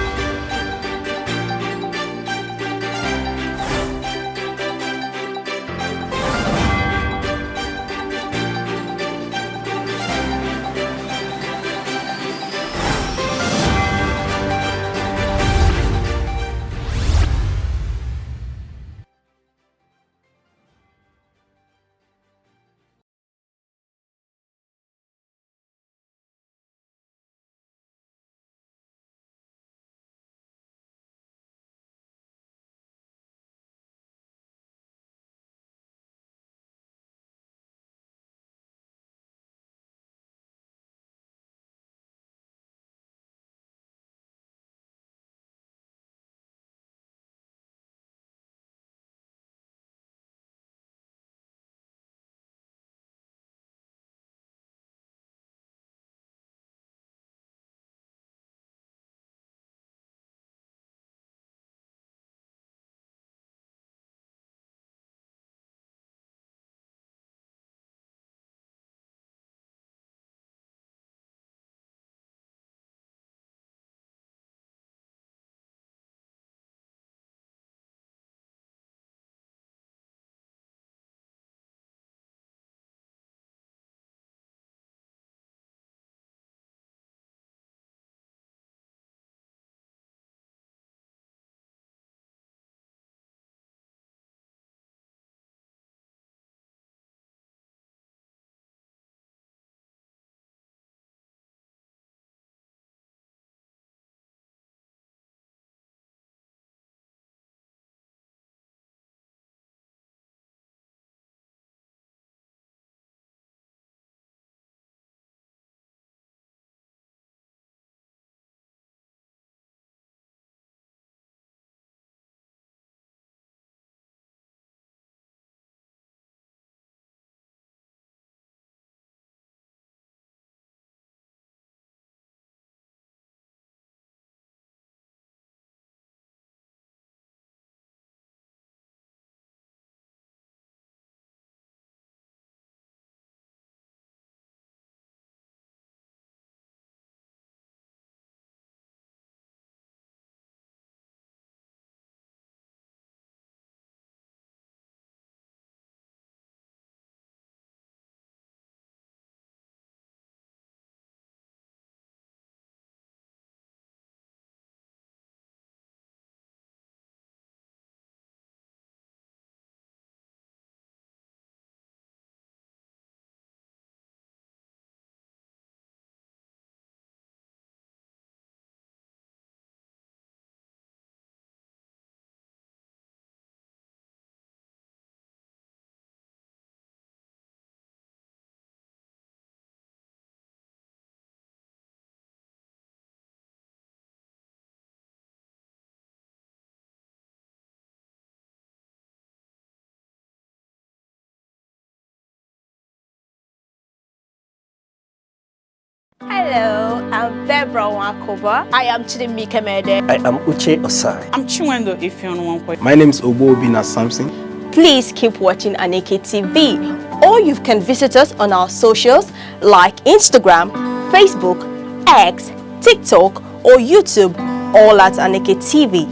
Hello, I'm Deborah Wakoba. I am Chidimike Mede. I am Uche Osai. I'm Chiwendo Ifeonwankwe. My name is Obobina Samson. Please keep watching Aneke TV, or you can visit us on our socials like Instagram, Facebook, X, TikTok or YouTube, all at Aneke TV.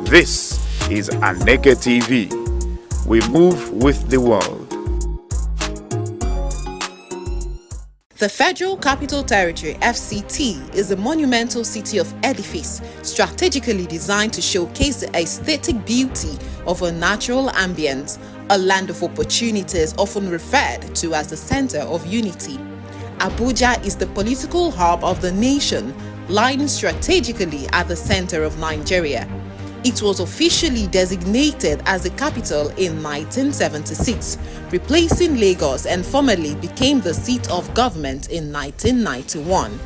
This is Aneke TV. We move with the world. The Federal Capital Territory, FCT, is a monumental city of edifice strategically designed to showcase the aesthetic beauty of a natural ambience, a land of opportunities often referred to as the center of unity. Abuja is the political hub of the nation, lying strategically at the center of Nigeria. It was officially designated as the capital in 1976, replacing Lagos, and formally became the seat of government in 1991.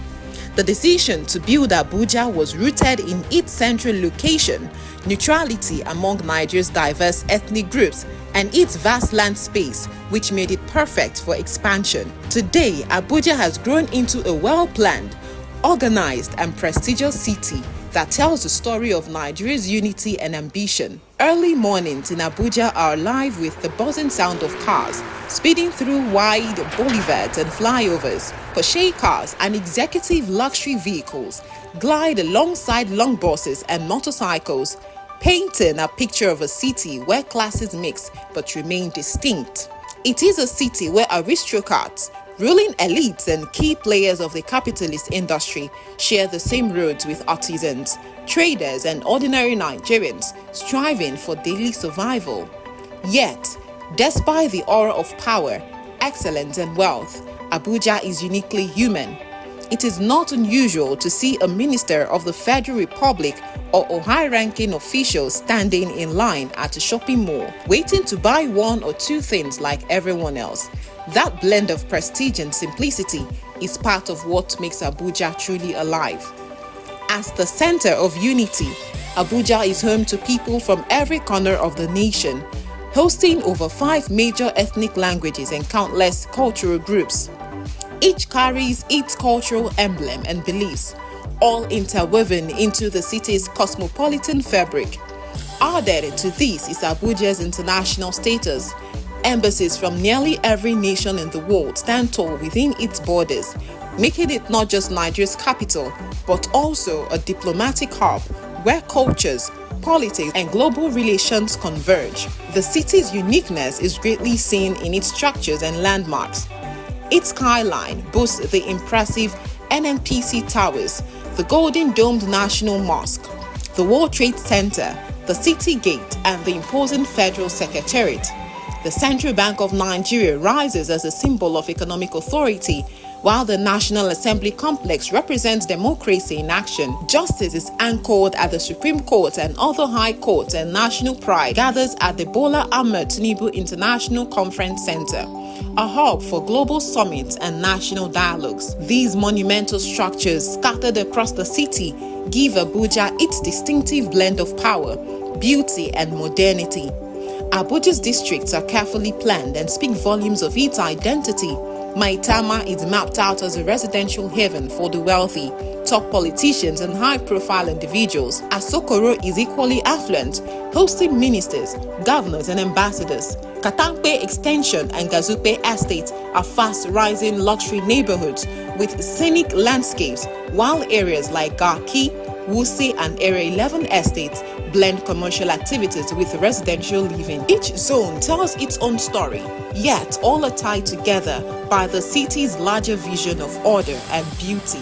The decision to build Abuja was rooted in its central location, neutrality among Nigeria's diverse ethnic groups, and its vast land space, which made it perfect for expansion. Today, Abuja has grown into a well-planned, organized, and prestigious city that tells the story of Nigeria's unity and ambition. Early mornings in Abuja are alive with the buzzing sound of cars, speeding through wide boulevards and flyovers. Porsche cars and executive luxury vehicles glide alongside long buses and motorcycles, painting a picture of a city where classes mix but remain distinct. It is a city where aristocrats, ruling elites, and key players of the capitalist industry share the same roads with artisans, traders, and ordinary Nigerians striving for daily survival. Yet, despite the aura of power, excellence, and wealth, Abuja is uniquely human. It is not unusual to see a minister of the Federal Republic or a high-ranking official standing in line at a shopping mall, waiting to buy one or two things like everyone else. That blend of prestige and simplicity is part of what makes Abuja truly alive. As the center of unity, Abuja is home to people from every corner of the nation, hosting over 5 major ethnic languages and countless cultural groups. Each carries its cultural emblem and beliefs, all interwoven into the city's cosmopolitan fabric. Added to this is Abuja's international status. Embassies from nearly every nation in the world stand tall within its borders, making it not just Nigeria's capital, but also a diplomatic hub where cultures, politics, and global relations converge. The city's uniqueness is greatly seen in its structures and landmarks. Its skyline boasts the impressive NNPC Towers, the Golden Domed National Mosque, the World Trade Center, the City Gate, and the imposing Federal Secretariat. The Central Bank of Nigeria rises as a symbol of economic authority, while the National Assembly complex represents democracy in action. Justice is anchored at the Supreme Court, and other high courts, and national pride gathers at the Bola Ahmed Tinubu International Conference Center, a hub for global summits and national dialogues. These monumental structures scattered across the city give Abuja its distinctive blend of power, beauty, and modernity. Abuja's districts are carefully planned and speak volumes of its identity. Maitama is mapped out as a residential haven for the wealthy, top politicians, and high-profile individuals. Asokoro is equally affluent, hosting ministers, governors, and ambassadors. Katampe Extension and Gazupe Estate are fast-rising luxury neighborhoods with scenic landscapes, while areas like Garki, Wuse, and Area 11 estates blend commercial activities with residential living. Each zone tells its own story, yet all are tied together by the city's larger vision of order and beauty.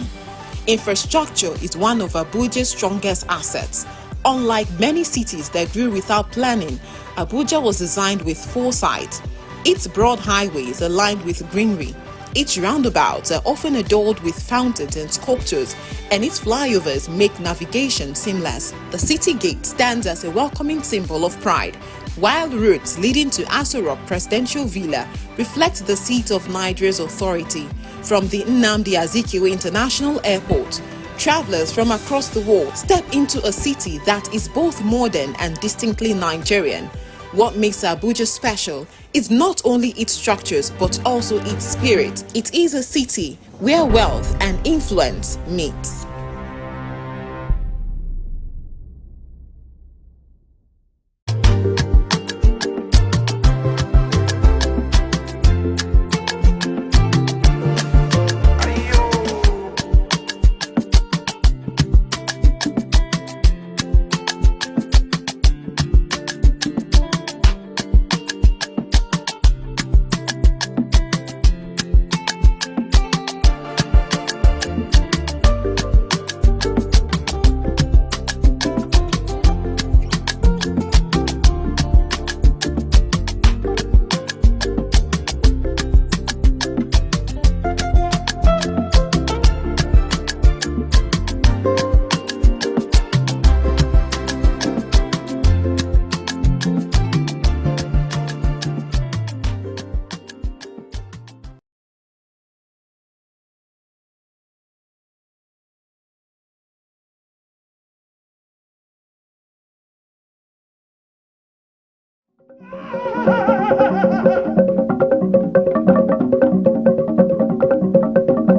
Infrastructure is one of Abuja's strongest assets. Unlike many cities that grew without planning, Abuja was designed with foresight. Its broad highways are lined with greenery. Its roundabouts are often adorned with fountains and sculptures, and its flyovers make navigation seamless. The city gate stands as a welcoming symbol of pride, while routes leading to Aso Rock Presidential Villa reflect the seat of Nigeria's authority. From the Nnamdi Azikiwe International Airport, travelers from across the world step into a city that is both modern and distinctly Nigerian. What makes Abuja special is not only its structures but also its spirit. It is a city where wealth and influence meet.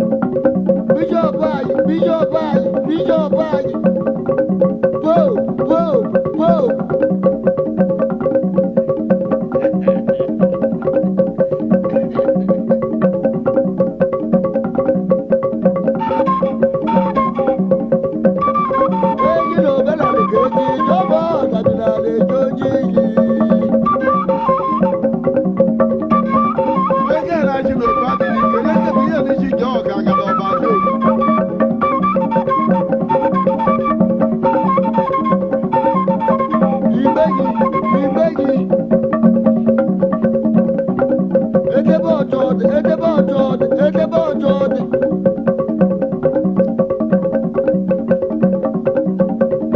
Bishop Ayi, Bishop Ayi, Bishop Ayi. Pope, Pope, Pope. Eyi na obela lekeji, jọba ọ̀dàdìlà lẹ́jọ́jì yìí. Eke na chi na oba dị n'ike, eke bụ ihe n'isi jọ ọga aga n'ọba dị obi. Igbeyi, igbeyi. Edebe ọjọ dị, edebe ọjọ dị, edebe ọjọ dị.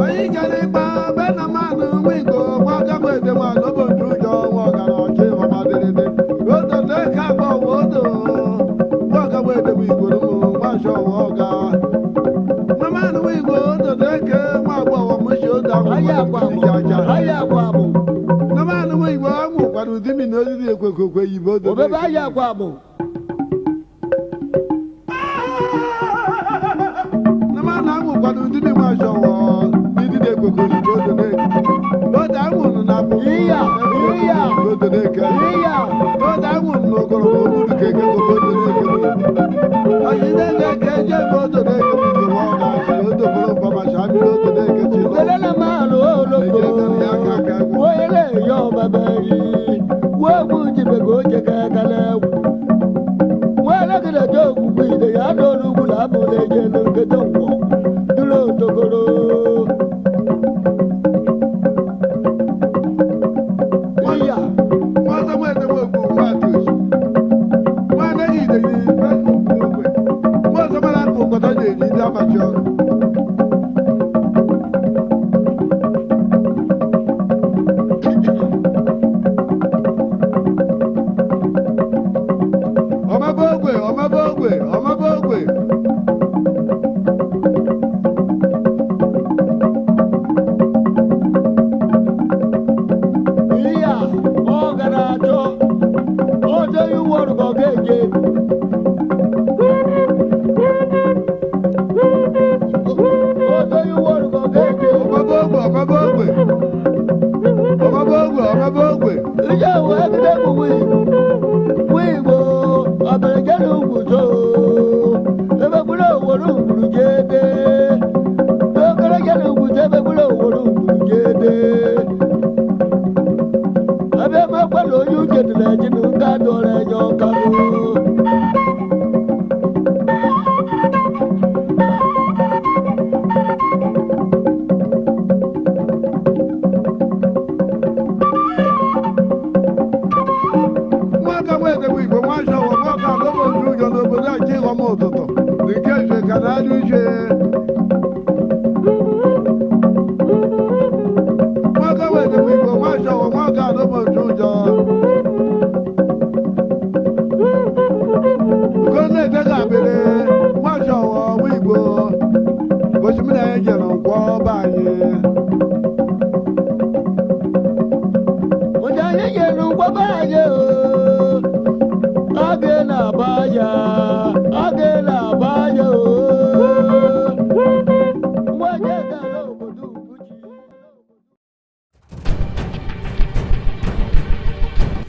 Anyị gara ịgba be na mmanụ nwa Igbo nwa gama ede ma n'obo nju ụjọ nwa ọgara ọchị ọma dịrịdị. Odo na-eke agba ọwa odo nwa gama ede ma Igbo n'ụmụ nwa nshọ ọwa ọga. Na mmanụ nwa Igbo odo na-eke nwa agba ọwa mụshi odo ahụ jaja. Na mmanụ nwa Igbo ahụ kwara ụdị mi na oriri ekwekwe yibo odo. Obebe ahịa akwa abụ. Na mmanụ ahụ kwara ụdị mi nwa nshọ ọwa. Oda nwụrụ na bụ iya iya ododeke iya oda nwụrụ na ogoro omudu keke ododeke ọyịne na-eke je bụ ododeke bụ nwa ọ ga-achị odoboro mgbamachi abịrị ododeke chi lele na maalụ oloko wele ya ọbaberi wegwu jibego oche ka ekele egwu wele gịna je ogbugbu ide ya n'olu ugwu na abụla eje na nkete ngwọ dụrụ otogoro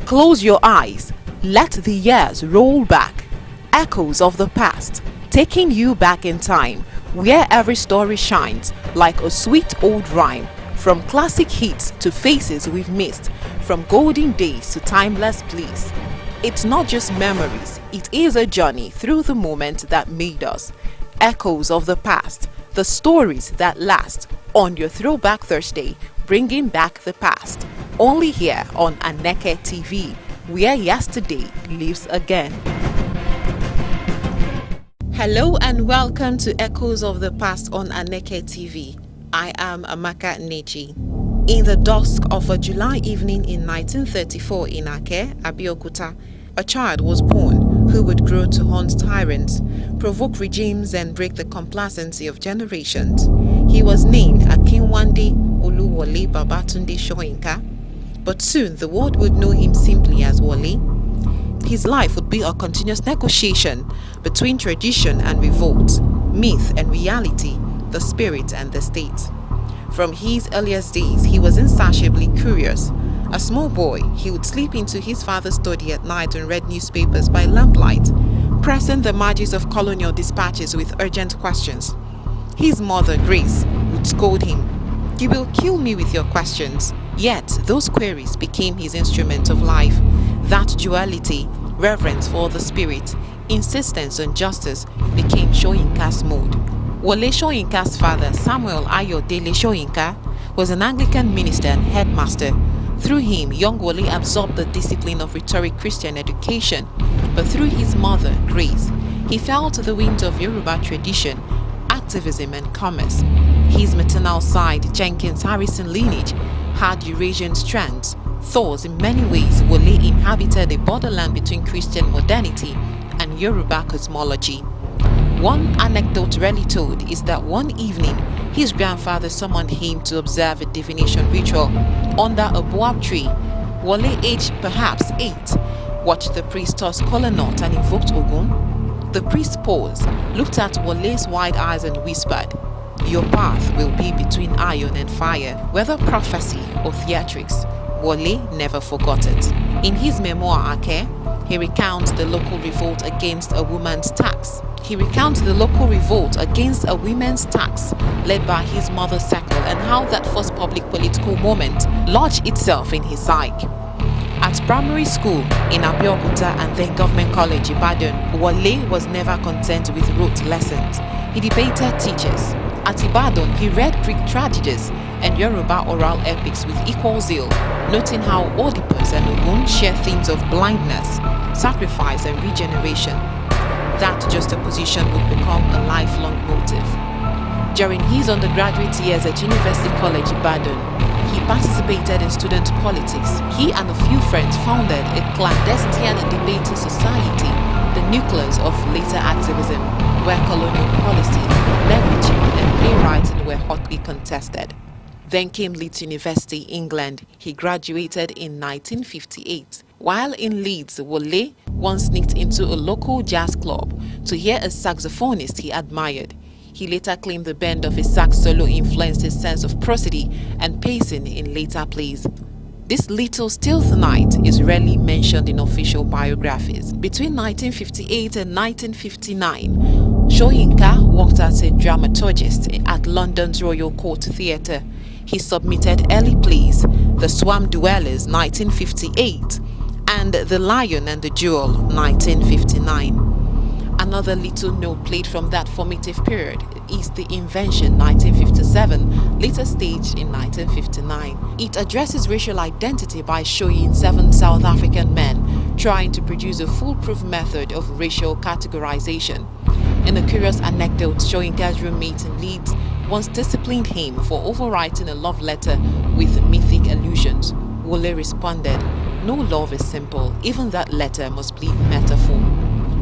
Close your eyes. Let the years roll back. Echoes of the past, taking you back in time, where every story shines like a sweet old rhyme. From classic hits to faces we've missed, from golden days to timeless bliss. It's not just memories, it is a journey through the moments that made us. Echoes of the past, the stories that last, on your Throwback Thursday, bringing back the past. Only here on Aneke TV, where yesterday lives again. Hello and welcome to Echoes of the Past on Aneke TV. I am Aneke. In the dusk of a July evening in 1934 in Ake, Abeokuta, a child was born who would grow to hunt tyrants, provoke regimes and break the complacency of generations. He was named Akinwande Oluwole Babatunde Soyinka. but soon the world would know him simply as Wole. His life would be a continuous negotiation between tradition and revolt, myth and reality, the spirit and the state. From his earliest days, he was insatiably curious. A small boy, he would slip into his father's study at night and read newspapers by lamplight, pressing the margins of colonial dispatches with urgent questions. His mother, Grace, would scold him, "You will kill me with your questions." Yet, those queries became his instrument of life. That duality, reverence for the spirit, insistence on justice, became Soyinka's mode. Wole Soyinka's father, Samuel Ayodele Soyinka, was an Anglican minister and headmaster. Through him, young Wole absorbed the discipline of rhetoric Christian education, but through his mother, Grace, he felt the winds of Yoruba tradition, activism and commerce. His maternal side, Jenkins Harrison lineage, had Eurasian strands. Thus, in many ways, Wole inhabited a borderland between Christian modernity and Yoruba cosmology. One anecdote rarely told is that one evening, his grandfather summoned him to observe a divination ritual under a boab tree. Wole, aged perhaps 8, watched the priest toss kola nut and invoked Ogun. The priest paused, looked at Wole's wide eyes and whispered, "Your path will be between iron and fire," whether prophecy or theatrics. Wole never forgot it. In his memoir Aneke, he recounts the local revolt against a woman's tax. Led by his mother's circle, and how that first public political moment lodged itself in his psyche. At primary school in Abeokuta and then Government College Ibadan, Wole was never content with rote lessons. He debated teachers. At Ibadan, he read Greek tragedies and Yoruba oral epics with equal zeal, noting how Oedipus and Ogun share themes of blindness, sacrifice and regeneration. That juxtaposition would become a lifelong motive. During his undergraduate years at University College Ibadan, he participated in student politics. He and a few friends founded a clandestine debating society, the nucleus of later activism, where colonial policy, language, and playwriting were hotly contested. Then came Leeds University, England. He graduated in 1958. While in Leeds, Wole once sneaked into a local jazz club to hear a saxophonist he admired. He later claimed the bend of his sax solo influenced his sense of prosody and pacing in later plays. This little stealth night is rarely mentioned in official biographies. Between 1958 and 1959, Soyinka worked as a dramaturgist at London's Royal Court Theatre. He submitted early plays, The Swamp Dwellers, 1958, and The Lion and the Jewel, 1959. Another little note played from that formative period is The Invention, 1957, later staged in 1959. It addresses racial identity by showing 7 South African men trying to produce a foolproof method of racial categorization. In a curious anecdote, Soyinka's roommate in Leeds once disciplined him for overwriting a love letter with mythic allusions. Wole responded, "No love is simple, even that letter must bleed metaphor."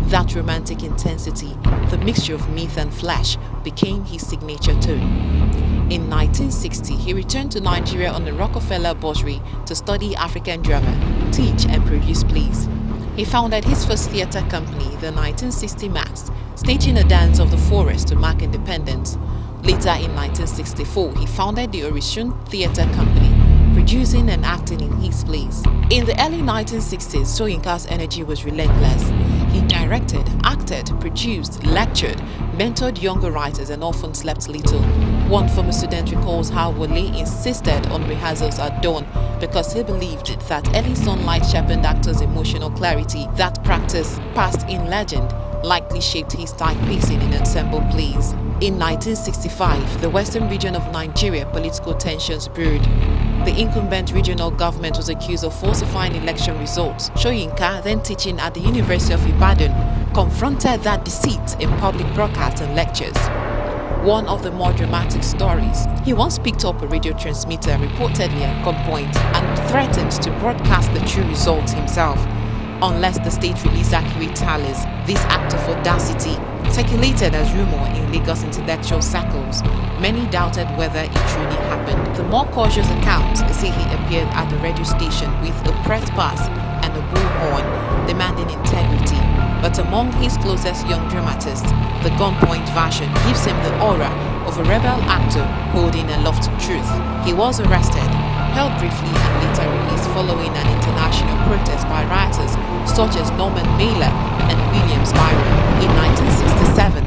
That romantic intensity, the mixture of myth and flesh, became his signature tone. In 1960, he returned to Nigeria on the Rockefeller bursary to study African drama, teach and produce plays. He founded his first theatre company, the 1960 Max, staging a dance of the forest to mark independence. Later in 1964, he founded the Orisun Theatre Company, producing and acting in his plays. In the early 1960s, Soyinka's energy was relentless. He directed, acted, produced, lectured, mentored younger writers and often slept little. One former student recalls how Wole insisted on rehearsals at dawn because he believed that early sunlight sharpened actors' emotional clarity. That practice, passed in legend, likely shaped his tight pacing in ensemble plays. In 1965, the western region of Nigeria, political tensions brewed. The incumbent regional government was accused of falsifying election results. Soyinka, then teaching at the University of Ibadan, confronted that deceit in public broadcasts and lectures. One of the more dramatic stories, he once picked up a radio transmitter reportedly at gunpoint and threatened to broadcast the true results himself unless the state released accurate tallies. This act of audacity circulated as rumor in Lagos intellectual circles. Many doubted whether it truly happened. The more cautious accounts say he appeared at the radio station with a press pass and a bullhorn, demanding integrity. But among his closest young dramatists, the gunpoint version gives him the aura of a rebel actor holding aloft truth. He was arrested, held briefly and later released following an international protest by rioters such as Norman Mailer and Williams Byron in 1967.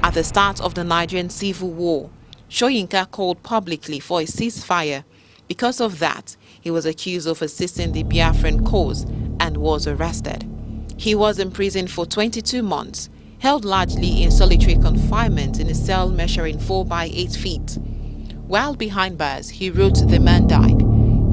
At the start of the Nigerian Civil War, Soyinka called publicly for a ceasefire. Because of that, he was accused of assisting the Biafran cause and was arrested. He was imprisoned for 22 months, held largely in solitary confinement in a cell measuring 4 by 8 feet. While behind bars, he wrote "The Man Died,"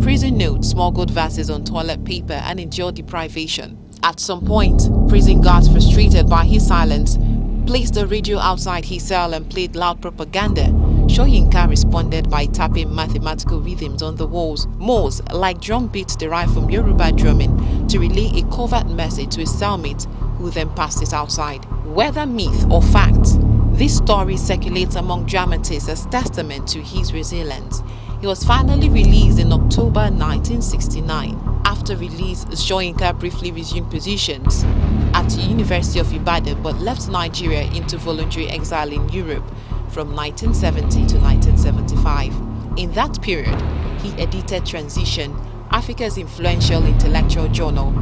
prison notes, smuggled verses on toilet paper, and endured deprivation. At some point, prison guards, frustrated by his silence, placed a radio outside his cell and played loud propaganda. Soyinka responded by tapping mathematical rhythms on the walls, more like drum beats derived from Yoruba drumming, to relay a covert message to his cellmate, who then passed it outside. Whether myth or fact, this story circulates among dramatists as testament to his resilience. He was finally released in October 1969. After release, Soyinka briefly resumed positions at the University of Ibadan but left Nigeria into voluntary exile in Europe from 1970 to 1975. In that period, he edited Transition, Africa's influential intellectual journal.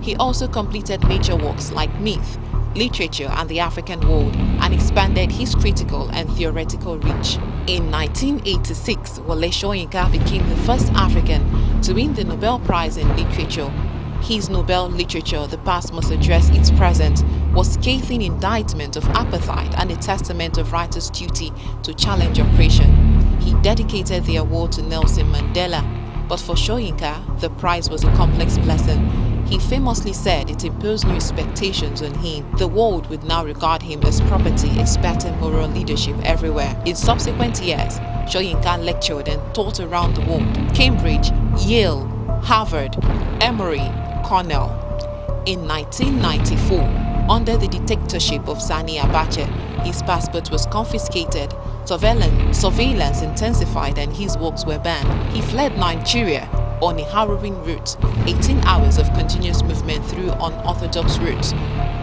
He also completed major works like Myth, Literature and the African World, and expanded his critical and theoretical reach. In 1986, Wole Soyinka became the first African to win the Nobel Prize in Literature. His Nobel Literature, The Past Must Address Its Present, was a scathing indictment of apartheid and a testament of writers' duty to challenge oppression. He dedicated the award to Nelson Mandela, but for Soyinka, the prize was a complex blessing. He famously said it imposed new expectations on him. The world would now regard him as property, expecting moral leadership everywhere. In subsequent years, Soyinka lectured and taught around the world: Cambridge, Yale, Harvard, Emory, Cornell. In 1994, under the dictatorship of Sani Abacha, his passport was confiscated, surveillance intensified, and his works were banned. He fled Nigeria on a harrowing route, 18 hours of continuous movement through unorthodox routes,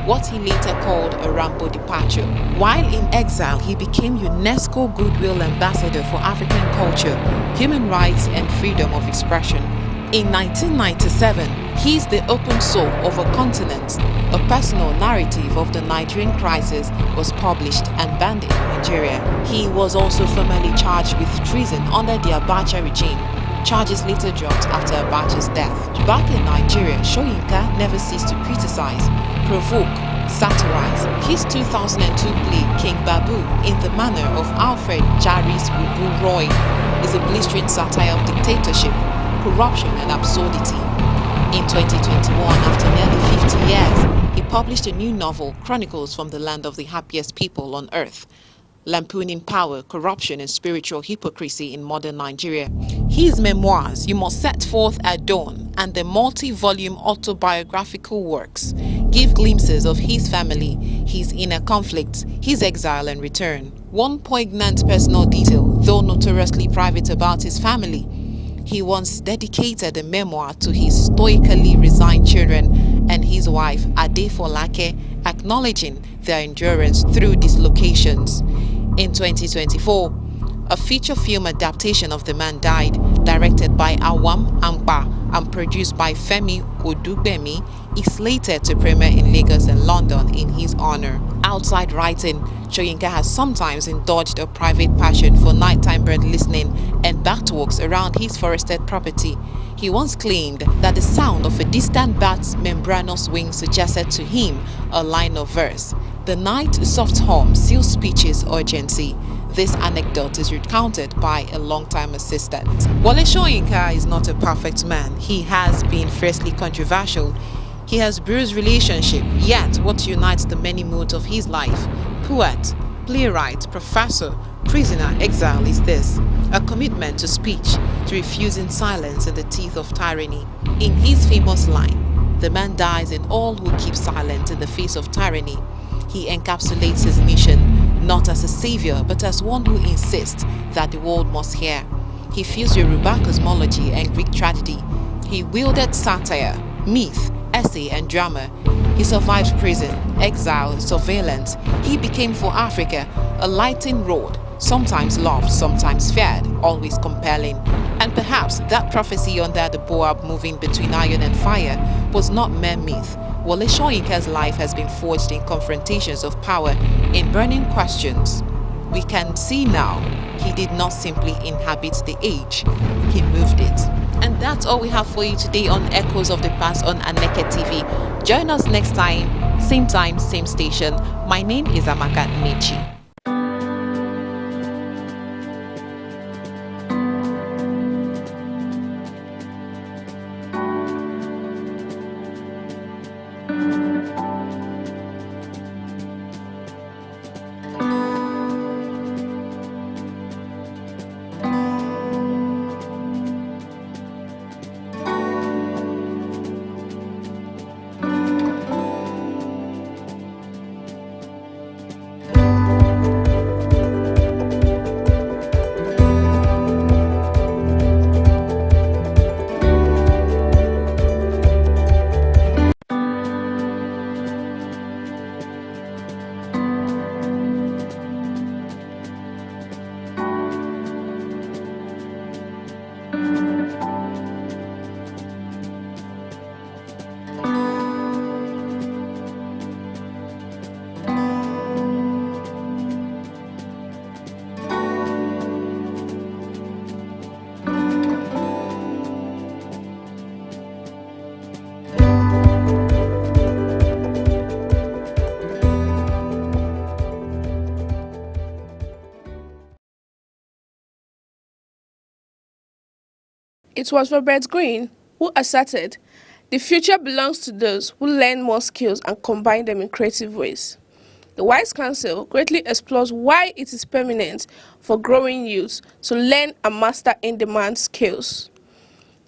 what he later called a Rambo departure. While in exile, he became UNESCO Goodwill Ambassador for African culture, human rights, and freedom of expression. In 1997, He's the Open Soul of a Continent, a personal narrative of the Nigerian crisis, was published and banned in Nigeria. He was also formally charged with treason under the Abacha regime. Charges later dropped after Abacha's death. Back in Nigeria, Soyinka never ceased to criticize, provoke, satirize. His 2002 play King Babu, in the manner of Alfred Jarry's Bubu Roy, is a blistering satire of dictatorship, corruption and absurdity. In 2021, after nearly 50 years, he published a new novel, Chronicles from the Land of the Happiest People on Earth, lampooning power, corruption, and spiritual hypocrisy in modern Nigeria. His memoirs, You Must Set Forth at Dawn, and the multi-volume autobiographical works give glimpses of his family, his inner conflicts, his exile and return. One poignant personal detail, though notoriously private about his family: he once dedicated a memoir to his stoically resigned children and his wife Adefolake, acknowledging their endurance through dislocations. In 2024, a feature film adaptation of The Man Died, directed by Awam Ampa and produced by Femi Odugbemi, is slated to premiere in Lagos and London in his honor. Outside writing, Soyinka has sometimes indulged a private passion for nighttime bird listening and batwalks around his forested property. He once claimed that the sound of a distant bat's membranous wing suggested to him a line of verse. The night soft hum seals speech's urgency. This anecdote is recounted by a longtime assistant. Wole Soyinka is not a perfect man. He has been fiercely controversial. He has bruised relationship, yet what unites the many moods of his life? Poet, playwright, professor, prisoner, exile is this: a commitment to speech, to refusing silence in the teeth of tyranny. In his famous line, "The man dies in all who keep silent in the face of tyranny," He encapsulates his mission not as a savior but as one who insists that the world must hear. He fused Yoruba cosmology and Greek tragedy. He wielded satire, myth, essay and drama. He survived prison, exile, surveillance. He became for Africa a lighting rod, sometimes loved, sometimes feared, always compelling. And perhaps that prophecy under the Boab moving between iron and fire was not mere myth. Wole Soyinka's life has been forged in confrontations of power, in burning questions. We can see now, he did not simply inhabit the age, he moved it. And that's all we have for you today on Echoes of the Past on Aneke TV. Join us next time, same station. My name is Amaka Nechi. It was Robert Greene who asserted, "The future belongs to those who learn more skills and combine them in creative ways." The Wise Counsel greatly explores why it is permanent for growing youths to learn and master in-demand skills.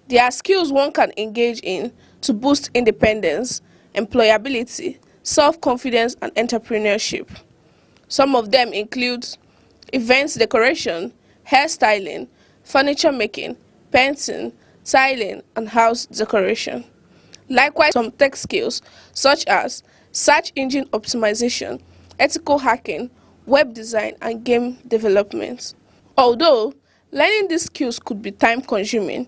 There are skills one can engage in to boost independence, employability, self-confidence, and entrepreneurship. Some of them include events decoration, hairstyling, furniture making, painting, tiling, and house decoration. Likewise, some tech skills such as search engine optimization, ethical hacking, web design, and game development. Although learning these skills could be time-consuming,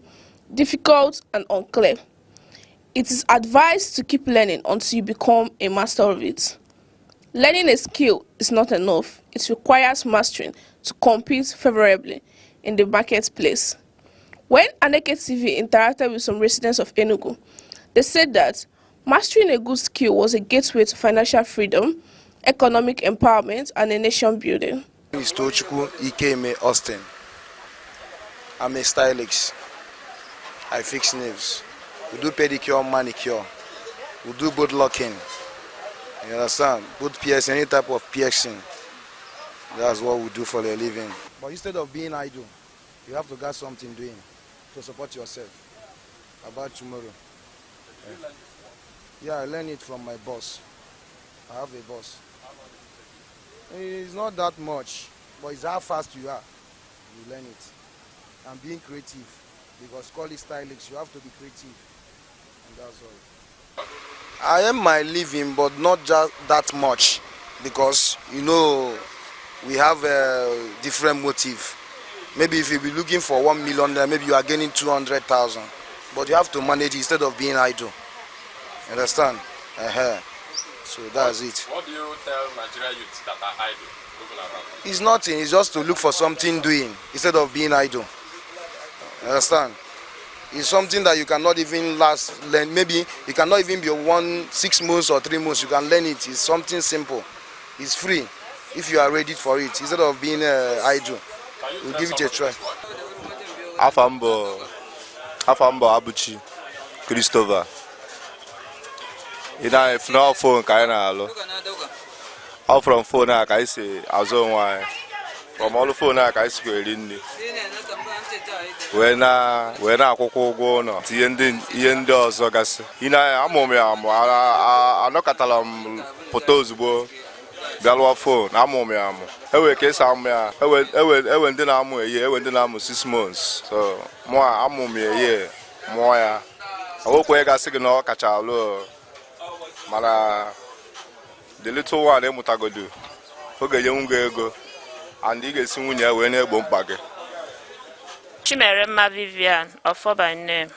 difficult, and unclear, it is advised to keep learning until you become a master of it. Learning a skill is not enough. It requires mastering to compete favorably in the marketplace. When Aneke TV interacted with some residents of Enugu, they said that mastering a good skill was a gateway to financial freedom, economic empowerment, and a nation building. My name is Tochukwu Ikeme Austin. I'm a stylist. I fix nails. We do pedicure, manicure. We do both locking. You understand? Both piercing, any type of piercing. That's what we do for a living. But instead of being idle, you have to get something doing to support yourself about tomorrow. Yeah, I learned it from my boss. I have a boss. It's not that much, but it's how fast you are. You learn it. And being creative, because call it stylist, you have to be creative. And that's all. I am my living, but not just that much, because, you know, we have a different motive. Maybe if you be looking for 1 million, maybe you are getting 200,000. But you have to manage it instead of being idle. Understand? So that's it. What do you tell Nigerian youths that are idle? It's nothing. It's just to look for something doing instead of being idle. Understand? It's something that you cannot even learn. Maybe it cannot even be 6 months or 3 months. You can learn it. It's something simple. It's free if you are ready for it. Instead of being idle, we'll give it a try. Afambo Abuchi Christopher. If no phone, all from phone, I say, from all the phone, I say, when I go no, the end of August. I'm not catalan photos. bịa lụọ phone amụ m ya amụ ewe ka esi amụ ya ewe ndị na-amụ eye ewe ndị na-amụ 6 months so mụ amụ m eye mụọ ya awokwe gasị gị na ọ kacha alụ mana the little one emụtagodu oge nye gị ego and ị ga-esi nwunye ya wee na-egbo mkpa gị. Chimeremma Vivian, Ofo by name,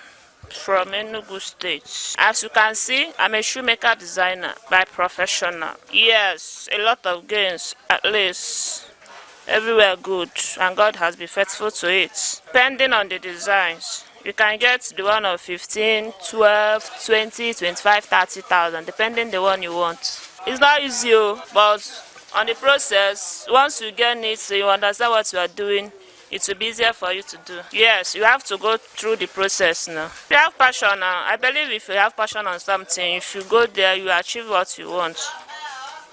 from Enugu State. As you can see, I'm a shoemaker designer by professional. Yes, a lot of gains, at least. Everywhere good, and God has been faithful to it. Depending on the designs, you can get the one of 15, 12, 20, 25, 30,000, depending the one you want. It's not easy, but on the process, once you get it, so you understand what you are doing, it will be easier for you to do. Yes, you have to go through the process now. If you have passion now, I believe if you have passion on something, if you go there, you achieve what you want.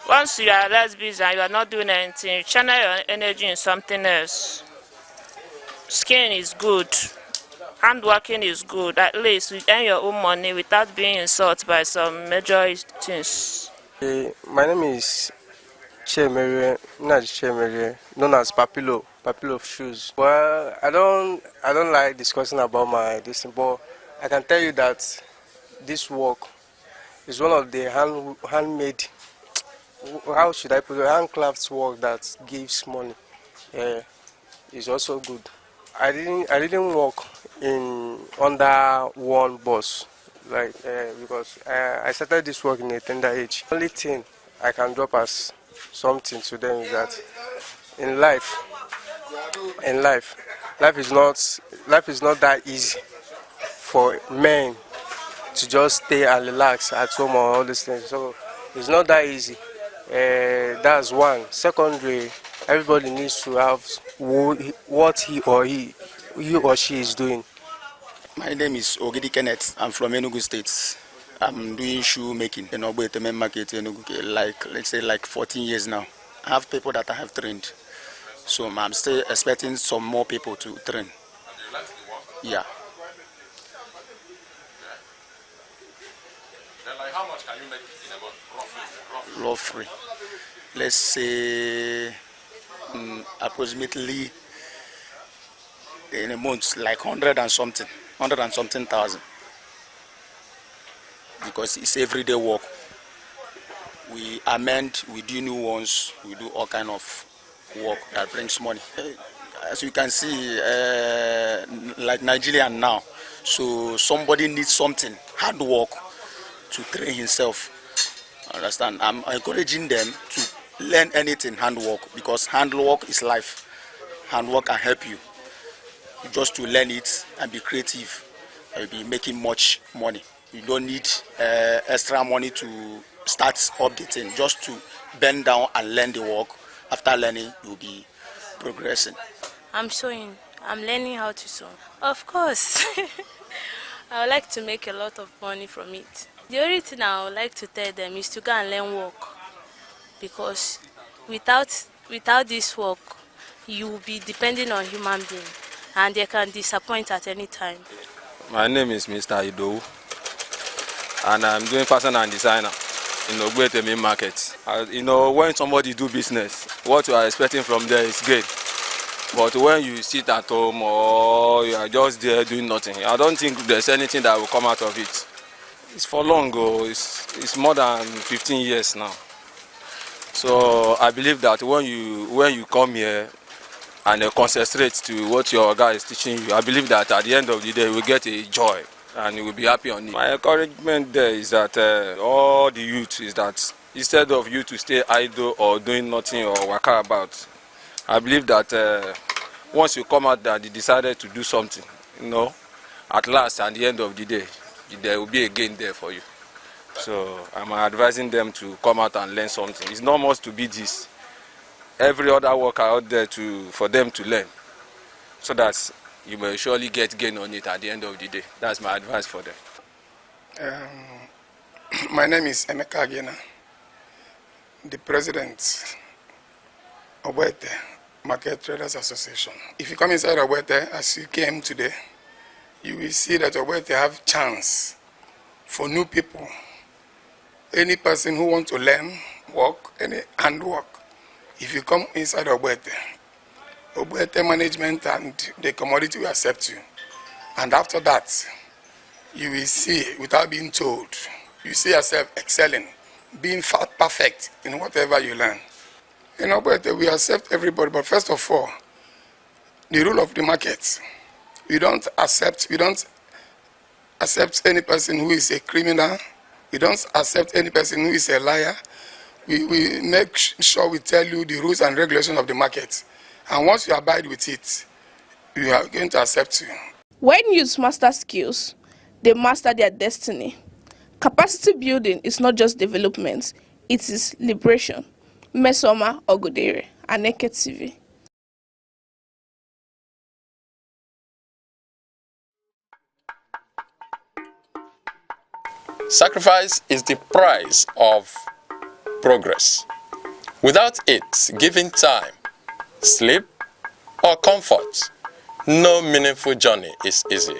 Once you are less busy and you are not doing anything, you channel your energy in something else. Skin is good. Handworking is good. At least you earn your own money without being insulted by some major things. My name is Chemere, known as Papilo of shoes. Well, I don't like discussing about my this, but I can tell you that this work is one of the handmade. How should I put it? Handcrafts work that gives money. Is also good. I didn't work under one boss, like because I started this work in a tender age. Only thing I can drop as something to them is that in life is not that easy for men to just stay and relax at home or all these things. So it's not that easy. That's one. Secondly, everybody needs to have what he or she is doing. My name is Ogidi Kenneth. I'm from Enugu State. I'm doing shoe making in Ogbete market in Enugu, let's say 14 years now. I have people that I have trained. So I'm still expecting some more people to train. Yeah. Then how much can you make in a month, roughly? Let's say approximately in a month, like 100 and something thousand. Because it's everyday work. We amend, we do new ones, we do all kind of work that brings money. As you can see, like Nigerian now, so somebody needs something, hard work, to train himself. Understand? I'm encouraging them to learn anything handwork, because handwork is life. Handwork can help you. Just to learn it and be creative, you'll be making much money. You don't need extra money to start updating. Just to bend down and learn the work. After learning, you'll be progressing. I'm sewing. I'm learning how to sew. Of course. I would like to make a lot of money from it. The only thing I would like to tell them is to go and learn work. Because without this work, you will be depending on human beings. And they can disappoint at any time. My name is Mr. Ido, and I'm doing fashion and designer in Ogbete main market. When somebody do business, what you are expecting from there is gain. But when you sit at home or you are just there doing nothing, I don't think there's anything that will come out of it. It's for long ago. It's more than 15 years now. So I believe that when you come here and concentrate to what your guy is teaching you, I believe that at the end of the day you will get a joy and you will be happy on it. My encouragement there is that all the youth is that instead of you to stay idle or doing nothing or waka about, I believe that once you come out there and you decided to do something, at last at the end of the day, there will be a gain there for you. So I'm advising them to come out and learn something. It's not much to be this. Every other worker out there for them to learn, so that you may surely get gain on it at the end of the day. That's my advice for them. My name is Aneke, the president of Ogbete Market Traders Association. If you come inside Ogbete, as you came today, you will see that Ogbete have chance for new people. Any person who wants to learn, work, many handwork. If you come inside Obuete management and the commodity will accept you. And after that, you will see, without being told, you see yourself excelling, being perfect in whatever you learn. In Obuete, we accept everybody, but first of all, the rule of the market. We don't accept any person who is a criminal. We don't accept any person who is a liar. We make sure we tell you the rules and regulations of the market. And once you abide with it, we are going to accept you. When youths master skills, they master their destiny. Capacity building is not just development, it is liberation. Mesoma Ogodere, Aneke TV. Sacrifice is the price of progress. Without it, giving time, sleep, or comfort, no meaningful journey is easy.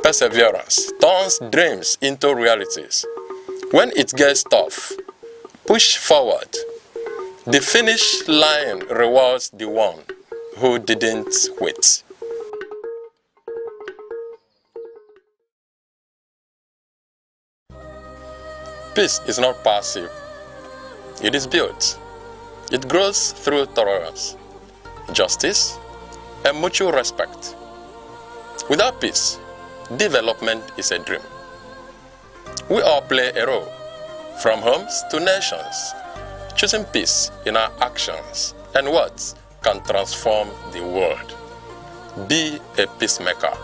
Perseverance turns dreams into realities. When it gets tough, push forward. The finish line rewards the one who didn't quit. Peace is not passive. It is built. It grows through tolerance, justice, and mutual respect. Without peace, development is a dream. We all play a role, from homes to nations, choosing peace in our actions and words can transform the world. Be a peacemaker.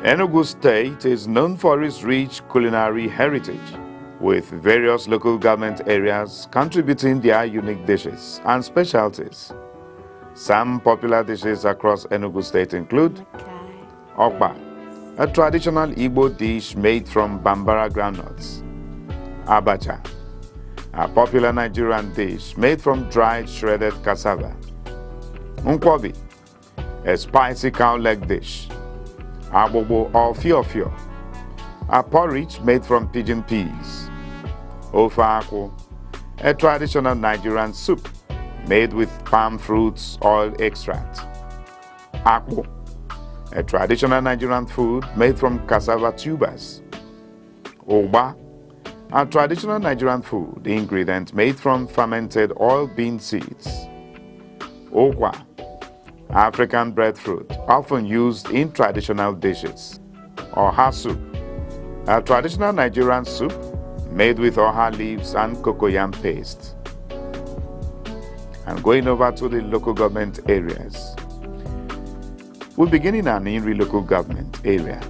Enugu State is known for its rich culinary heritage, with various local government areas contributing their unique dishes and specialties. Some popular dishes across Enugu State include Okpa, a traditional Igbo dish made from Bambara groundnuts; Abacha, a popular Nigerian dish made from dried shredded cassava; Nkwobi, a spicy cow leg dish; Abobo or Fiofio, a porridge made from pigeon peas; Ofe Akwu, a traditional Nigerian soup made with palm fruits oil extract; Akpu, a traditional Nigerian food made from cassava tubers; Ogba, a traditional Nigerian food ingredient made from fermented oil bean seeds; Okwa, African breadfruit often used in traditional dishes; Oha soup, a traditional Nigerian soup made with oha leaves and cocoyam paste. And going over to the local government areas, we begin in an Inri local government area,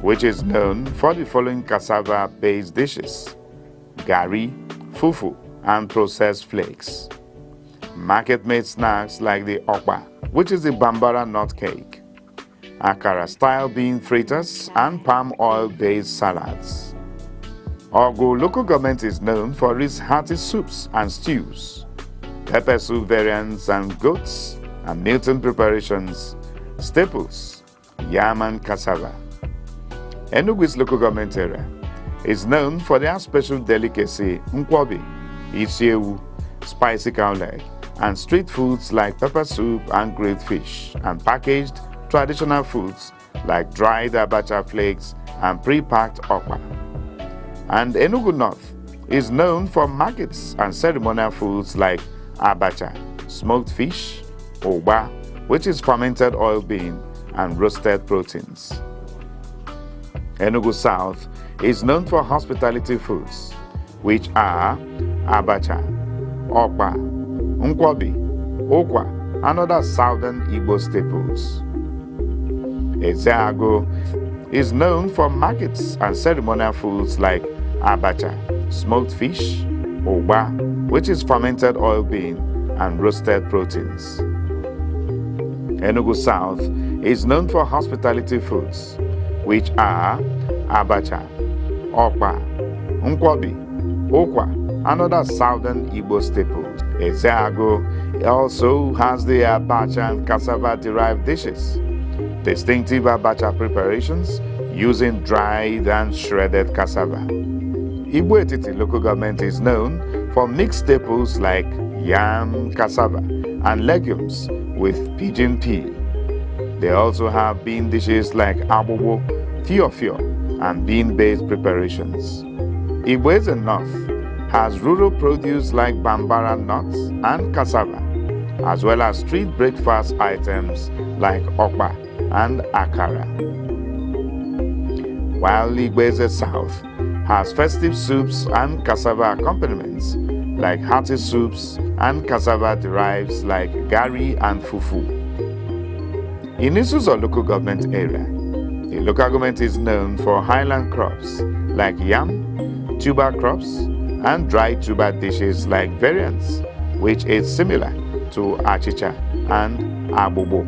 which is known for the following cassava-based dishes: gari, fufu, and processed flakes; market-made snacks like the okpa, which is the Bambara nut cake; akara-style bean fritters, and palm oil-based salads. Ogo local government is known for its hearty soups and stews, pepper soup variants and goats and Milton preparations, staples, yam and cassava. Enugu's local government area is known for their special delicacy Nkwobi, Isiewu, spicy cow leg, and street foods like pepper soup and grilled fish, and packaged traditional foods like dried abacha flakes and pre-packed okpa. And Enugu North is known for markets and ceremonial foods like abacha, smoked fish, ogba, which is fermented oil bean, and roasted proteins. Enugu South is known for hospitality foods, which are abacha, okpa, nkwobi, okwa, and other southern Igbo staples. Ezeago is known for markets and ceremonial foods like abacha, smoked fish, ogba, which is fermented oil bean, and roasted proteins. Enugu South is known for hospitality foods, which are abacha, okpa, nkwobi, okwa, and other southern Igbo staples. Ezeago also has the abacha and cassava-derived dishes, distinctive abacha preparations using dried and shredded cassava. Igbo Etiti local government is known for mixed staples like yam, cassava, and legumes with pigeon pea. They also have bean dishes like abobo, fiofio, and bean-based preparations. Igboeze North has rural produce like bambara nuts and cassava, as well as street breakfast items like okpa and akara. While Igboeze South has festive soups and cassava accompaniments like hearty soups and cassava derives like gari and fufu. In Isuzu local government area, the local government is known for highland crops like yam, tuber crops, and dry tuber dishes like variants, which is similar to achicha and abobo.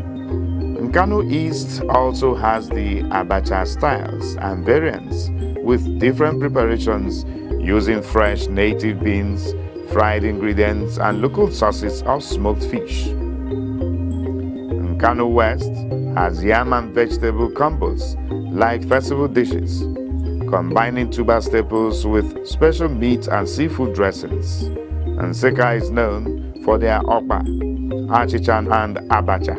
Nkanu East also has the abacha styles and variants with different preparations using fresh native beans, fried ingredients, and local sauces of smoked fish. Nkanu West has yam and vegetable combos like festival dishes, combining tuber staples with special meat and seafood dressings. Nseka is known for their okpa, achicha, and abacha.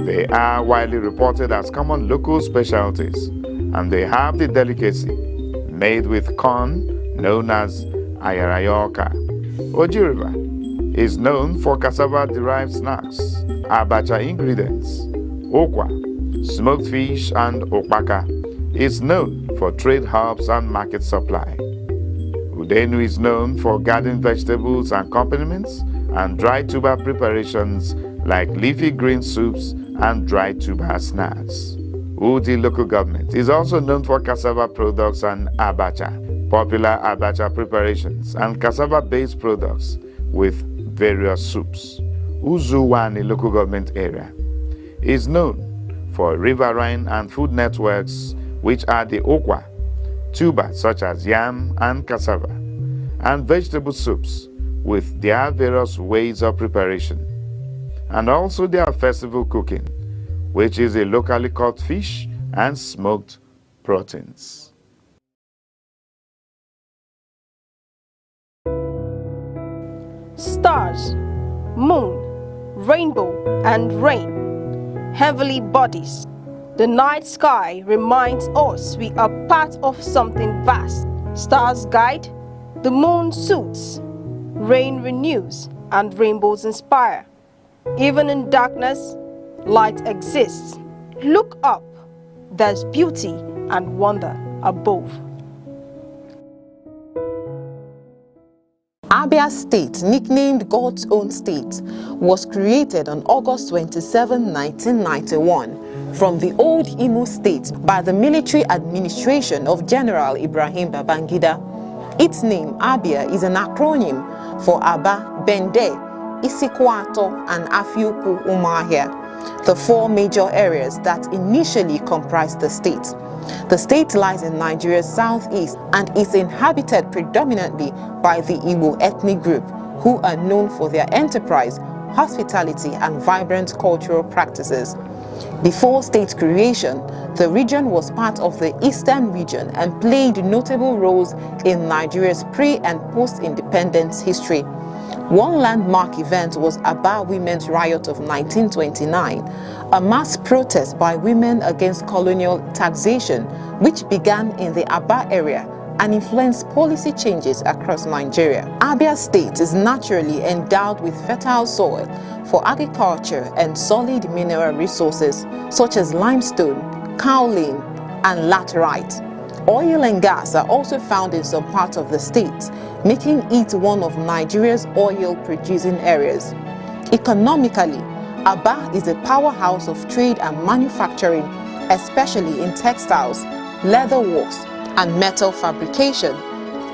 They are widely reported as common local specialties, and they have the delicacy made with corn known as ayarayoka. Oji River is known for cassava-derived snacks, abacha ingredients. Okwa, smoked fish, and okpaka is known for trade hubs and market supply. Udenu is known for garden vegetables and accompaniments and dry tuber preparations like leafy green soups and dry tuber snacks. Udi local government is also known for cassava products and abacha, popular abacha preparations, and cassava-based products with various soups. Uzuwani local government area is known for riverine and food networks, which are the okwa, tubers such as yam and cassava, and vegetable soups with their various ways of preparation, and also their festival cooking, which is a locally caught fish and smoked proteins. Stars, moon, rainbow, and rain, heavenly bodies. The night sky reminds us we are part of something vast. Stars guide, the moon soothes, rain renews, and rainbows inspire. Even in darkness, light exists. Look up, there's beauty and wonder above. Abia State, nicknamed God's Own State, was created on August 27, 1991 from the old Imo State by the military administration of General Ibrahim Babangida. Its name, Abia, is an acronym for Aba, Bende, Isikwato, and Afiuku Umahia, the four major areas that initially comprised the state. The state lies in Nigeria's southeast and is inhabited predominantly by the Igbo ethnic group, who are known for their enterprise, hospitality, and vibrant cultural practices. Before state creation, the region was part of the Eastern region and played notable roles in Nigeria's pre- and post-independence history. One landmark event was Aba Women's Riot of 1929, a mass protest by women against colonial taxation, which began in the Aba area and influenced policy changes across Nigeria. Abia State is naturally endowed with fertile soil for agriculture and solid mineral resources such as limestone, kaolin, and laterite. Oil and gas are also found in some parts of the state, making it one of Nigeria's oil-producing areas. Economically, Aba is a powerhouse of trade and manufacturing, especially in textiles, leather works, and metal fabrication,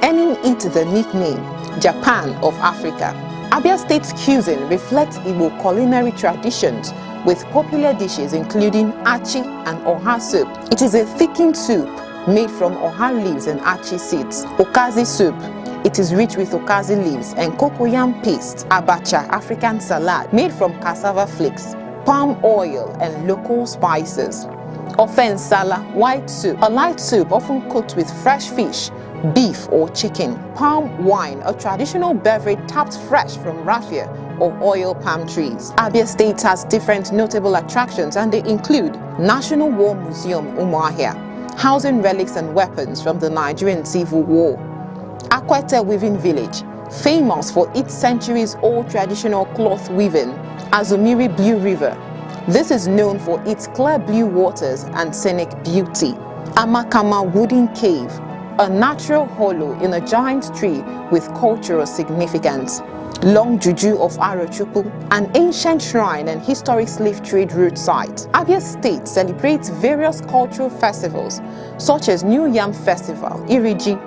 earning it the nickname Japan of Africa. Abia State's cuisine reflects Igbo culinary traditions with popular dishes including achi and oha soup. It is a thickened soup made from oha leaves and achi seeds. Okazi soup. It is rich with okazi leaves and cocoyam paste. Abacha, African salad, made from cassava flakes, palm oil, and local spices. Ofe nsala, white soup, a light soup often cooked with fresh fish, beef or chicken, palm wine, a traditional beverage tapped fresh from raffia or oil palm trees. Abia State has different notable attractions, and they include National War Museum Umuahia, housing relics and weapons from the Nigerian Civil War; Akwete Weaving Village, famous for its centuries-old traditional cloth weaving; Azumiri Blue River. This is known for its clear blue waters and scenic beauty. Amakama Wooden Cave, a natural hollow in a giant tree with cultural significance. Long Juju of Arochukwu, an ancient shrine and historic slave trade route site. Abia State celebrates various cultural festivals such as New Yam Festival, Iriji,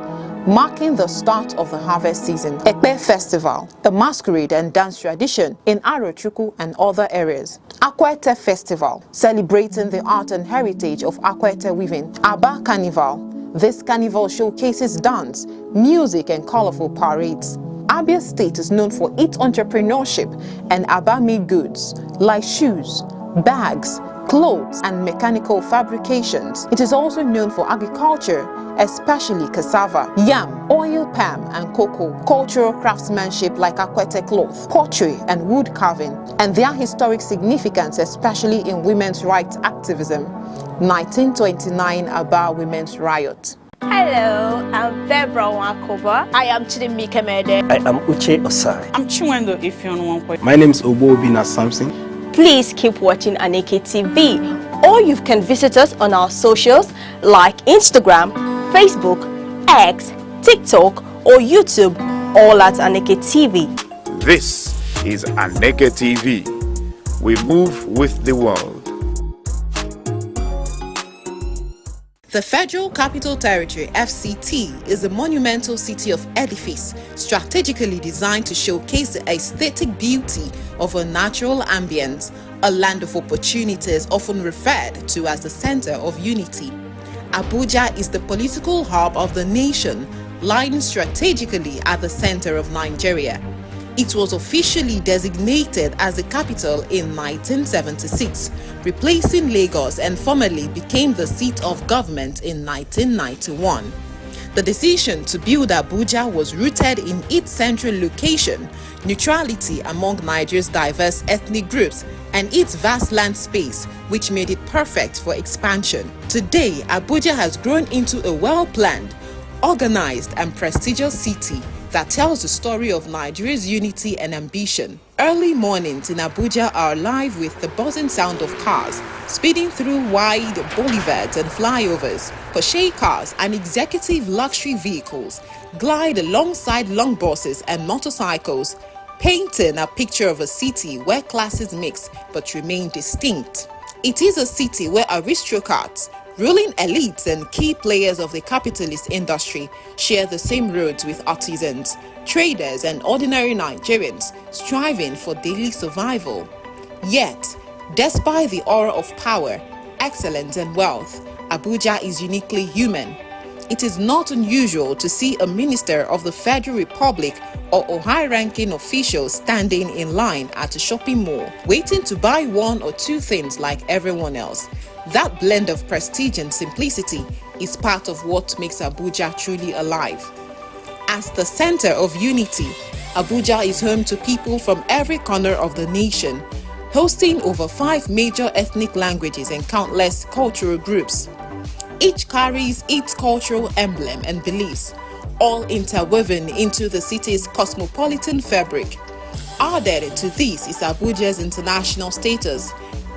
marking the start of the harvest season; Ekpe Festival, a masquerade and dance tradition in Arochukwu and other areas; Akwete Festival, celebrating the art and heritage of Akwete weaving; Aba Carnival. This carnival showcases dance, music and colorful parades. Abia State is known for its entrepreneurship and Aba-made goods like shoes, bags, clothes and mechanical fabrications. It is also known for agriculture, especially cassava, yam, oil palm and cocoa, cultural craftsmanship like Akwete cloth, pottery and wood carving, and their historic significance, especially in women's rights activism. 1929 Aba Women's Riot. Hello, I'm Bebra Wakoba. I am Chidimike Mede. I am Uche Osai. I'm Chinwendo Ifeanyi. My name is Obobina Samson. Please keep watching Aneke TV, or you can visit us on our socials like Instagram, Facebook, X, TikTok, or YouTube, all at Aneke TV. This is Aneke TV. We move with the world. The Federal Capital Territory, FCT, is a monumental city of edifice strategically designed to showcase the aesthetic beauty of a natural ambience, a land of opportunities often referred to as the center of unity. Abuja is the political hub of the nation, lying strategically at the center of Nigeria. It was officially designated as the capital in 1976, replacing Lagos, and formally became the seat of government in 1991. The decision to build Abuja was rooted in its central location, neutrality among Nigeria's diverse ethnic groups, and its vast land space, which made it perfect for expansion. Today, Abuja has grown into a well-planned, organized, and prestigious city that tells the story of Nigeria's unity and ambition. Early mornings in Abuja are alive with the buzzing sound of cars speeding through wide boulevards and flyovers. Porsche cars and executive luxury vehicles glide alongside long buses and motorcycles, painting a picture of a city where classes mix but remain distinct. It is a city where aristocrats, ruling elites and key players of the capitalist industry share the same roads with artisans, traders and ordinary Nigerians striving for daily survival. Yet, despite the aura of power, excellence and wealth, Abuja is uniquely human. It is not unusual to see a minister of the Federal Republic or a high-ranking official standing in line at a shopping mall, waiting to buy one or two things like everyone else. That blend of prestige and simplicity is part of what makes Abuja truly alive. As the center of unity, Abuja is home to people from every corner of the nation, hosting over 5 major ethnic languages and countless cultural groups. Each carries its cultural emblem and beliefs, all interwoven into the city's cosmopolitan fabric. Added to this is Abuja's international status.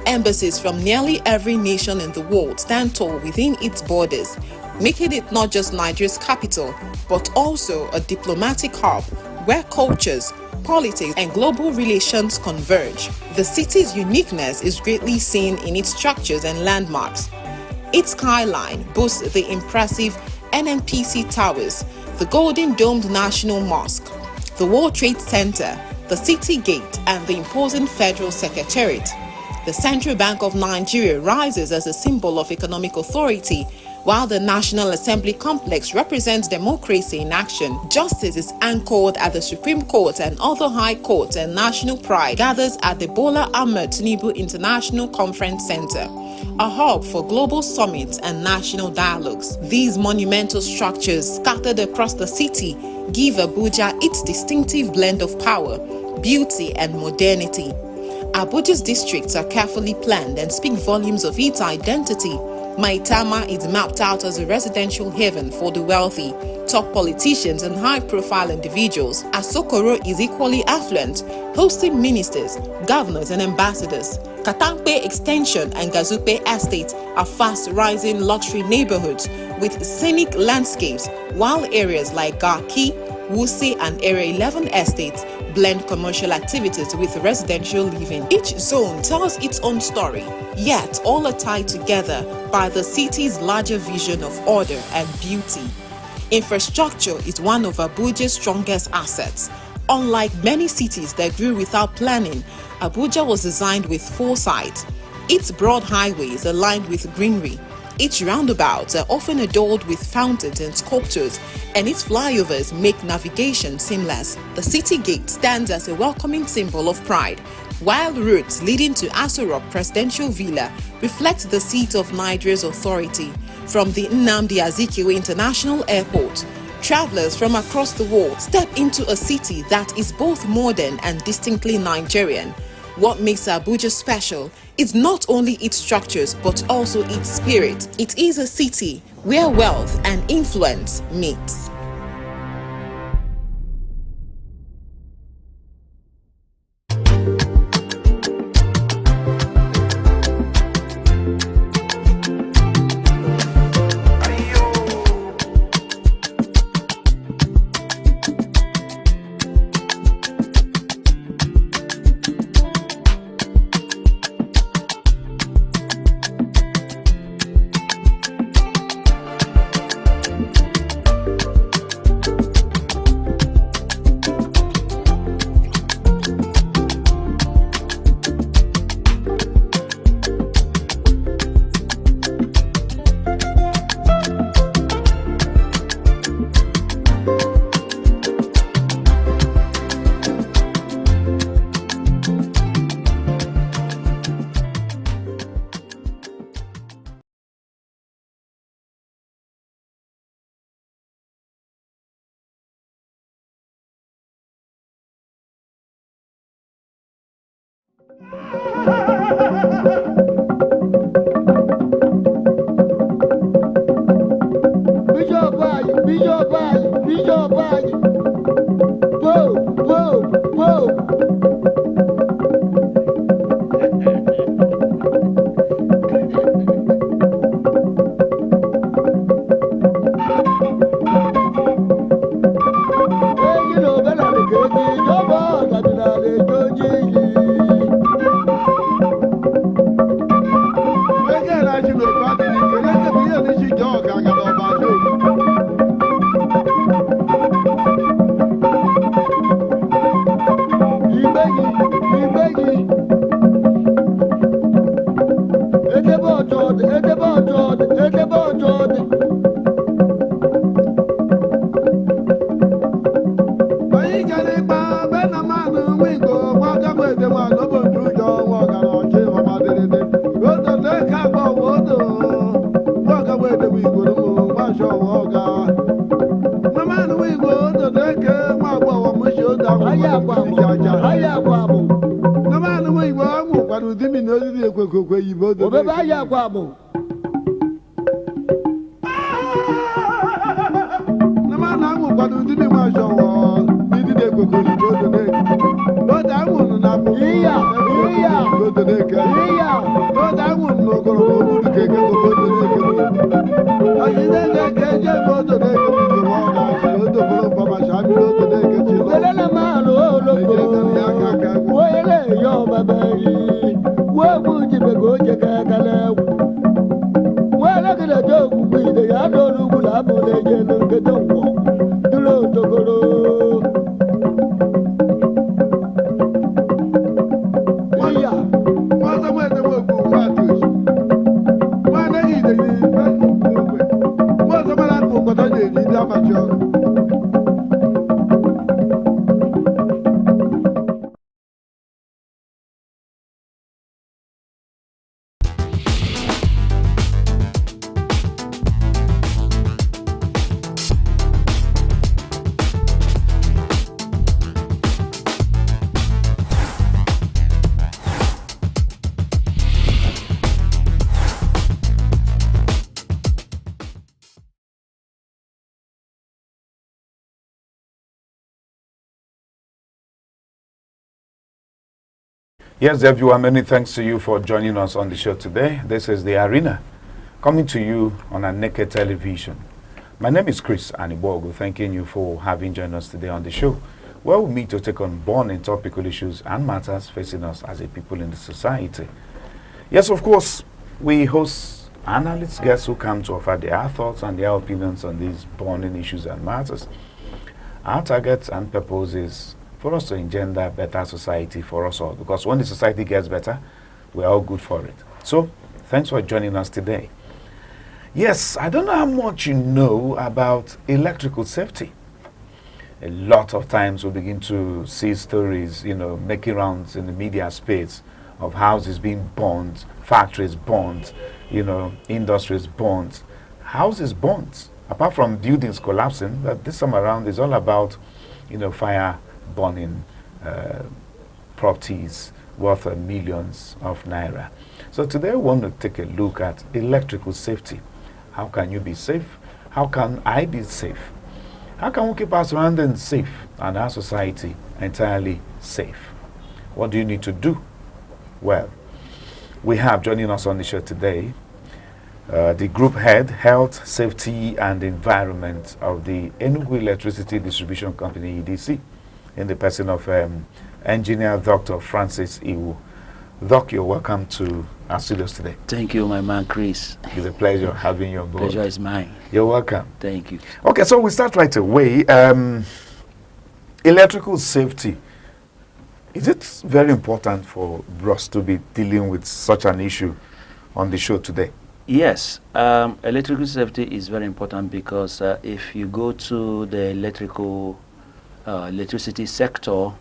Embassies from nearly every nation in the world stand tall within its borders, making it not just Nigeria's capital, but also a diplomatic hub where cultures, politics, and global relations converge. The city's uniqueness is greatly seen in its structures and landmarks. Its skyline boasts the impressive NNPC Towers, the Golden Domed National Mosque, the World Trade Center, the City Gate, and the imposing Federal Secretariat. The Central Bank of Nigeria rises as a symbol of economic authority, While the National Assembly complex represents democracy in action, justice is anchored at the Supreme Court and other high courts, and national pride gathers at the Bola Ahmed Tinubu International Conference Center, a hub for global summits and national dialogues. These monumental structures scattered across the city give Abuja its distinctive blend of power, beauty, and modernity. Abuja's districts are carefully planned and speak volumes of its identity. Maitama is mapped out as a residential haven for the wealthy, top politicians, and high-profile individuals. Asokoro is equally affluent, hosting ministers, governors, and ambassadors. Katampe Extension and Gazupe Estate are fast-rising luxury neighborhoods with scenic landscapes, while areas like Garki, Wuse, and Area 11 estates blend commercial activities with residential living. Each zone tells its own story, yet all are tied together by the city's larger vision of order and beauty. Infrastructure is one of Abuja's strongest assets. Unlike many cities that grew without planning, Abuja was designed with foresight. Its broad highways are lined with greenery. Its roundabouts are often adorned with fountains and sculptures, and its flyovers make navigation seamless. The city gate stands as a welcoming symbol of pride, while routes leading to Aso Rock Presidential Villa reflect the seat of Nigeria's authority. From the Nnamdi Azikiwe International Airport, travelers from across the world step into a city that is both modern and distinctly Nigerian. What makes Abuja special is not only its structures but also its spirit. It is a city where wealth and influence meet. Yes, everyone, many thanks to you for joining us on the show today. This is The Arena, coming to you on Aneke television. My name is Chris Anibogo, thanking you for having joined us today on the show, where we meet to take on burning topical issues and matters facing us as a people in the society. Yes, of course, we host analysts, guests who come to offer their thoughts and their opinions on these burning issues and matters. Our target and purpose is for us to engender better society for us all, because when the society gets better, we're all good for it. So, thanks for joining us today. Yes, I don't know how much you know about electrical safety. A lot of times we begin to see stories, making rounds in the media space of houses being burned, factories burned, industries burned, houses burned. Apart from buildings collapsing, but this time around is all about, fire burning properties worth millions of naira. So today we want to take a look at electrical safety. How can you be safe? How can I be safe? How can we keep our surroundings safe and our society entirely safe? What do you need to do? Well, we have joining us on the show today the Group Head, Health, Safety and Environment of the Enugu Electricity Distribution Company, EDC, in the person of Engineer Dr. Francis Iwu. Doc, you're welcome to our studios today. Thank you, my man, Chris. It's a pleasure having you on board. Pleasure is mine. You're welcome. Thank you. Okay, so we start right away. Electrical safety. Is it very important for us to be dealing with such an issue on the show today? Yes, electrical safety is very important because if you go to the electricity sector,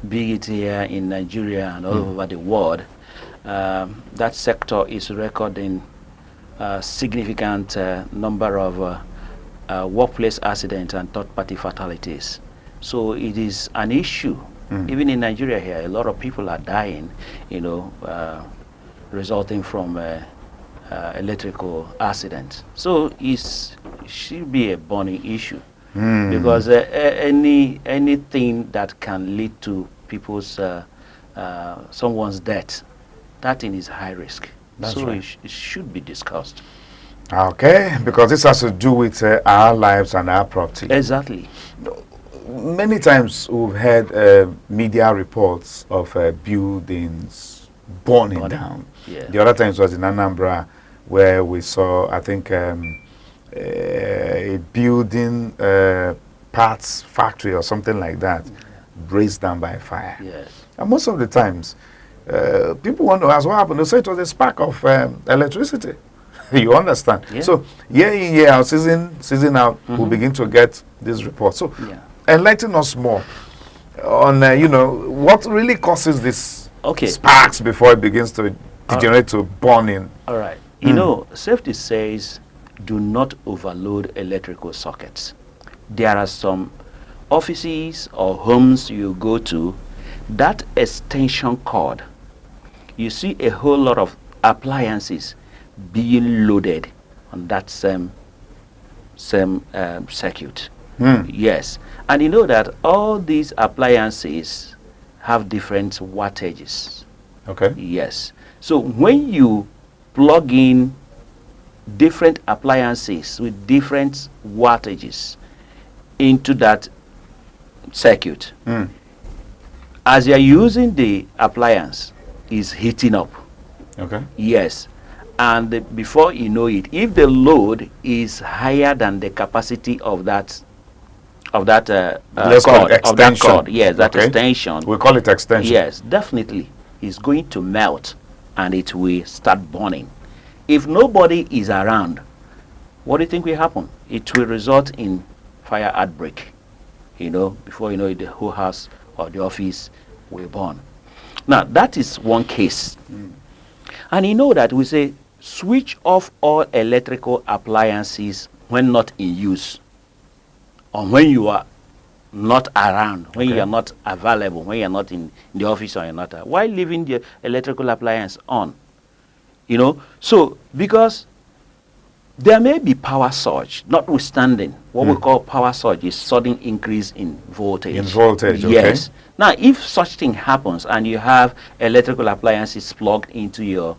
be it here in Nigeria and all over the world, that sector is recording a significant number of workplace accidents and third-party fatalities. So it is an issue. Even in Nigeria here, a lot of people are dying, resulting from electrical accidents. So it should be a burning issue because anything that can lead to people's someone's death, that thing is high risk. That's so right. it should be discussed. Okay, because this has to do with our lives and our property. Exactly. Many times we've heard media reports of buildings burning down. Yeah. The other times was in Anambra, where we saw, I think, a building parts factory or something like that blazed down by fire. Yes. And most of the times, people want to ask what happened. They say it was a spark of electricity. You understand? Yeah. So year in, year out, season out, we begin to get this report. So enlighten us more on, what really causes this sparks before it begins to degenerate to burning. All right. You know, safety says do not overload electrical sockets. There are some offices or homes you go to, that extension cord, you see a whole lot of appliances being loaded on that same circuit. Yes. And you know that all these appliances have different wattages. Okay. Yes. So when you plug in different appliances with different wattages into that circuit, as you're using the appliance, is heating up. Okay. Yes. And before you know it, if the load is higher than the capacity of that cord, yes, that extension. We call it extension. Yes, definitely, it's going to melt and it will start burning. If nobody is around, what do you think will happen? It will result in fire outbreak. Before you know it, the whole house or the office will burn. Now, that is one case. And you know that we say switch off all electrical appliances when not in use, or when you are not around, when you are not available, when you are not in the office or you're not, while leaving the electrical appliance on. So because There may be power surge, notwithstanding what we call power surge is sudden increase in voltage. In voltage, yes. okay. Now, if such thing happens and you have electrical appliances plugged into your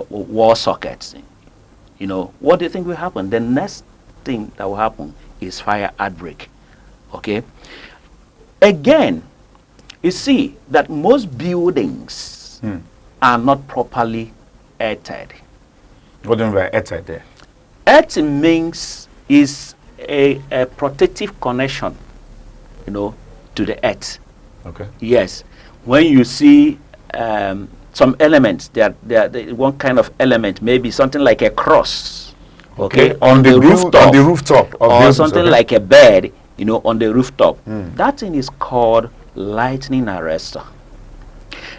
wall sockets, you know, what do you think will happen? The next thing that will happen is fire outbreak. Okay. Again, you see that most buildings are not properly earthed. What do you mean by earthed there? Earthing means is a protective connection, you know, to the earth. Okay. Yes. When you see some elements, there one kind of element, maybe something like a cross, okay, on the rooftop, or something like a bed, you know, on the rooftop. That thing is called lightning arrestor.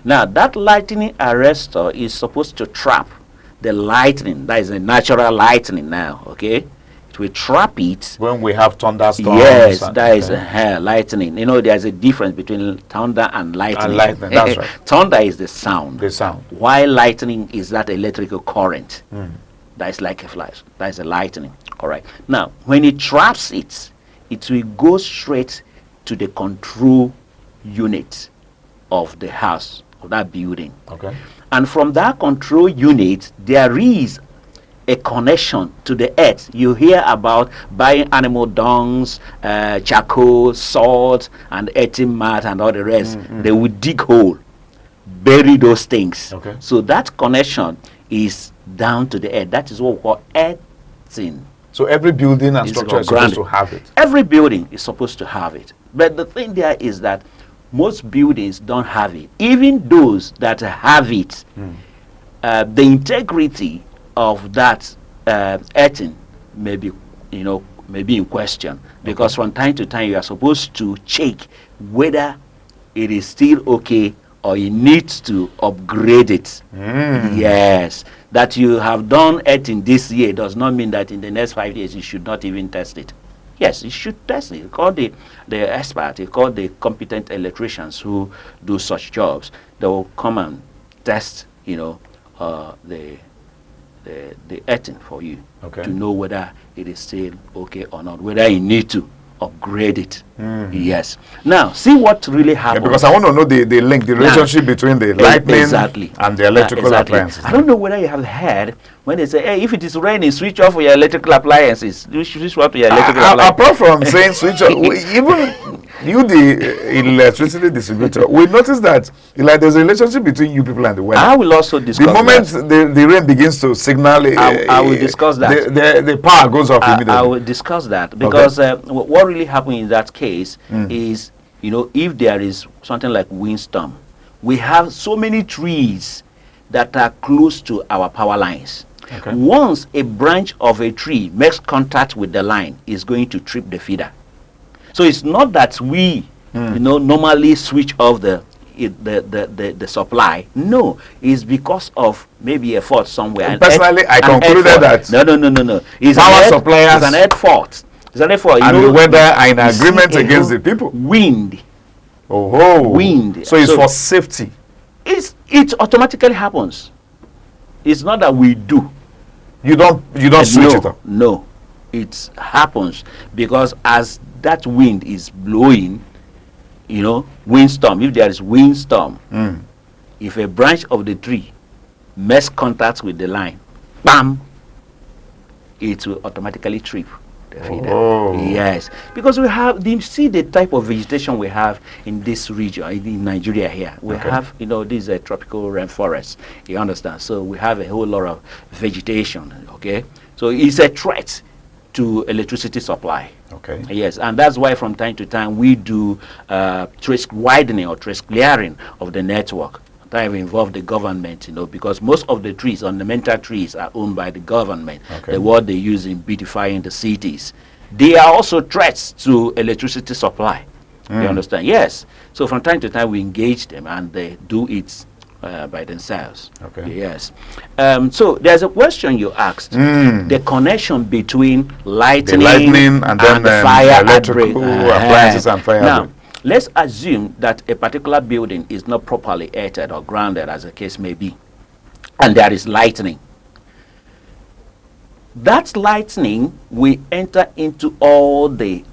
Now, that lightning arrestor is supposed to trap the lightning. That is a natural lightning now, okay? It will trap it. When we have thunderstorms. Yes, that is lightning. You know, there's a difference between thunder and lightning. And lightning, that's right. Thunder is the sound. The sound. While lightning is that electrical current. That is like a flash. That is a lightning. All right. Now, when it traps it, it will go straight to the control unit of the house, of that building. Okay. And from that control unit, there is a connection to the earth. You hear about buying animal dungs, charcoal, salt, and earthen mat, and all the rest. They will dig hole, bury those things. Okay. So that connection is down to the earth. That is what we call earthing. So every building and structure is supposed to have it. Every building is supposed to have it. But the thing there is that most buildings don't have it. Even those that have it, the integrity of that earthing may be, you know, may be in question, because from time to time you are supposed to check whether it is still okay or you need to upgrade it. Yes, that you have done earthing this year does not mean that in the next 5 years you should not even test it. Yes, you should test it. Call the expert, you call the competent electricians who do such jobs. They will come and test, you know, the earthing for you, to know whether it is still okay or not, whether you need to upgrade it. Yes. Now, see what really happened. Because I want to know the link, the relationship between the lightning and the electrical appliances. I don't know whether you have heard when they say, hey, if it is raining, switch off your electrical appliances. You should switch off your electrical appliances. Apart from saying switch off, even you, the electricity distributor, we notice that like there's a relationship between you people and the weather. I will also discuss the moment the rain begins to signal, I will discuss that. The power goes off immediately. I will discuss that, because what really happened in that case is, you know, if there is something like windstorm, we have so many trees that are close to our power lines. Once a branch of a tree makes contact with the line, is going to trip the feeder. So it's not that we, you know, normally switch off the supply. No, it's because of maybe a fault somewhere. Personally, I concluded that no. It's power suppliers, it's an earth fault. It's an earth fault. And the weather are in agreement against the people. Wind. Wind. So it's for safety. It automatically happens. It's not that we do. You don't switch it up. No, it happens because as that wind is blowing, you know, windstorm. If there is windstorm, if a branch of the tree makes contact with the line, bam, it will automatically trip the feeder. Yes, because we have, see the type of vegetation we have in this region, in Nigeria here. We have, you know, these tropical rainforests. You understand? So we have a whole lot of vegetation. Okay, so it's a threat to electricity supply. Yes, and that's why from time to time we do trace widening or trace clearing of the network. That have involved the government, you know, because most of the trees, ornamental trees, are owned by the government. The word they use in beautifying the cities. They are also threats to electricity supply. You understand? Yes. So from time to time we engage them and they do it by themselves. Yes. So there's a question you asked. The connection between lightning and then the fire electrical appliances and fire. Now, let's assume that a particular building is not properly earthed or grounded, as the case may be, and there is lightning. that lightning will enter into all the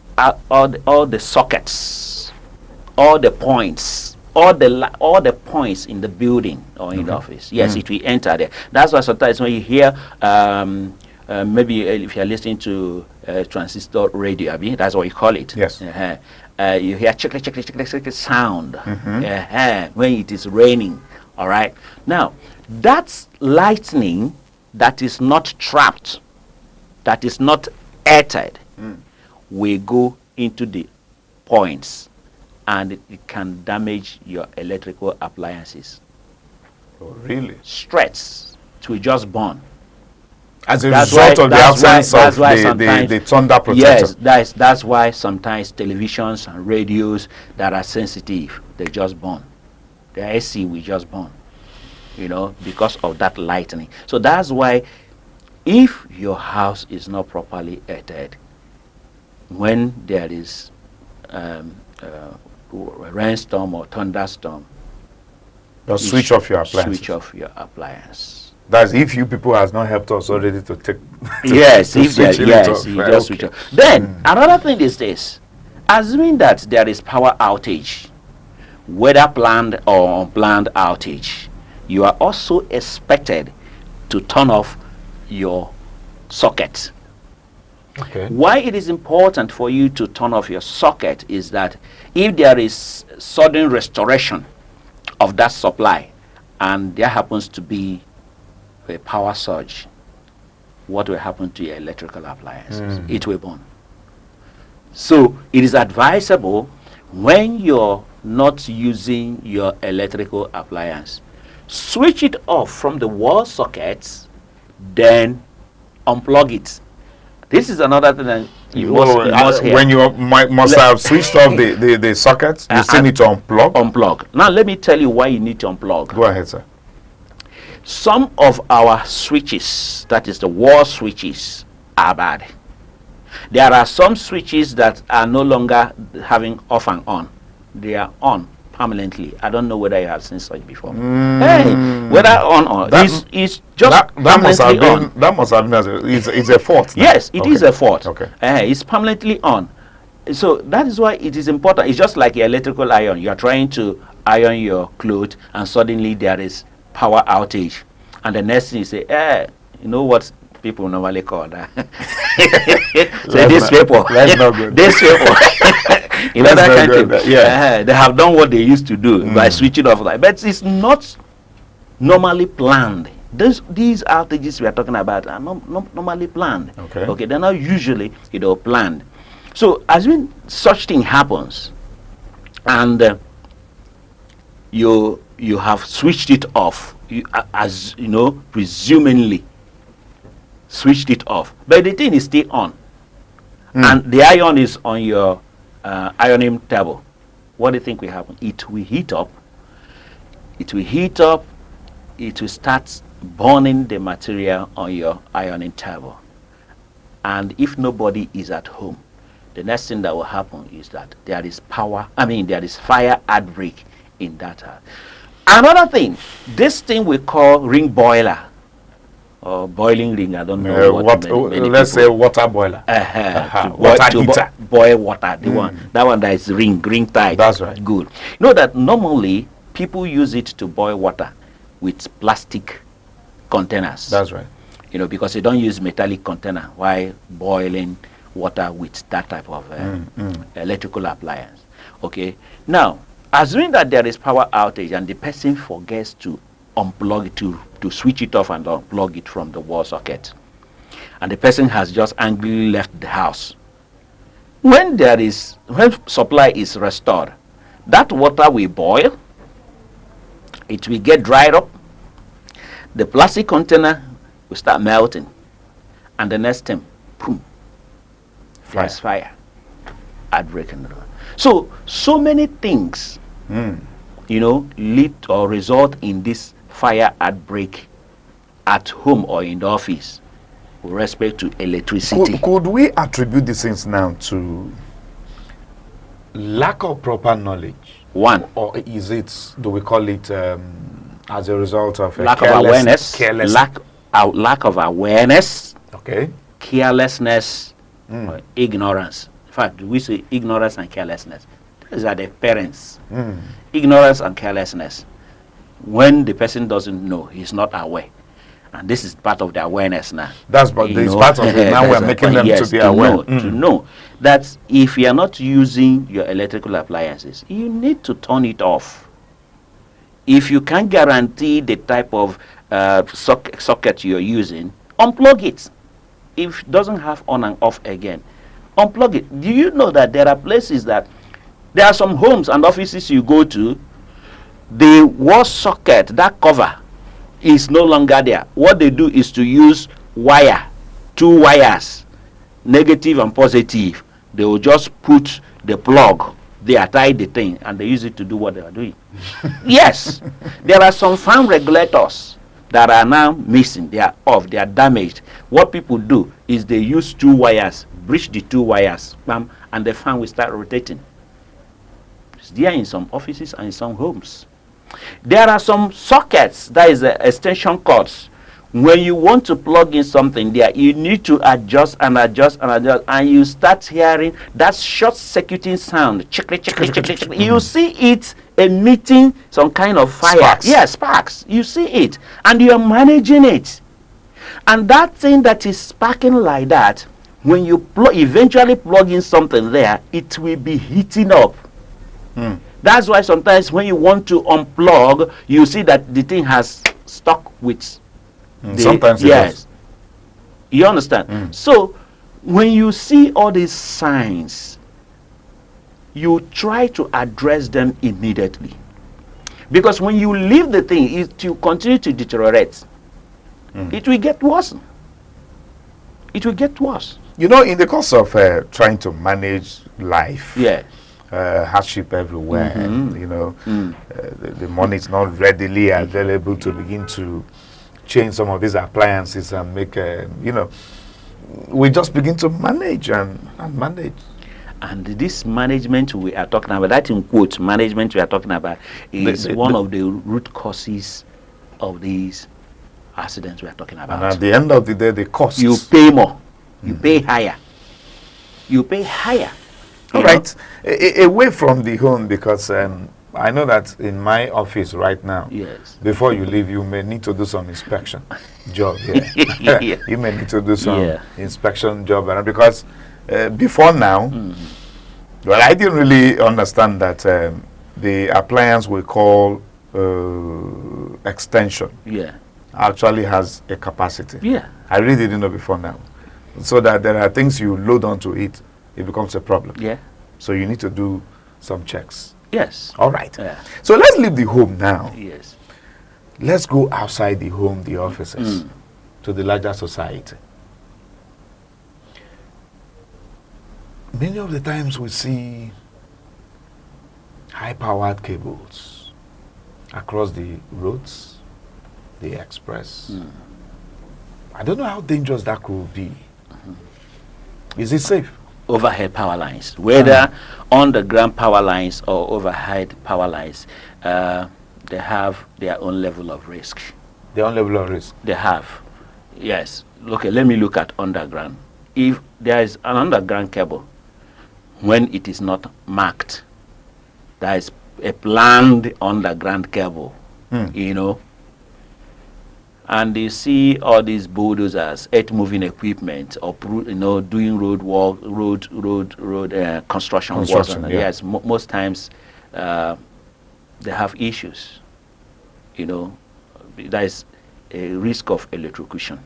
sockets, all the points, all the points in the building or in the office. Yes, it will enter there. That's why sometimes when you hear maybe if you're listening to transistor radio, I mean, that's what you call it. Yes. You hear chick sound when it is raining. All right. Now, that's lightning that is not trapped, that is not ethered, will go into the points, and it can damage your electrical appliances. Oh, really? Stress to just burn. As a result of the absence of the thunder protector. Yes, that's why sometimes televisions and radios that are sensitive, they just burn. The AC will just burn, you know, because of that lightning. So that's why if your house is not properly heated, when there is rainstorm or thunderstorm, switch off your appliance. Switch off your appliance. That's if you people has not helped us already to take. Yes, to if there, yes, you just switch off. Then another thing is this: assuming that there is power outage, whether planned or unplanned outage, you are also expected to turn off your socket. Okay. Why it is important for you to turn off your socket is that if there is sudden restoration of that supply and there happens to be a power surge, what will happen to your electrical appliances? It will burn. So it is advisable when you're not using your electrical appliance, switch it off from the wall sockets, then unplug it. This is another thing that you must hear. When you must have switched off the sockets, you still need to unplug? Unplug. Now let me tell you why you need to unplug. Go ahead, sir. Some of our switches, that is the wall switches, are bad. There are some switches that are no longer having off and on. They are on permanently. I don't know whether you have seen such before. Hey, whether on or it's just permanently on. That must have been it's a fault. Now. Yes, it is a fault. Okay. It's permanently on. So that is why it is important. It's just like your electrical iron. You are trying to iron your clothes and suddenly there is power outage. And the next thing you say, you know what people normally call that? Say these people. That's not good. These people. In other countries, they have done what they used to do by switching off. But it's not normally planned. These outages we are talking about are not normally planned. Okay, they're not usually planned. So as when such thing happens, and you have switched it off, as you know, presumably switched it off, but the thing is still on, and the iron is on your ironing table. What do you think will happen? It will heat up. It will heat up. It will start burning the material on your ironing table. And if nobody is at home, the next thing that will happen is that there is there is fire outbreak in that house. Another thing, this thing we call ring boiler or boiling ring, I don't know let's say water boiler. Water heater. Boil water, the one that is ring tight. That's right. Good. You know that normally people use it to boil water with plastic containers. That's right. You know, because they don't use metallic container while boiling water with that type of electrical appliance. Okay. Now, assuming that there is power outage and the person forgets to unplug it, to switch it off and unplug it from the wall socket, and the person has just angrily left the house, when supply is restored, that water will boil, it will get dried up, the plastic container will start melting, and the next thing, boom, flash fire, outbreak. So many things lead or result in this fire outbreak at home or in the office with respect to electricity. Could we attribute these things now to lack of proper knowledge? One. Or is it, do we call it as a result of lack of awareness? Lack of awareness. Okay. Carelessness, or ignorance. In fact, we say ignorance and carelessness. These are the parents. Ignorance and carelessness. When the person doesn't know, he's not aware. And this is part of the awareness now. That's part of it. Now we're making them to be aware. To know that if you are not using your electrical appliances, you need to turn it off. If you can't guarantee the type of socket you're using, unplug it. If it doesn't have on and off again, unplug it. Do you know that there are places that there are some homes and offices you go to, the wall socket, that cover, is no longer there. What they do is to use wire, 2 wires, negative and positive. They will just put the plug, they tie the thing, and they use it to do what they are doing. Yes, there are some fan regulators that are now missing. They are off, they are damaged. What people do is they use 2 wires, breach the 2 wires, bam, and the fan will start rotating. It's there in some offices and in some homes. There are some sockets, that is extension cords. When you want to plug in something there, you need to adjust and adjust and adjust, and you start hearing that short-circuiting sound. You see it emitting some kind of fire. Sparks. Yes, sparks. You see it, and you are managing it. And that thing that is sparking like that, when you eventually plug in something there, it will be heating up. That's why sometimes when you want to unplug, you see that the thing has stuck with sometimes yes. You understand? So when you see all these signs, you try to address them immediately. Because when you leave the thing, it will continue to deteriorate. It will get worse. It will get worse. You know, in the course of trying to manage life, hardship everywhere, you know, the money is not readily available to begin to change some of these appliances and make, you know, we just begin to manage and manage. And this management we are talking about, that in quote, management we are talking about, is one of the root causes of these accidents we are talking about. And at the end of the day, the cost. You pay more. You pay higher. You pay higher. All right. Away from the home, because I know that in my office right now, before you leave, you may need to do some inspection job here. You may need to do some inspection job. And because before now, well, I didn't really understand that the appliance we call extension actually has a capacity. I really didn't know before now. So that there are things you load onto it, it becomes a problem. So you need to do some checks. All right. So let's leave the home now. Let's go outside the home, the offices, to the larger society. Many of the times we see high-powered cables across the roads, the express. I don't know how dangerous that could be. Is it safe? Overhead power lines, whether underground power lines or overhead power lines, they have their own level of risk. Their own level of risk? They have, yes. Okay, let me look at underground. If there is an underground cable, when it is not marked, there is a planned underground cable, you know, and you see all these bulldozers, earth-moving equipment, or you know, doing road work, road construction work. Yes, most times they have issues. You know, there is a risk of electrocution.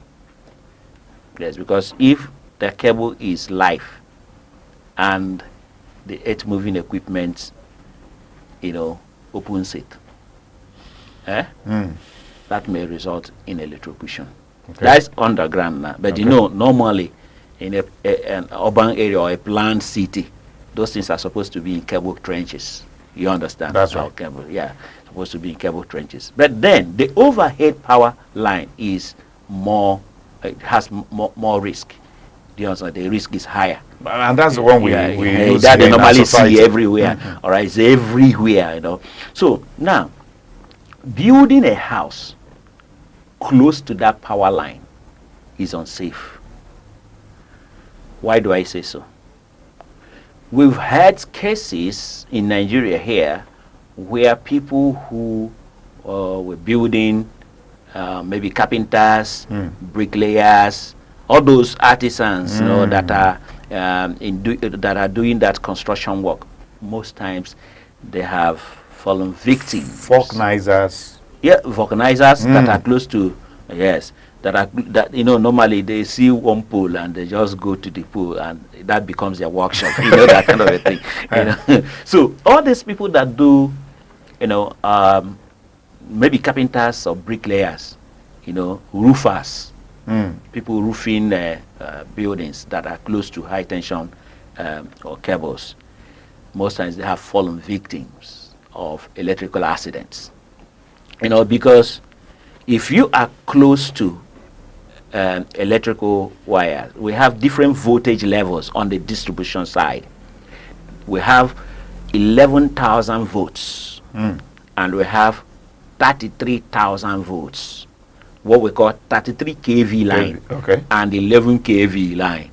Yes, because if the cable is live and the earth-moving equipment, you know, opens it, that may result in electrocution. That's underground now. But you know, normally in an urban area or a planned city, those things are supposed to be in cable trenches. You understand? That's right. Cable, supposed to be in cable trenches. But then the overhead power line is more, it has more risk. Do you understand? The risk is higher. And that's the one we use that they normally see everywhere. All right, it's everywhere, you know. So now, building a house close to that power line is unsafe. Why do I say so? We've had cases in Nigeria here where people who were building, maybe carpenters, bricklayers, all those artisans, you know, that are that are doing that construction work, most times they have fallen victims. Vulcanizers. Yeah, vulcanizers that are close to, yes, that you know, normally they see one pool and they just go to the pool and that becomes their workshop, you know, that kind of a thing. You know? So all these people that do, you know, maybe carpenters or bricklayers, you know, roofers, people roofing buildings that are close to high tension or cables, most times they have fallen victims of electrical accidents. You know, because if you are close to electrical wires, we have different voltage levels on the distribution side. We have 11,000 volts and we have 33,000 volts, what we call 33 kV line and 11 kV line.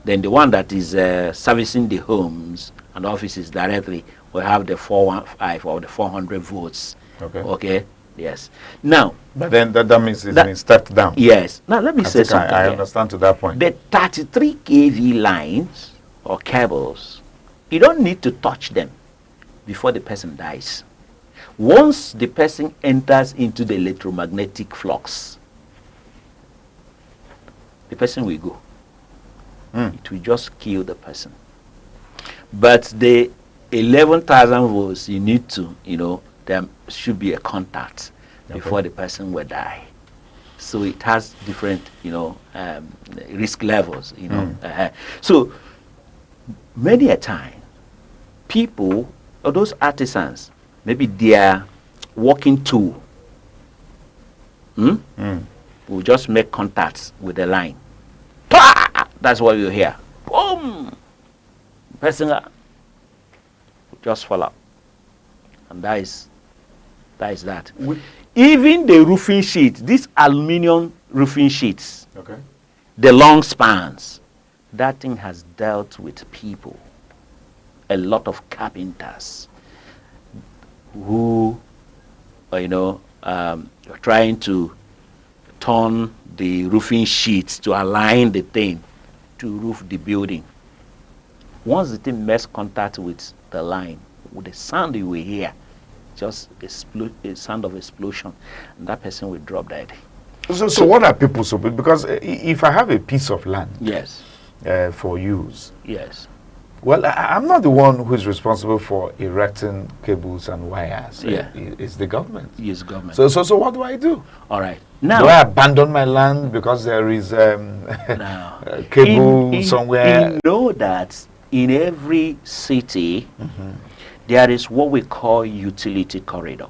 Then the one that is servicing the homes and offices directly, we have the 415 or the 400 volts. Okay. Yes. Now, but then that means it's been stepped down. Yes. Now let me say something. I understand to that point. The 33 kV lines or cables, you don't need to touch them before the person dies. Once the person enters into the electromagnetic flux, the person will go. It will just kill the person. But the 11,000 volts, you need to, you know, there should be a contact before the person will die. So it has different, you know, risk levels, you know. So many a time, people or those artisans, maybe their working tool will just make contact with the line. That's what you hear. Boom! Person will just fall out. And that is that. Even the roofing sheet, these aluminium roofing sheets, the long spans, that thing has dealt with people. A lot of carpenters who, you know, trying to turn the roofing sheets to align the thing to roof the building. Once the thing makes contact with the line, with the sound you will hear, just a sound of explosion, and that person will drop dead. So what are people supposed? Because if I have a piece of land, yes, for use, yes, well, I'm not the one who is responsible for erecting cables and wires. Yeah, it's the government. Yes, government. So what do I do? All right. Now, do I abandon my land because there is cable somewhere? You know that in every city, there is what we call utility corridor.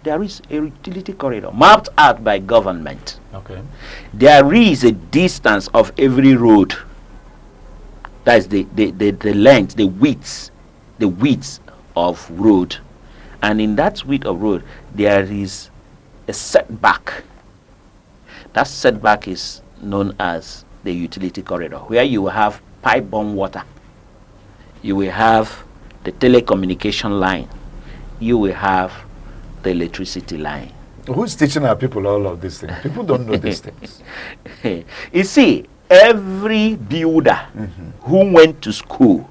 There is a utility corridor mapped out by government. There is a distance of every road. That is the length, the width of road. And in that width of road, there is a setback. That setback is known as the utility corridor, where you have pipe-borne water. You will have the telecommunication line. You will have the electricity line. Who's teaching our people all of these things? People don't know these things. You see, every builder who went to school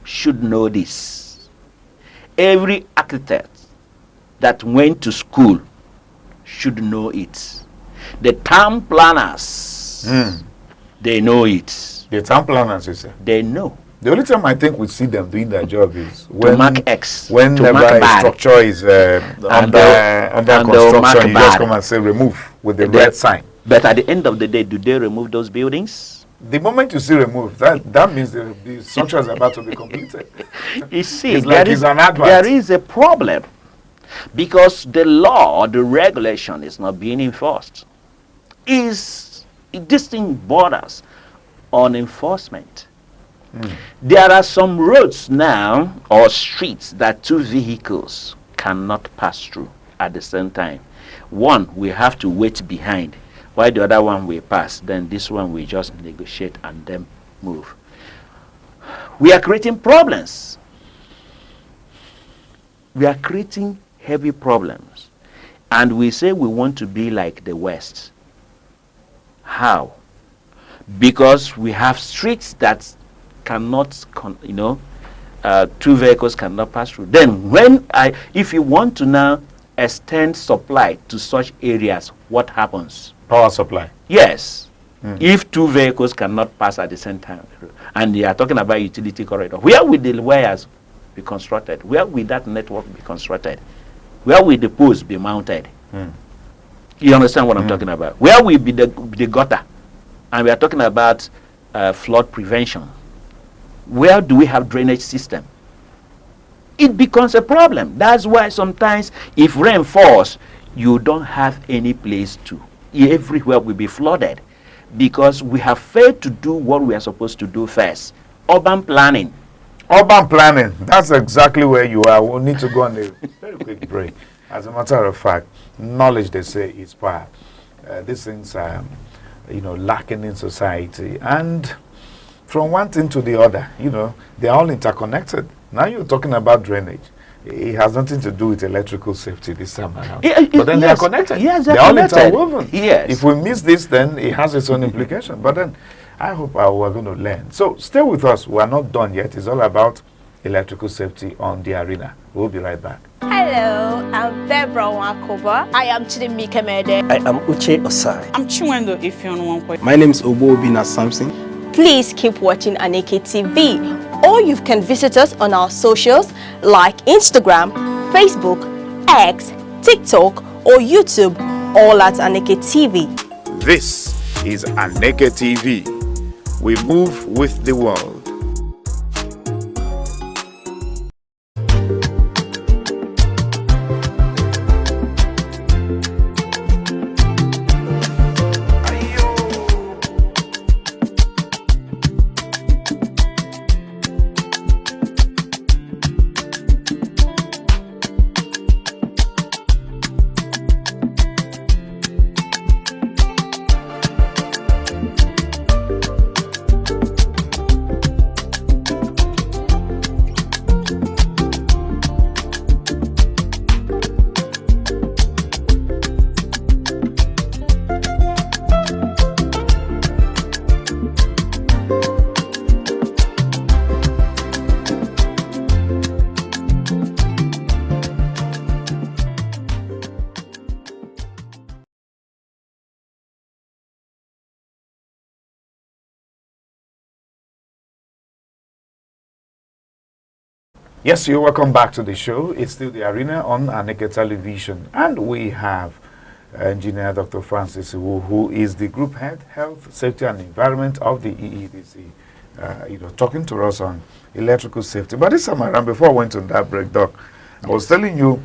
should know this. Every architect that went to school should know it. The town planners, they know it. The town planners, you say? They know. The only time I think we see them doing their job is when to mark X, whenever a structure is under construction, you just come and say remove with the red sign. But at the end of the day, do they remove those buildings? The moment you see remove, that means the structure is about to be completed. You see, it's like it's an advert. There is a problem because the law, the regulation is not being enforced. This thing borders on enforcement. There are some roads now or streets that two vehicles cannot pass through at the same time. One will have to wait behind Why the other one will pass, then this one we just negotiate and then move. We are creating problems. We are creating heavy problems. And we say we want to be like the West. How? Because we have streets that cannot, two vehicles cannot pass through. Then if you want to now extend supply to such areas, what happens? Power supply. Yes. If two vehicles cannot pass at the same time, and they are talking about utility corridor, where will the wires be constructed? Where will that network be constructed? Where will the poles be mounted? You understand what I'm talking about? Where will be the gutter? And we are talking about flood prevention. Where do we have drainage system? It becomes a problem. That's why sometimes if rain falls, you don't have any place to. Everywhere will be flooded because we have failed to do what we are supposed to do first. Urban planning. Urban planning. That's exactly where you are. We'll need to go on a very quick break. As a matter of fact, knowledge, they say, is power. These things are, lacking in society. And from one thing to the other, they're all interconnected. Now you're talking about drainage. It has nothing to do with electrical safety this time around. But then they are connected. Yes, they're all interwoven. Yes. If we miss this, then it has its own implication. But then I hope we're going to learn. So stay with us. We're not done yet. It's all about electrical safety on the arena. We'll be right back. Hello, I'm Bebra Wakoba. I am Chidimike Mede. I am Uche Osai. I'm Chiwendo Ifeonwankwe. My name is Obobina Samson. Please keep watching Aneke TV, or you can visit us on our socials like Instagram, Facebook, X, TikTok, or YouTube, all at Aneke TV. This is Aneke TV. We move with the world. Yes, you're welcome back to the show. It's still the arena on Aneke Television, and we have Engineer Dr. Francis Iwu, who is the Group Head, Health, Safety and Environment of the EEDC, talking to us on electrical safety. But this time around, before I went on that break, Doc, I was telling you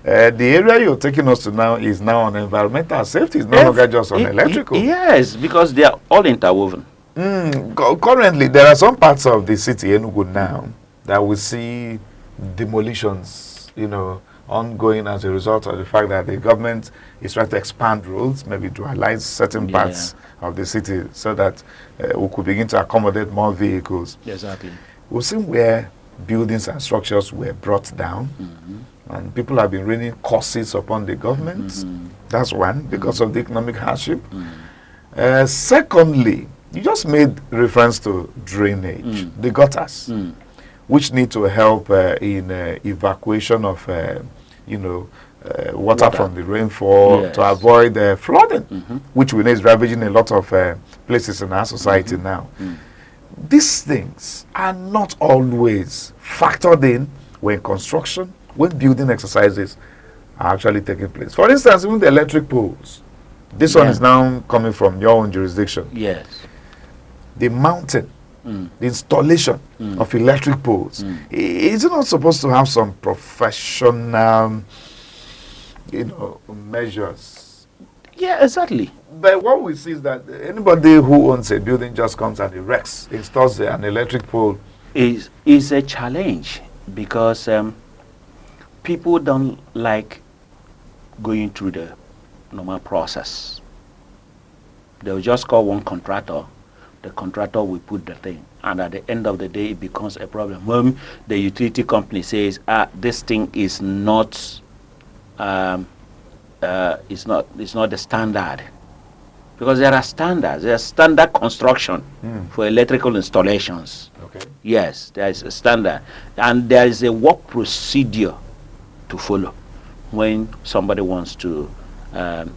the area you're taking us to now is now on environmental safety. It's no longer just on electrical. Yes, because they are all interwoven. Currently, there are some parts of the city, Enugu now, that we see demolitions, ongoing as a result of the fact that the government is trying to expand roads, maybe dualize certain parts of the city so that we could begin to accommodate more vehicles. Exactly. We've seen where buildings and structures were brought down, and people have been raining curses upon the government. That's one, because of the economic hardship. Secondly, you just made reference to drainage, the gutters, which need to help in evacuation of, water from the rainfall to avoid flooding, which we know is ravaging a lot of places in our society now. These things are not always factored in when construction, when building exercises are actually taking place. For instance, even the electric poles. This one is now coming from your own jurisdiction. Yes. The mounting, the installation of electric poles. Is it not supposed to have some professional, measures? Yeah, exactly. But what we see is that anybody who owns a building just comes and erects, installs an electric pole. Is a challenge because people don't like going through the normal process. They will just call one contractor. The contractor will put the thing, and at the end of the day, it becomes a problem. When the utility company says, this thing is not, it's not the standard, because there are standards. There's standard construction for electrical installations. Okay. Yes, there is a standard, and there is a work procedure to follow when somebody wants to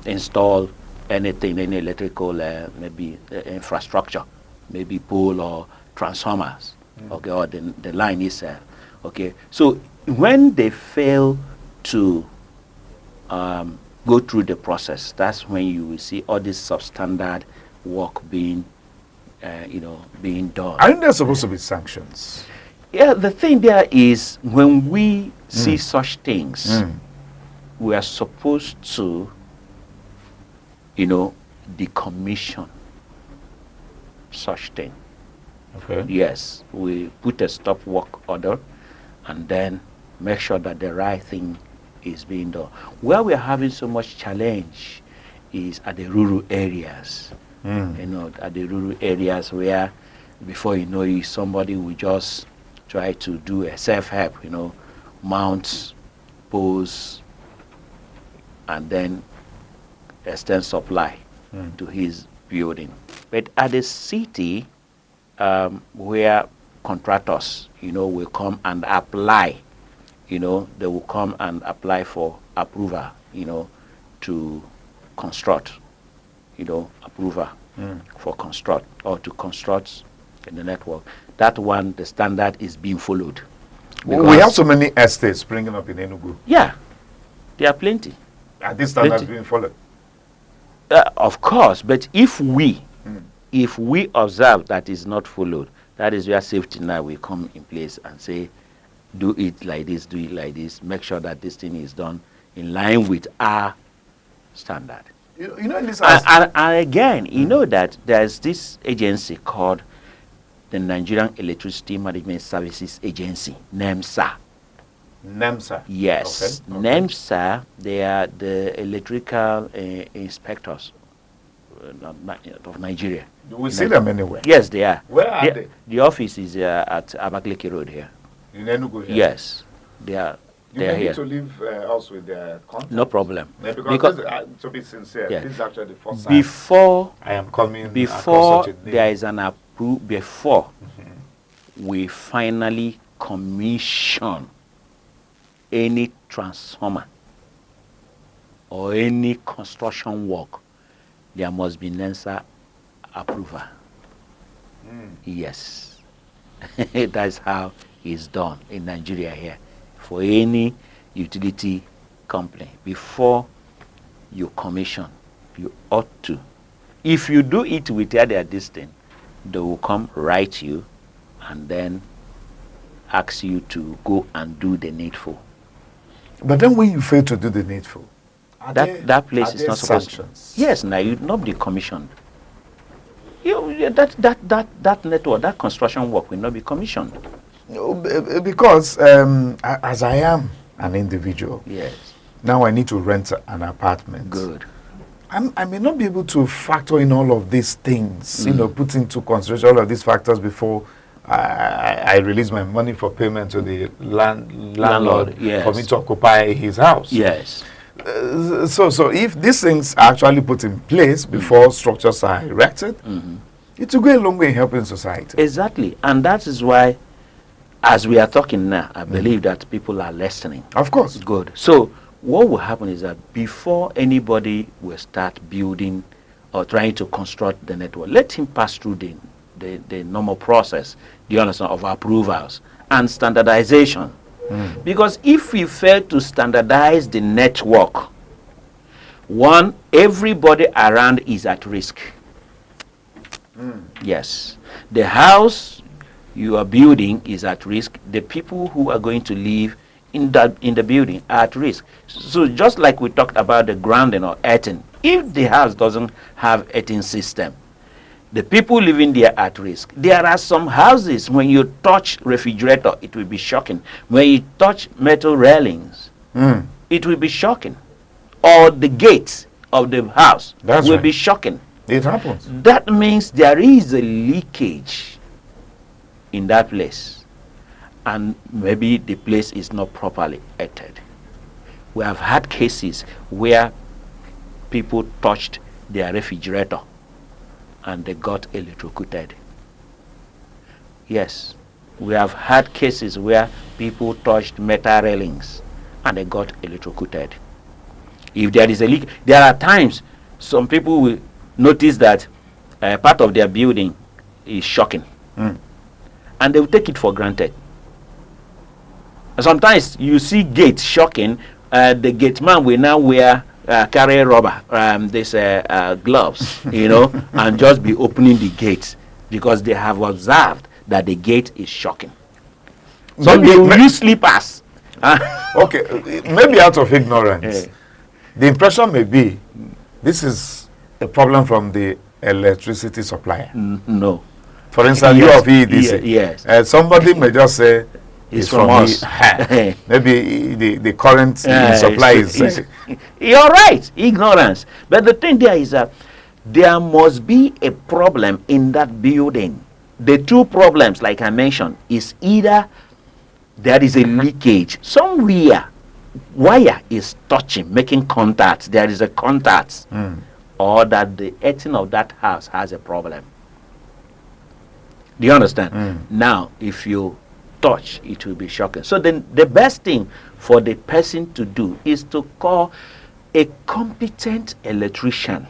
install anything, any electrical maybe infrastructure, maybe pole or transformers, okay, or the line itself. Okay, so when they fail to go through the process, that's when you will see all this substandard work being being done. Aren't there supposed to be sanctions? Yeah, the thing there is, when we see such things, we are supposed to, decommission such thing. Okay. Yes, we put a stop work order and then make sure that the right thing is being done. Where we are having so much challenge is at the rural areas. At the rural areas where, before you know it, somebody will just try to do a self-help, mount poles and then extend supply to his building. But at the city, where contractors, will come and apply, they will come and apply for approval, to construct, approval for construct or to construct in the network. That one, the standard is being followed. We have so many estates springing up in Enugu. Yeah, there are plenty. Are these standards being followed? Of course, but if we observe that is not followed, that is where safety now will come in place and say, do it like this, do it like this, make sure that this thing is done in line with our standard. And again, you know that there's this agency called the Nigerian Electricity Management Services Agency, NEMSA. NEMSA? Yes. Okay. NEMSA, they are the electrical inspectors of Nigeria. Do we see them anywhere? Yes, they are. Where are they? The office is at Abakaliki Road here. In Enugu here? Yes, they are. They are need here. to leave us with their contact. No problem. Because this, to be sincere, this is actually the first time I am coming before across such a name. There is an approval, before we finally commission any transformer or any construction work, there must be NEMSA approval. Yes. That's how it's done in Nigeria here. For any utility company, before you commission, you ought to. If you do it without their distance, they will come write you and then ask you to go and do the needful. But then when you fail to do the needful, that place is not supposed to. Yes, now you'd not be commissioned. That network, that construction work will not be commissioned. Because as I am an individual, yes, now I need to rent an apartment. Good. I may not be able to factor in all of these things, put into consideration all of these factors before I release my money for payment to the landlord yes, for me to occupy his house. Yes. So if these things are actually put in place before structures are erected, it will go a long way in helping society. Exactly. And that is why, as we are talking now, I believe that people are listening. Of course. Good. So what will happen is that before anybody will start building or trying to construct the network, let him pass through the normal process, the understand of approvals and standardization. Because if we fail to standardize the network, one, everybody around is at risk. Yes. The house you are building is at risk. The people who are going to live in the building are at risk. So just like we talked about the grounding or earthing, if the house doesn't have earthing system, the people living there are at risk. There are some houses, when you touch refrigerator, it will be shocking. When you touch metal railings, it will be shocking. Or the gates of the house will be shocking. It happens. That means there is a leakage in that place, and maybe the place is not properly acted. We have had cases where people touched their refrigerator and they got electrocuted. Yes, we have had cases where people touched metal railings and they got electrocuted. If there is a leak, there are times some people will notice that part of their building is shocking, and they will take it for granted. Sometimes you see gates shocking, the gate man will now wear carry rubber, gloves, you know, and just be opening the gates because they have observed that the gate is shocking. Some they will use slippers. Okay, maybe out of ignorance. The impression may be this is a problem from the electricity supplier. No. For instance, you of EDC. Yes. Somebody may just say it's from us. Maybe the current supply is. You're right, ignorance. But the thing there is that there must be a problem in that building. The two problems, like I mentioned, is either there is a leakage somewhere, wire is touching, making contact, there is a contact, or that the earthing of that house has a problem. Do you understand? Now, if you touch, it will be shocking. So then the best thing for the person to do is to call a competent electrician,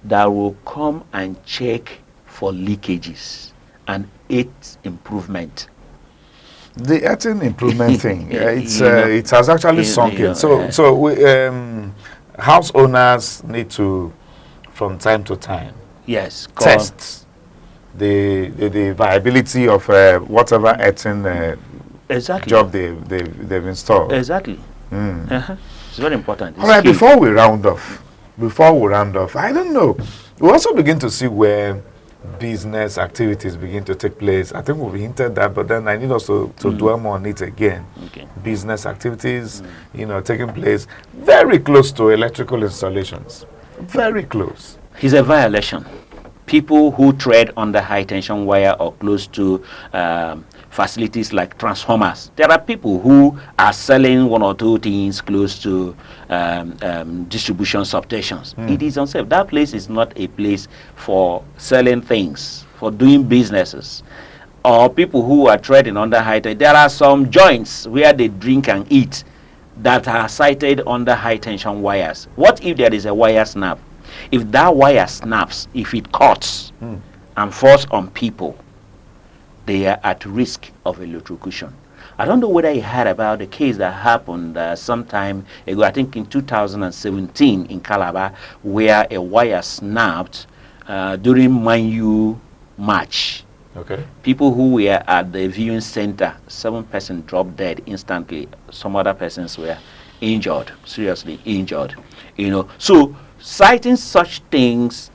that will come and check for leakages and its improvement. The earthing improvement thing, it has actually sunk in. So we, house owners need to, from time to time, test the viability of whatever earthing job they've installed. Exactly. It's very important. All right, before we round off, I don't know. We also begin to see where business activities begin to take place. I think we've hinted that, but then I need us to dwell more on it again. Business activities, you know, taking place very close to electrical installations. Very close. It's a violation. People who tread on the high tension wire or close to facilities like transformers. There are people who are selling one or two things close to distribution substations. It is unsafe. That place is not a place for selling things, for doing businesses. Or people who are treading under high tension. There are some joints where they drink and eat that are sited under high tension wires. What if there is a wire snap? If that wire snaps, if it cuts and falls on people, they are at risk of electrocution. I don't know whether you heard about the case that happened some time ago, I think in 2017 in Calabar, where a wire snapped during Man U match. People who were at the viewing center, 7 persons dropped dead instantly. Some other persons were injured, seriously injured. You know, so citing such things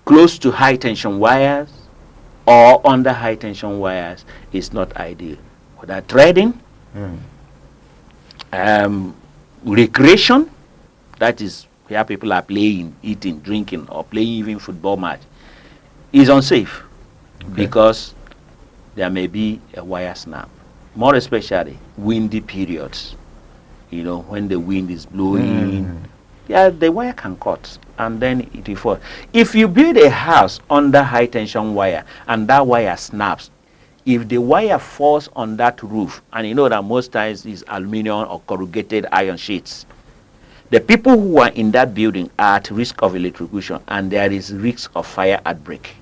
close to high tension wires or under high tension wires is not ideal. Whether trading, recreation, that is where people are playing, eating, drinking, or playing even football match, is unsafe because there may be a wire snap. More especially windy periods. You know, when the wind is blowing, the wire can cut and then it will fall. If you build a house under high tension wire and that wire snaps, if the wire falls on that roof, and you know that most times is aluminum or corrugated iron sheets, the people who are in that building are at risk of electrocution and there is risk of fire outbreak.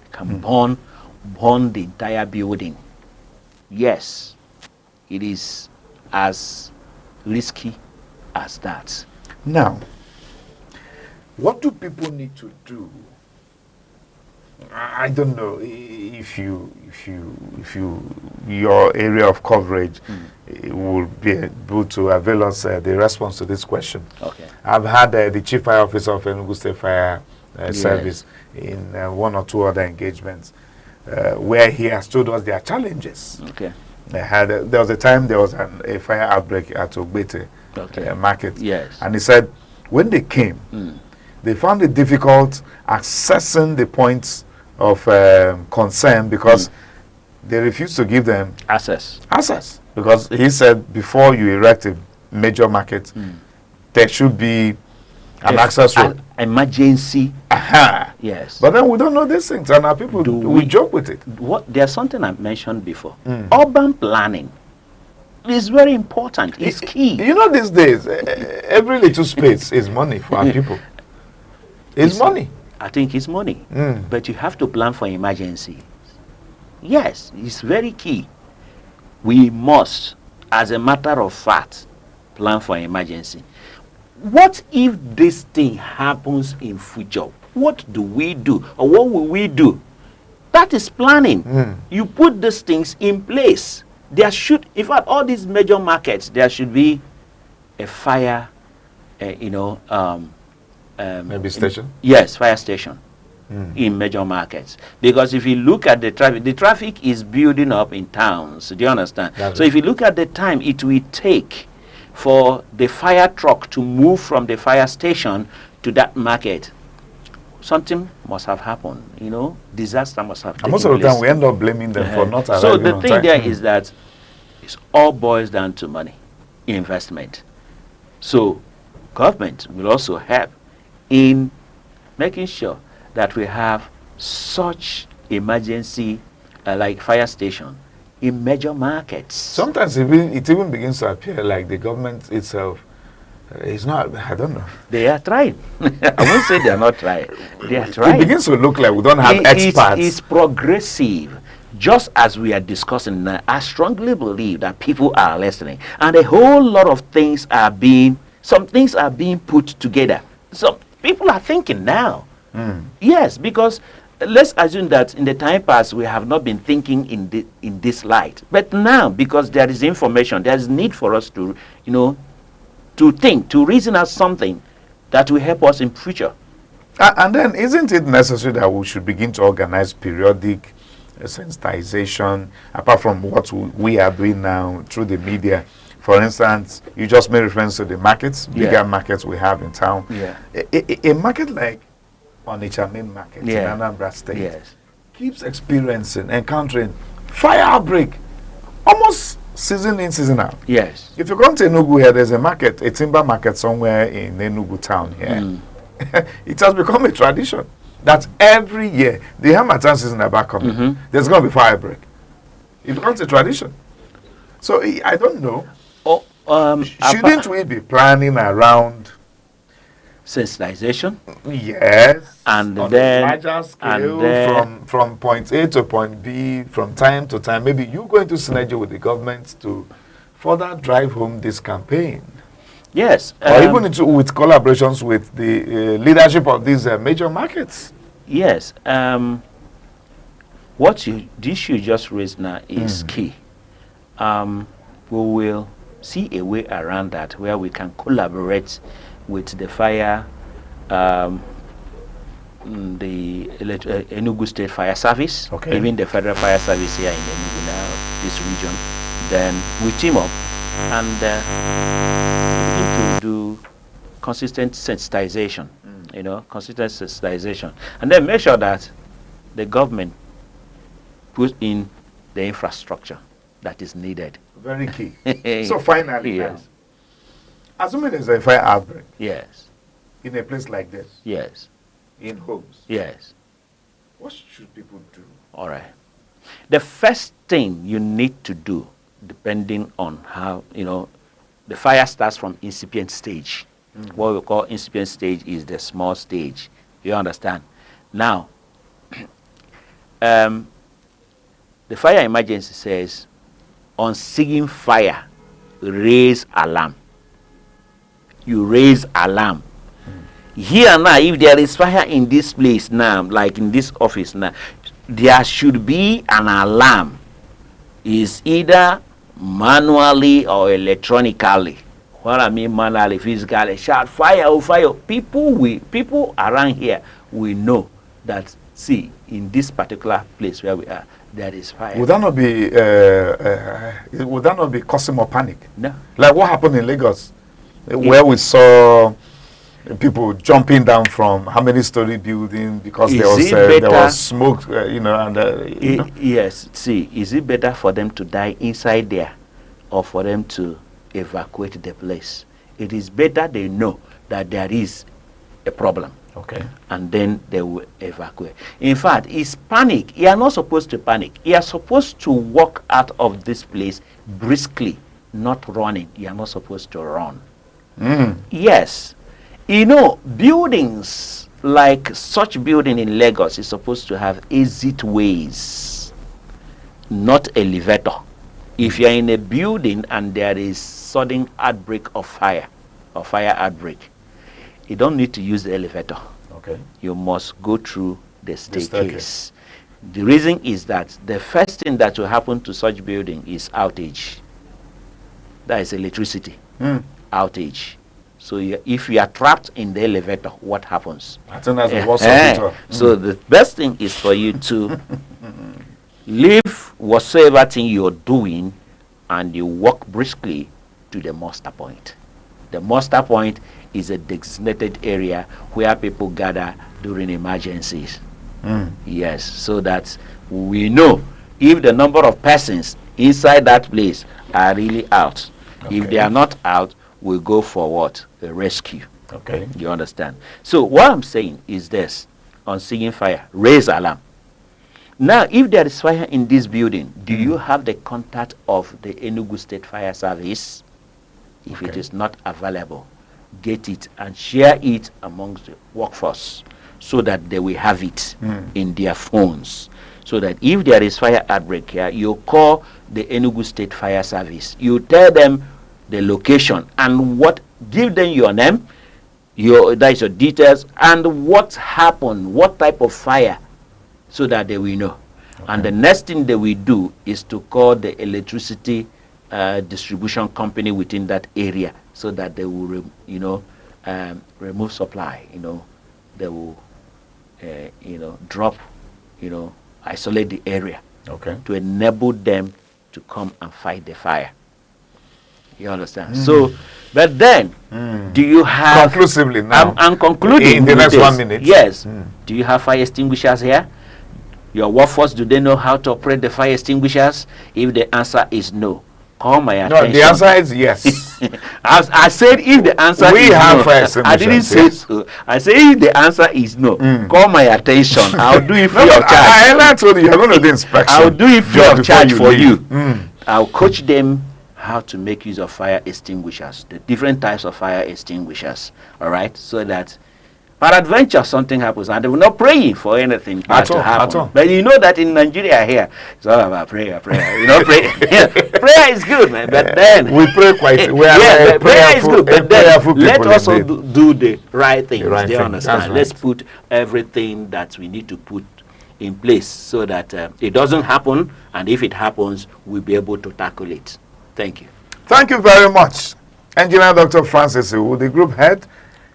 It can burn the entire building. Yes, it is as risky as that. Now, what do people need to do? I don't know if your area of coverage will be able to avail us the response to this question. I've had the Chief Fire Officer of Enugu State Fire Service in one or two other engagements where he has told us their challenges. There was a time there was a fire outbreak at Ogbete, market. Yes. And he said when they came, they found it difficult accessing the points of concern because they refused to give them access. Because he said before you erect a major market, there should be an access road. Emergency. Yes. But then we don't know these things, and our people we joke with it. There's something I mentioned before. Urban planning is very important. It's key. You know, these days, every little space is money for our people. It's money. I think it's money. But you have to plan for emergency. Yes, it's very key. We must, as a matter of fact, plan for emergency. What if this thing happens in future? What do we do? Or what will we do? That is planning. You put these things in place. There should, in fact, all these major markets, there should be a fire, maybe station? Yes, fire station in major markets. Because if you look at the traffic is building up in towns. Do you understand? So if you look at the time it will take for the fire truck to move from the fire station to that market, something must have happened, disaster must have taken place. And most of the time we end up blaming them for not arriving on time. So the thing there is that it all boils down to money, investment. So government will also help in making sure that we have such emergency like fire station in major markets. Sometimes it even begins to appear like the government itself is not, I don't know. They are trying. I won't say they are not trying. They are trying. It begins to look like we don't have experts. It's progressive. Just as we are discussing now, I strongly believe that people are listening. And a whole lot of things are some things are being put together. Some people are thinking now. Yes, because let's assume that in the time past we have not been thinking in this light. But now, because there is information, there is need for us to, to think, to reason out something that will help us in future. And then, isn't it necessary that we should begin to organize periodic sensitization, apart from what we are doing now through the media? For instance, you just made reference to the markets, bigger markets we have in town. A market like Onitsha main market in Anambra State keeps encountering fire outbreak almost season in, season out. Yes. If you come to Enugu here, there's a timber market somewhere in Enugu town here. It has become a tradition that every year, the Harmattan season about coming, there's going to be fire break. It becomes a tradition. So I don't know. Shouldn't we be planning around sensitization? Yes. And on then a larger scale, from point A to point B, from time to time. Maybe you go into synergy with the government to further drive home this campaign. Yes. Or even with collaborations with the leadership of these major markets. Yes. The issue you just raised now is key. We will see a way around that where we can collaborate with the fire, the Enugu State Fire Service, even the Federal Fire Service here in Enugu now, this region. Then we team up and begin to do consistent sensitization, consistent sensitization. And then make sure that the government puts in the infrastructure that is needed. Very key. So finally, yes. Assuming there's a fire outbreak. Yes. In a place like this. Yes. In homes. Yes. What should people do? All right. The first thing you need to do, depending on how, the fire starts from incipient stage. What we call incipient stage is the small stage. You understand? Now, the fire emergency says, on seeing fire, raise alarm. You raise alarm. Here now, if there is fire in this place now, like in this office now, there should be an alarm. Is either manually or electronically. What I mean manually, physically, shout fire, oh fire. People around here will know that, see, in this particular place where we are, there is fire. Would that not be causing more panic? No. Like what happened in Lagos? where we saw people jumping down from how many story building because there was smoke, you know, and you know? Yes. See, is it better for them to die inside there, or for them to evacuate the place? It is better they know that there is a problem. Okay. And then they will evacuate. In fact, it's panic. You are not supposed to panic. You are supposed to walk out of this place briskly, not running. You are not supposed to run. Yes. You know, buildings like such building in Lagos is supposed to have exit ways, not elevator. If you are in a building and there is sudden outbreak of fire or fire outbreak, you don't need to use the elevator. Okay. You must go through the staircase. The reason is that the first thing that will happen to such building is outage. That is electricity. Outage. So if you are trapped in the elevator, what happens? I think that's the worst of it all. So the best thing is for you to leave whatsoever thing you're doing and you walk briskly to the muster point. The muster point is a designated area where people gather during emergencies. Yes, so that we know if the number of persons inside that place are really out. Okay. If they are not out, we go for what? A rescue. Okay. You understand? So what I'm saying is this: on seeing fire, raise alarm. Now, if there is fire in this building, do you have the contact of the Enugu State Fire Service? If it is not available, get it and share it amongst the workforce so that they will have it in their phones. So that if there is fire outbreak here, you call the Enugu State Fire Service. You tell them the location and give them your name, that is your details, and what happened, what type of fire, so that they will know. Okay. And the next thing they will do is to call the electricity distribution company within that area, so that they will, remove supply. They will, drop, isolate the area. Okay. To enable them to come and fight the fire. You understand? So, but then, do you have conclusively now? I'm concluding in the next 1 minute. Yes. Do you have fire extinguishers here? Your workforce, do they know how to operate the fire extinguishers? If the answer is no, call my attention. No, the answer is yes. As I said, if the answer we is have no, fire extinguishers. I didn't say so. I say if the answer is no, call my attention. I'll do it free of charge. I told you you're going to do inspection. I'll do it free of charge for you. I'll coach them how to make use of fire extinguishers, the different types of fire extinguishers. All right, so that peradventure something happens, and they will not pray for anything bad to happen. But you know that in Nigeria here, it's all about prayer. Prayer is good, man. But then we pray quite. Prayer is good. But then let us also do the right things. Do you understand? Right. Let's put everything that we need to put in place so that it doesn't happen, and if it happens, we'll be able to tackle it. Thank you. Thank you very much, Engineer Dr. Francis Iwu, the Group Head,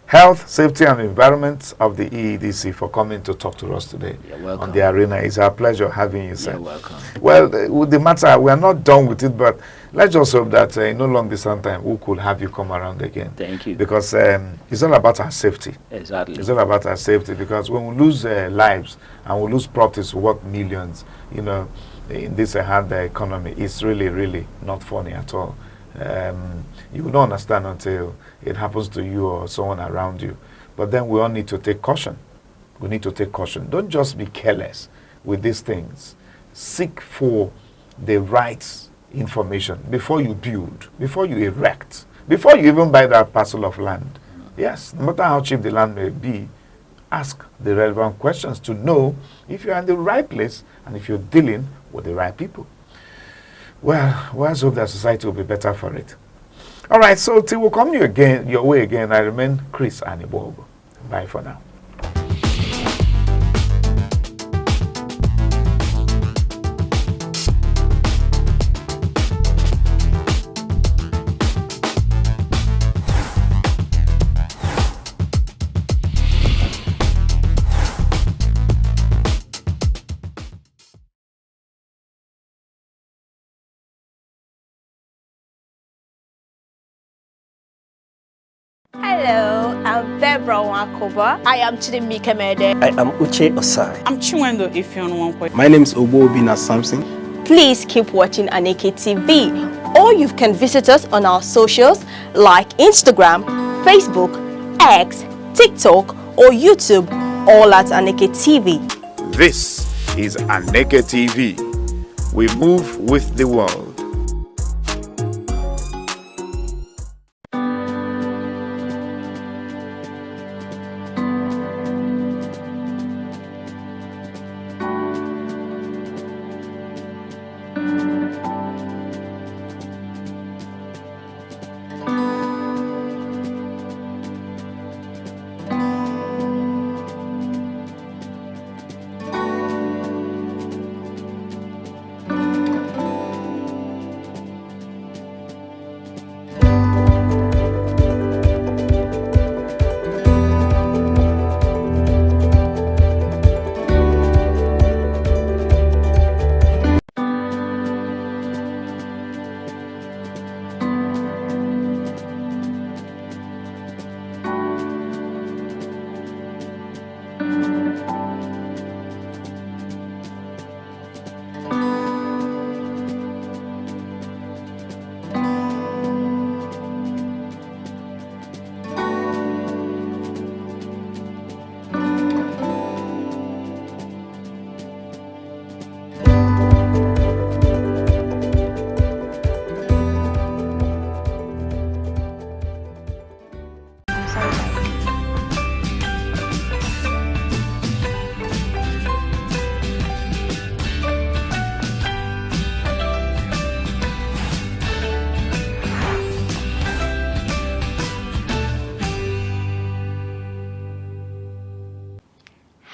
Health, Safety and Environment of the EEDC, for coming to talk to us today on the arena. It's our pleasure having you, sir. You're welcome. Well, with the matter, we are not done with it, but let's just hope that in no long distance time, we could have you come around again. Thank you. Because it's all about our safety. Exactly. It's all about our safety, because when we lose lives and we lose properties worth millions, in this hard economy, it's really, really not funny at all. You will not understand until it happens to you or someone around you. But then we all need to take caution. We need to take caution. Don't just be careless with these things. Seek for the right information before you build, before you erect, before you even buy that parcel of land. Yes, no matter how cheap the land may be, ask the relevant questions to know if you're in the right place and if you're dealing with the right people. Well, let's hope that society will be better for it. All right, so till we come your way again, I remain Chris Anibogo. Bye for now. Hello, I'm Bebra Wakoba. I am Chidimike Mede. I am Uche Osai. I'm Chinwendo Ifeanyi. My name is Obobina Samson. Please keep watching Aneke TV, or you can visit us on our socials like Instagram, Facebook, X, TikTok, or YouTube, all at Aneke TV. This is Aneke TV. We move with the world.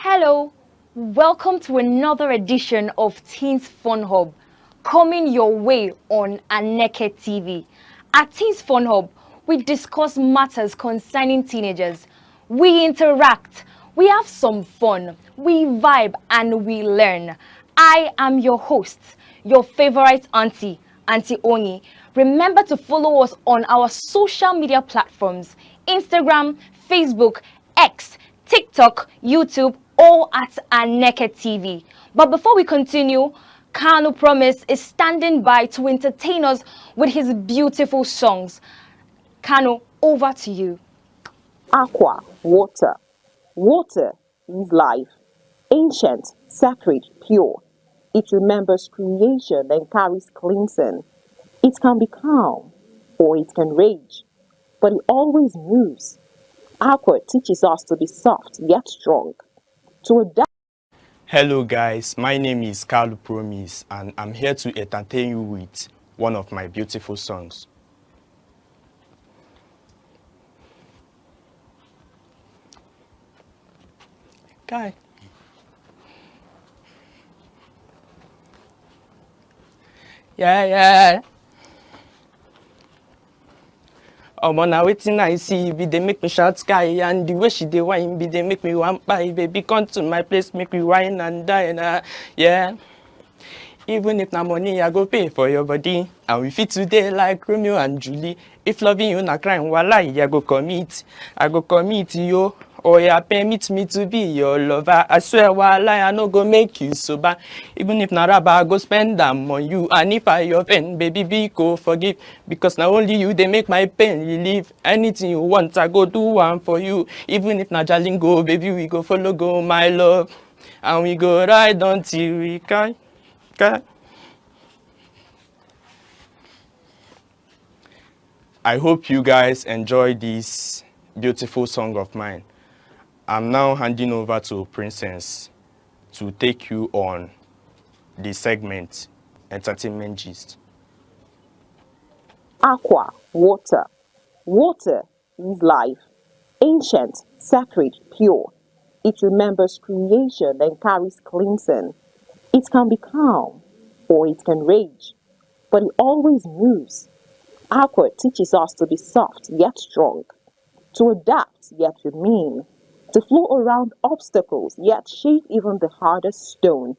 Hello, welcome to another edition of Teens Fun Hub, coming your way on Aneke TV. At Teens Fun Hub, we discuss matters concerning teenagers. We interact, we have some fun, we vibe, and we learn. I am your host, your favorite auntie, Auntie Onyi. Remember to follow us on our social media platforms, Instagram, Facebook, X, TikTok, YouTube, all at Aneke TV. But before we continue, Kanu Promise is standing by to entertain us with his beautiful songs. Kanu, over to you. Aqua, water. Water is life. Ancient, sacred, pure. It remembers creation and carries cleansing. It can be calm or it can rage, but it always moves. Aqua teaches us to be soft yet strong, to adapt. Hello guys, my name is Carl Promise and I'm here to entertain you with one of my beautiful songs. Guy. Yeah. Omo na wetin I see be they make me shout sky, and the way she dey whine be they make me want buy. Baby come to my place, make me whine and die na. Yeah. Even if na money I go pay for your body, and we fit today like Romeo and Julie. If loving you na crime, wallahi I go commit yo. Oh yeah, permit me to be your lover. I swear wallahi I no go make you sober. Even if na rubber, I go spend them on you. And if I offend, baby be go forgive. Because now only you they make my pain relieve. Anything you want, I go do one for you. Even if na Jalingo, baby we go follow go my love. And we go ride until we can. I hope you guys enjoy this beautiful song of mine. I'm now handing over to Princess to take you on the segment Entertainment Gist. Aqua, water. Water is life. Ancient, sacred, pure. It remembers creation and carries cleansing. It can be calm or it can rage, but it always moves. Aqua teaches us to be soft yet strong, to adapt yet remain, to flow around obstacles yet shape even the hardest stone.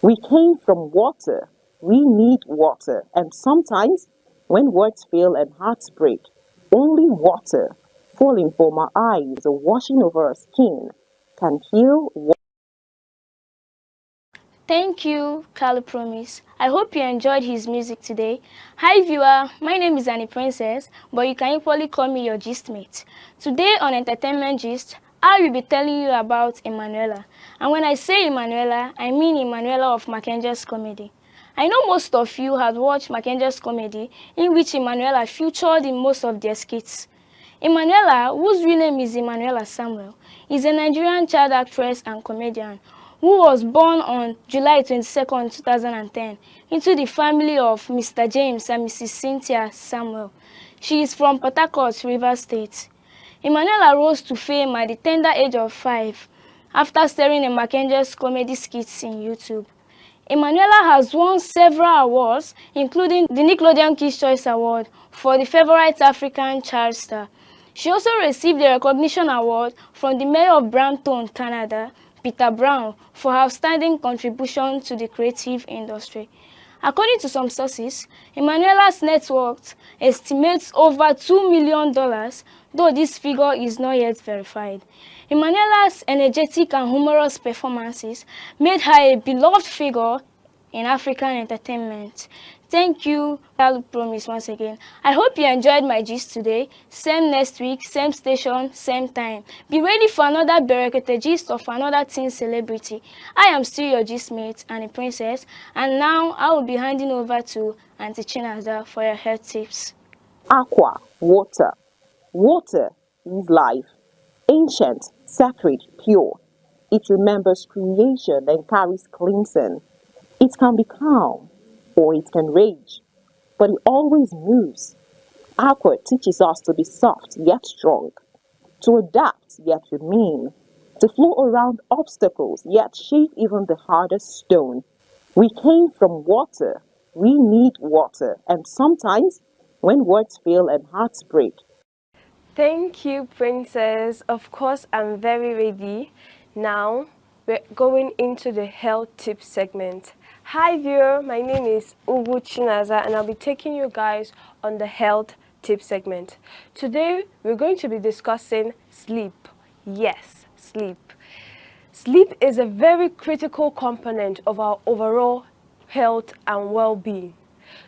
We came from water. We need water. And sometimes, when words fail and hearts break, only water falling from our eyes or washing over our skin can heal. Thank you, Carlo Promise. I hope you enjoyed his music today. Hi viewer, my name is Annie Princess, but you can equally call me your gistmate. Today on Entertainment Gist, I will be telling you about Emanuela. And when I say Emanuela, I mean Emanuela of Makenja's comedy. I know most of you have watched Makenja's comedy, in which Emanuela featured in most of their skits. Emanuela, whose real name is Emanuela Samuel, is a Nigerian child actress and comedian who was born on July 22, 2010, into the family of Mr. James and Mrs. Cynthia Samuel. She is from Port Harcourt, Rivers State. Emanuela rose to fame at the tender age of 5 after starring in Makenja's comedy skits in YouTube. Emanuela has won several awards, including the Nickelodeon Kids' Choice Award for the Favorite African Child Star. She also received a recognition award from the Mayor of Brampton, Canada, Peter Brown, for her outstanding contribution to the creative industry. According to some sources, Emanuela's net worth estimates over $2 million, though this figure is not yet verified. Emanuela's energetic and humorous performances made her a beloved figure in African entertainment. Thank you, Carlo Promise, once again. I hope you enjoyed my gist today. Same next week, same station, same time. Be ready for another Berekete gist of another teen celebrity. I am still your gist mate, Annie Princess, and now I will be handing over to Auntie Chinaza for your health tips. Aqua, water. Water is life. Ancient, sacred, pure. It remembers creation and carries cleansing. It can be calm or it can rage, but it always moves. Aqua teaches us to be soft yet strong, to adapt yet remain, to flow around obstacles yet shape even the hardest stone. We came from water. We need water, and sometimes when words fail and hearts break. Thank you, Princess. Of course, I'm very ready. Now, we're going into the health tip segment. Hi viewer, my name is Ugu Chinaza and I'll be taking you guys on the health tip segment. Today, we're going to be discussing sleep. Yes, sleep. Sleep is a very critical component of our overall health and well-being.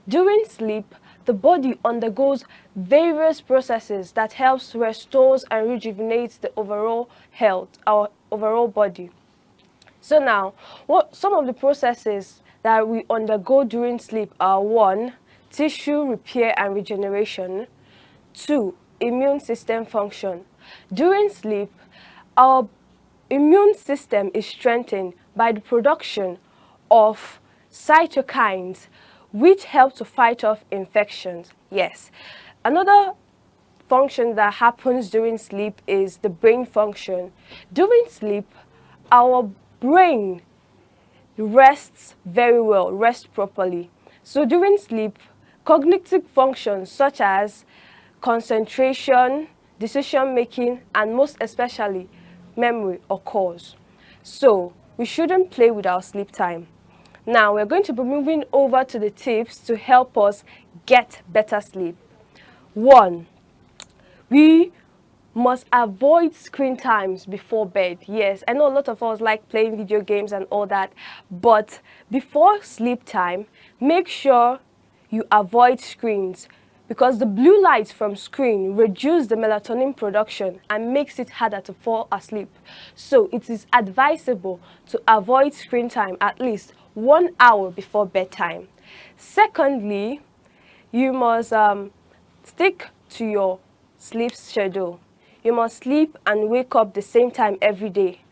During sleep, the body undergoes various processes that helps restores and rejuvenates the overall health, our overall body. So now, some of the processes that we undergo during sleep are 1. Tissue repair and regeneration. 2. Immune system function. During sleep, our immune system is strengthened by the production of cytokines, which help to fight off infections. Yes. Another function that happens during sleep is the brain function. During sleep, our brain rests very well, rests properly. So during sleep, cognitive functions such as concentration, decision making, and most especially memory occurs. So we shouldn't play with our sleep time. Now we're going to be moving over to the tips to help us get better sleep. 1. We must avoid screen times before bed. Yes, I know a lot of us like playing video games and all that, but before sleep time, make sure you avoid screens because the blue light from screen reduce the melatonin production and makes it harder to fall asleep. So it is advisable to avoid screen time at least 1 hour before bedtime. Secondly, you must stick to your sleep schedule. You must sleep and wake up the same time every day.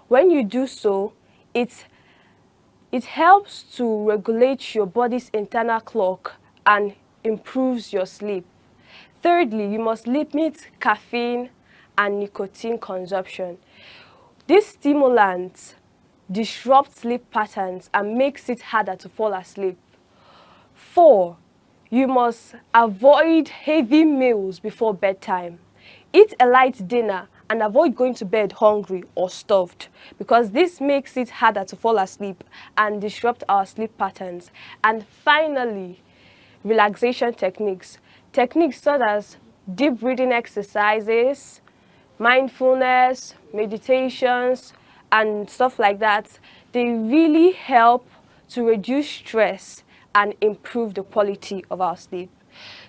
When you do so, it helps to regulate your body's internal clock and improves your sleep. Thirdly, you must limit caffeine and nicotine consumption. These stimulants disrupt sleep patterns and makes it harder to fall asleep. 4. You must avoid heavy meals before bedtime. Eat a light dinner and avoid going to bed hungry or stuffed because this makes it harder to fall asleep and disrupt our sleep patterns. And finally, relaxation techniques. Techniques such as deep breathing exercises, mindfulness, meditations, and stuff like that, they really help to reduce stress and improve the quality of our sleep.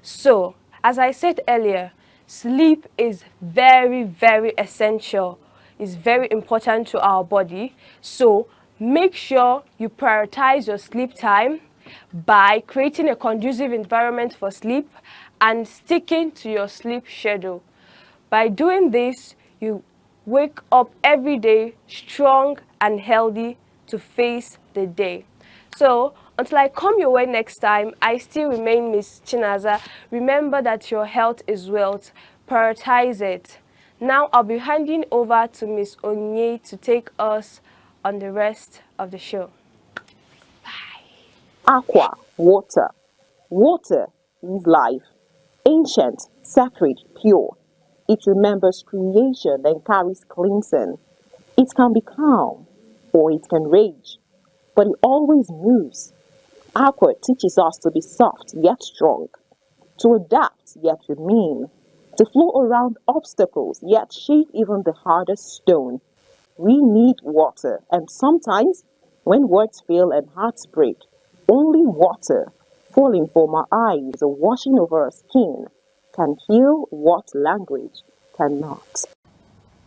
So, as I said earlier, sleep is very, very essential. It's very important to our body. So, make sure you prioritize your sleep time by creating a conducive environment for sleep and sticking to your sleep schedule. By doing this, you wake up every day strong and healthy to face the day. So, until I come your way next time, I still remain Miss Chinaza. Remember that your health is wealth. Prioritize it. Now, I'll be handing over to Miss Onye to take us on the rest of the show. Aqua, water. Water is life. Ancient, sacred, pure. It remembers creation and carries cleansing. It can be calm or it can rage, but it always moves. Aqua teaches us to be soft yet strong, to adapt yet remain, to flow around obstacles yet shape even the hardest stone. We need water, and sometimes, when words fail and hearts break, only water, falling from our eyes or washing over our skin, can heal what language cannot.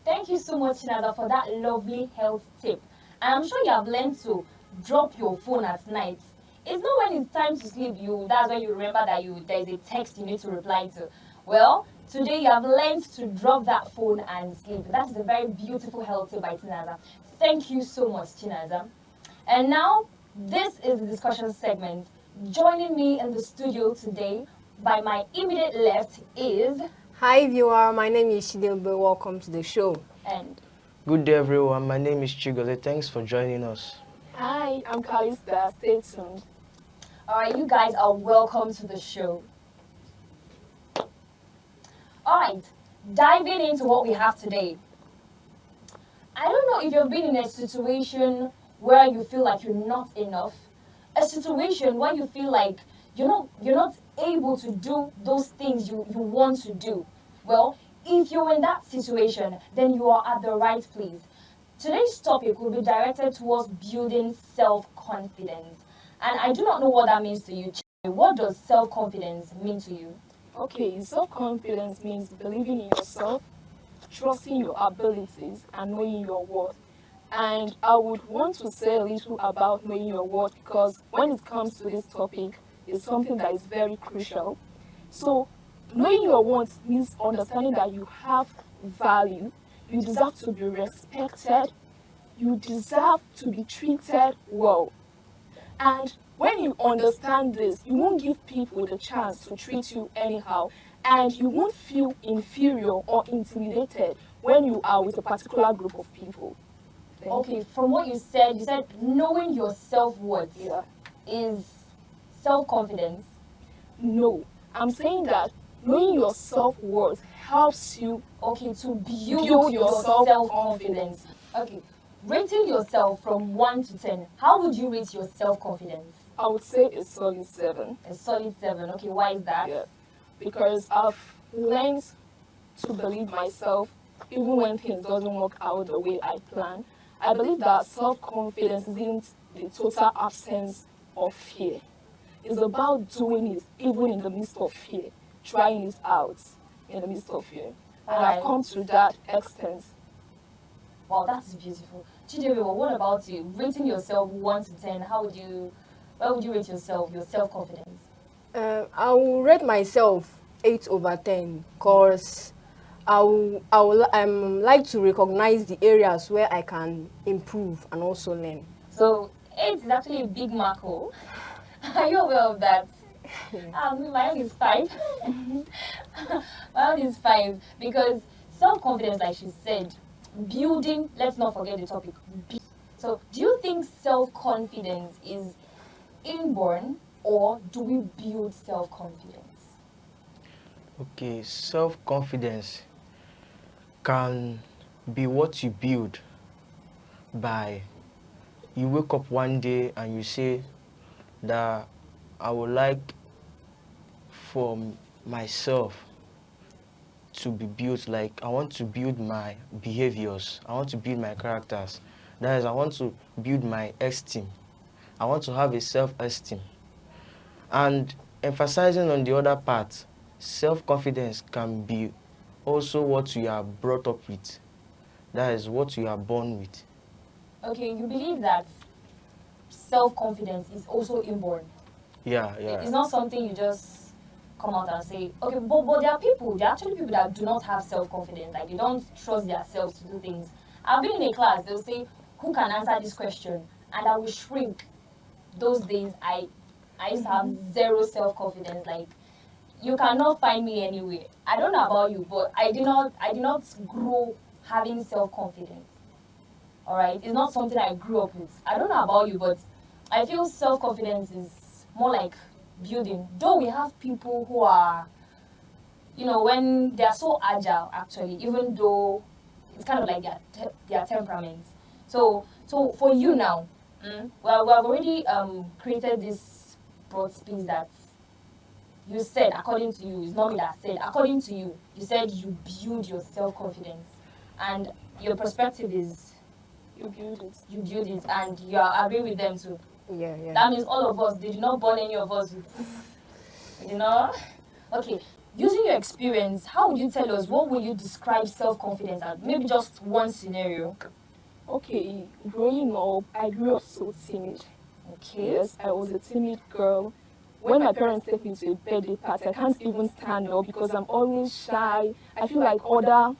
Thank you so much, Nada, for that lovely health tip. And I'm sure you have learned to drop your phone at night. It's not when it's time to sleep, that's when you remember that there's a text you need to reply to. Well, today you have learned to drop that phone and sleep. That is a very beautiful health tip by Tinaza. Thank you so much, Tinaza. And now, this is the discussion segment. Joining me in the studio today, by my immediate left is... Hi viewer, my name is Shidembe. Welcome to the show. And Good day, everyone. My name is Chigole. Thanks for joining us. Hi, I'm Kalista. Stay tuned. Alright, you guys are welcome to the show. Alright, diving into what we have today. I don't know if you've been in a situation where you feel like you're not enough. A situation where you feel like you're not able to do those things you want to do. Well, if you're in that situation, then you are at the right place. Today's topic will be directed towards building self-confidence. And I do not know what that means to you. What does self-confidence mean to you? Okay, self-confidence means believing in yourself, trusting your abilities, and knowing your worth. And I would want to say a little about knowing your worth because when it comes to this topic, it's something that is very crucial. So, knowing your worth means understanding that you have value, you deserve to be respected, you deserve to be treated well. And when you understand this, you won't give people the chance to treat you anyhow, and you won't feel inferior or intimidated when you are with a particular group of people. Okay, from what you said knowing your self-worth is self-confidence. No, I'm saying that knowing your self-worth helps you to build your self-confidence. Okay, rating yourself from 1 to 10, how would you rate your self-confidence? I would say a solid 7. A solid 7. Okay, why is that? Yeah, because I've learned to believe myself even when things doesn't work out the way I plan. I believe that self-confidence isn't the total absence of fear. It's about doing it even in the midst of fear, trying it out in the midst of fear. And I've come to that extent. Wow, that's beautiful. Chidewe, what about you? Rating yourself 1 to 10, where would you rate yourself, your self-confidence? I will rate myself 8 over 10 because I will like to recognize the areas where I can improve and also learn. So 8 is actually a big mark. Are you aware of that? My own is 5. My own is 5 because self-confidence, like she said, building, let's not forget the topic. So do you think self-confidence is inborn or do we build self-confidence? Okay, self-confidence can be what you build by you wake up one day and you say that I would like for myself to be built. Like, I want to build my behaviors. I want to build my characters. That is, I want to build my esteem. I want to have a self-esteem. And emphasizing on the other part, self-confidence can be also what you are brought up with. That is what you are born with. Okay, you believe that self-confidence is also inborn? Yeah, yeah. It's not something you just come out and say, okay, but there are actually people that do not have self-confidence, like they don't trust themselves to do things. I've been in a class, they'll say, who can answer this question? And I will shrink. Those days, I used to have zero self-confidence, like, you cannot find me anywhere. I don't know about you, but I did not grow having self-confidence. All right, it's not something I grew up with. I don't know about you, but I feel self-confidence is more like building. Though we have people who are, when they are so agile, actually, even though it's kind of like their temperaments. So for you now, well, we have already created this broad space that you said, according to you, it's not me that said, according to you, you said you build your self-confidence. And your perspective is you build it, and you are agreeing with them too. Yeah, yeah. That means all of us, they did not born any of us with, Okay, using your experience, how would you tell us, what will you describe self-confidence as? Maybe just one scenario. Okay, growing up, I grew up so timid. Okay. Yes, I was a timid girl. When my parents take me to a birthday party, I can't even stand up because I'm always shy. I feel like other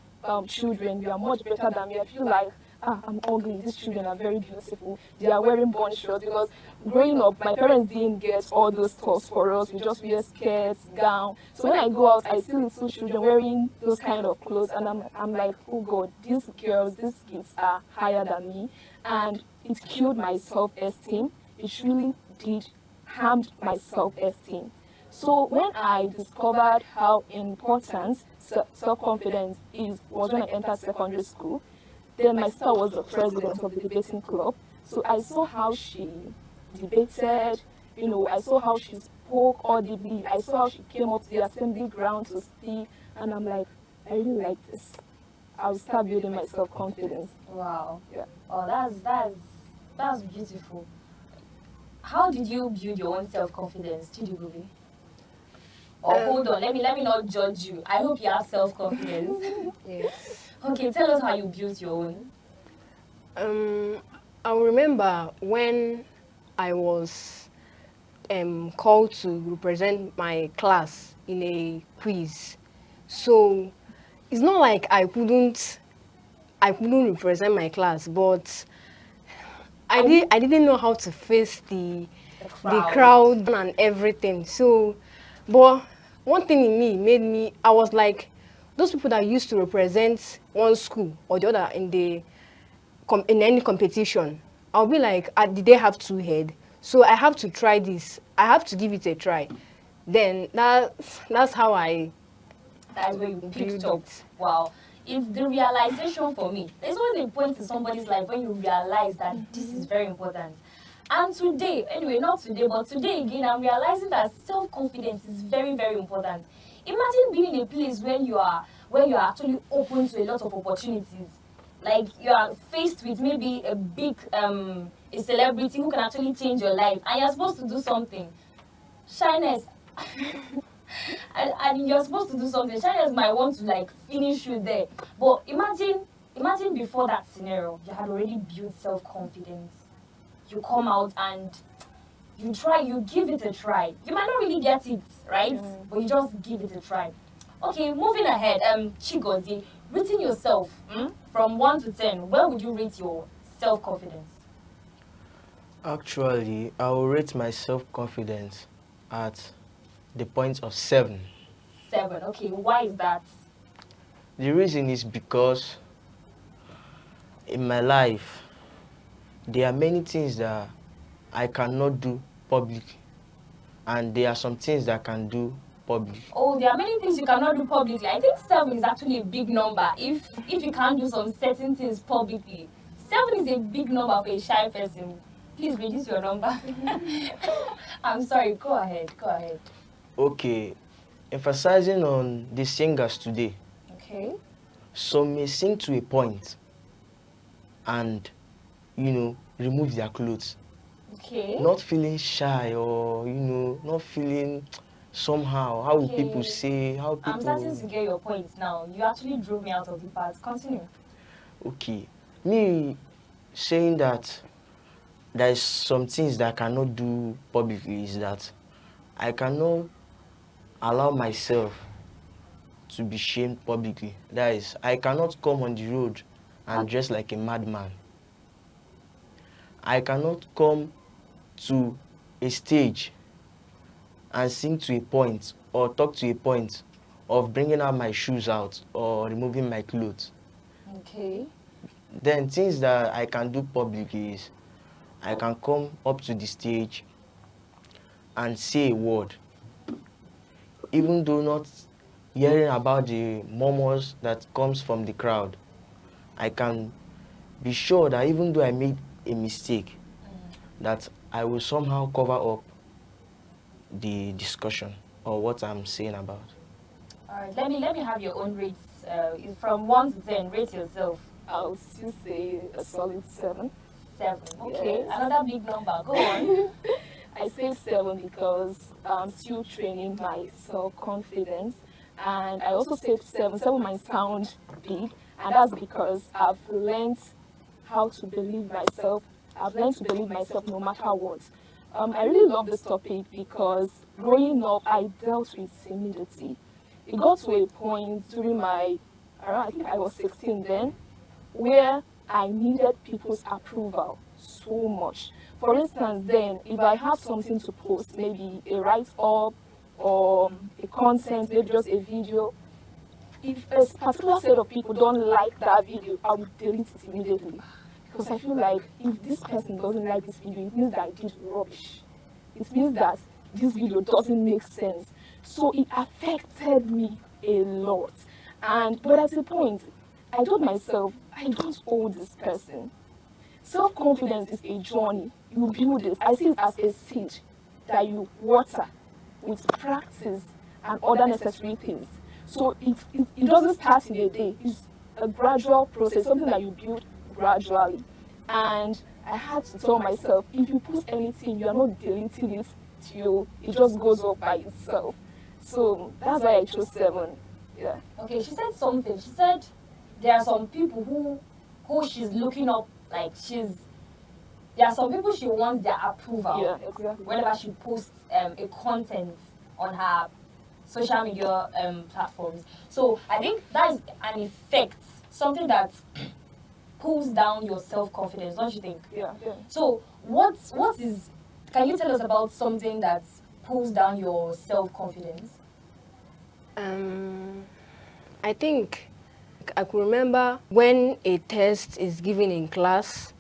children, they are much better than me. I feel like, I'm ugly. These children are very beautiful. They are wearing bunch shorts because growing up, my parents didn't get all those stuff for us. We just wear skirts, gown. So when I go out, I see little children wearing those kind of clothes, and I'm like, oh God, these girls, these kids are higher than me, and it killed my self-esteem. It really did harmed my self-esteem. So when I discovered how important self-confidence was when I entered secondary school, then my sister was the president of the debating club. So I saw how she debated, I saw how she spoke audibly, I saw how she came up to the assembly ground to speak, and I'm like, I really like this. I'll start building my self-confidence. Wow. Yeah. Oh, that's beautiful. How did you build your own self-confidence, Chidibubi? Hold on, let me not judge you. I hope you have self-confidence. Yes. Okay, tell us how you built your own. I remember when I was called to represent my class in a quiz. So it's not like I couldn't represent my class, but I didn't know how to face the crowd and everything. So, but one thing in me made me, I was like, those people that used to represent one school or the other in any competition, I'll be like, did they have two head? So I have to try this. I have to give it a try. Then that's how I. That's where you picked up. Wow. It's the realization for me. There's always a point in somebody's life when you realize that this is very important. And today, anyway, not today, but today again, I'm realizing that self-confidence is very, very important. Imagine being in a place where you are actually open to a lot of opportunities. Like you are faced with maybe a big a celebrity who can actually change your life, and you're supposed to do something. Shyness. and you're supposed to do something. Shyness might want to like finish you there. But imagine before that scenario, you had already built self-confidence. You come out and you give it a try. You might not really get it, right? But you just give it a try. Okay, moving ahead. Chigozie, rating yourself from 1 to 10, where would you rate your self-confidence? Actually, I will rate my self-confidence at the point of 7. 7, okay. Why is that? The reason is because in my life, there are many things that I cannot do public, and there are some things that I can do public. Oh, there are many things you cannot do publicly. I think 7 is actually a big number if you can't do some certain things publicly. 7 is a big number for a shy person. Please reduce your number. I'm sorry, go ahead. Okay, emphasizing on the singers today. Okay. Some may sing to a point and, remove their clothes. Okay. Not feeling shy or, not feeling somehow. How will people say, I'm starting to get your points now. You actually drove me out of the part. Continue. Okay. Me saying that there is some things that I cannot do publicly is that I cannot allow myself to be shamed publicly. That is, I cannot come on the road and dress like a madman. I cannot come to a stage and sing to a point or talk to a point of bringing out my shoes out or removing my clothes. Okay. Then things that I can do publicly is I can come up to the stage and say a word, even though not hearing about the murmurs that comes from the crowd. I can be sure that even though I made a mistake, that I will somehow cover up the discussion or what I'm saying about. All right. Let me have your own rates. From 1 to 10, rate yourself. I'll still say a solid 7. 7. Okay. Yes. Another big number. Go on. I say 7 because I'm still training my self-confidence. And I also say 7. 7 might sound big, and that's because I've learned how to believe myself. I've learned to believe myself no matter what. I really love this topic because growing up, I dealt with timidity. It got to a point during I think I was 16 then, where I needed people's approval so much. For instance, then, if I have something to post, maybe a write-up or a content, maybe just a video, if a particular set of people don't like that video, I will delete it immediately. Because I feel like if this person doesn't like this video, it means that I did rubbish. It means that this video doesn't make sense. So it affected me a lot. But at the point, I told myself, I don't owe this person. Self-confidence is a journey. You build it. I see it as a seed that you water with practice and other necessary things. So it doesn't start in a day. It's a gradual process, something that you build gradually. And I had to tell myself, if you post anything, you are not deleting it till it just goes up by itself. So that's why I chose 7. Yeah. Okay, she said something. She said there are some people who she's looking up, like there are some people she wants their approval. Yeah, exactly. Whenever she posts a content on her social media platforms. So I think that is an effect, something that pulls down your self-confidence, don't you think? Yeah. So can you tell us about something that pulls down your self-confidence? I think I could remember when a test is given in class,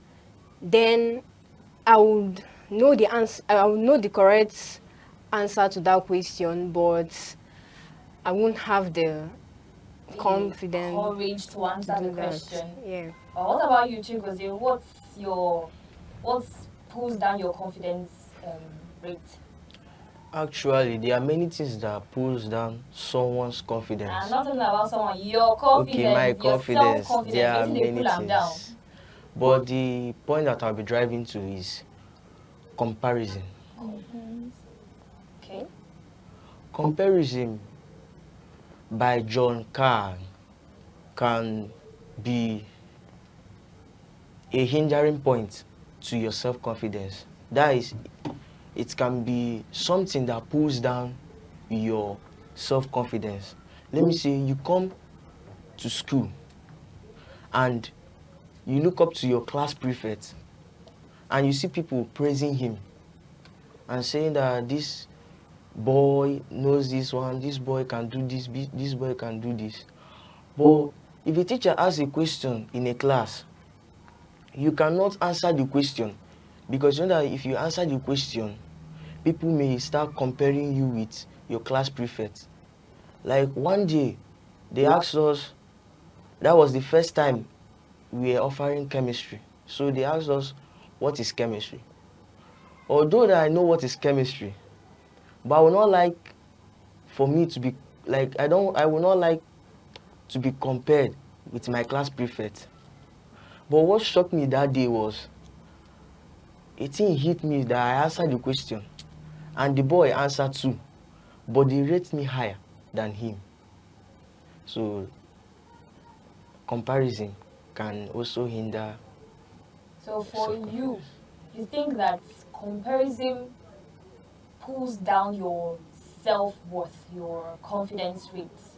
then I would know the answer. I would know the correct answer to that question, but I won't have the confidence, courage to answer the that. question. Yeah. What about you, Chigozie? What pulls down your confidence rate? Actually, there are many things that pulls down someone's confidence. I'm not talking about someone. Your confidence, okay, my confidence. There are many things. Down. But the point that I'll be driving to is comparison. Okay. Comparison by John Carr can be a hindering point to your self-confidence. That is, it can be something that pulls down your self-confidence. Let me say you come to school and you look up to your class prefect and you see people praising him and saying that this boy knows this one, this boy can do this boy can do this. But if a teacher asks a question in a class, you cannot answer the question, because you know that if you answer the question, people may start comparing you with your class prefect. Like one day, they asked us, that was the first time we were offering chemistry. So they asked us, what is chemistry? Although that I know what is chemistry, but I would not like for me to be like, I would not like to be compared with my class prefect. But what shocked me that day was, it hit me that I answered the question, and the boy answered too, but they rate me higher than him. So comparison can also hinder. So for you think that comparison pulls down your self-worth, your confidence rates?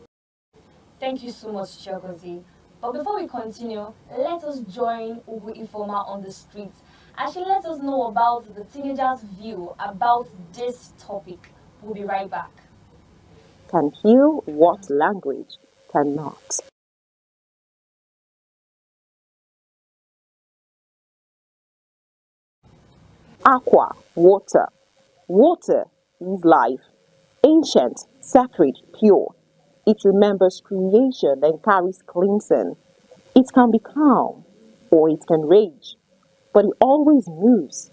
Thank you so much, Chogozi. But before we continue, let us join Ugu Ifoma on the streets as she lets us know about the teenagers' view about this topic. We'll be right back. Can heal what language cannot. Aqua, water. Water is life, ancient, sacred, pure. It remembers creation and carries cleansing. It can be calm or it can rage, but it always moves.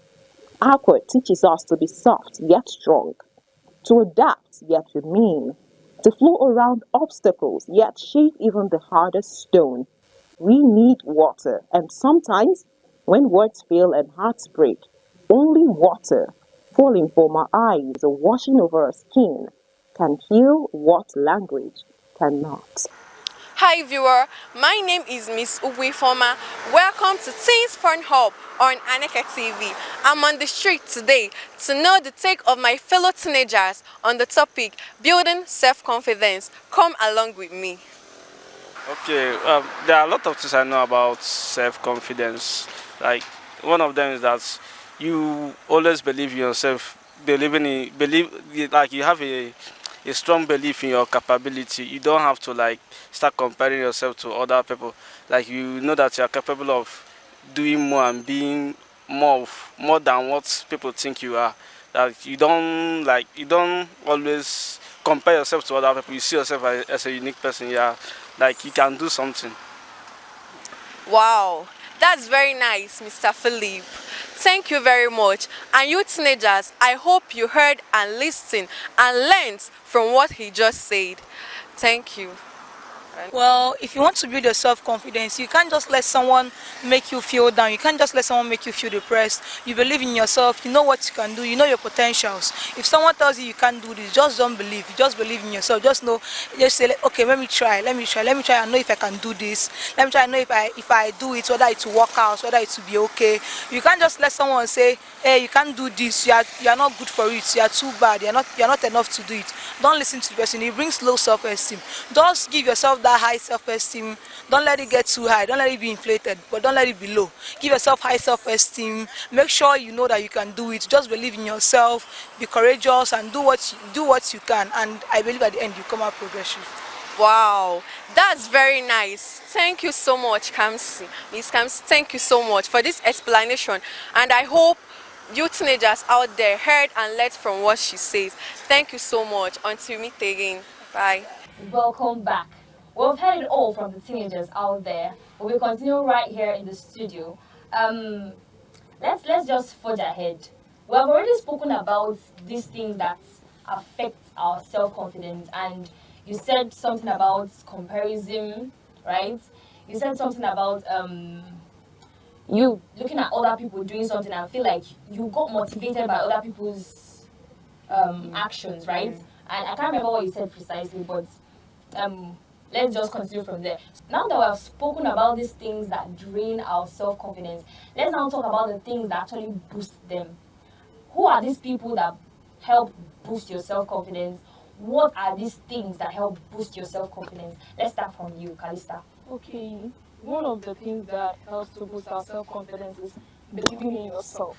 Aqua teaches us to be soft yet strong, to adapt yet remain, to flow around obstacles yet shape even the hardest stone. We need water, and sometimes, when words fail and hearts break, only water, falling from our eyes or washing over our skin, can heal what language cannot. Hi viewer, my name is Miss Ugwifoma. Welcome to Teens Fun Hub on Aneke TV. I'm on the street today to know the take of my fellow teenagers on the topic building self-confidence. Come along with me. Okay, there are a lot of things I know about self-confidence. Like one of them is that you always believe in yourself, like you have a strong belief in your capability. You don't have to like start comparing yourself to other people. Like you know that you are capable of doing more and being more than what people think you are. That you don't always compare yourself to other people. You see yourself as a unique person. Yeah, like you can do something. Wow, that's very nice, Mr. Philip. Thank you very much. And you teenagers, I hope you heard and listened and learned from what he just said. Thank you. Well, if you want to build your self-confidence, you can't just let someone make you feel down. You can't just let someone make you feel depressed. You believe in yourself. You know what you can do. You know your potentials. If someone tells you you can't do this, just don't believe. You just believe in yourself. Just know. Just say, okay, let me try. Let me try. Let me try and know if I can do this. Let me try and know if I do it, whether it will work out, whether it will be okay. You can't just let someone say, hey, you can't do this. You are not good for it. You are too bad. You're not enough to do it. Don't listen to the person. It brings low self-esteem. Just give yourself that high self-esteem. Don't let it get too high. Don't let it be inflated, but don't let it be low. Give yourself high self-esteem. Make sure you know that you can do it. Just believe in yourself. Be courageous and do what you can. And I believe at the end you come out progressive. Wow, that's very nice. Thank you so much, Kamsi. Miss Kamsi, thank you so much for this explanation. And I hope you teenagers out there heard and learned from what she says. Thank you so much. Until we meet again. Bye. Welcome back. We've heard it all from the teenagers out there. But we'll continue right here in the studio. Let's just forge ahead. We have already spoken about these things that affect our self-confidence, and you said something about comparison, right? You said something about you looking at other people doing something and feel like you got motivated by other people's actions, right? And I can't remember what you said precisely, but let's just continue from there. Now that we have spoken about these things that drain our self-confidence, let's now talk about the things that actually boost them. Who are these people that help boost your self-confidence? What are these things that help boost your self-confidence? Let's start from you, Kalista. Okay, one of the things that helps to boost our self-confidence is believing in yourself.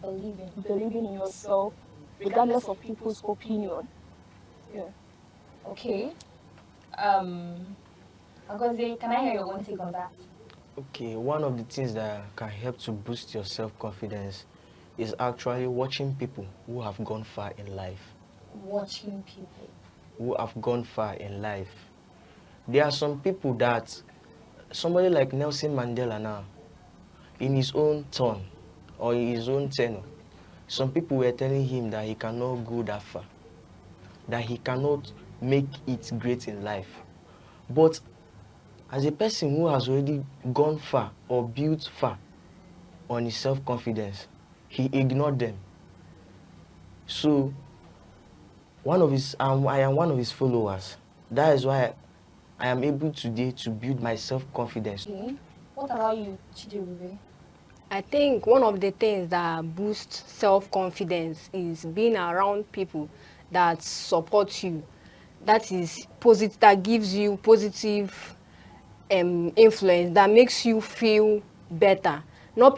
Believing in yourself, regardless of people's opinion. Yeah. Okay. Agoze, can I hear your own take on that? Okay, one of the things that can help to boost your self-confidence is actually watching people who have gone far in life. Watching people who have gone far in life. There are some people that, somebody like Nelson Mandela now, in his own turn or in his own tenure, some people were telling him that he cannot go that far, that he cannot make it great in life. But as a person who has already gone far or built far on his self-confidence, he ignored them. So I am one of his followers. That is why I am able today to build my self-confidence. Okay. What about you, Chidebube? I think one of the things that boosts self-confidence is being around people that support you. That is positive, that gives you positive influence, that makes you feel better. Not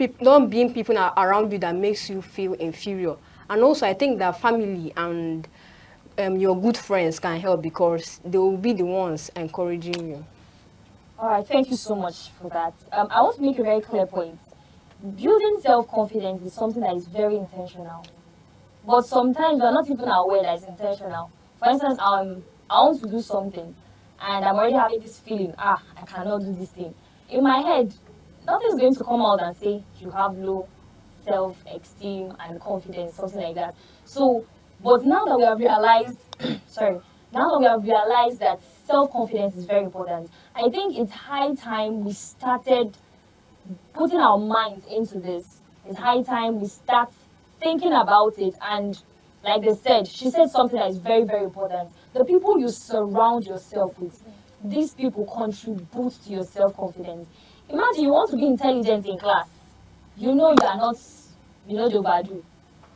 being people around you that makes you feel inferior. And also I think that family and your good friends can help because they will be the ones encouraging you. All right, thank you so much for that. I want to make a very clear point. Building self-confidence is something that is very intentional. But sometimes we're not even aware that it's intentional. For instance, I want to do something and I'm already having this feeling, I cannot do this thing. In my head, nothing's going to come out and say you have low self-esteem and confidence, something like that. So, but now that we have realized, sorry, now that we have realized that self-confidence is very important, I think it's high time we started putting our minds into this. It's high time we start thinking about it. And like they said, she said something that is very, very important. The people you surround yourself with, these people contribute to your self-confidence. Imagine you want to be intelligent in class. You know you are not, you know, the overdo,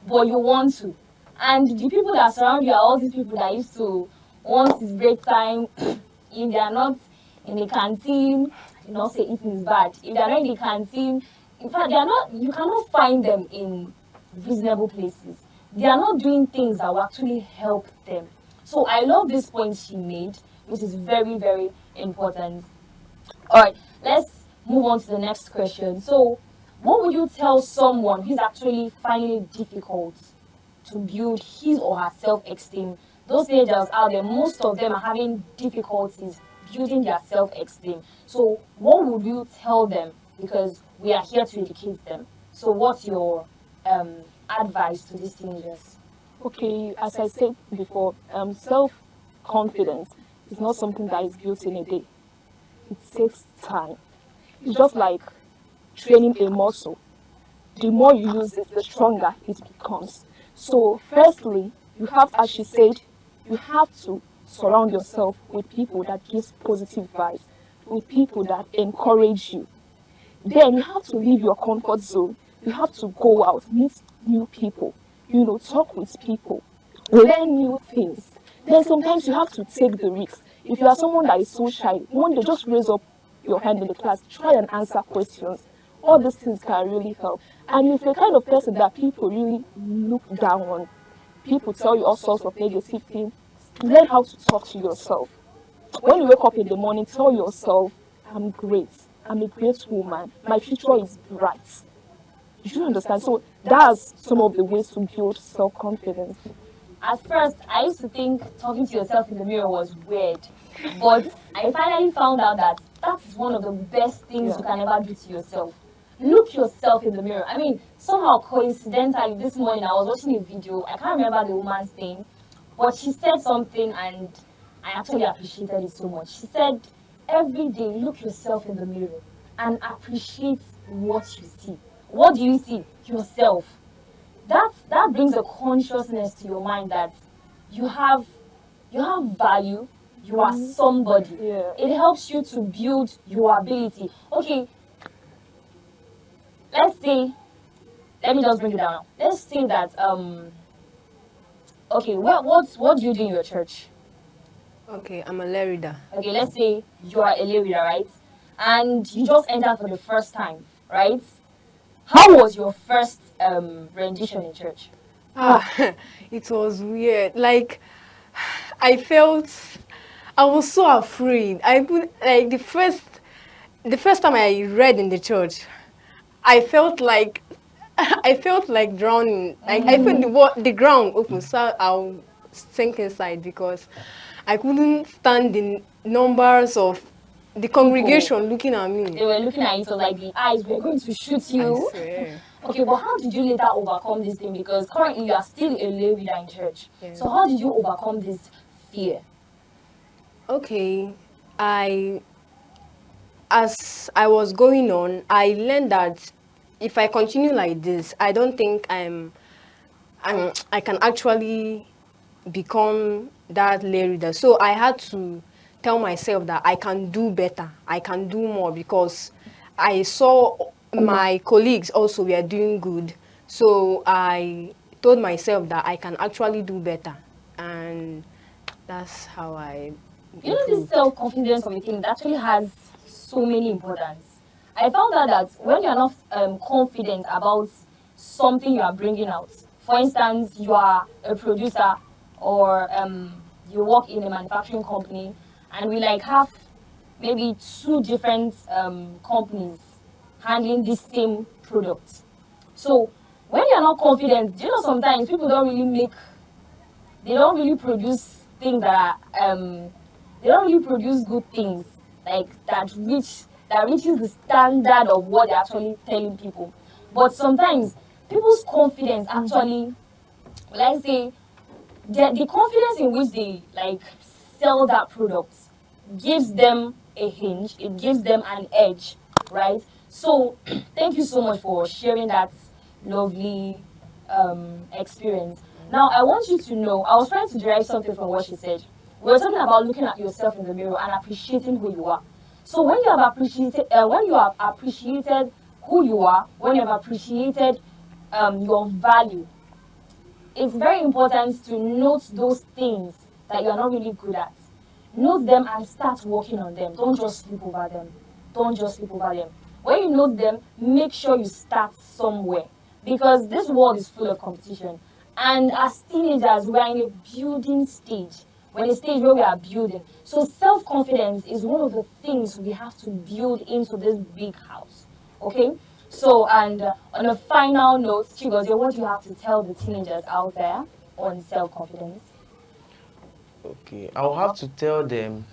but you want to. And the people that surround you are all these people that used to, once it's break time, if they are not in the canteen, I did not say eating is bad. If they are not in the canteen, in fact, they are not, you cannot find them in reasonable places. They are not doing things that will actually help them. So I love this point she made, which is very, very important. All right, let's move on to the next question. So, what would you tell someone who's actually finding it difficult to build his or her self-esteem? Those teenagers out there, most of them are having difficulties building their self-esteem. So, what would you tell them? Because we are here to educate them. So, what's your advice to these teenagers? Okay, as I said before, self-confidence is not something that is built in a day. It takes time. It's just like training a muscle. The more you use it, the stronger it becomes. So firstly, you have, as she said, you have to surround yourself with people that gives positive vibes, with people that encourage you. Then you have to leave your comfort zone. You have to go out, meet new people, talk with people, learn new things. Then sometimes you have to take the risk. If you are someone that is so shy, one day just raise up your hand in the class, try and answer questions. All these things can really help. And if you're the kind of person that people really look down on, people tell you all sorts of negative things, learn how to talk to yourself. When you wake up in the morning, tell yourself, I'm great. I'm a great woman. My future is bright. You understand? So that's some of the ways to build self-confidence. At first, I used to think talking to yourself in the mirror was weird. But I finally found out that that's one of the best things you can ever do to yourself. Look yourself in the mirror. I mean, somehow coincidentally this morning I was watching a video. I can't remember the woman's name, but she said something and I actually appreciated it so much. She said, every day look yourself in the mirror and appreciate what you see. What do you see? Yourself. That brings a consciousness to your mind that you have value, you are somebody. It helps you to build your ability. Okay, let me just bring it down now. Let's say that okay, what do you do in your church? Okay, I'm a lay reader. Okay, let's say you are a lay reader, right? And you just entered for the first time, right? How was your first rendition in church? It was weird. Like, I was so afraid. Like the first time I read in the church, I felt like drowning. Like I felt the ground open, so I'll sink inside because I couldn't stand the numbers of the congregation looking at me. They were looking at you, so like the eyes were going to shoot you. I swear. Okay, but how did you later overcome this thing? Because currently you are still a lay reader in church. Yeah. So how did you overcome this fear? Okay, I as I was going on, I learned that if I continue like this, I don't think I can actually become that leader. So I had to tell myself that I can do better, I can do more, because I saw my colleagues also were doing good. So I told myself that I can actually do better, and that's how I You know, this improved. self-confidence of a thing that actually has so many importance. I found out that when you're not confident about something you are bringing out, for instance, you are a producer or you work in a manufacturing company, and we like have maybe two different companies handling the same product. So when you're not confident, do you know sometimes people don't really make, they don't really produce things that are they don't really produce good things like that reaches the standard of what they're actually telling people. But sometimes people's confidence actually, let's say, the confidence in which they like sell that product gives them a hinge, it gives them an edge, right? So thank you so much for sharing that lovely experience. Now I want you to know, I was trying to derive something from what she said. We were talking about looking at yourself in the mirror and appreciating who you are. So when you have appreciated who you are, when you have appreciated your value, it's very important to note those things that you're not really good at. Note them and start working on them. Don't just sleep over them. Don't just sleep over them. When you note them, make sure you start somewhere, because this world is full of competition. And as teenagers, we are in a building stage. We're in a stage where we are building. So self-confidence is one of the things we have to build into this big house. Okay? So, and on a final note, Chigozie, what do you have to tell the teenagers out there on self-confidence? Okay, I'll have to tell them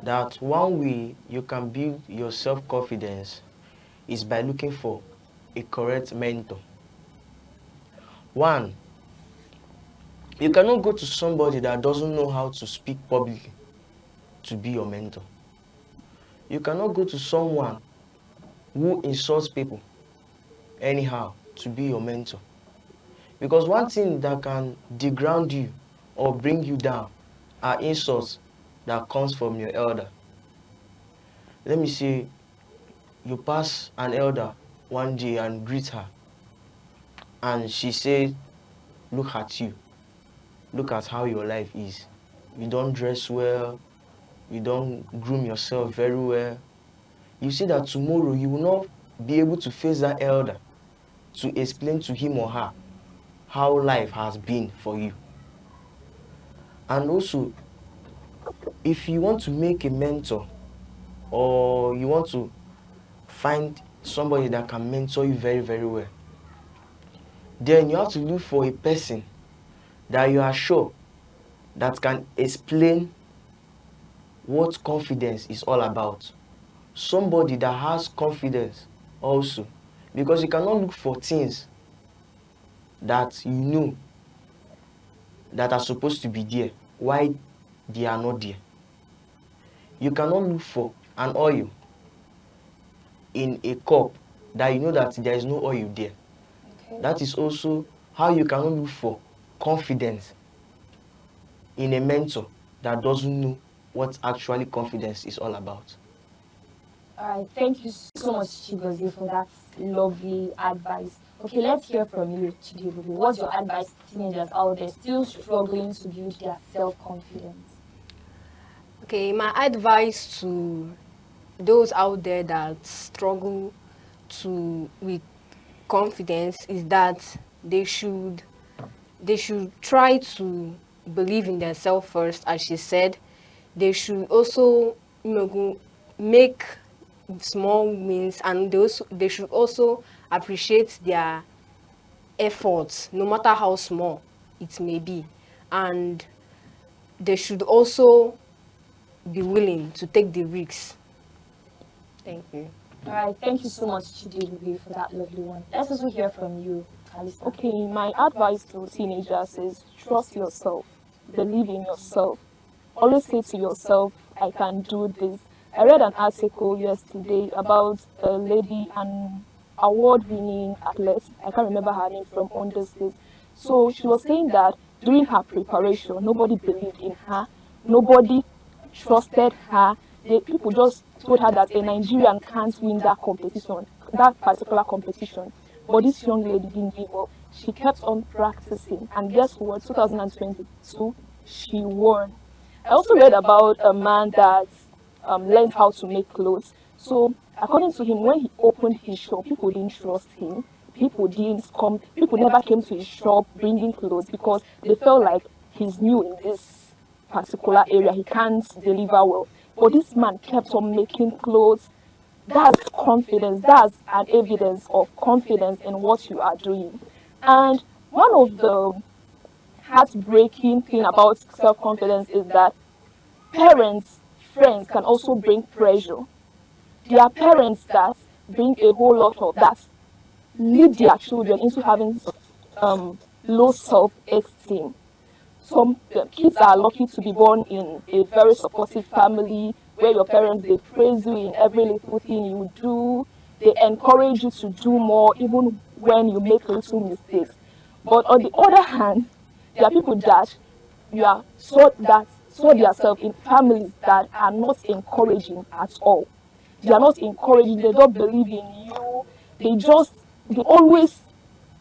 that one way you can build your self-confidence is by looking for a correct mentor. One, you cannot go to somebody that doesn't know how to speak publicly to be your mentor. You cannot go to someone who insults people anyhow to be your mentor. Because one thing that can deground you or bring you down are insults that comes from your elder. Let me say you pass an elder one day and greet her, and she says, look at you, look at how your life is. You don't dress well, you don't groom yourself very well. You see that tomorrow you will not be able to face that elder to explain to him or her how life has been for you. And also, if you want to make a mentor, or you want to find somebody that can mentor you very, very well, then you have to look for a person that you are sure that can explain what confidence is all about. Somebody that has confidence also, because you cannot look for things that you know that are supposed to be there why they are not there. You cannot look for an oil in a cup that you know that there is no oil there. Okay. That is also how you cannot look for confidence in a mentor that doesn't know what actually confidence is all about. All right, thank you so much, Chigozie, for that lovely advice. Okay, let's hear from you, Chidibubu. What's your advice to teenagers out there still struggling to build their self-confidence? Okay, my advice to those out there that struggle with confidence is that they should try to believe in themselves first, as she said. They should also, make small wins, and they should also appreciate their efforts, no matter how small it may be. And they should also be willing to take the risks. Thank you. All right, thank you so much, Chidibubu, for that lovely one. Let's also hear from you, Alisa. Okay, my advice to teenagers is trust yourself, believe in yourself. Always say to yourself, I can do this, I read an article yesterday about a lady, an award-winning athlete. I can't remember her name, from Ondo State. So she was saying that during her preparation, nobody believed in her. Nobody trusted her. People just told her that a Nigerian can't win that competition, that particular competition. But this young lady didn't give up. She kept on practicing. And guess what? 2022, she won. I also read about a man that learned how to make clothes. So according to him, when he opened his shop, people didn't trust him. People didn't come. People never came to his shop bringing clothes because they felt like he's new in this particular area. He can't deliver well. But this man kept on making clothes. That's confidence. That's an evidence of confidence in what you are doing. And one of the heartbreaking thing about self-confidence is that parents, friends can also bring pressure. There are parents that bring a whole lot of that, lead their children into having low self-esteem. Some kids are lucky to be born in a very supportive family where your parents, they praise you in every little thing you do. They encourage you to do more even when you make little mistakes. But on the other hand, there are people that saw themselves in families that are not encouraging at all. They are not encouraging, they don't believe in you. They always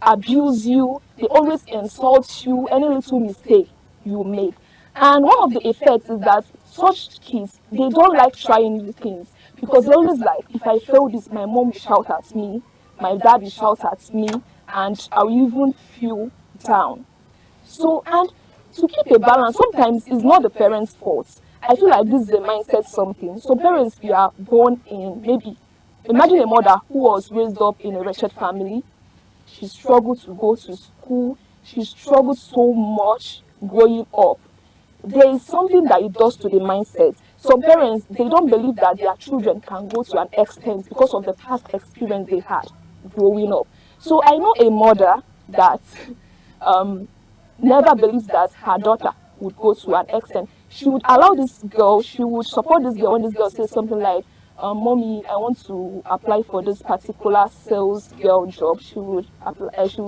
abuse you, they always insult you, any little mistake you make. And one of the effects is that such kids, they don't like trying new things because they always like, if I fail this, my mom will shout at me, my dad will shout at me, and I will even feel down. So, and to keep a balance, sometimes it's not the parents' fault. I feel like this is a mindset something. So parents, you are born in, maybe, imagine a mother who was raised up in a wretched family. She struggled to go to school. She struggled so much growing up. There is something that it does to the mindset. Some parents, they don't believe that their children can go to an extent because of the past experience they had growing up. So I know a mother that um, never believes that her daughter would go to an extent. She would allow this girl, she would support this girl when this girl says something like, mommy, I want to apply for this particular sales girl job. She would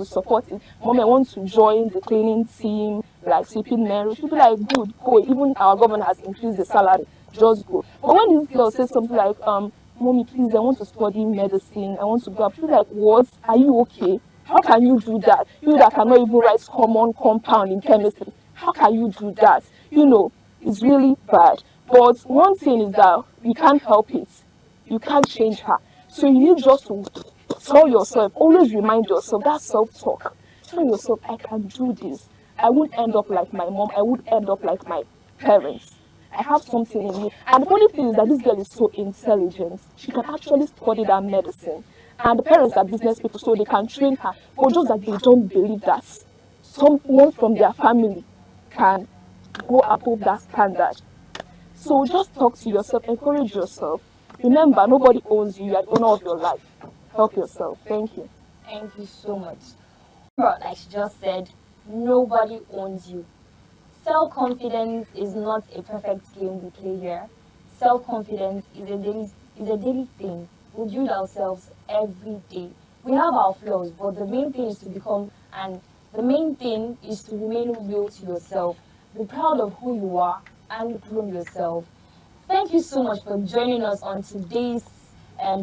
support it. Mommy, I want to join the cleaning team, like sweeping Mary. She'd be like, good, go. Even our government has increased the salary. Just go. But when this girl says something like, mommy, please, I want to study medicine. I want to go up. She'd be like, what? Are you okay? How can you do that? You that cannot even write common compound in chemistry. How can you do that? You know, it's really bad. But one thing is that you can't help it. You can't change her. So you need just to tell yourself, always remind yourself, that self-talk. Tell yourself, I can do this. I won't end up like my mom. I won't end up like my parents. I have something in me. And the funny thing is that this girl is so intelligent. She can actually study that medicine. And the parents are business people, so they can train her. But just that they don't believe that someone from their family can go above that standard. So just talk to yourself, encourage yourself. Remember, nobody owns you. You are the owner of your life. Help yourself. Thank you. Thank you so much. Remember, like she just said, nobody owns you. Self-confidence is not a perfect game we play here. Self-confidence is a daily thing. We build ourselves every day. We have our flaws, but the main thing is to become, and the main thing is to remain real to yourself. Be proud of who you are and groom yourself. Thank you so much for joining us on today's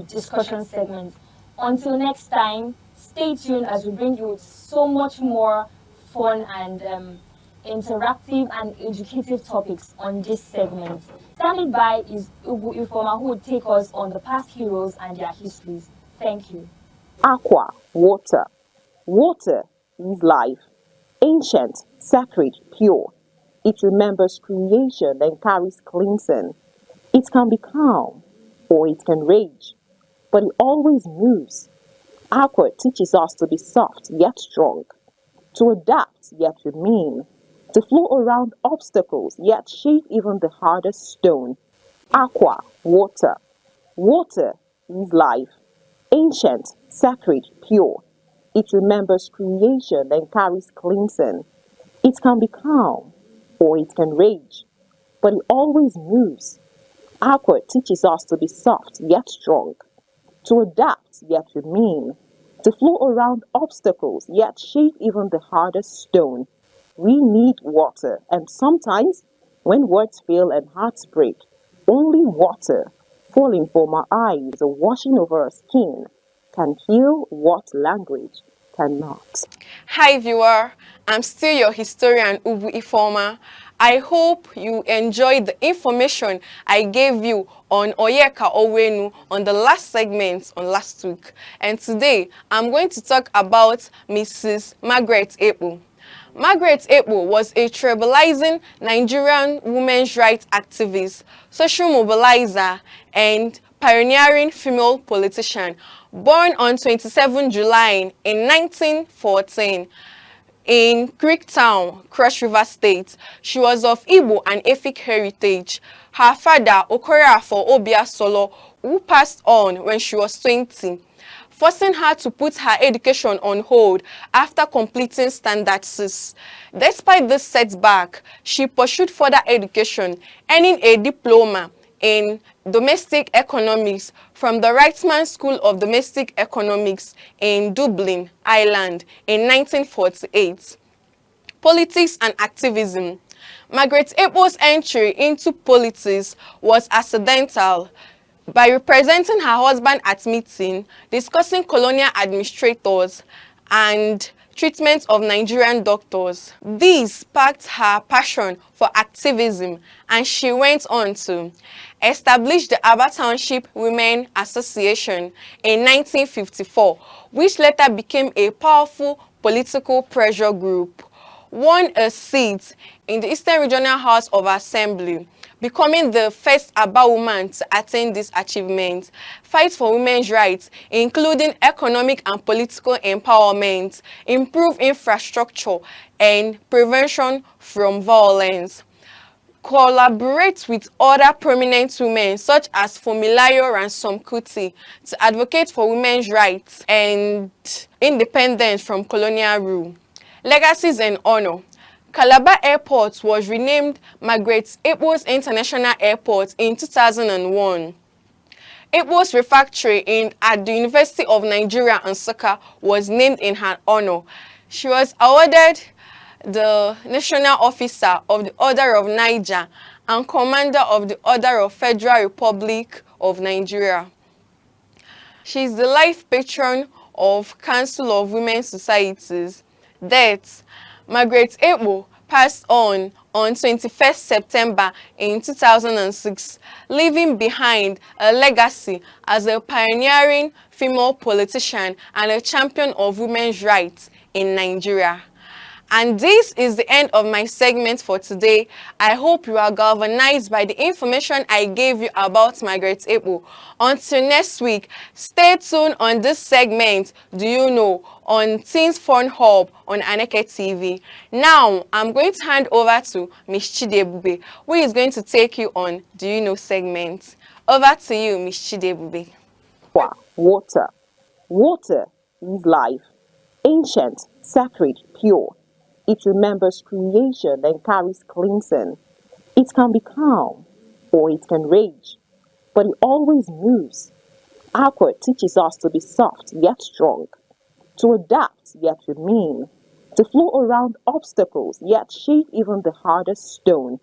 discussion segment. Until next time, stay tuned as we bring you so much more fun and interactive and educative topics on this segment. Standing by is Ugu Ifoma, who will take us on the past heroes and their histories. Thank you. Aqua, water. Water is life. Ancient, sacred, pure. It remembers creation and carries cleansing. It can be calm or it can rage, but it always moves. Aqua teaches us to be soft yet strong, to adapt yet remain, to flow around obstacles yet shape even the hardest stone. Aqua, water. Water is life. Ancient, sacred, pure. It remembers creation and carries cleansing. It can be calm or it can rage, but it always moves. Aqua teaches us to be soft yet strong, to adapt yet remain, to flow around obstacles yet shape even the hardest stone. We need water, and sometimes, when words fail and hearts break, only water, falling from our eyes or washing over our skin, can heal what language cannot. Hi viewer, I'm still your historian Ubu Ifoma. I hope you enjoyed the information I gave you on Oyeka Owenu on the last segment on last week. And today, I'm going to talk about Mrs. Margaret Ekpo. Margaret Ekpo was a trailblazing Nigerian women's rights activist, social mobilizer, and pioneering female politician, born on 27 July in 1914 in Creektown, Cross River State. She was of Igbo and Efik heritage. Her father, Okorafor Obia Solo, who passed on when she was 20, forcing her to put her education on hold after completing Standard 6. Despite this setback, she pursued further education, earning a diploma in domestic economics from the Wrightman School of Domestic Economics in Dublin, Ireland in 1948. Politics and activism. Margaret Ekpo's entry into politics was accidental. By representing her husband at meeting, discussing colonial administrators and treatment of Nigerian doctors. This sparked her passion for activism, and she went on to establish the Aba Township Women Association in 1954, which later became a powerful political pressure group, won a seat in the Eastern Regional House of Assembly, becoming the first Aba woman to attain this achievement. Fight for women's rights, including economic and political empowerment, improve infrastructure, and prevention from violence. Collaborate with other prominent women such as Funmilayo Ransom Kuti to advocate for women's rights and independence from colonial rule. Legacies and honor. Calabar Airport was renamed Margaret Ekpo's International Airport in 2001. Ekpo's refectory at the University of Nigeria, Nsukka, was named in her honor. She was awarded the National Officer of the Order of Niger and Commander of the Order of Federal Republic of Nigeria. She is the life patron of Council of Women Societies. Death. Margaret Ekpo passed on 21st September in 2006, leaving behind a legacy as a pioneering female politician and a champion of women's rights in Nigeria. And this is the end of my segment for today. I hope you are galvanized by the information I gave you about Margaret Ekpo. Until next week, stay tuned on this segment, Do You Know, on Teens Fun Hub on Aneke TV. Now, I'm going to hand over to Ms. Chidebube, who is going to take you on Do You Know segment. Over to you, Ms. Chidebube. Water. Water is life. Ancient, sacred, pure. It remembers creation and carries cleansing. It can be calm or it can rage, but it always moves. Aqua teaches us to be soft yet strong, to adapt yet remain, to flow around obstacles yet shape even the hardest stone.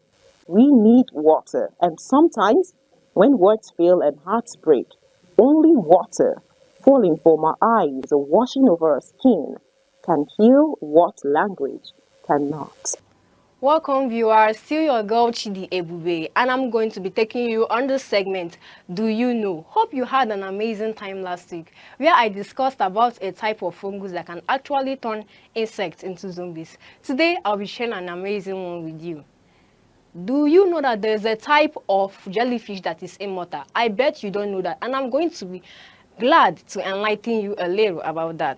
We need water, and sometimes, when words fail and hearts break, only water, falling from our eyes or washing over our skin, can heal what language cannot. Welcome viewers, still your girl Chidi Ebube, and I'm going to be taking you on this segment, Do You Know? Hope you had an amazing time last week, where I discussed about a type of fungus that can actually turn insects into zombies. Today, I'll be sharing an amazing one with you. Do you know that there's a type of jellyfish that is immortal? I bet you don't know that, and I'm going to be glad to enlighten you a little about that.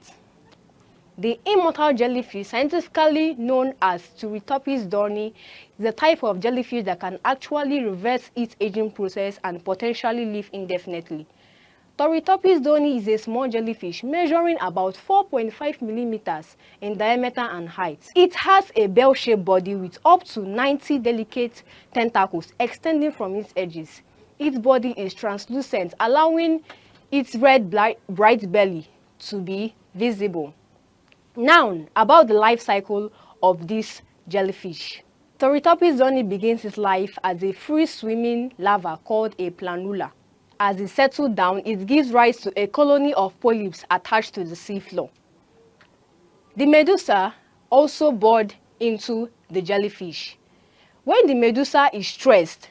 The immortal jellyfish, scientifically known as Turritopis dorni, is a type of jellyfish that can actually reverse its aging process and potentially live indefinitely. Turritopis dorni is a small jellyfish measuring about 4.5 millimeters in diameter and height. It has a bell-shaped body with up to 90 delicate tentacles extending from its edges. its body is translucent, allowing its red bright belly to be visible. Now, about the life cycle of this jellyfish. Turritopis journey begins its life as a free-swimming larva called a planula. As it settles down, it gives rise to a colony of polyps attached to the seafloor. The medusa also bored into the jellyfish. When the medusa is stressed,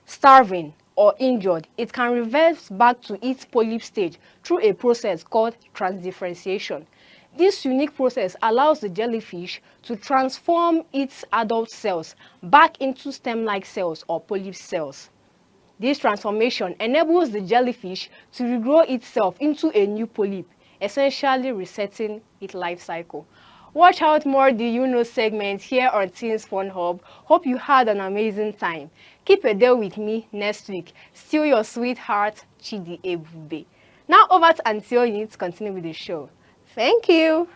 starving, or injured, it can revert back to its polyp stage through a process called transdifferentiation. This unique process allows the jellyfish to transform its adult cells back into stem-like cells or polyp cells. This transformation enables the jellyfish to regrow itself into a new polyp, essentially resetting its life cycle. Watch out more Do You Know segment here on Teens Fun Hub. Hope you had an amazing time. Keep a day with me next week. Still your sweetheart, Chidi Ebube. Now over to Auntie Oyin to continue with the show. Thank you.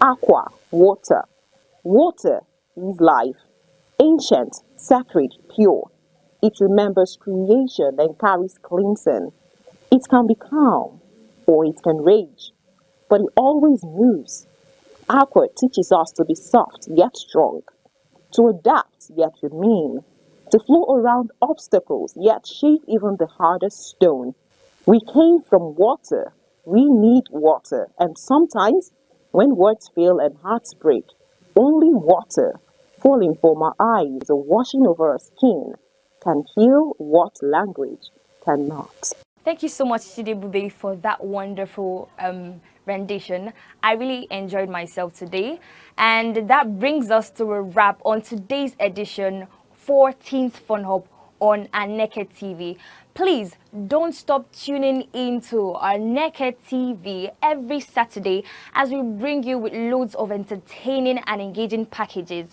Aqua, water. Water is life. Ancient, sacred, pure. It remembers creation and carries cleansing. It can be calm or it can rage, but it always moves. Aqua teaches us to be soft yet strong, to adapt yet remain, to flow around obstacles yet shape even the hardest stone. We came from water. We need water, and sometimes when words fail and hearts break, only water falling from our eyes or washing over our skin can heal what language cannot. Thank you so much, Chidebube, for that wonderful rendition. I really enjoyed myself today. And that brings us to a wrap on today's edition 14th Fun Hub on Aneke TV. Please don't stop tuning into Aneke TV every Saturday as we bring you with loads of entertaining and engaging packages.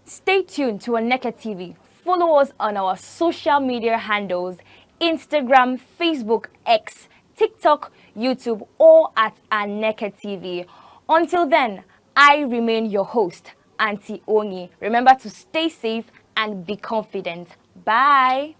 Stay tuned to Aneke TV. Follow us on our social media handles: Instagram, Facebook, X, TikTok, YouTube, or at Aneke TV. Until then, I remain your host, Auntie Onyi. Remember to stay safe and be confident. Bye.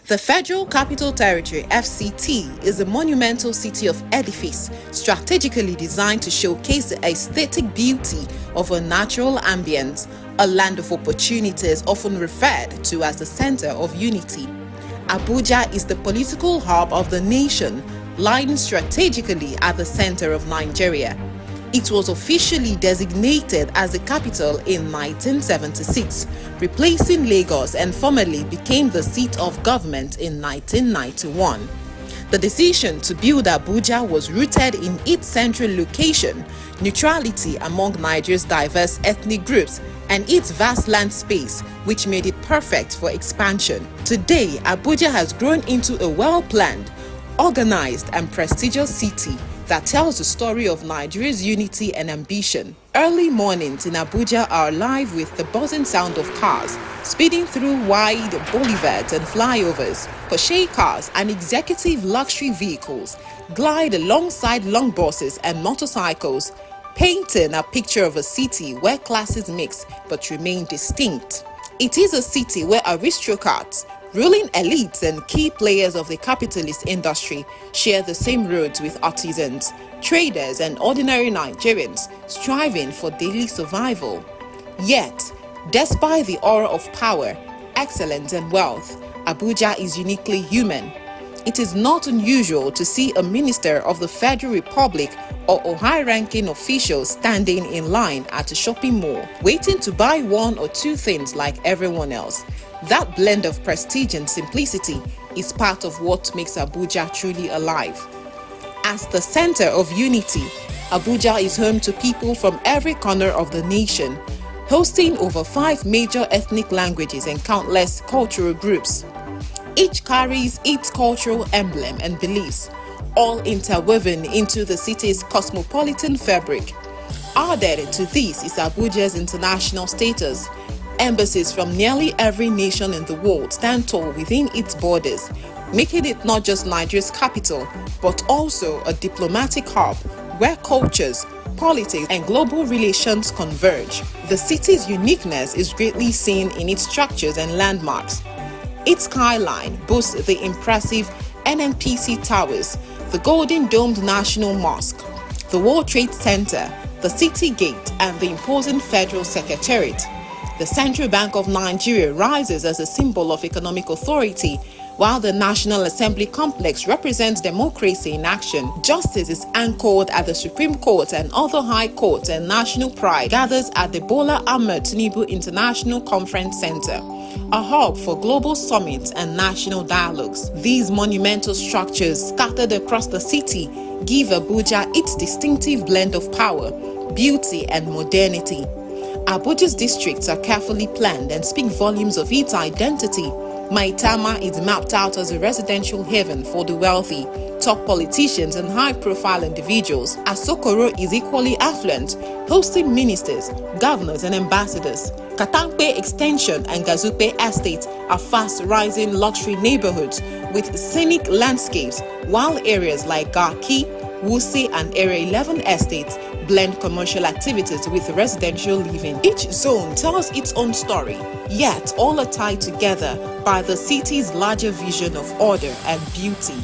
The Federal Capital Territory, FCT, is a monumental city of edifice strategically designed to showcase the aesthetic beauty of a natural ambience, a land of opportunities often referred to as the center of unity. Abuja is the political hub of the nation, lying strategically at the center of Nigeria. It was officially designated as the capital in 1976, replacing Lagos, and formally became the seat of government in 1991. The decision to build Abuja was rooted in its central location, neutrality among Nigeria's diverse ethnic groups, and its vast land space, which made it perfect for expansion. Today, Abuja has grown into a well-planned, organized, and prestigious city that tells the story of Nigeria's unity and ambition. Early mornings in Abuja are alive with the buzzing sound of cars speeding through wide boulevards and flyovers. Porsche cars and executive luxury vehicles glide alongside long buses and motorcycles, painting a picture of a city where classes mix but remain distinct. It is a city where aristocrats, ruling elites, and key players of the capitalist industry share the same roads with artisans, traders, and ordinary Nigerians striving for daily survival. Yet, despite the aura of power, excellence, and wealth, Abuja is uniquely human. It is not unusual to see a minister of the Federal Republic or a high-ranking official standing in line at a shopping mall, waiting to buy one or two things like everyone else. That blend of prestige and simplicity is part of what makes Abuja truly alive. As the center of unity, Abuja is home to people from every corner of the nation, hosting over 5 major ethnic languages and countless cultural groups. Each carries its cultural emblem and beliefs, all interwoven into the city's cosmopolitan fabric. Added to this is Abuja's international status. Embassies from nearly every nation in the world stand tall within its borders, making it not just Nigeria's capital, but also a diplomatic hub where cultures, politics, and global relations converge. The city's uniqueness is greatly seen in its structures and landmarks. Its skyline boasts the impressive NNPC Towers, the Golden Domed National Mosque, the World Trade Center, the City Gate, and the imposing Federal Secretariat. The Central Bank of Nigeria rises as a symbol of economic authority, while the National Assembly complex represents democracy in action. Justice is anchored at the Supreme Court, and other high courts and national pride gathers at the Bola Ahmed Tinubu International Conference Center, a hub for global summits and national dialogues. These monumental structures scattered across the city give Abuja its distinctive blend of power, beauty, and modernity. Abuja's districts are carefully planned and speak volumes of its identity. Maitama is mapped out as a residential haven for the wealthy, top politicians, and high-profile individuals. Asokoro is equally affluent, hosting ministers, governors, and ambassadors. Katampe Extension and Gazupe Estate are fast-rising luxury neighborhoods with scenic landscapes, while areas like Garki, Wuse, and Area 11 estates blend commercial activities with residential living. Each zone tells its own story, yet all are tied together by the city's larger vision of order and beauty.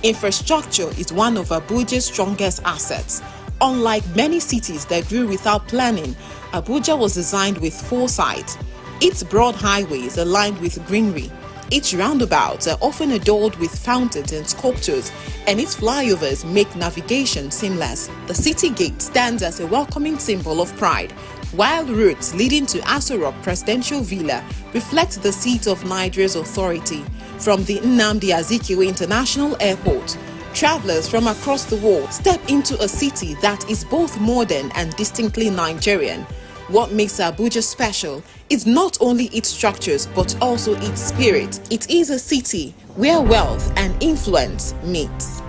Infrastructure is one of Abuja's strongest assets. Unlike many cities that grew without planning, Abuja was designed with foresight. Its broad highways are lined with greenery. Its roundabouts are often adorned with fountains and sculptures, and its flyovers make navigation seamless. The city gate stands as a welcoming symbol of pride, while routes leading to Aso Rock Presidential Villa reflect the seat of Nigeria's authority. From the Nnamdi Azikiwe International Airport, travelers from across the world step into a city that is both modern and distinctly Nigerian. What makes Abuja special is not only its structures but also its spirit. It is a city where wealth and influence meets.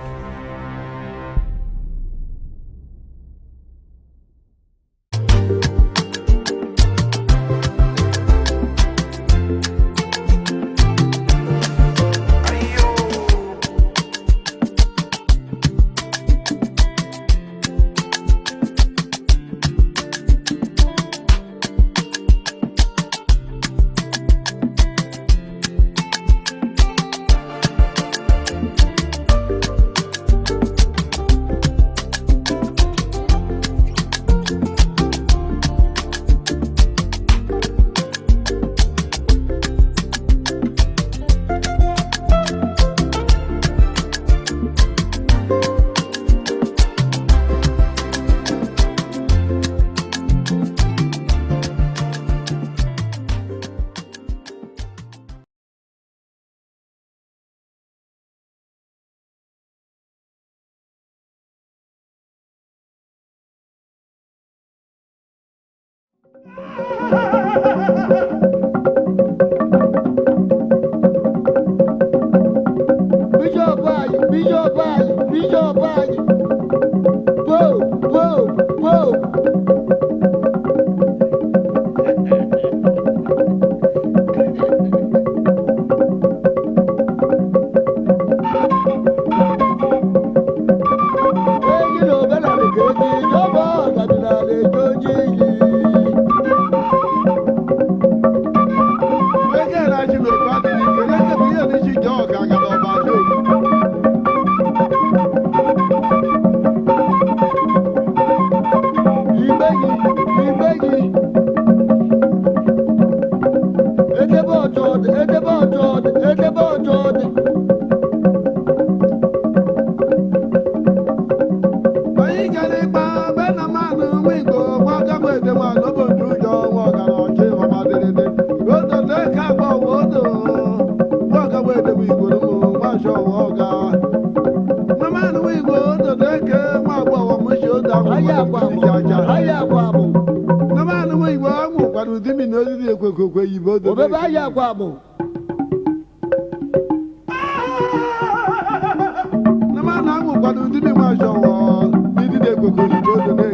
kwado dini ma showo didi de kokoli go to de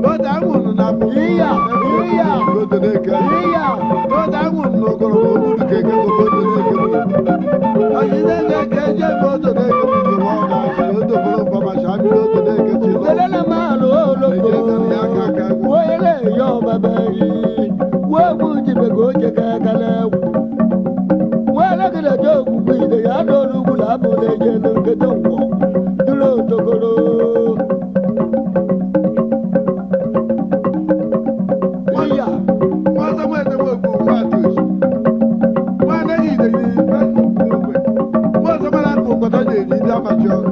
but I won na bo iya go to de ke iya but I won no go mo bu ke ke go to de ke ayi de ke je go to de ke mi go ga go to bo pa ma sha mi go to de ke ti lo de na ma lo lo ko ya ka ka wo ele yo baba yi wo bu ji be go je ka ka le wala gida jogu gwide ya dolu gula bule jenu keto wo dulo tokoro iya mata mwete mweku matush wana gide ni mweku mweku mata mwana kukota jeni dama choro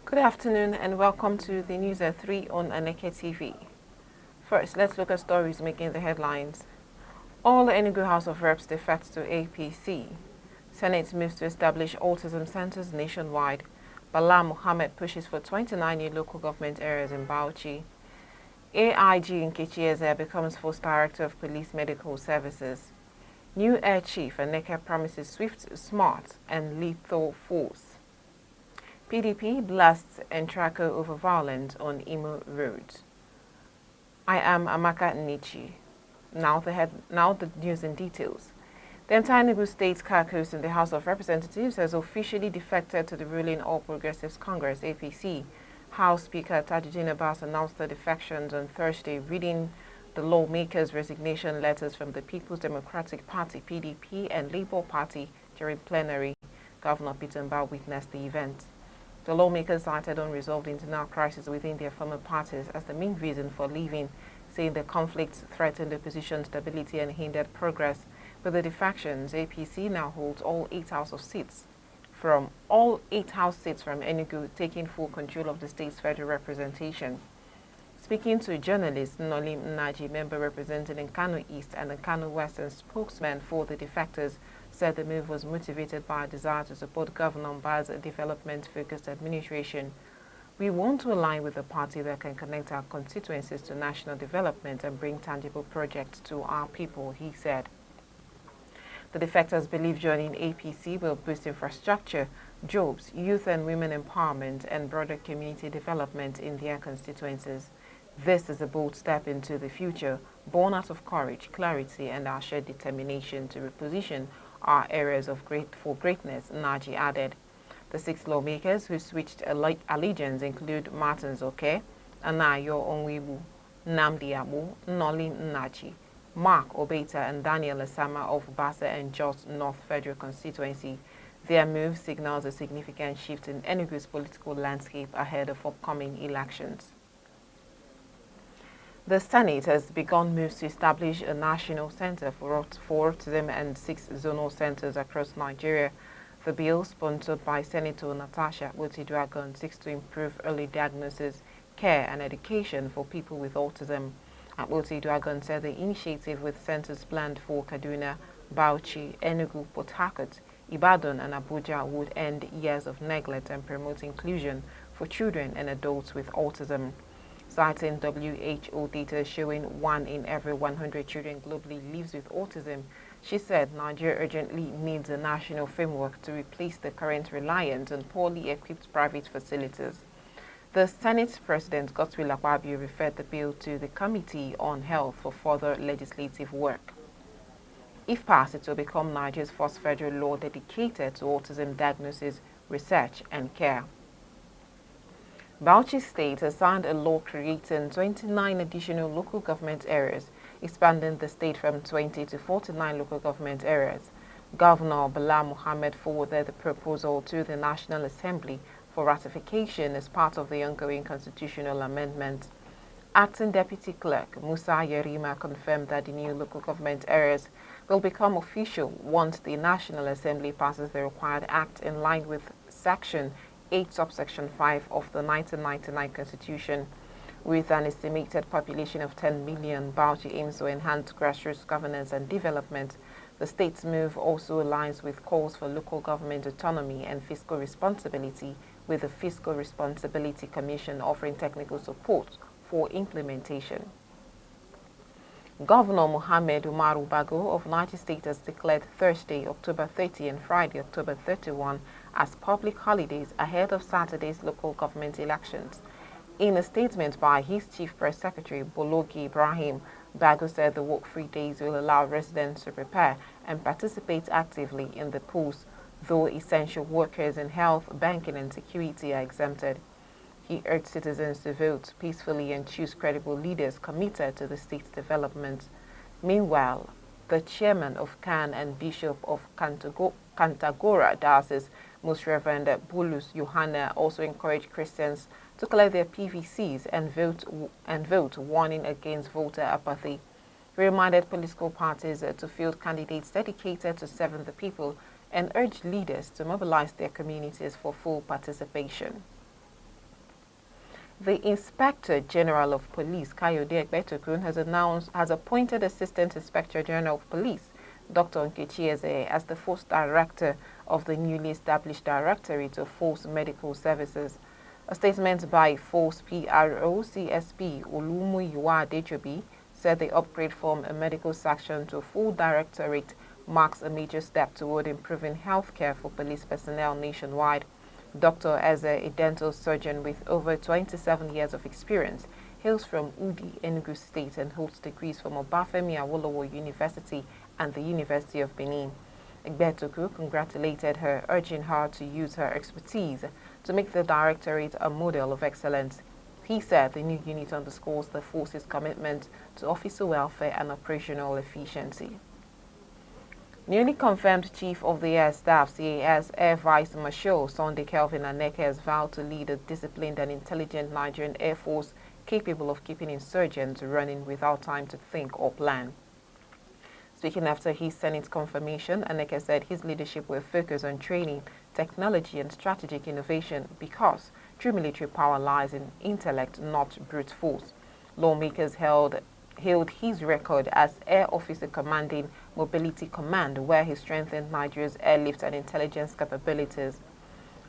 Good afternoon and welcome to the News at 3 on Aneke TV. First, let's look at stories making the headlines. All the Enugu House of Reps defect to APC. Senate moves to establish autism centers nationwide. Bala Mohammed pushes for 29 new local government areas in Bauchi. AIG Nkechi Eze becomes first director of police medical services. New Air Chief Aneke promises swift, smart and lethal force. PDP blasts Entraco over violence on Imo Road. I am Amaka Nichi. Now the news in details. The entire Enugu State caucus in the House of Representatives has officially defected to the ruling All Progressives Congress (APC). House Speaker Tajuddin Abbas announced the defections on Thursday, reading the lawmakers' resignation letters from the People's Democratic Party (PDP) and Labour Party during plenary. Governor Peter Mbah witnessed the event. The lawmakers cited unresolved internal crisis within their former parties as the main reason for leaving, saying the conflicts threatened opposition stability and hindered progress. With the defections, APC now holds all 8 House seats from Enugu, taking full control of the state's federal representation. Speaking to journalists, Nolim Naji, member representing Nkano East and Nkano West and spokesman for the defectors, said the move was motivated by a desire to support Governor Mbah's development-focused administration. We want to align with a party that can connect our constituencies to national development and bring tangible projects to our people, he said. The defectors believe joining APC will boost infrastructure, jobs, youth and women empowerment, and broader community development in their constituencies. This is a bold step into the future, born out of courage, clarity, and our shared determination to reposition our areas of greatness, Naji added. The 6 lawmakers who switched allegiance include Martin Zoke, Anayo Onwiwu, Namdi Abu, Nolin Naji, Mark Obeta, and Daniel Asama of Basa and Jos North Federal Constituency. Their move signals a significant shift in Enugu's political landscape ahead of upcoming elections. The Senate has begun moves to establish a national center for autism and 6 zonal centers across Nigeria. The bill, sponsored by Senator Natasha Wotidragon, seeks to improve early diagnosis, care and education for people with autism. Wotidragon said the initiative, with centers planned for Kaduna, Bauchi, Enugu, Port Harcourt, Ibadan and Abuja, would end years of neglect and promote inclusion for children and adults with autism. Citing WHO data showing 1 in every 100 children globally lives with autism, she said Nigeria urgently needs a national framework to replace the current reliance on poorly equipped private facilities. The Senate President Godswill Akpabio referred the bill to the Committee on Health for further legislative work. If passed, it will become Nigeria's first federal law dedicated to autism diagnosis, research and care. Bauchi State has signed a law creating 29 additional local government areas, expanding the state from 20 to 49 local government areas. Governor Bala Mohammed forwarded the proposal to the National Assembly for ratification as part of the ongoing constitutional amendment. Acting Deputy Clerk Musa Yerima confirmed that the new local government areas will become official once the National Assembly passes the required act in line with Section 8, Subsection 5 of the 1999 Constitution. With an estimated population of 10 million, Bauchi aims to enhance grassroots governance and development. The state's move also aligns with calls for local government autonomy and fiscal responsibility, with the Fiscal Responsibility Commission offering technical support for implementation. Governor Mohammed Umaru Bago of Niger State has declared Thursday, October 30 and Friday, October 31 as public holidays ahead of Saturday's local government elections. In a statement by his Chief Press Secretary, Bologi Ibrahim, Bago said the work-free days will allow residents to prepare and participate actively in the polls, though essential workers in health, banking and security are exempted. He urged citizens to vote peacefully and choose credible leaders committed to the state's development. Meanwhile, the chairman of CAN and Bishop of Cantagora Diocese, Most Reverend Bulus Yohana, also encouraged Christians to collect their PVCs and vote, warning against voter apathy. He reminded political parties to field candidates dedicated to serving the people and urged leaders to mobilize their communities for full participation. The Inspector General of Police, Kayode Egbetokun, has appointed Assistant Inspector General of Police, Dr. Aneke Eze, as the first director of the newly established Directorate of Force Medical Services. A statement by Force PRO CSP Olumuyiwa Adejobi said the upgrade from a medical section to a full directorate marks a major step toward improving healthcare for police personnel nationwide. Dr. Eze, a dental surgeon with over 27 years of experience, hails from Udi, Enugu State, and holds degrees from Obafemi Awolowo University and the University of Benin. Egbetoku congratulated her, urging her to use her expertise to make the Directorate a model of excellence. He said the new unit underscores the force's commitment to officer welfare and operational efficiency. Newly confirmed Chief of the Air Staff, CAS Air Vice Marshal Sunday Kelvin Aneke has vowed to lead a disciplined and intelligent Nigerian Air Force capable of keeping insurgents running without time to think or plan. Speaking after his Senate confirmation, Aneke said his leadership will focus on training, technology and strategic innovation because true military power lies in intellect, not brute force. Lawmakers hailed his record as Air Officer commanding Mobility Command, where he strengthened Nigeria's airlift and intelligence capabilities.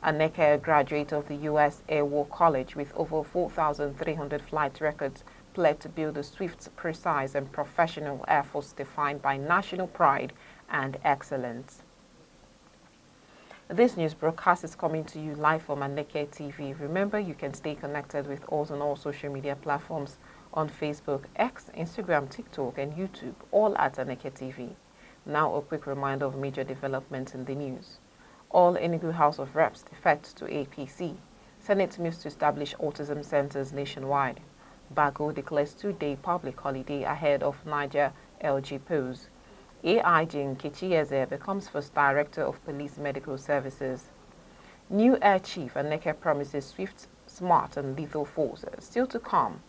Aneke, a graduate of the U.S. Air War College with over 4,300 flight records, pledged to build a swift, precise and professional air force defined by national pride and excellence. This news broadcast is coming to you live from Aneke TV. Remember, you can stay connected with us on all social media platforms on Facebook, X, Instagram, TikTok, and YouTube, all at Aneke TV. Now, a quick reminder of major developments in the news. All Enugu House of Reps defect to APC. Senate moves to establish autism centers nationwide. Bago declares 2-day public holiday ahead of Niger LG polls. AIG Aneke Eze becomes first director of police medical services. New Air Chief Aneke promises swift, smart and lethal force. Still to come.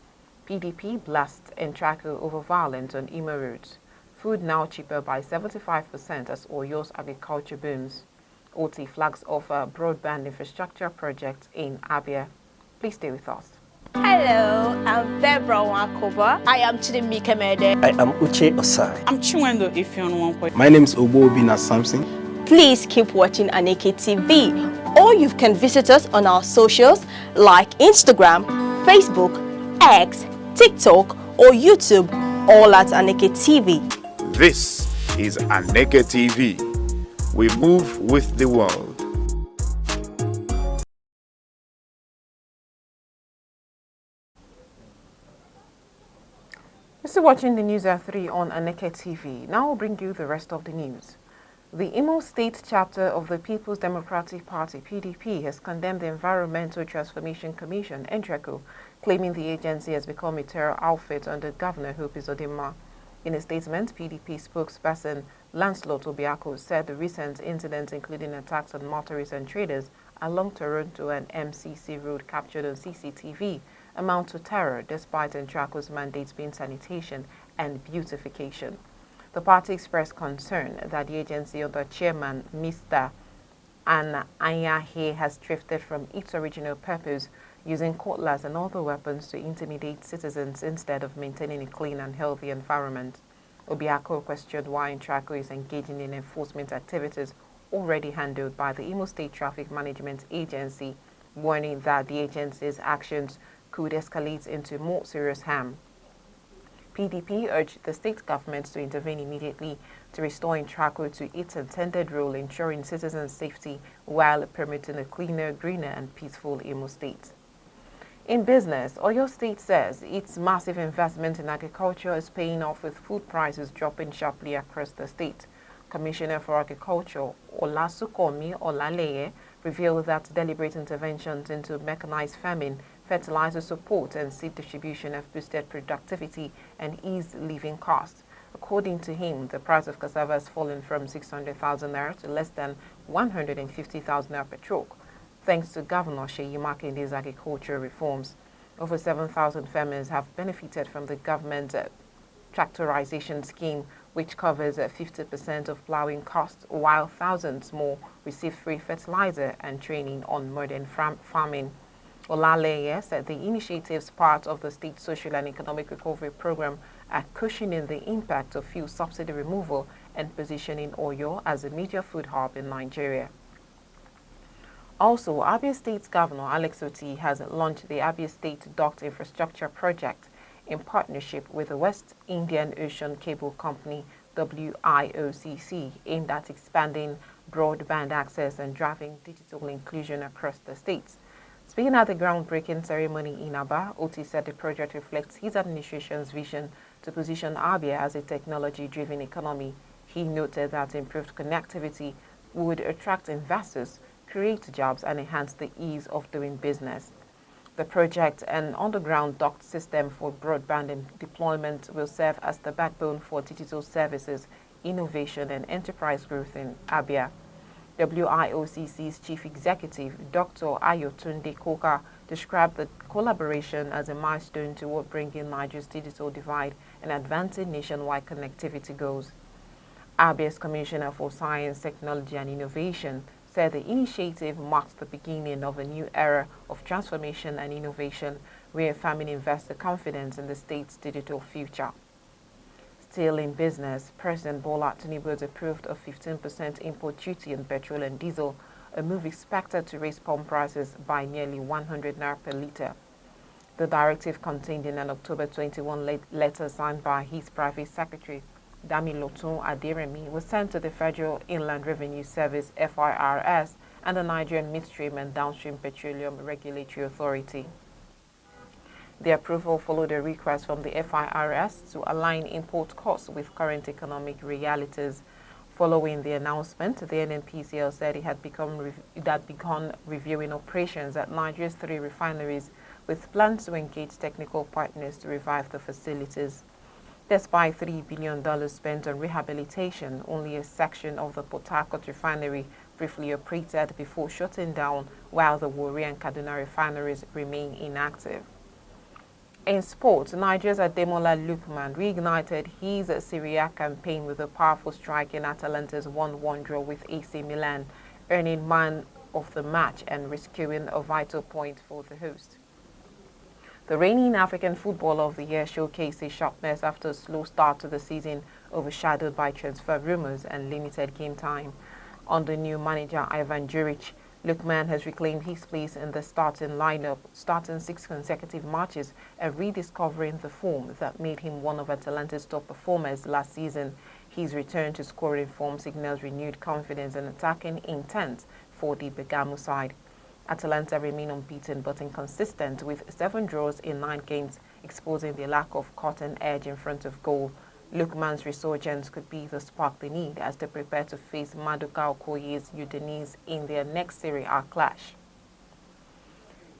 PDP blasts Entraco over violence on Imo roads. Food now cheaper by 75% as Oyo's agriculture booms. OT flags off a broadband infrastructure project in Abia. Please stay with us. Hello, I'm Bebra Wakoba. I am Chidimike Mede. I am Uche Osai. I'm Chiwendo Ifeonwankwe. My name is Obobina Samson. Please keep watching Aneke TV, or you can visit us on our socials like Instagram, Facebook, X, TikTok, or YouTube, all at Aneke TV. This is Aneke TV. We move with the world. You're still watching the News at 3 on Aneke TV. Now we'll bring you the rest of the news. The Imo State chapter of the People's Democratic Party, PDP, has condemned the Environmental Transformation Commission, ENTRECO, claiming the agency has become a terror outfit under Governor Hope Uzodinma. In a statement, PDP spokesperson Lancelot Obiako said the recent incidents, including attacks on motorists and traders along Toronto and MCC Road captured on CCTV, amount to terror despite Ntraco's mandates being sanitation and beautification. The party expressed concern that the agency under chairman Mr. Aneke has drifted from its original purpose, using cutlass and other weapons to intimidate citizens instead of maintaining a clean and healthy environment. Obiako questioned why Ntraco is engaging in enforcement activities already handled by the Imo State Traffic Management Agency, warning that the agency's actions could escalate into more serious harm. PDP urged the state government to intervene immediately to restore Ntraco to its intended role, ensuring citizens' safety while promoting a cleaner, greener and peaceful Imo State. In business, Oyo State says its massive investment in agriculture is paying off, with food prices dropping sharply across the state. Commissioner for Agriculture Olasukomi Olaleye revealed that deliberate interventions into mechanized farming, fertilizer support and seed distribution have boosted productivity and eased living costs. According to him, the price of cassava has fallen from 600,000 naira to less than 150,000 naira per truck, thanks to Governor Seyi Makinde's agricultural reforms. Over 7,000 farmers have benefited from the government tractorization scheme, which covers 50% of plowing costs, while thousands more receive free fertilizer and training on modern farming. Olaleye said the initiatives, part of the state social and economic recovery program, are cushioning the impact of fuel subsidy removal and positioning Oyo as a major food hub in Nigeria. Also, Abia State Governor Alex Oti has launched the Abia State Duct Infrastructure Project in partnership with the West Indian Ocean Cable Company, WIOCC, aimed at expanding broadband access and driving digital inclusion across the states. Speaking at the groundbreaking ceremony in Aba, Oti said the project reflects his administration's vision to position Abia as a technology-driven economy. He noted that improved connectivity would attract investors, create jobs, and enhance the ease of doing business. The project, an underground duct system for broadband deployment, will serve as the backbone for digital services, innovation, and enterprise growth in Abia. WIOCC's chief executive, Dr. Ayotunde Koka, described the collaboration as a milestone toward bringing Nigeria's digital divide and advancing nationwide connectivity goals. Abia's Commissioner for Science, Technology and Innovation said the initiative marks the beginning of a new era of transformation and innovation, reaffirming investor confidence in the state's digital future. Still in business, President Bola Tinubu has approved a 15% import duty on petrol and diesel, a move expected to raise pump prices by nearly 100 naira per litre. The directive, contained in an October 21 letter signed by his private secretary, Damilotun Aderemi, was sent to the Federal Inland Revenue Service (FIRS) and the Nigerian Midstream and Downstream Petroleum Regulatory Authority. The approval followed a request from the FIRS to align import costs with current economic realities. Following the announcement, the NNPCL said it had begun reviewing operations at Nigeria's 3 refineries, with plans to engage technical partners to revive the facilities. Despite $3 billion spent on rehabilitation, only a section of the Port Harcourt refinery briefly operated before shutting down, while the Warri and Kaduna refineries remain inactive. In sports, Nigeria's Ademola Lookman reignited his Serie A campaign with a powerful strike in Atalanta's 1-1 draw with AC Milan, earning man of the match and rescuing a vital point for the host. The reigning African Footballer of the Year showcased his sharpness after a slow start to the season, overshadowed by transfer rumors and limited game time. Under new manager Ivan Juric, Lookman has reclaimed his place in the starting lineup, starting 6 consecutive matches and rediscovering the form that made him one of Atalanta's top performers last season. His return to scoring form signals renewed confidence and attacking intent for the Bergamo side. Atalanta remain unbeaten but inconsistent, with 7 draws in 9 games, exposing the lack of cutting edge in front of goal. Lookman's resurgence could be the spark they need as they prepare to face Maduka Okoye's Udinese in their next Serie A clash.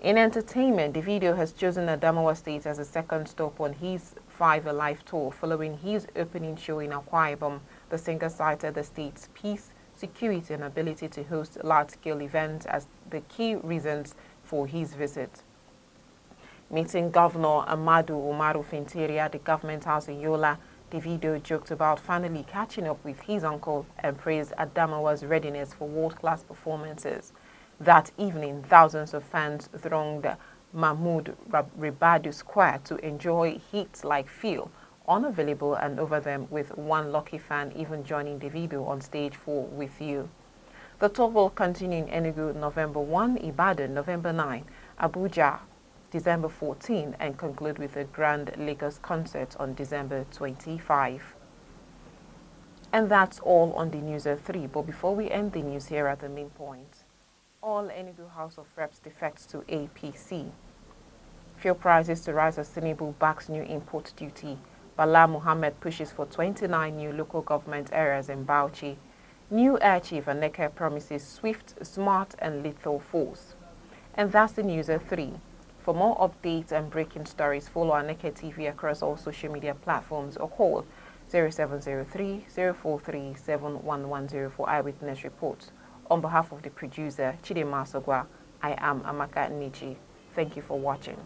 In entertainment, Davido has chosen Adamawa State as a second stop on his 5 Alive tour following his opening show in Akwa Ibom The singer cited the state's peace, security and ability to host large-scale events as the key reasons for his visit. Meeting Governor Amadu Umaru Fintiria at the government house in Yola, Davido joked about finally catching up with his uncle and praised Adamawa's readiness for world-class performances. That evening, thousands of fans thronged Mahmoud Ribadu Square to enjoy hits like Feel, Unavailable and Over Them, with one lucky fan even joining Davido on stage for With You. The tour will continue in Enugu November 1, Ibadan November 9, Abuja December 14, and conclude with a grand Lagos concert on December 25. And that's all on the News at 3. But before we end the news, here are the main points. All Enugu House of Reps defects to APC. Fuel prices to rise as Tinubu backs new import duty. Bala Muhammad pushes for 29 new local government areas in Bauchi. New Air Chief Aneke promises swift, smart and lethal force. And that's the News at 3. For more updates and breaking stories, follow Aneke TV across all social media platforms or call 0703-043-7110 for eyewitness reports. On behalf of the producer, Chidema Sogwa, I am Amaka Niji. Thank you for watching.